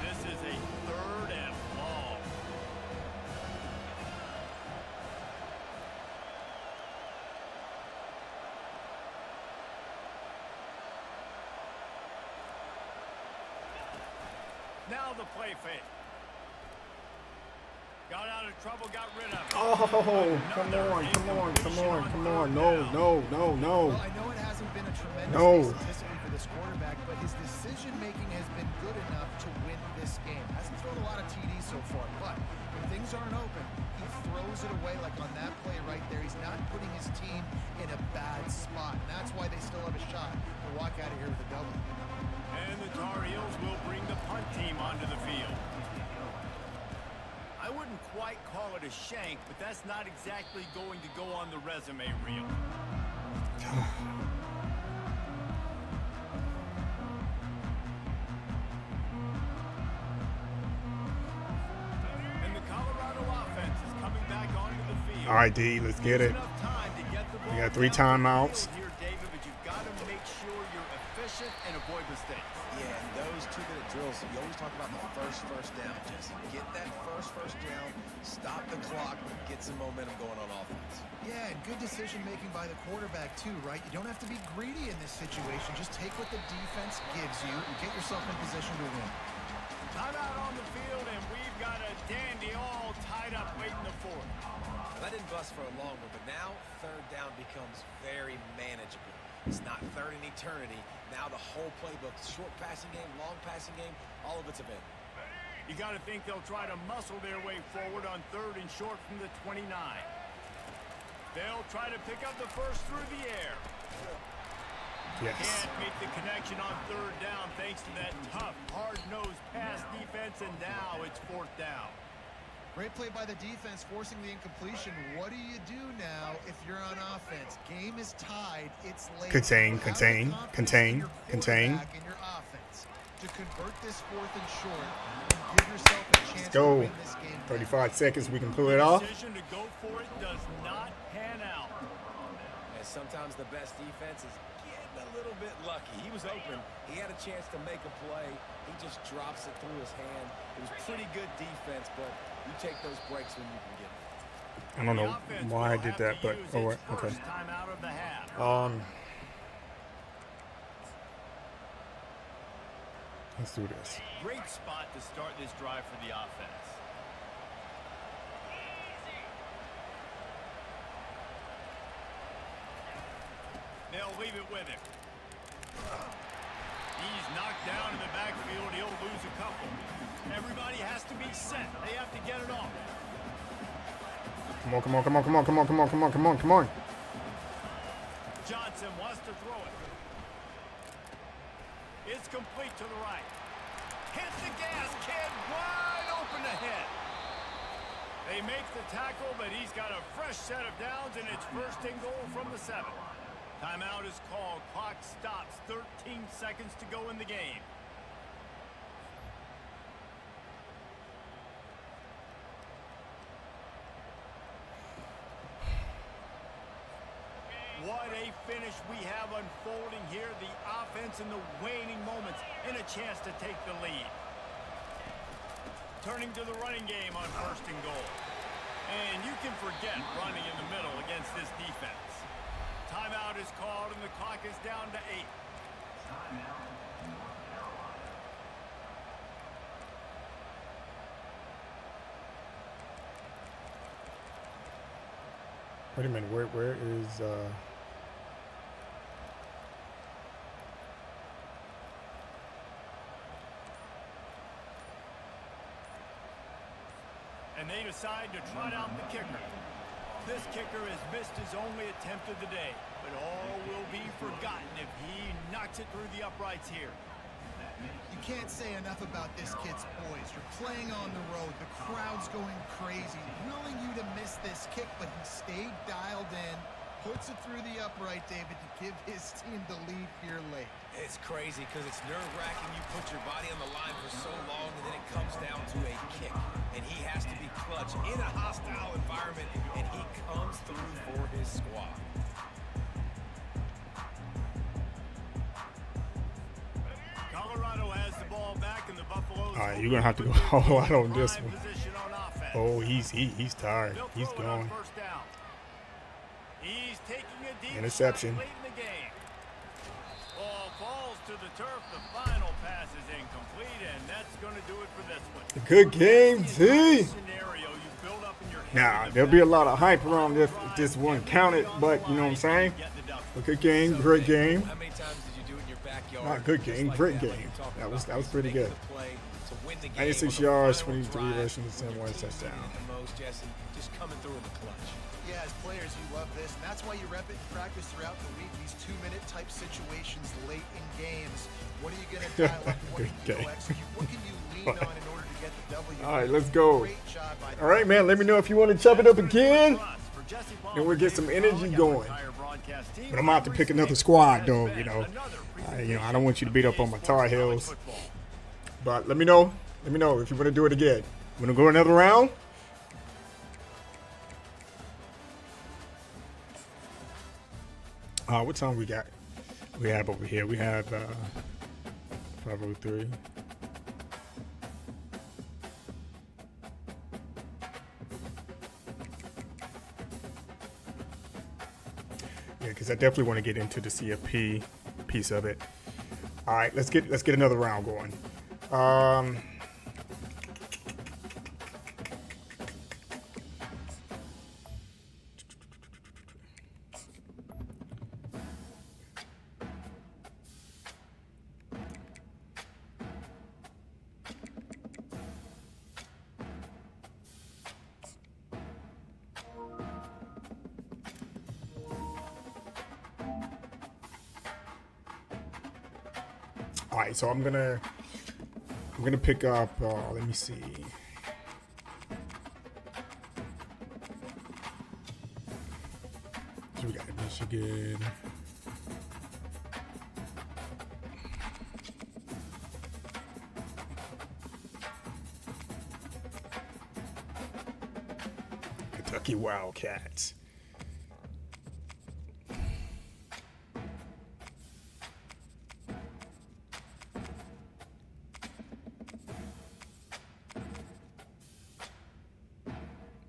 This is a 3rd and long. Now the play fake. Got out of trouble, got rid of it. Oh, come on. No. Well, I know it hasn't been a tremendous No. statistically for this quarterback, but his decision-making has been good enough to win this game. Hasn't thrown a lot of TDs so far, but when things aren't open, he throws it away like on that play right there. He's not putting his team in a bad spot, and that's why they still have a shot to walk out of here with a W. And the Tar Heels will bring the punt team onto the field. I wouldn't quite call it a shank, but that's not exactly going to go on the resume reel. And the Colorado offense is coming back onto the field. All right, D, let's get it. We got 3 timeouts. Here, David, but you've got to make sure you're efficient and avoid mistakes. Yeah, and those 2-minute drills, you always talk about the first down, Jesse. Get that first down, stop the clock, get some momentum going on offense. Yeah, and good decision-making by the quarterback, too, right? You don't have to be greedy in this situation. Just take what the defense gives you and get yourself in position to win. Timeout on the field, and we've got a dandy all tied up late in the fourth. That didn't bust for a long one, but now 3rd down becomes very manageable. It's not 3rd in eternity. Now the whole playbook, short passing game, long passing game, all of it's available. You got to think they'll try to muscle their way forward on 3rd and short from the 29. They'll try to pick up the first through the air. Yes. Can't make the connection on 3rd down thanks to that tough, hard-nosed pass defense, and now it's 4th down. Great play by the defense, forcing the incompletion. What do you do now if you're on offense? Game is tied. It's late. Contain. In your offense to convert this 4th and short and give yourself a chance to Go. win this game. 35 seconds. We can pull it off. Decision to go for it does not pan out. And sometimes the best defense is getting a little bit lucky. He was open. He had a chance to make a play. He just drops it through his hand. It was pretty good defense, but you take those breaks when you can get them. I don't know why I did that, but oh, well, okay. Time out of the half. Let's do this. Great spot to start this drive for the offense. They'll leave it with him. He's knocked down in the backfield. He'll lose a couple. Everybody has to be set. They have to get it off. Come on. Johnson wants to throw it. It's complete to the right. Hit the gas, kid. Wide open ahead. They make the tackle, but he's got a fresh set of downs, and it's 1st and goal from the 7. Timeout is called. Clock stops. 13 seconds to go in the game. What a finish we have unfolding here. The offense in the waning moments and a chance to take the lead. Turning to the running game on 1st and goal. And you can forget running in the middle against this defense. Timeout is called and the clock is down to 8. Wait a minute. Where is And they decide to trot out the kicker. This kicker has missed his only attempt of the day, but all will be forgotten if he knocks it through the uprights here. You can't say enough about this kid's poise. You're playing on the road. The crowd's going crazy, willing you to miss this kick, but he stayed dialed in, puts it through the upright, David, to give his team the lead here late. It's crazy because it's nerve-wracking. You put your body on the line for so long, and then it comes down to a kick. And he has to be clutch in a hostile environment, and he comes through for his squad. Colorado has the ball back, and the Buffaloes. all right, you're gonna have to go all out on this one. Oh, he's tired. He's gone. He's taking a deep Interception. shot late in the game. Ball falls to the turf. The final pass is incomplete, and that's going to do it for this one. Good game, T. Scenario you build up in your head. Now, there'll be a lot of hype around this if this one counted, but you know what I'm saying? A good game, great game. How many times did you do it in your backyard? yard. Not a good game, great game. That was pretty good. 96 yards, 23 rushing, and 1 touchdown. Just coming through in the clutch. Yeah, as players, you love this, and that's why you rep it in practice throughout the week. These 2-minute type situations late in games. What are you going to dial up? What can you go execute? What can you lean on in order to get the W? All right, let's go. Great job by All right, man. Let me know if you want to chop it up again, and we'll get some energy going. But I'm about to pick another squad, though. You know, I don't want you to beat up on my Tar Heels. But let me know. Let me know if you want to do it again. Want to go another round? What time we got? We have over here. We have 5:03. Yeah, because I definitely want to get into the CFP piece of it. All right, let's get another round going. All right, so I'm gonna pick up. Let me see. So we got Michigan. Kentucky Wildcats.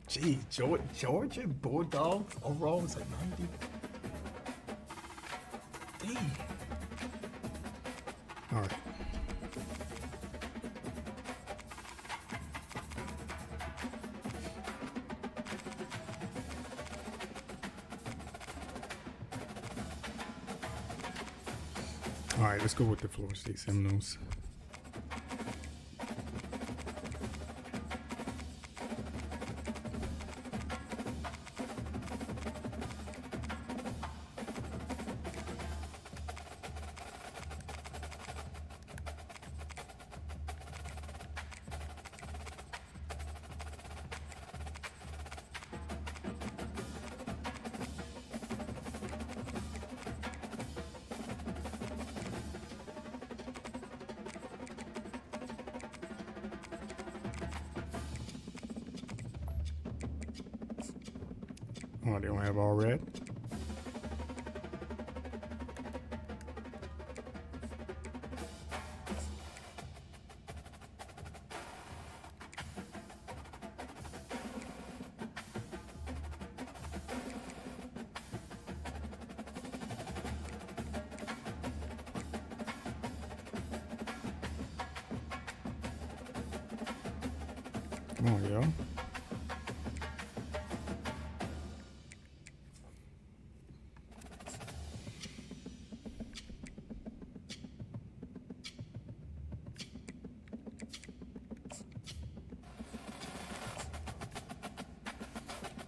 Gee, Georgia Bulldogs overall was like 90. Dang. All right. All right, let's go with the Florida State Seminoles. Oh, they don't have all red. Come on, yo.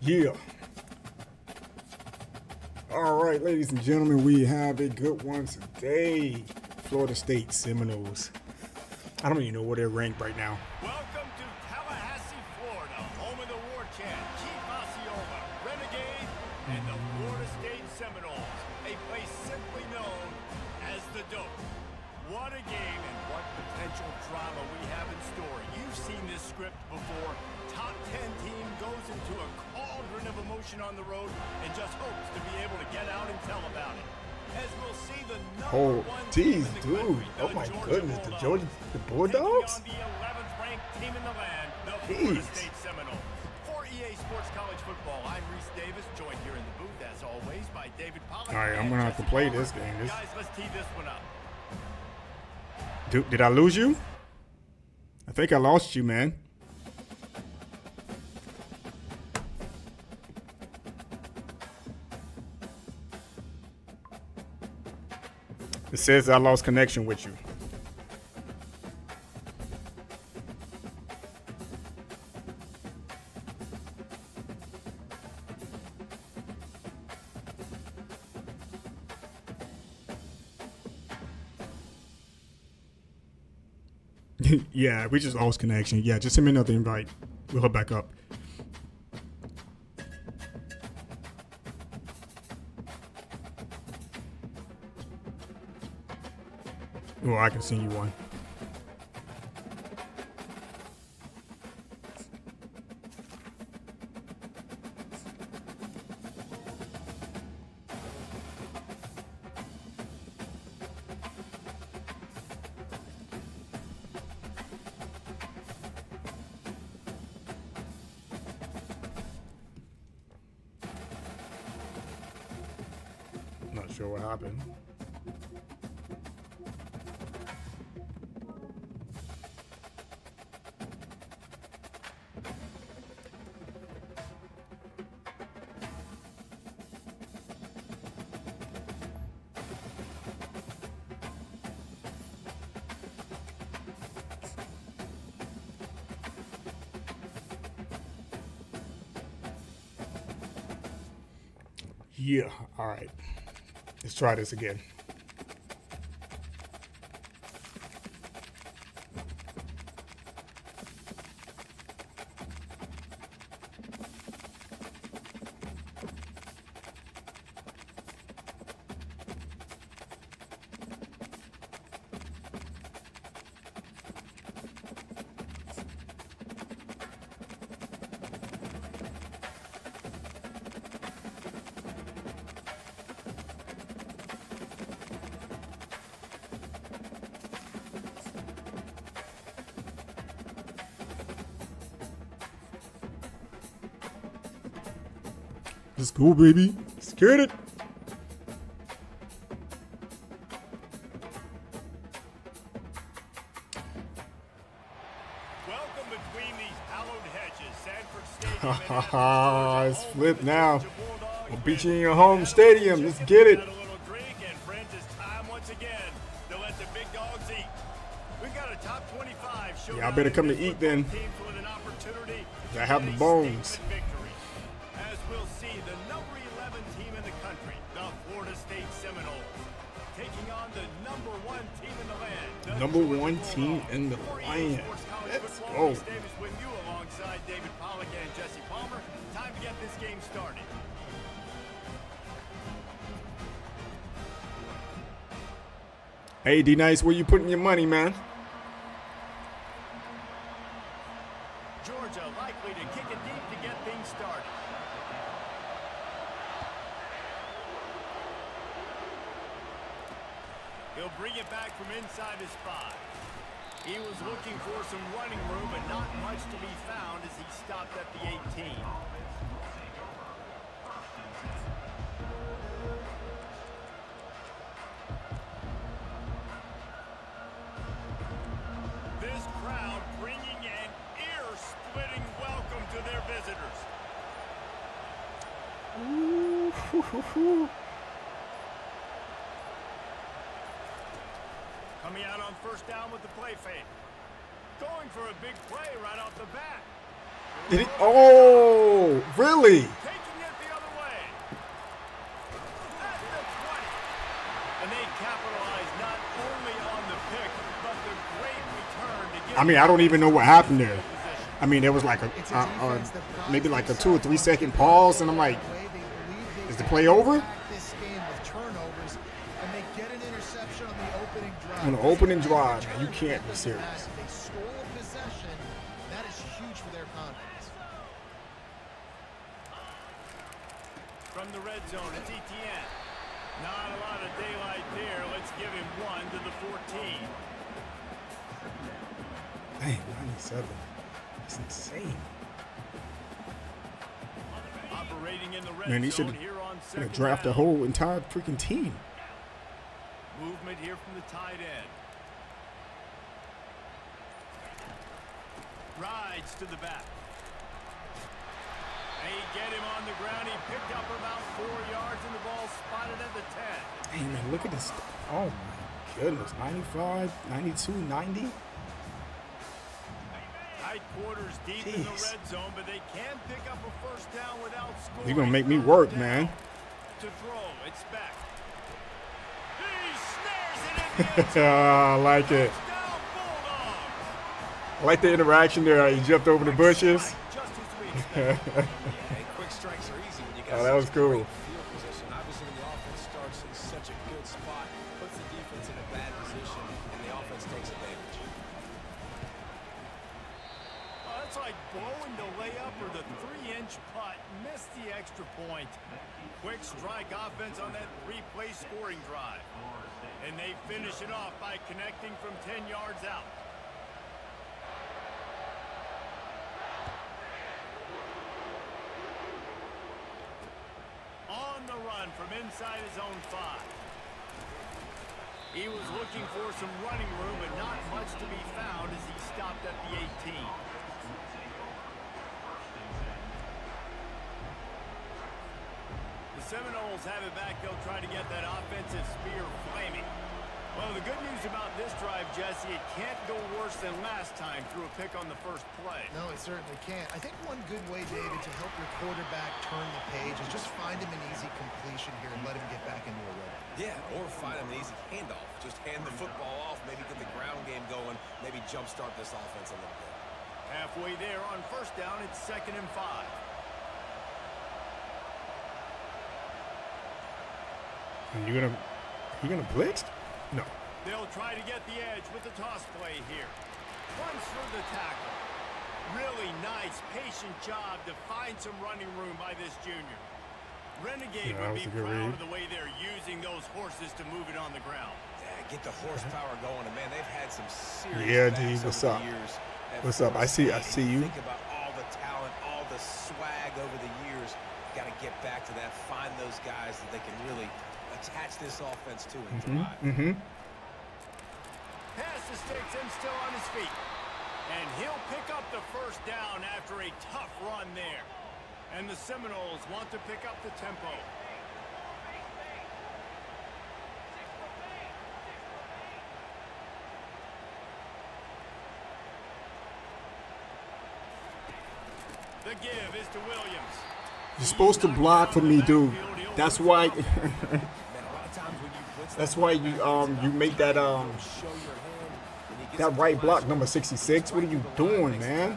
Yeah. All right, ladies and gentlemen, we have a good one today. Florida State Seminoles. I don't even know where they're ranked right now. Welcome to Tallahassee, Florida, home of the war chant, Chief Osceola, Renegade, and the Florida State Seminoles, a place simply known as the Dope. What a game and what potential drama we have in store. You've seen this script before. Top 10 team goes into a cauldron of emotion on the road and just hopes to be able to get out and tell about it. As we'll see the number one team geez, in the dude. country, Oh the my Georgia goodness, the Bulldogs? Taking on the 11th ranked team in the land, the Florida State Seminoles. For EA Sports College Football, I'm Reese Davis, joined here in the booth as always by David Pollack. All right, I'm gonna have to play this game. Guys, let's tee this one up. Dude, did I lose you? I think I lost you, man. The says I lost connection with you. Yeah, we just lost connection. Yeah, just send me another invite. We'll hook back up. Well, I can send you one. Not sure what happened. Yeah, all right. Let's try this again. Let's go, baby. Let's get it. Welcome between these hallowed hedges. Sanford Stadium. Haha, it's flipped now. We'll beat you in your home stadium. Let's get it. A little drink, and friends, it's time once again to let the big dogs eat. We've got a top 25 showdown. Yeah, I better come to eat then. Teams with an opportunity to I have the get a bones. statement victory. As we'll see, the number 11 team in the country, the Florida State Seminoles, taking on the number 1 team in the land. The Number Georgia 1 team Bulldogs. in the For EA land. Sports College Let's Football, go. Reese Davis with you alongside David Pollack and Jesse Palmer. Time to get this game started. Hey, D-Nice, where you putting your money, man? Georgia likely to kick it deep to get things started. He'll bring it back from inside his 5. He was looking for some running room, but not much to be found as he stopped at the 18. This crowd bringing an ear-splitting welcome to their visitors. Coming out on first down with the play fake. Going for a big play right off the bat. Did it? Oh, really? Taking it the other way. At the 20. And they capitalize not only on the pick, but the great return to get. I mean, I don't even know what happened there. I mean, there was like maybe like a 2 or 3 second pause, and I'm like, is the play over? This game with turnovers, and they get an interception on the opening drive. On the opening drive, man, you can't be serious. They stole a possession. That is huge for their confidence. From the red zone, it's Etienne. Not a lot of daylight there. Let's give him 1 to the 14. Dang, 97. That's insane. Operating in the red Man, he zone should here on have second drafted a down. whole entire freaking team. Movement here from the tight end. Rides to the back. They get him on the ground. He picked up about 4 yards, and the ball spotted at the 10. Hey, man, look at this. Oh, my goodness. 95, 92, 90. Tight quarters deep in the red zone, but they can pick up a first down without scoring. You're going to make me work, man. To throw, it's back. He snares it in the end zone. I like it. Touchdown, Bulldogs. I like the interaction there. He jumped over the bushes. Just as we expected. Hey, quick strikes are easy when you got Oh, that was such cool. great field position. Obviously, when the offense starts in such a good spot, puts the defense in a bad position, and the offense takes advantage. That's like blowing the layup or the 3-inch putt. Missed the extra point. Quick strike offense on that 3-play scoring drive. And they finish it off by connecting from 10 yards out. On the run from inside his own 5. He was looking for some running room, but not much to be found as he stopped at the 18. The Seminoles have it back. They'll try to get that offensive spear flaming. Well, the good news about this drive, Jesse, it can't go worse than last time through a pick on the first play. No, it certainly can't. I think one good way, David, to help your quarterback turn the page is just find him an easy completion here and let him get back into a rhythm. Yeah, or find an easy handoff. Just hand the football off, maybe get the ground game going, maybe jumpstart this offense a little bit. Halfway there on first down, it's 2nd and 5. And you gonna blitz? No. They'll try to get the edge with the toss play here. Runs for the tackle. Really nice, patient job to find some running room by this junior. Renegade would be proud of the way they're using those horses to move it on the ground. Yeah, get the horsepower going, and man, they've had some serious G, backs what's over up? the years. What's up? I see you. Think about all the talent, all the swag over the years. Got to get back to that. Find those guys that they can really attach this offense to and drive. Pass the sticks and still on his feet. And he'll pick up the first down after a tough run there. And the Seminoles want to pick up the tempo. The give is to Williams. You're supposed to block for me, dude. That's why. That's why you make that that right block number 66. What are you doing, man?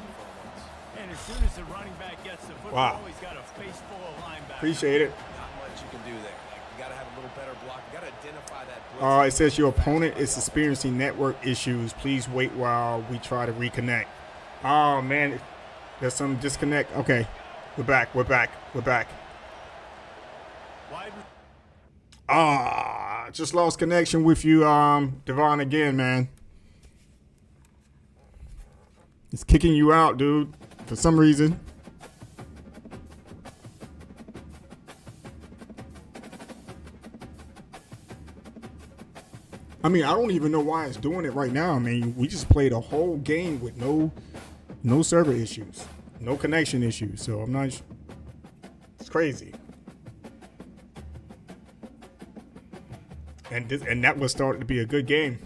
And as soon as the running back gets the football, he's got a face full of linebackers. Appreciate it. Not much you can do there. Like, you got to have a little better block. You got to identify that blitz. It says your opponent is experiencing network issues. Please wait while we try to reconnect. Oh man, there's some disconnect. Okay, we're back. Just lost connection with you, Devon, again, man. It's kicking you out, dude, for some reason. I mean, I don't even know why it's doing it right now. I mean, we just played a whole game with no server issues, no connection issues. So I'm not. It's crazy. And that was starting to be a good game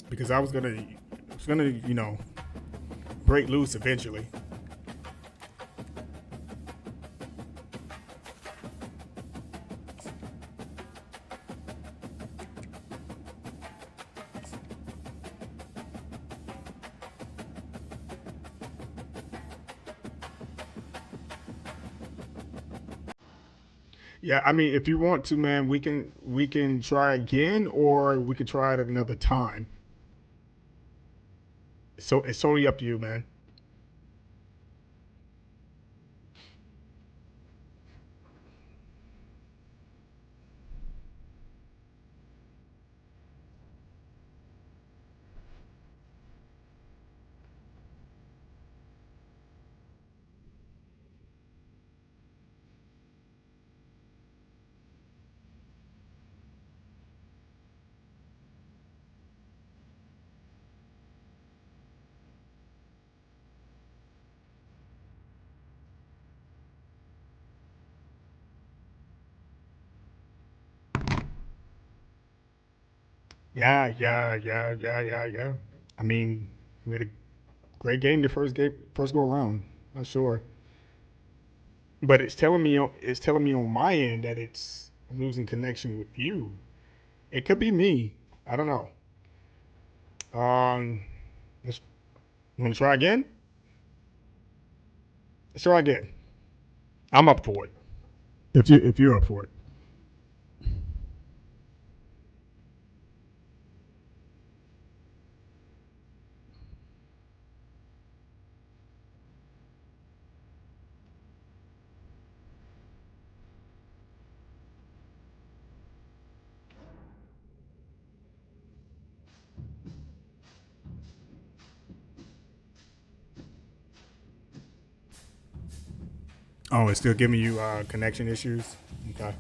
because I was gonna, you know, break loose eventually. Yeah, I mean, if you want to, man, we can try again, or we could try it at another time. So it's totally up to you, man. Yeah. I mean, we had a great game the first go around. Not sure, but it's telling me on my end that it's losing connection with you. It could be me. I don't know. Um, let's you want to try again. Let's try again. I'm up for it. If you're up for it. Oh, it's still giving you connection issues. Okay.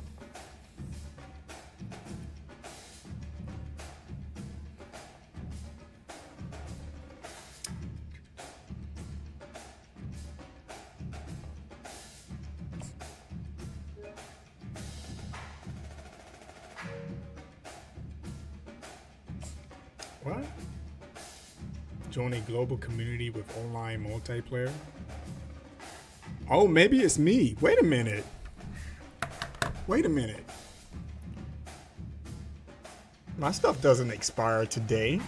What? Join a global community with online multiplayer. Oh, maybe it's me. Wait a minute. Wait a minute. My stuff doesn't expire today.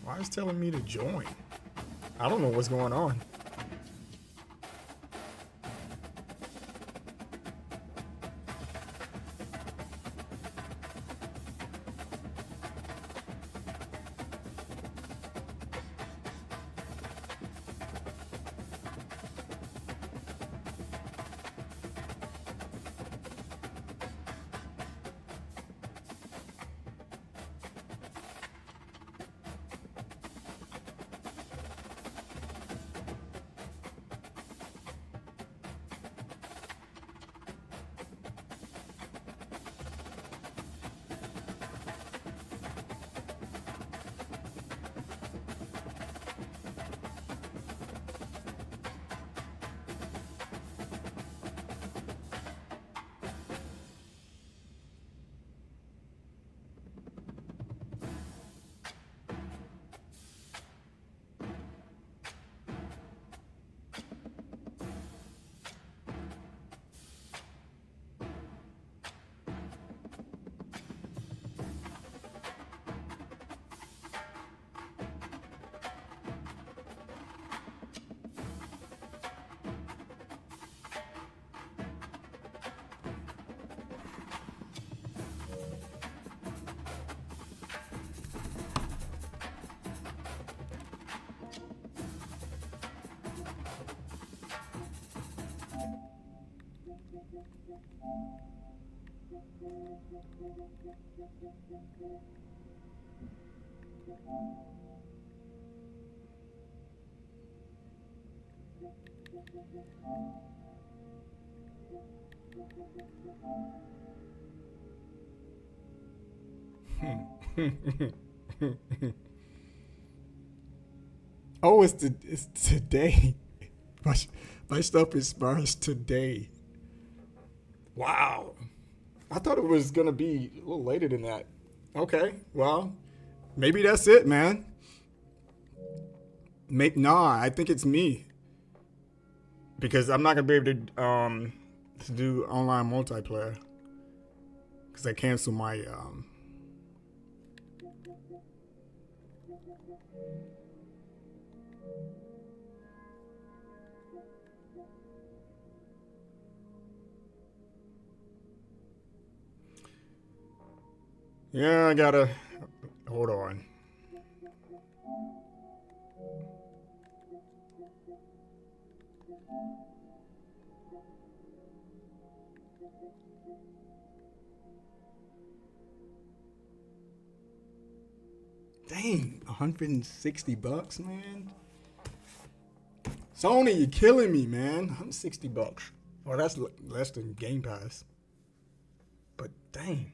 Why is it telling me to join? I don't know what's going on. Oh, it's today. My, my stuff expires today. Wow. I thought it was gonna be a little later than that. Okay, well, maybe that's it, man. Nah, I think it's me because I'm not gonna be able to do online multiplayer because I canceled my Yeah, I gotta hold on. Dang, $160, man. Sony, you're killing me, man. $160. Oh, that's less than Game Pass. But dang.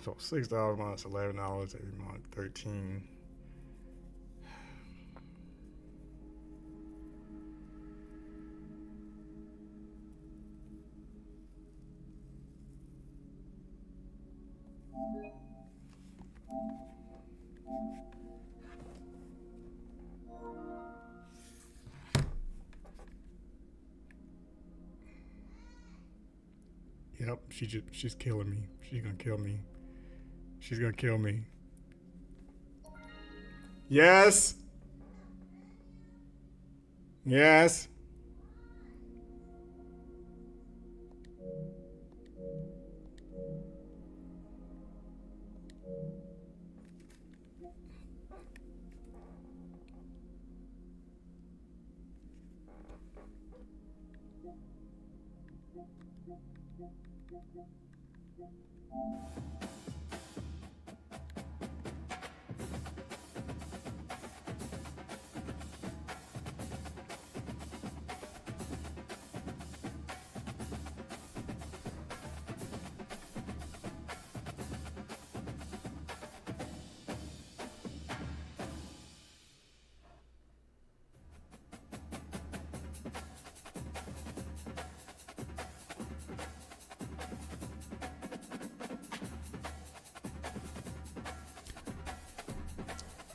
So $6 minus $11 every month, 13. Yep, she's killing me. She's gonna kill me. She's gonna kill me. Yes. Yes.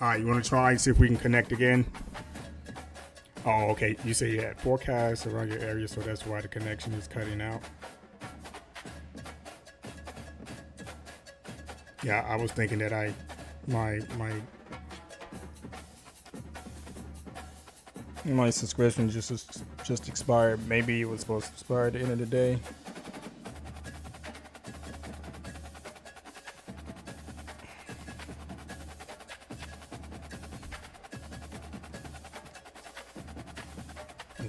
All right, you want to try and see if we can connect again? Oh, okay. You say you had forecasts around your area, so that's why the connection is cutting out. Yeah, I was thinking that my subscription just expired. Maybe it was supposed to expire at the end of the day.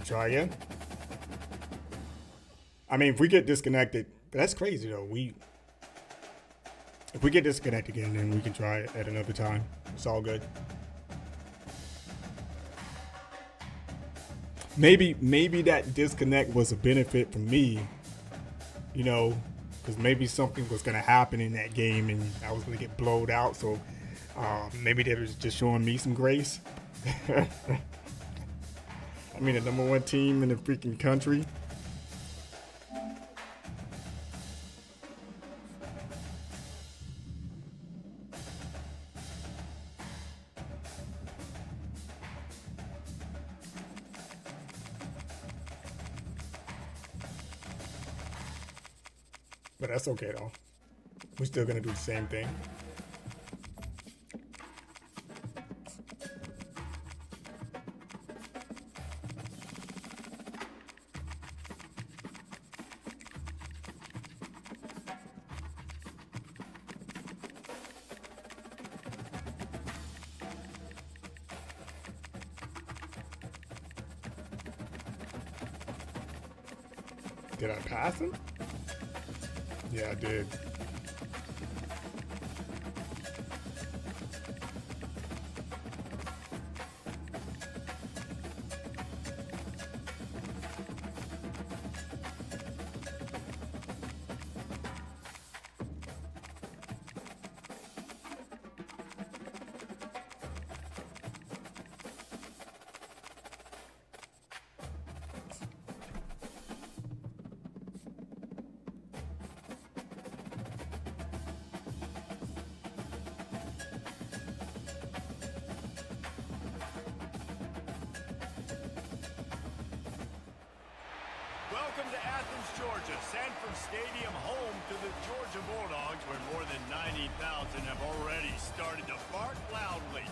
Try again. I mean, if we get disconnected, that's crazy though. If we get disconnected again, then we can try it at another time. It's all good. Maybe that disconnect was a benefit for me, you know, because maybe something was gonna happen in that game and I was gonna get blowed out. So maybe they was just showing me some grace. I mean, the #1 team in the freaking country. But that's okay though. We're still gonna do the same thing. Did I pass him? Yeah, I did. Welcome to Athens, Georgia, Sanford Stadium, home to the Georgia Bulldogs, where more than 90,000 have already started to bark loudly.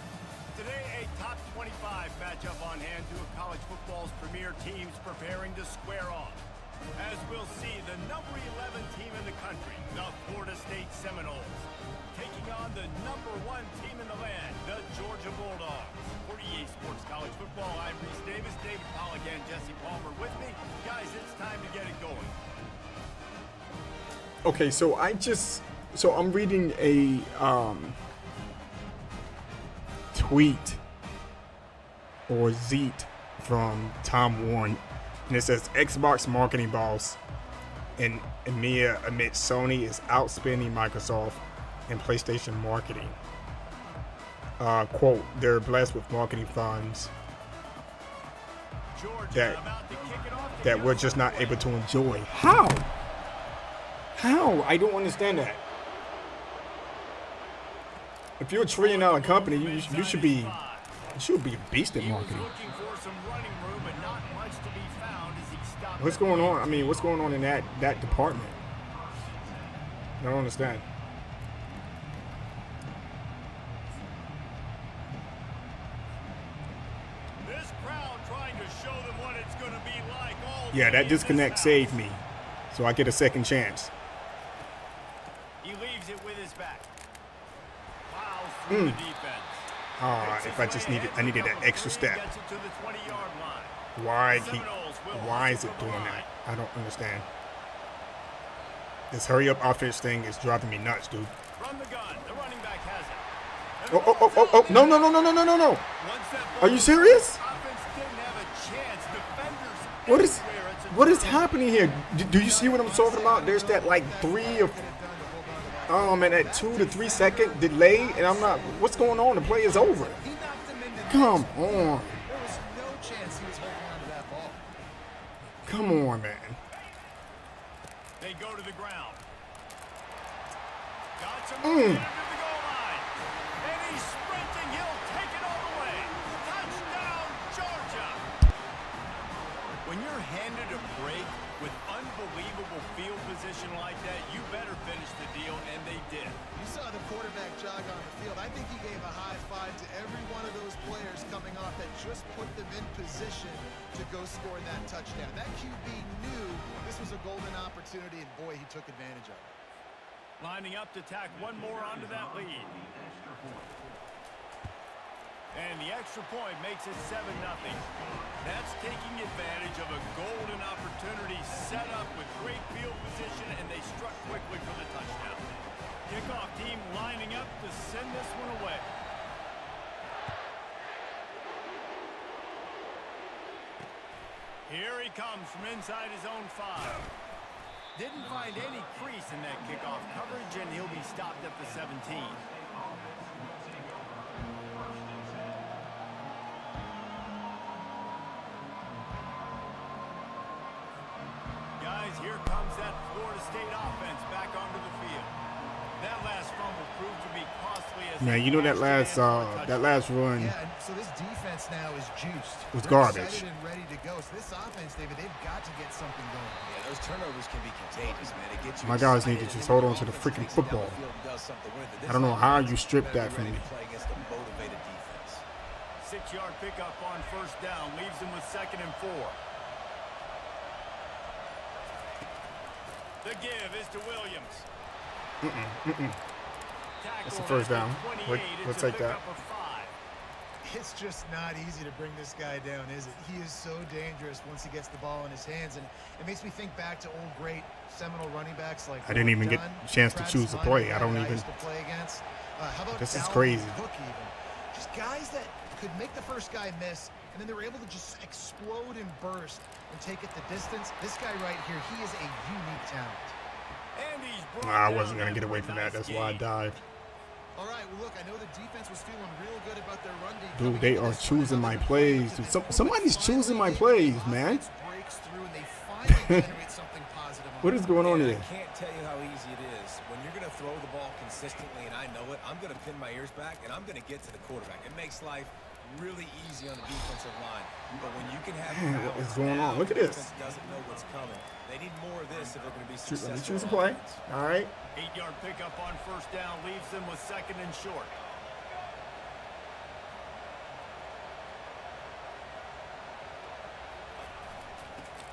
Today, a top 25 matchup on hand, two of college football's premier teams preparing to square off. As we'll see, the number 11 team in the country, the Florida State Seminoles, taking on the #1 team in the land, the Georgia Bulldogs. For EA Sports College Football, I'm Reese Davis, David Pollack, and Jesse Palmer with me. Guys, it's time to get it going. Okay, so I'm reading a tweet or zeet from Tom Warren, and it says Xbox marketing boss and EMEA admits Sony is outspending Microsoft and PlayStation marketing. Quote, they're blessed with marketing funds that we're just not able to enjoy. How? How? I don't understand that. If you're a $1 trillion company, you should be a beast at marketing. What's going on? I mean, what's going on in that department? I don't understand. Yeah, that disconnect saved me, so I get a second chance. He leaves it with his back. Plows through the defense. If I needed that extra step. Why is it doing that? I don't understand. This hurry up offense thing is driving me nuts, dude. From the gun, the running back has it. Oh, no. Are you serious? What is happening here? Do you see what I'm talking about? There's that like 2 to 3 second delay, and I'm not. What's going on? The play is over. Come on. There was no chance he was holding on to that ball. Come on, man. They go to the ground. Got some movement to the goal line. And he's sprinting. He'll take it all the way. Touchdown, Georgia. When you're handed a break with unbelievable field position like that, you better finish the deal, and they did. You saw the quarterback jog on the field. I think he gave a high five to every one of those players coming off that just put them in position to go score that touchdown. That QB knew this was a golden opportunity, and boy, he took advantage of it. Lining up to tack one more onto that lead. And the extra point makes it 7-0. That's taking advantage of a golden opportunity set up with great field position, and they struck quickly for the touchdown. Kickoff team lining up to send this one away. Here he comes from inside his own 5. Didn't find any crease in that kickoff coverage, and he'll be stopped at the 17. Guys, here comes that Florida State offense back onto the field. That last fumble proved to be costly. Man, you know that last run. Yeah, and so this defense now is juiced. Was garbage. Excited and ready to go. So this offense, David, they've got to get something going. Yeah, those turnovers can be contagious, man. It gets you My guys need to excited, just and hold on to the offense freaking takes it down football. the field and does something with it. This I don't know how offense you is stripped better that from ready me. to play against a motivated defense. 6-yard pickup on first down leaves them with 2nd and 4. The give is to Williams. That's the first down. We'll take that. It's just not easy to bring this guy down, is it? He is so dangerous once he gets the ball in his hands, and it makes me think back to old great Seminole running backs like I didn't even get a chance to choose to play. I don't even. How about This is Dalvin crazy. Cook even? Just guys that could make the first guy miss, and then they were able to just explode and burst and take it the distance. This guy right here, he is a unique talent. And he's I wasn't gonna get away from that. That's why I dived. All right, well, look, I know the defense was feeling real good about their run defense. Dude, they are choosing my plays. Dude, somebody's choosing my plays, man. Breaks through and they finally generate something positive. What is going on here? I can't tell you how easy it is. When you're going to throw the ball consistently, and I know it, I'm going to pin my ears back, and I'm going to get to the quarterback. It makes life really easy on the defensive line. But when you can have Man, what is going on? Look at this. defense doesn't know what's coming. They need more of this if they're going to be Let successful. me choose a play. All right. 8-yard pickup on first down leaves them with 2nd and short.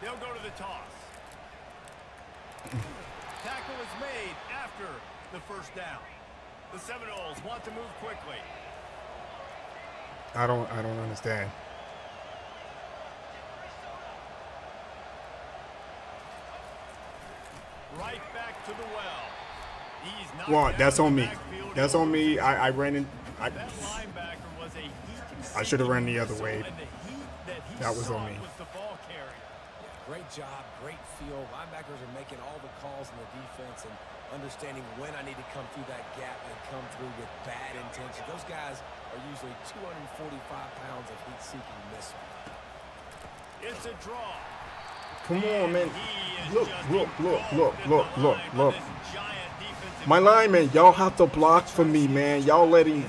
They'll go to the toss. Tackle is made after the first down. The Seminoles want to move quickly. I don't understand. Right back to the well. He's not Well, that's on me. backfield. That's on me. I ran in. That linebacker was a heat I should have ran the other way. And the heat that he That was sought on me. was the ball carrier. Great job, great feel. Linebackers are making all the calls in the defense and understanding when I need to come through that gap and come through with bad intention. Those guys are usually 245 pounds of heat-seeking missile. It's a draw. Come on, man. Look. My linemen, y'all have to block for me, man. Y'all letting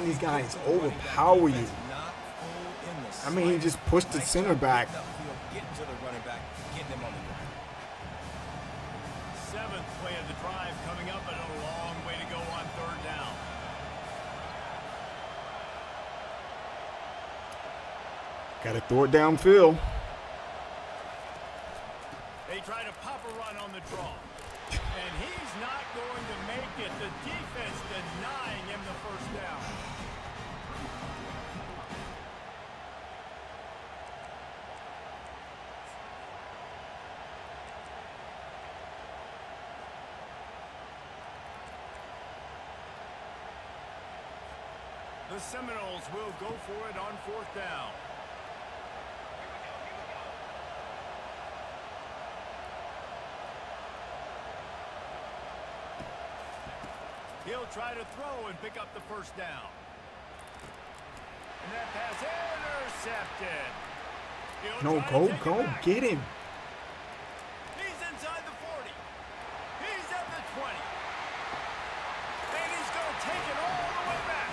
these guys overpower you. I mean, he just pushed the center back. Getting to the running back, getting them on the ground. Seventh play of the drive coming up, and a long way to go on third down. Got to throw it downfield. They try to pop a run on the draw. And he's not going to make it. The defense denying him the first down. The Seminoles will go for it on fourth down. He'll try to throw and pick up the first down. And that pass intercepted. No, go, get him. He's inside the 40. He's at the 20. And he's going to take it all the way back.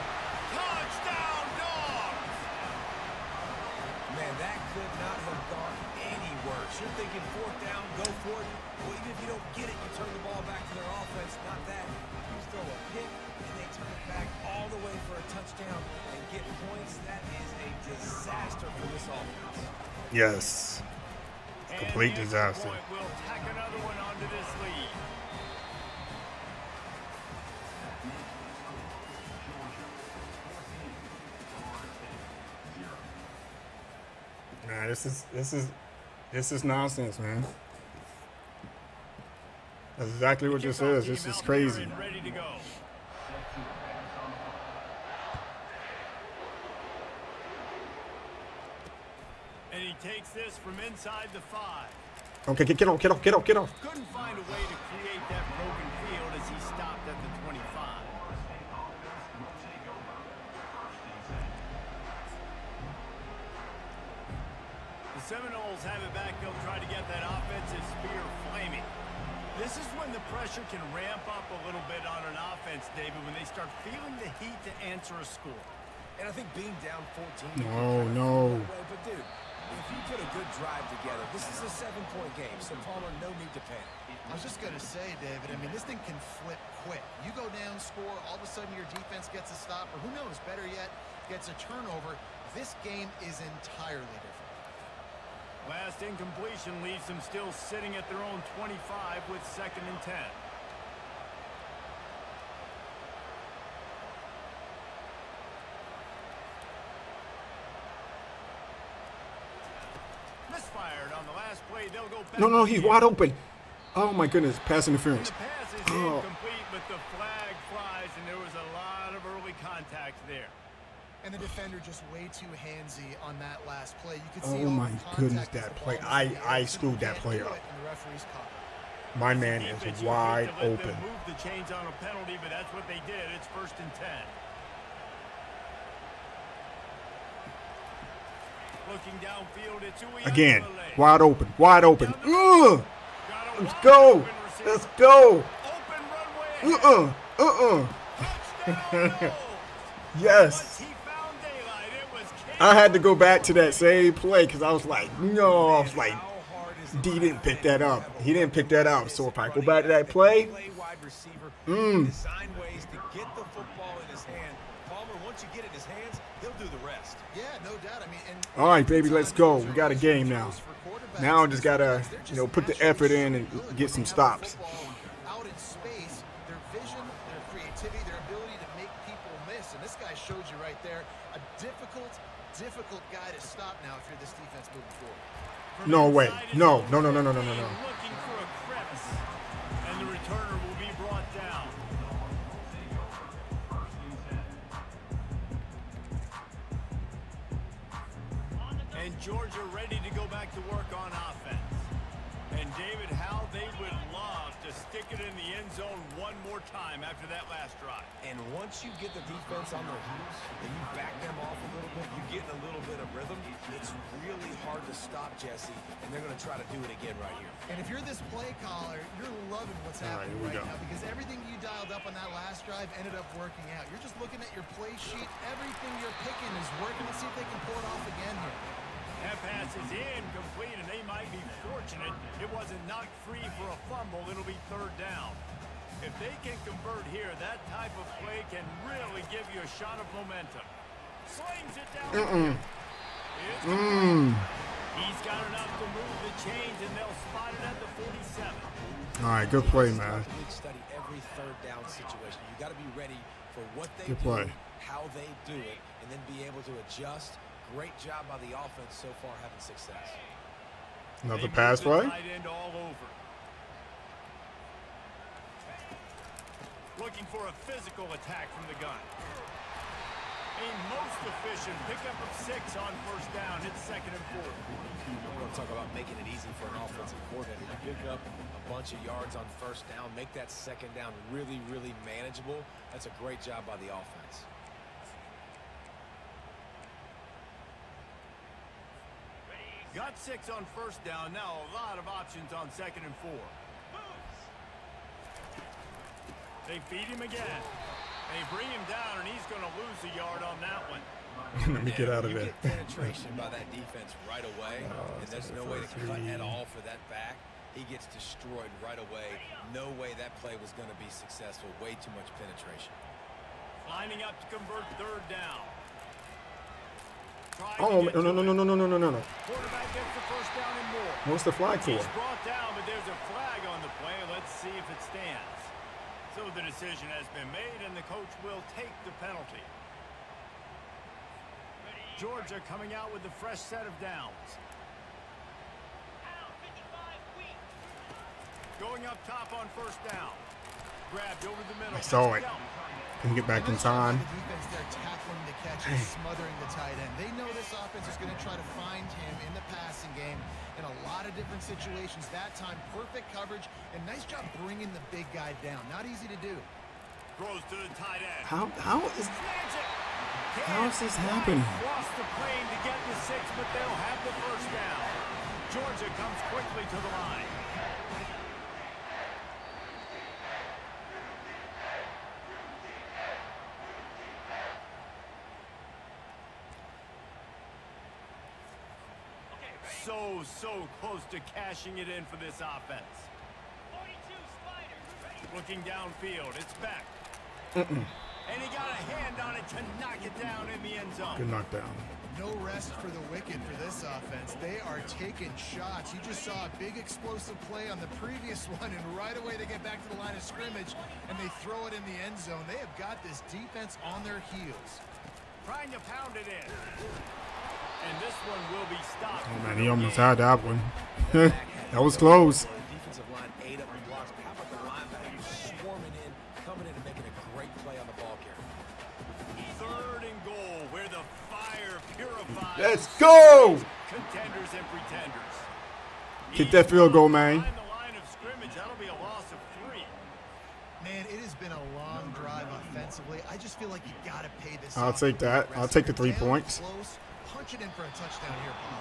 Touchdown, Dogs! Man, that could not have gone any worse. You're thinking fourth down, go for it. Well, even if you don't get it, you turn the ball back to their offense. Not that. You throw a pick, and they turn it back all the way for a touchdown and get points. That is a disaster for this offense. Yes. Complete disaster. We'll tack another one onto this lead. Nah, this is nonsense, man. That's exactly what this is. This is crazy. Ready to go. And he takes this from inside the 5. Okay, get off. Couldn't find a way to create that broken field as he stopped at the 25. The Seminoles have it back. They'll try to get that offensive spear flaming. This is when the pressure can ramp up a little bit on an offense, David, when they start feeling the heat to answer a score. And I think being down 14... No. But, dude, if you put a good drive together, this is a 7-point game, so Palmer, no need to panic. I was just going to say, David, I mean, this thing can flip quick. You go down, score, all of a sudden your defense gets a stop, or who knows, better yet, gets a turnover. This game is entirely different. Last incompletion leaves them still sitting at their own 25 with 2nd and 10. Misfired on the last play. They'll go back. No, he's wide open. Oh my goodness, pass interference. The pass is incomplete, but the flag flies, and there was a lot of early contact there. And the defender just way too handsy on that last play. You could see Oh my goodness, that play. I screwed that play up. My man is wide open. Move the chains on a penalty, but that's what they did. It's 1st and 10. Looking downfield, it's again, wide open. Ugh! Let's go. Open runway. Yes. I had to go back to that same play because I was like, D didn't pick that up. He didn't pick that up. So if I go back to that play, Design ways to get the football in his hand. Palmer, once you get it in his hands, he'll do the rest. Yeah, no doubt. I mean, all right, baby, let's go. We got a game now. Now I just gotta, put the effort in and get some stops. Out in space, their vision, their creativity, their ability to make people miss. And this guy showed you right there a difficult guy to stop now if you're this defense moving forward. No way. No. Looking for a crevice, and the returner will be brought down. And Georgia ready to go back to work on offense. And David, how they would love to stick it in the end zone one more time after that last drive. And once you get the defense on their heels and you back them off a little bit, you get a little bit of rhythm, it's really hard to stop, Jesse, and they're going to try to do it again right here. And if you're this play caller, you're loving what's happening right now because everything you dialed up on that last drive ended up working out. You're just looking at your play sheet. Everything you're picking is working. Let's see if they can pull it off again here. That pass is incomplete, and they might be fortunate it wasn't knocked free for a fumble. It'll be third down. If they can convert here, that type of play can really give you a shot of momentum. Slings it down. He's got enough to move the chains, and they'll spot it at the 47. All right, good play, man. Study every third down situation. You got to be ready for what they Good do, play. how they do it, and then be able to adjust. Great job by the offense so far having success. Another pass play. Tight end all over. Looking for a physical attack from the gun. A most efficient pickup of 6 on first down. It's 2nd and 4. We're going to talk about making it easy for an offensive coordinator to pick up a bunch of yards on first down, make that second down really, really manageable. That's a great job by the offense. Got 6 on first down. Now a lot of options on 2nd and 4. They feed him again. They bring him down, and he's going to lose a yard on that one. Let me get out of there. You get penetration by that defense right away, and there's no way to cut at all for that back. He gets destroyed right away. No way that play was going to be successful. Way too much penetration. Lining up to convert third down. Oh, no. Quarterback gets the first down and more. What's the flag for? He's brought down, but there's a flag on the play. Let's see if it stands. So the decision has been made, and the coach will take the penalty. Georgia coming out with a fresh set of downs. Going up top on first down. Grabbed over the middle. I saw it. Couldn't get back in time. The defense there tackling the catch and smothering the tight end. They know this offense is going to try to find him in the passing game in a lot of different situations. That time, perfect coverage and nice job bringing the big guy down. Not easy to do. Throws to the tight end. How is this happening? Cross the plane to get the 6, but they'll have the first down. Georgia comes quickly to the line. So close to cashing it in for this offense. 42 Spider. Looking downfield. It's back. And he got a hand on it to knock it down in the end zone. Good knockdown. No rest for the wicked for this offense. They are taking shots. You just saw a big explosive play on the previous one, and right away they get back to the line of scrimmage, and they throw it in the end zone. They have got this defense on their heels. Trying to pound it in. And this one will be stopped. Oh, man, he almost had that one. That was close. Defensive line ate up the blocks. How about the linebackers swarming in, coming in and making a great play on the ball carrier? 3rd and goal, where the fire purifies. Let's go! Contenders and pretenders. Kick that field goal, man. Behind the line of scrimmage, that'll be a loss of 3. Man, it has been a long drive offensively. I just feel like you got to pay this. I'll take that. I'll take the 3 points. Close. Punch it in for a touchdown here, Paul.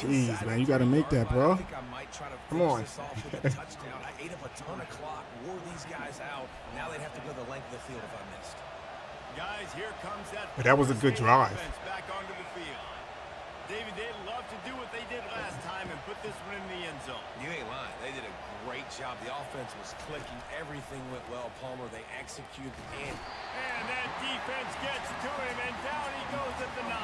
Jeez, man, you got to make that, bro. I think I might try to Come on. finish this off with a touchdown. I ate up a ton of clock, wore these guys out. Now they'd have to go the length of the field if I missed. Guys, here comes that. But that was a good drive. Back onto the field. David, they'd love to do what they did last time and put this one in the end zone. You ain't lying. They did a great job. The offense was clicking. Everything went well. Palmer, they executed. And that defense gets to him, and down he goes at the 9.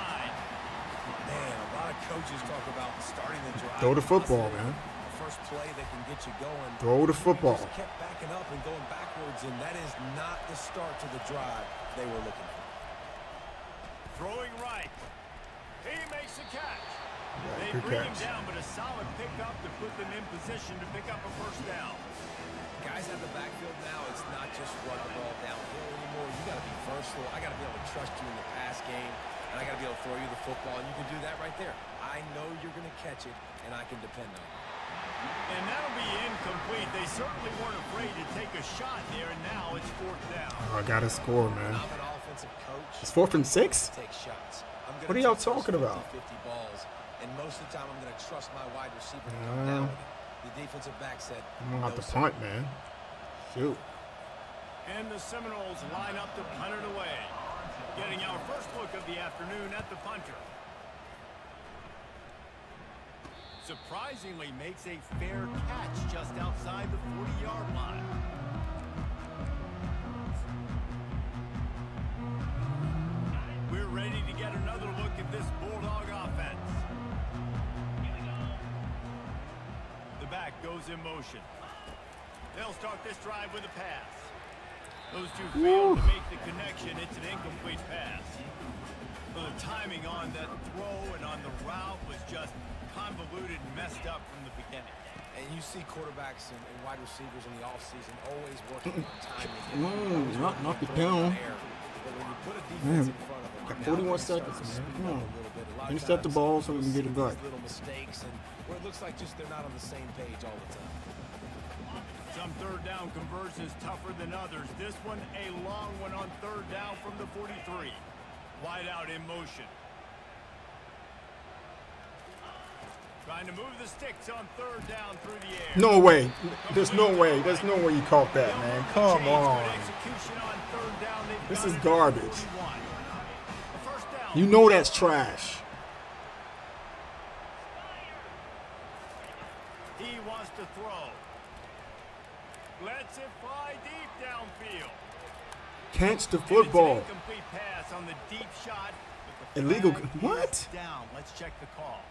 Man, a lot of coaches talk about starting the drive. Throw the football, man. The first play that can get you going. Throw the football. Just kept backing up and going backwards, and that is not the start to the drive they were looking for. Throwing right. He makes the catch. They good bring him catch. down, but a solid pickup to put them in position to pick up a first down. Guys at the backfield now, it's not just run the ball downhill anymore. You got to be versatile. I got to be able to trust you in the pass game, and I got to be able to throw you the football, and you can do that right there. I know you're going to catch it, and I can depend on it. And that'll be incomplete. They certainly weren't afraid to take a shot there, and now it's 4th down. Oh, I gotta score, man. I'm an offensive coach. It's 4th and 6? Take shots. What are y'all talking about? 50 balls, and most of the time I'm going to trust my wide receiver to come down with it. The defensive back said, I'm gonna have to punt, man. Shoot. And the Seminoles line up to punt it away. Getting our first look of the afternoon at the punter. Surprisingly makes a fair catch just outside the 40-yard line. We're ready to get another look at this Bulldog offense. The back goes in motion. They'll start this drive with a pass. Those two failed to make the connection. It's an incomplete pass. The timing on that throw and on the route was just convoluted and messed up from the beginning. And you see quarterbacks and wide receivers in the offseason always working on timing. Knock it down. But when you put a defense in front of them, Got 41 seconds, man. Come on. Intercept the ball so we can get it back. Little mistakes, and where it looks like just they're not on the same page all the time. Some third down conversions tougher than others. This one, a long one on 3rd down from the 43. Wide out in motion. Trying to move the sticks on 3rd down through the air. No way. There's no way. There's no way you caught that, man. Come on. This is garbage. You know that's trash. He wants to throw. Lets it fly deep downfield. Catch the football. Incomplete pass on the deep shot. Illegal. What? Down. Let's check the call.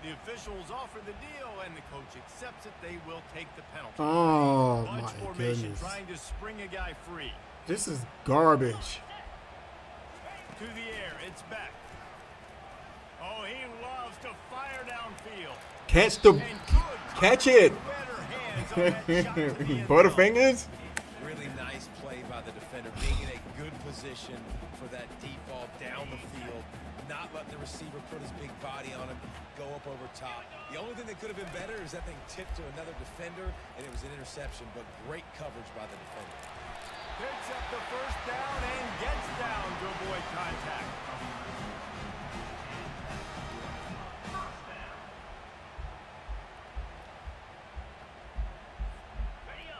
The officials offer the deal, and the coach accepts it. They will take the penalty. Oh, Bunch my formation, goodness. trying to spring a guy free. This is garbage. To the air, it's back. Oh, he loves to fire downfield. Catch the. Catch it. Better hands on that shot to the end Butterfingers. Really nice play by the defender, being in a good position for that deep ball down the field, not letting the receiver put his big body on him, go up over top. The only thing that could have been better is that thing tipped to another defender, and it was an interception, but great coverage by the defender. Picks up the 1st down and gets down to avoid contact.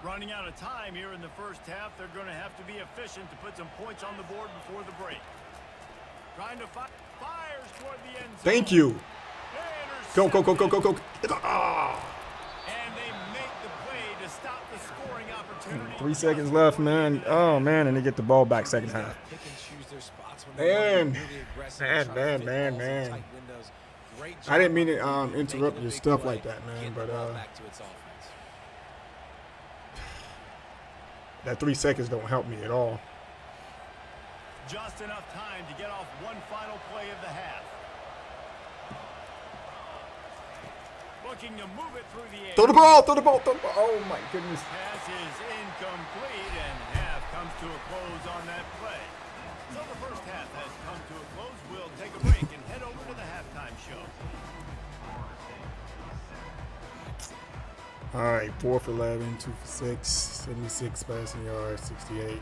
Running out of time here in the 1st half. They're going to have to be efficient to put some points on the board before the break. Trying to fires toward the end zone. Thank you. Go, go, go, go, go, go. Oh. And they make the play to stop the scoring opportunity. 3 seconds left, man. Oh, man, and they get the ball back second half. Man. I didn't mean to interrupt your stuff like that, man, but that 3 seconds don't help me at all. Just enough time to get off one final play of the half. Looking to move it through the air. Throw the ball, throw the ball, throw the ball. Oh, my goodness. Pass is incomplete, and half comes to a close on that play. So the 1st half has come to a close. We'll take a break and head over to the halftime show. All right, 4 for 11, 2 for 6, 76 passing yards, 68.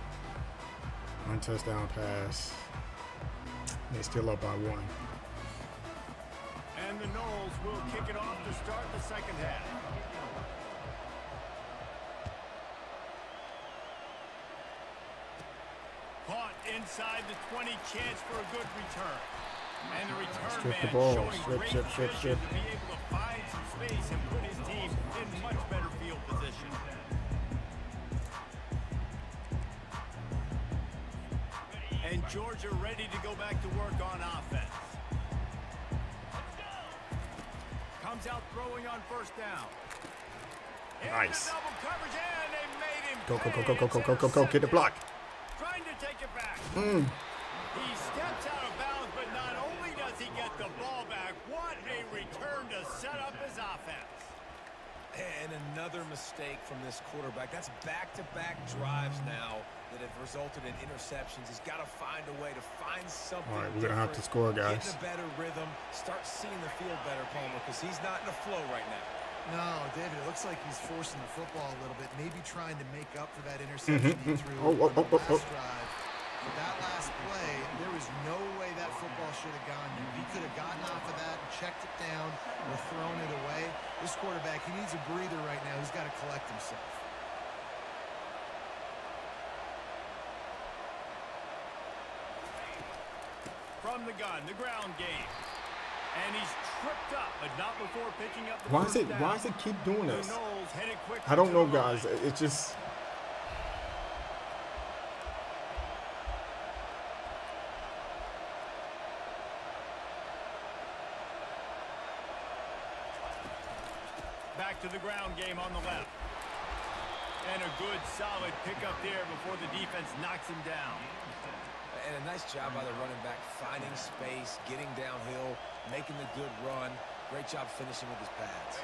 1 touchdown pass. They're still up by 1. And the Noles will kick it off to start the 2nd half. Caught inside the 20, chance for a good return. And the return Strip the man ball. showing Strip, great strip, strip, vision strip. to be able to find some space and put his team in much better field position. And Georgia ready to go back to work on offense. Comes out throwing on 1st down. Nice. Double coverage, and they made him Go, go, go, pay. go, go, go, It's go, go, go. Get the block. Trying to take it back. He steps out of bounds, but not only does he get the ball back, what a return to set up his offense. And another mistake from this quarterback. That's back-to-back drives now that have resulted in interceptions. He's got to find a way to find something. All right, we're going to have to score, guys. Get in a better rhythm. Start seeing the field better, Palmer, because he's not in a flow right now. No, David, it looks like he's forcing the football a little bit, maybe trying to make up for that interception he threw on the last drive. But that last play, there was no way that football should have gone there. He could have gotten off of that, checked it down, or thrown it away. This quarterback, he needs a breather right now. He's got to collect himself. From the gun, the ground game. And he's tripped up, but not before picking up the Why first does it keep doing this? Knowles headed quickly I don't know, to the guys. line. It just... Back to the ground game on the left. And a good, solid pickup there before the defense knocks him down. And a nice job by the running back, finding space, getting downhill, making the good run. Great job finishing with his pads.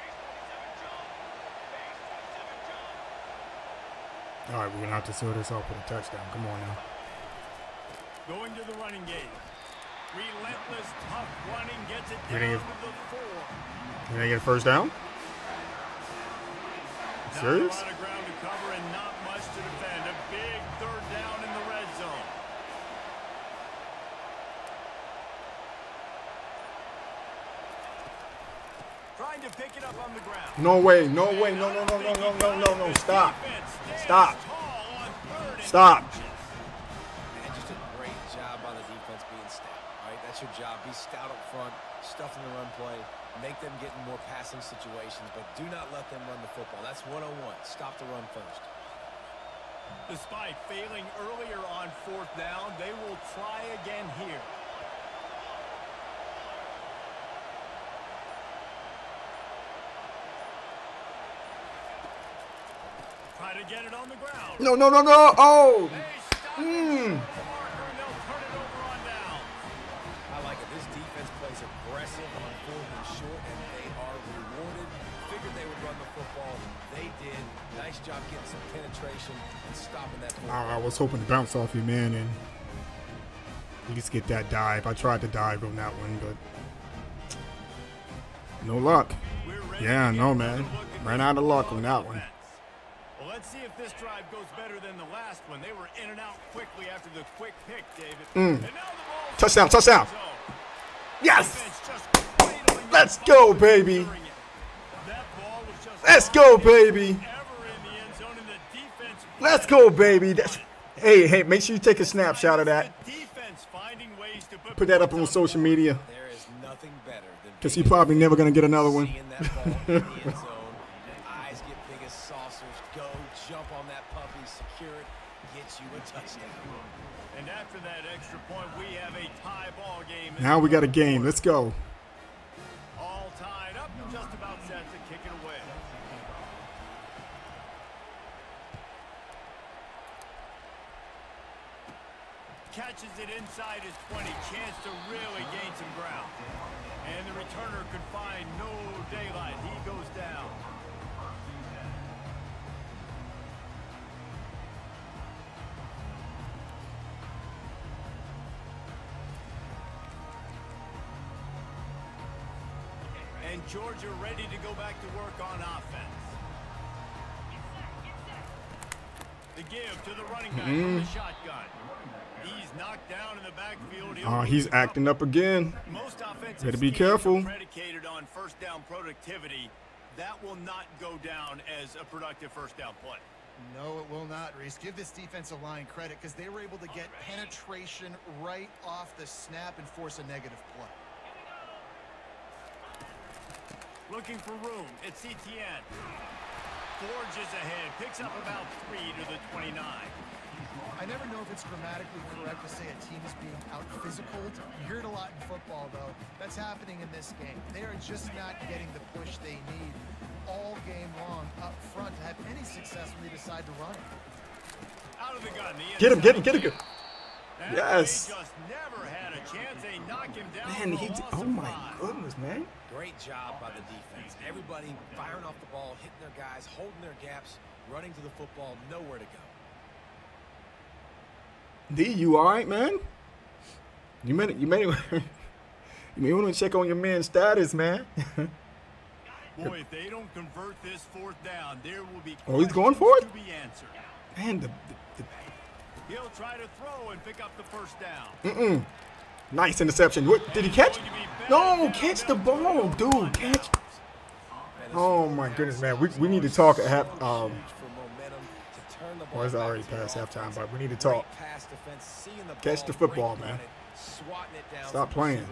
All right, we're going to have to sort this out for the touchdown. Come on now. Going to the running game. Relentless, tough running, gets it We down didn't to the 4. You didn't get a first down? Serious? Not a lot of ground to cover and not much to defend. A big third down in the red zone. Trying to pick it up on the ground. No way. No way. No, no, no, no, no, no, no, no. Stop. Stop. Stop. And just a great job by the defense being stout, right? That's your job. Be stout up front, stuff in the run play, make them get in more passing situations, but do not let them run the football. That's 101. Stop the run first. Despite failing earlier on fourth down, they will try again here. Try to get it on the ground. No, no, no, no. Oh. They stop it, and they'll turn it over on down. I like it. This defense plays aggressive on fourth and short, and they are rewarded. Figured they would run the football. They did. Nice job getting some penetration and stopping that football. I was hoping to bounce off you, man, and at least get that dive. I tried to dive on that one, but no luck. Yeah, no, man. Ran out of luck on that one. Well, let's see if this drive goes better than the last one. They were in and out quickly after the quick pick, David. And now the ball Touchdown, touchdown. Yes. Let's go, baby. Let's go, baby. Let's go, baby. That's, hey, make sure you take a snapshot of that. Put that up on social media. There is nothing better than Because you're probably never going to get another one. seeing that ball in the end zone. Your eyes get big as saucers. Go, jump on that puppy, secure it, get you a touchdown. And after that extra point, we have a tie ball game. Now we got a game. Let's go. All tied up and just about set to kick it away. Catches it inside his 20. Chance to really gain some ground. And the returner could find no daylight. He goes down. And Georgia ready to go back to work on offense. The give to the running back from the shotgun. He's knocked down in the backfield. He's acting up again. Most offensive Better be schemes careful. are predicated on first down productivity. That will not go down as a productive first down play. No, it will not, Reese. Give this defensive line credit because they were able to get penetration right off the snap and force a negative play. Looking for room. It's Etienne. Forges ahead. Picks up about 3 to the 29. I never know if it's grammatically correct to say a team is being out-physical. You hear it a lot in football, though. That's happening in this game. They are just not getting the push they need all game long up front to have any success when they decide to run it. Out of the gun. Get him. Yes. They just never had a chance. They knock him down. Man, oh my goodness, man. Great job by the defense. Everybody firing off the ball, hitting their guys, holding their gaps, running to the football, nowhere to go. D, you all right, man? You may want to check on your man's status, man. Boy, if they don't convert this fourth down, there will be Oh, he's going for it? to be answered. Man, He'll try to throw and pick up the first down. nice interception. What, did he catch? No, catch the ball, dude. Catch. Oh my goodness, man. We need to talk at well, it's already past halftime, but we need to talk. Catch the football, man. Stop playing.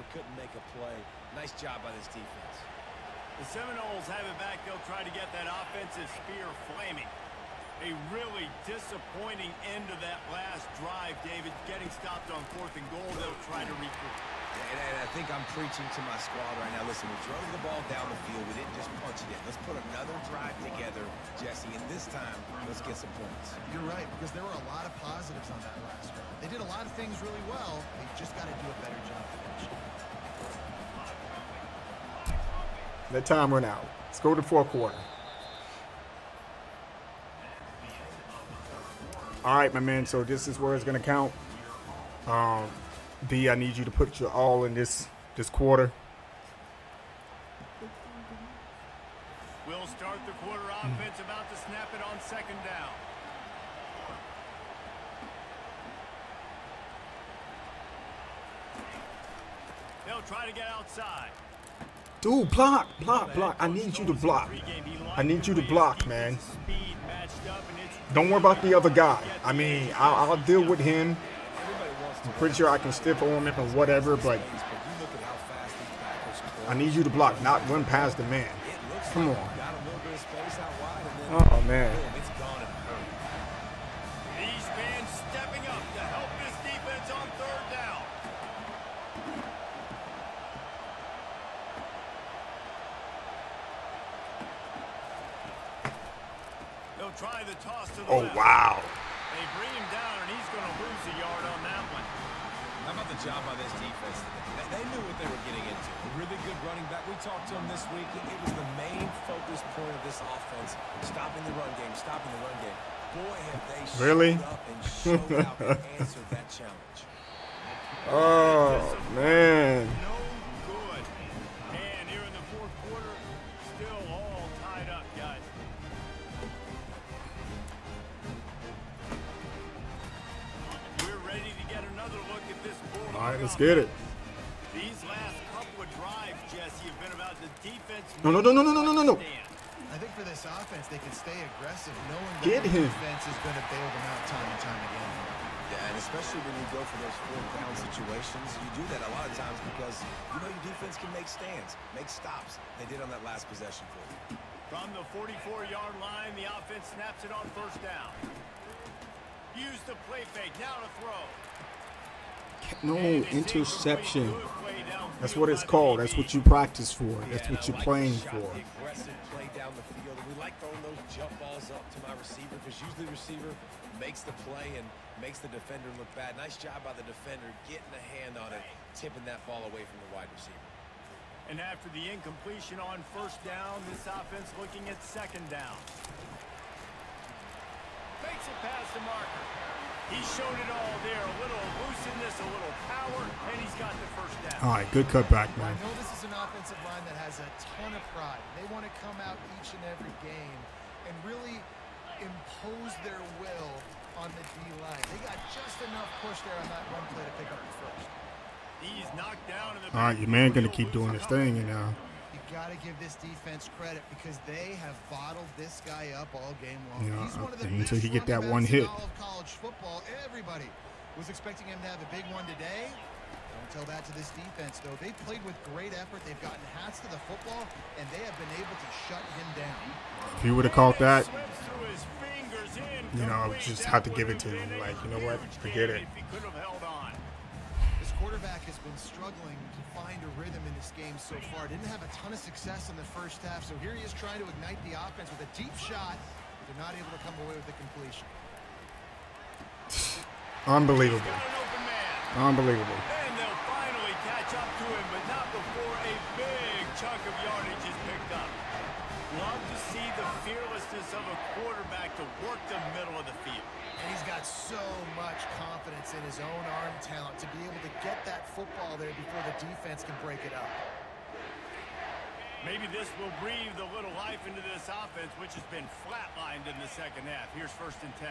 Nice job by this defense. The Seminoles have it back. They'll try to get that offensive spear flaming. A really disappointing end of that last drive, David. Getting stopped on 4th and goal. They'll try to regroup. And I think I'm preaching to my squad right now. Listen, we drove the ball down the field. We didn't just punch it in. Let's put another drive together, Jesse, and this time, let's get some points. You're right, because there were a lot of positives on that last drive. They did a lot of things really well. They just got to do a better job finishing. Let time run out. Let's go to the fourth quarter. All right, my man. So this is where it's gonna count. D, I need you to put your all in this quarter. We'll start the quarter offense about to snap it on 2nd down. They'll try to get outside. Dude, block. I need you to block. I need you to block, man. Don't worry about the other guy. I mean, I'll deal with him. I'm pretty sure I can stiff arm him or whatever, but I need you to block, not run past the man. Come on. Oh, man. These fans stepping up to help this defense on 3rd down. They'll try the toss to the left. Wow. They bring him down, and he's going to lose a yard on that one. How about the job by this defense? They knew what they were getting into. A really good running back. We talked to him this week. It was the main focus point of this offense. Stopping the run game. Boy, have they really showed up and showed out and answered that challenge. Oh, man. No good. And here in the 4th quarter, still all tied up, guys. We're ready to get another look at this Bulldog. All right, let's get it. These last couple of drives, Jesse, have been about the defense. No. I think for this offense, they can stay aggressive, knowing that Get the him. defense is going to bail them out time and time again. Yeah, and especially when you go for those 4th down situations, you do that a lot of times because you know your defense can make stands, make stops. They did on that last possession for you. From the 44-yard line, the offense snaps it on 1st down. Use the play fake, now to throw. No interception. That's what it's called. That's what you practice for. That's what you're playing for. Aggressive play down the field. And we like throwing those jump balls up to my receiver because usually the receiver makes the play and makes the defender look bad. Nice job by the defender getting a hand on it, tipping that ball away from the wide receiver. And after the incompletion on 1st down, this offense looking at 2nd down. Fakes it past the marker. He showed it all there. A little looseness, a little power, and he's got the 1st down. All right, good cutback, man. I know this is an offensive line that has a ton of pride. They want to come out each and every game and really impose their will on the D-line. They got just enough push there on that run play to pick up the 1st. He's knocked down in the All right, your man going to keep doing his thing, you know. You got to give this defense credit because they have bottled this guy up all game long. Yeah, He's one of the until best he get that running one backs in hit. all of college football. Everybody was expecting him to have a big one today. Don't tell that to this defense, though. They played with great effort. They've gotten hats to the football, and they have been able to shut him down. If he would have caught that, slips through his fingers in. you know, just have to give it to him. Like, you know what? Forget it. If he could have held on. This quarterback has been struggling to find a rhythm in this game so far. Didn't have a ton of success in the 1st half, so here he is trying to ignite the offense with a deep shot, but they're not able to come away with the completion. Unbelievable. Got an open man. Unbelievable. And they'll finally catch up to him, but not before a big chunk of yardage is picked up. Love to see the fearlessness of a quarterback to work the middle of the field. And he's got so much confidence in his own arm talent to be able to get that football there before the defense can break it up. Maybe this will breathe a little life into this offense, which has been flatlined in the second half. Here's 1st and 10.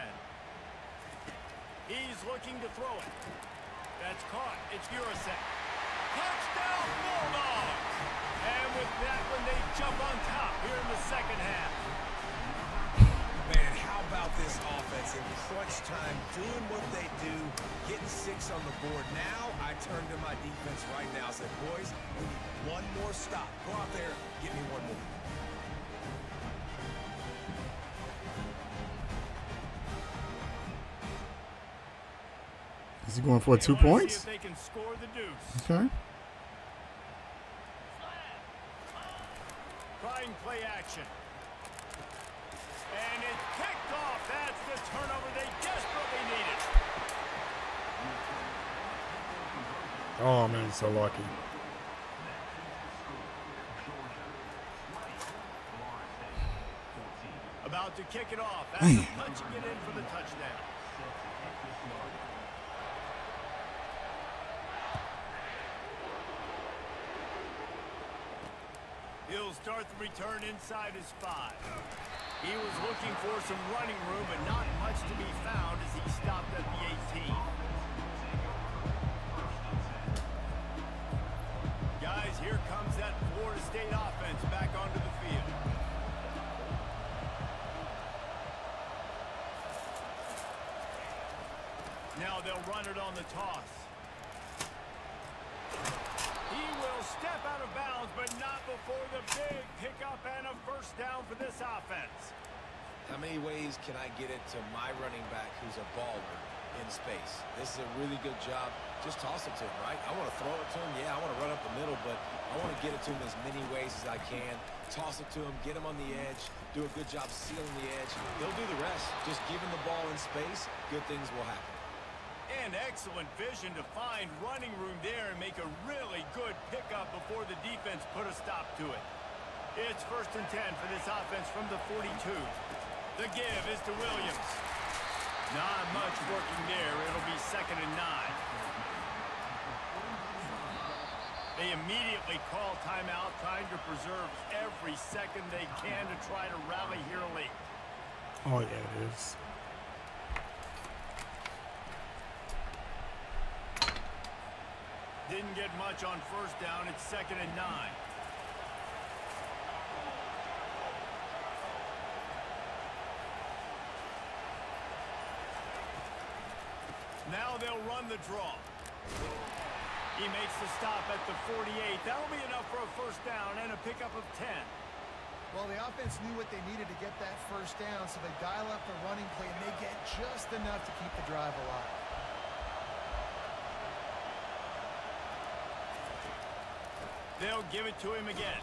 He's looking to throw it. That's caught. It's Urasek. Touchdown, Bulldogs! And with that one, they jump on top here in the second half. Man, how about this offense in crunch time, doing what they do, getting 6 on the board. Now I turn to my defense right now and say, boys, we need one more stop. Go out there, get me one more. Is he going for 2 points? See if they can score the deuce. Okay. Trying play action. And it's picked off. That's the turnover they desperately needed. Oh, man, he's so lucky. About to kick it off. That's punching it in for the touchdown. He'll start the return inside his 5. He was looking for some running room, but not much to be found as he stopped at the 18. Guys, here comes that Florida State offense back onto the field. Now they'll run it on the toss. He will step out of bounds, but not before the big pickup and a 1st down for this offense. How many ways can I get it to my running back who's a baller in space? This is a really good job. Just toss it to him, right? I want to throw it to him. Yeah, I want to run up the middle, but I want to get it to him as many ways as I can. Toss it to him, get him on the edge, do a good job sealing the edge. They'll do the rest. Just give him the ball in space, good things will happen. And excellent vision to find running room there and make a really good pickup before the defense put a stop to it. It's 1st and 10 for this offense from the 42. The give is to Williams. Not much working there. It'll be 2nd and 9. They immediately call timeout, trying to preserve every second they can to try to rally here late. Oh, yeah, it is. Didn't get much on 1st down. It's 2nd and 9. Now they'll run the draw. He makes the stop at the 48. That'll be enough for a 1st down and a pickup of 10. Well, the offense knew what they needed to get that 1st down, so they dial up the running play, and they get just enough to keep the drive alive. They'll give it to him again.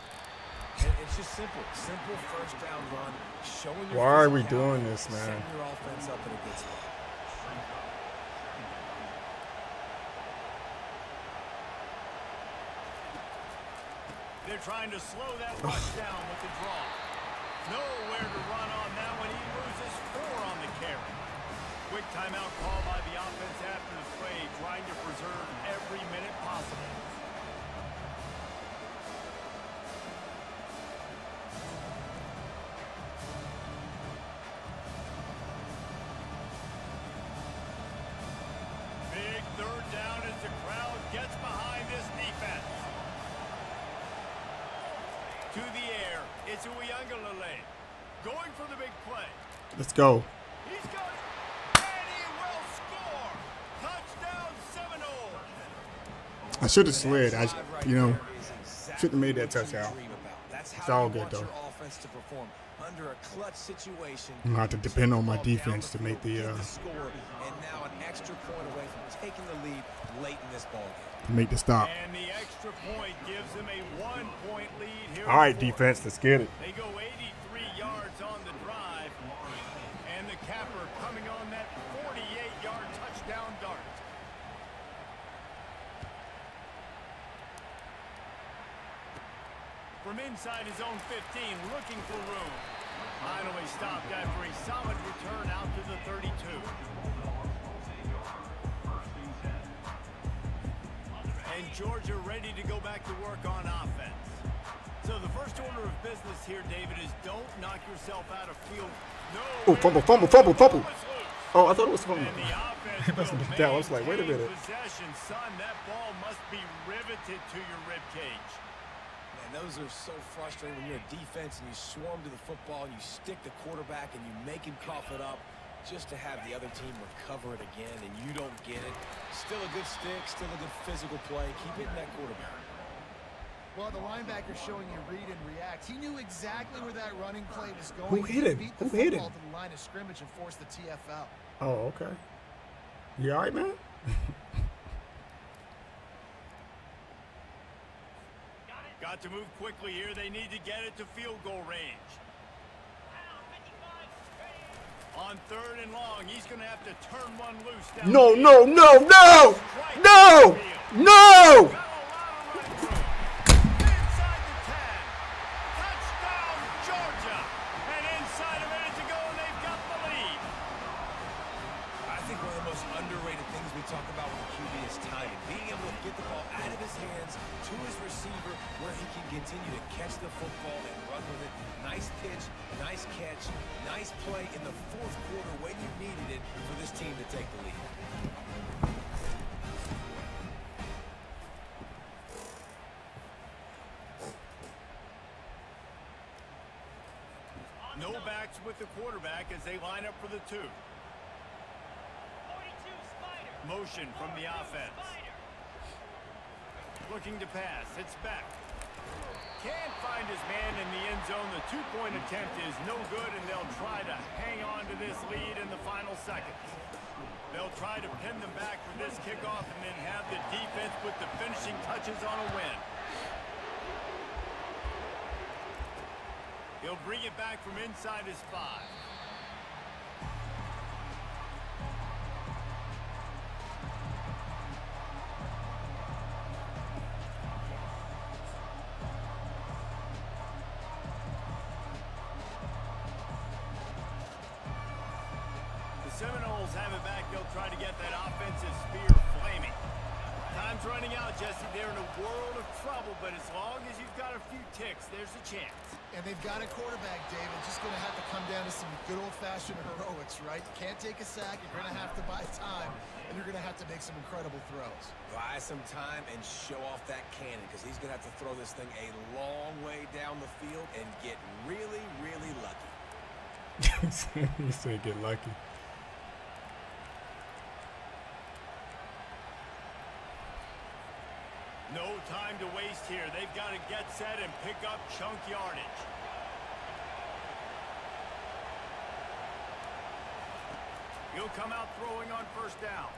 It's just simple 1st down run. Showing your Why are we physicality, doing this, man? setting your offense up in a good spot. They're trying to slow that rush down with the draw. Nowhere to run on that one. He loses 4 on the carry. Quick timeout call by the offense after the play, trying to preserve every minute possible. Big 3rd down as the crowd gets behind this defense. To the air, it's Uiagalelei going for the big play. Let's go. He's got it, and he will score. Touchdown, Seminoles. I should have slid. Shouldn't have made that touchdown. It's all good, though. Under a clutch situation, I'm going to have to depend on my defense to make the score, and now an extra point away from taking the lead late in this ball game. to make the stop. And the extra point gives them a 1-point lead here. All right, defense, let's get it. They go 83 yards on the drive, and the capper coming on that 48-yard touchdown dart. from inside his own 15, looking for room. Finally stopped after a solid return out to the 32. And Georgia ready to go back to work on offense. So the first order of business here, David, is don't knock yourself out of field. No. Oh, fumble. Oh, I thought it was fumble. And the offense It must have been down. I was like, wait a minute. Possession, son, that ball must be riveted to your rib cage. Man, those are so frustrating when you're a defense and you swarm to the football and you stick the quarterback and you make him cough it up just to have the other team recover it again and you don't get it. Still a good stick, still a good physical play. Keep hitting that quarterback. Well, the linebacker showing you read and react. He knew exactly where that running play was going. Who hit him? Beat the Who hit football him? to the line of scrimmage and force the TFL. Oh, okay. You all right, man? Got to move quickly here. They need to get it to field goal range. On 3rd and long, he's going to have to turn one loose down. No. Inside the 10. Touchdown, Georgia. And inside a minute to go, and they've got the lead. I think one of the most underrated things we talk about with the QB is timing. Being able to get the ball out of his hands to his receiver where he can continue to catch the football and run with it. Nice pitch, nice catch, nice play in the 4th quarter when you needed it for this team to take the lead. No backs with the quarterback as they line up for the 2. Motion from the offense. Looking to pass. It's back. Can't find his man in the end zone. The 2-point attempt is no good, and they'll try to hang on to this lead in the final seconds. They'll try to pin them back for this kickoff and then have the defense put the finishing touches on a win. He'll bring it back from inside his 5. The Seminoles have it back. They'll try to get that offensive spear flaming. Time's running out, Jesse. They're in a world of trouble, but as long as you've got a few ticks, there's a chance. And they've got a quarterback, David. Just going to have to come down to some good old-fashioned heroics, right? You can't take a sack. You're going to have to buy time, and you're going to have to make some incredible throws. Buy some time and show off that cannon because he's going to have to throw this thing a long way down the field and get really, really lucky. You say get lucky. No time to waste here. They've got to get set and pick up chunk yardage. He'll come out throwing on 1st down.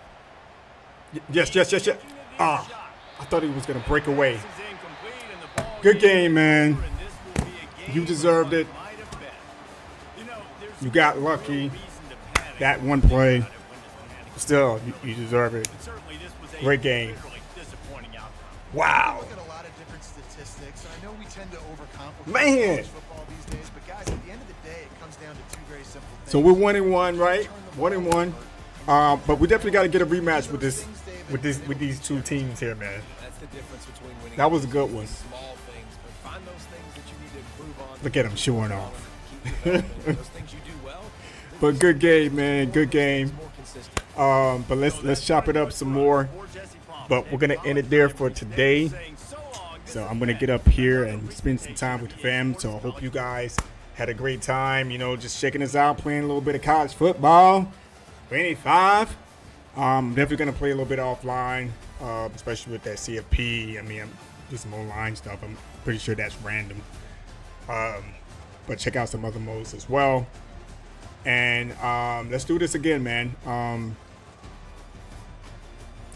Yes. Ah, I thought he was going to break away. Good game, man. You deserved it. You got lucky. That one play. Still, you deserve it. Great game. Wow. Look at a lot of different statistics. I know we tend to overcomplicate Man. college football these days, but guys, at the end of the day, it comes down to 2 very simple things. So we're 1-1, right? 1-1. But we definitely got to get a rematch with these 2 teams here, man. That's the difference between winning. That was a good one. Small things, but find those things that you need to improve on. Look at him showing off. Keep developing those things you do well. But good game, man. Good game. More consistent. But let's chop it up some more. But we're gonna end it there for today. So I'm gonna get up here and spend some time with the fam. So I hope you guys had a great time. You know, just checking us out, playing a little bit of college football. 25. I'm definitely gonna play a little bit offline, especially with that CFP. I mean, I'm do some online stuff. I'm pretty sure that's random. But check out some other modes as well. And let's do this again, man.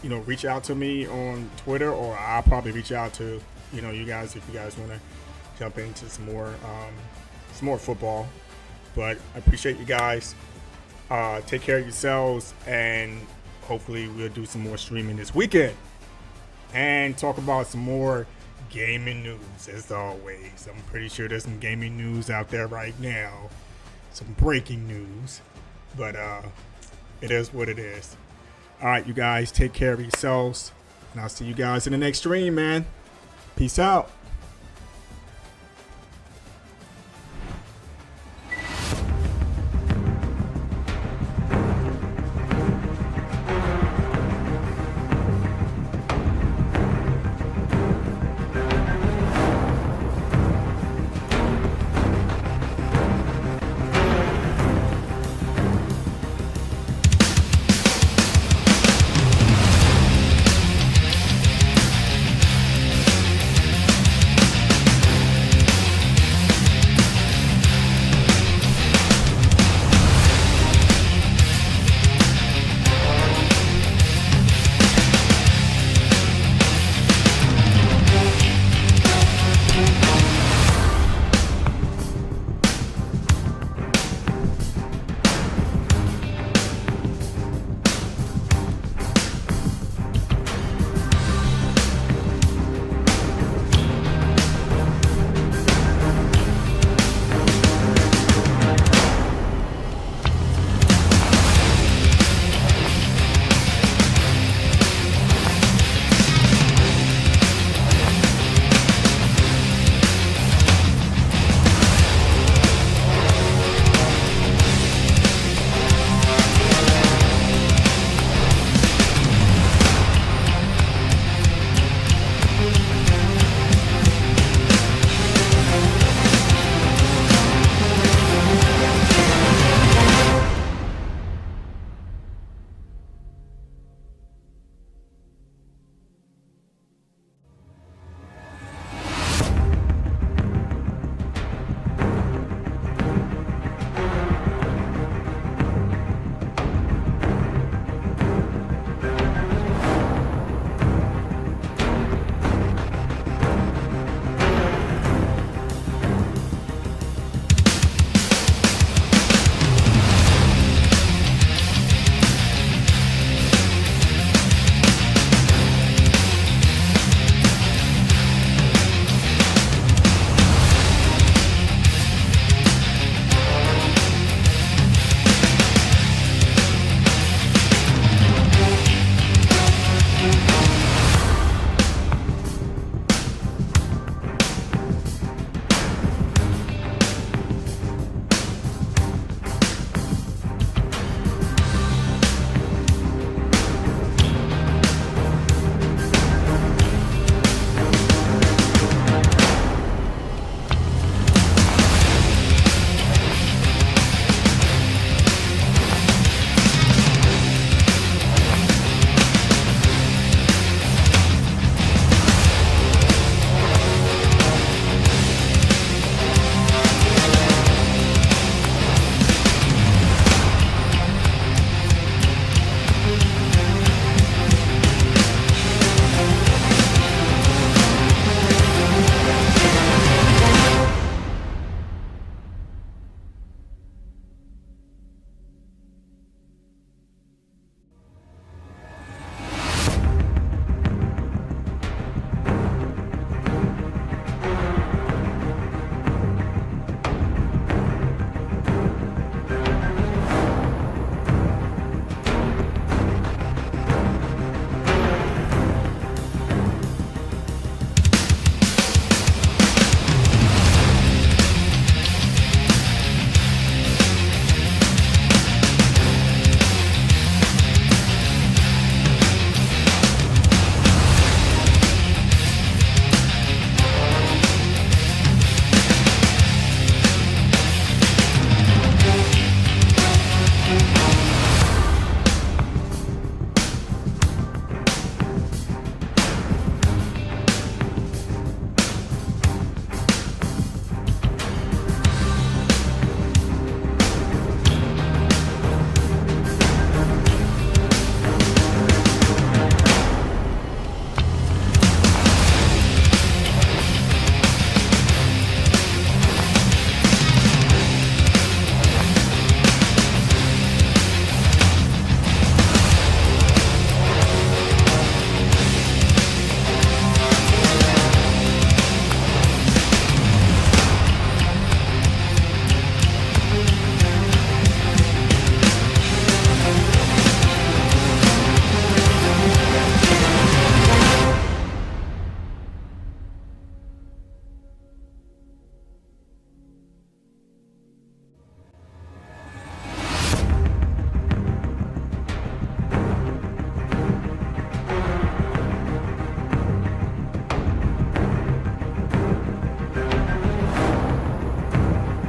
You know, reach out to me on Twitter, or I'll probably reach out to, you know, you guys if you guys want to jump into some more football. But I appreciate you guys. Take care of yourselves, and hopefully we'll do some more streaming this weekend and talk about some more gaming news as always. I'm pretty sure there's some gaming news out there right now. Some breaking news. But it is what it is. Alright, you guys, take care of yourselves. And I'll see you guys in the next stream, man. Peace out.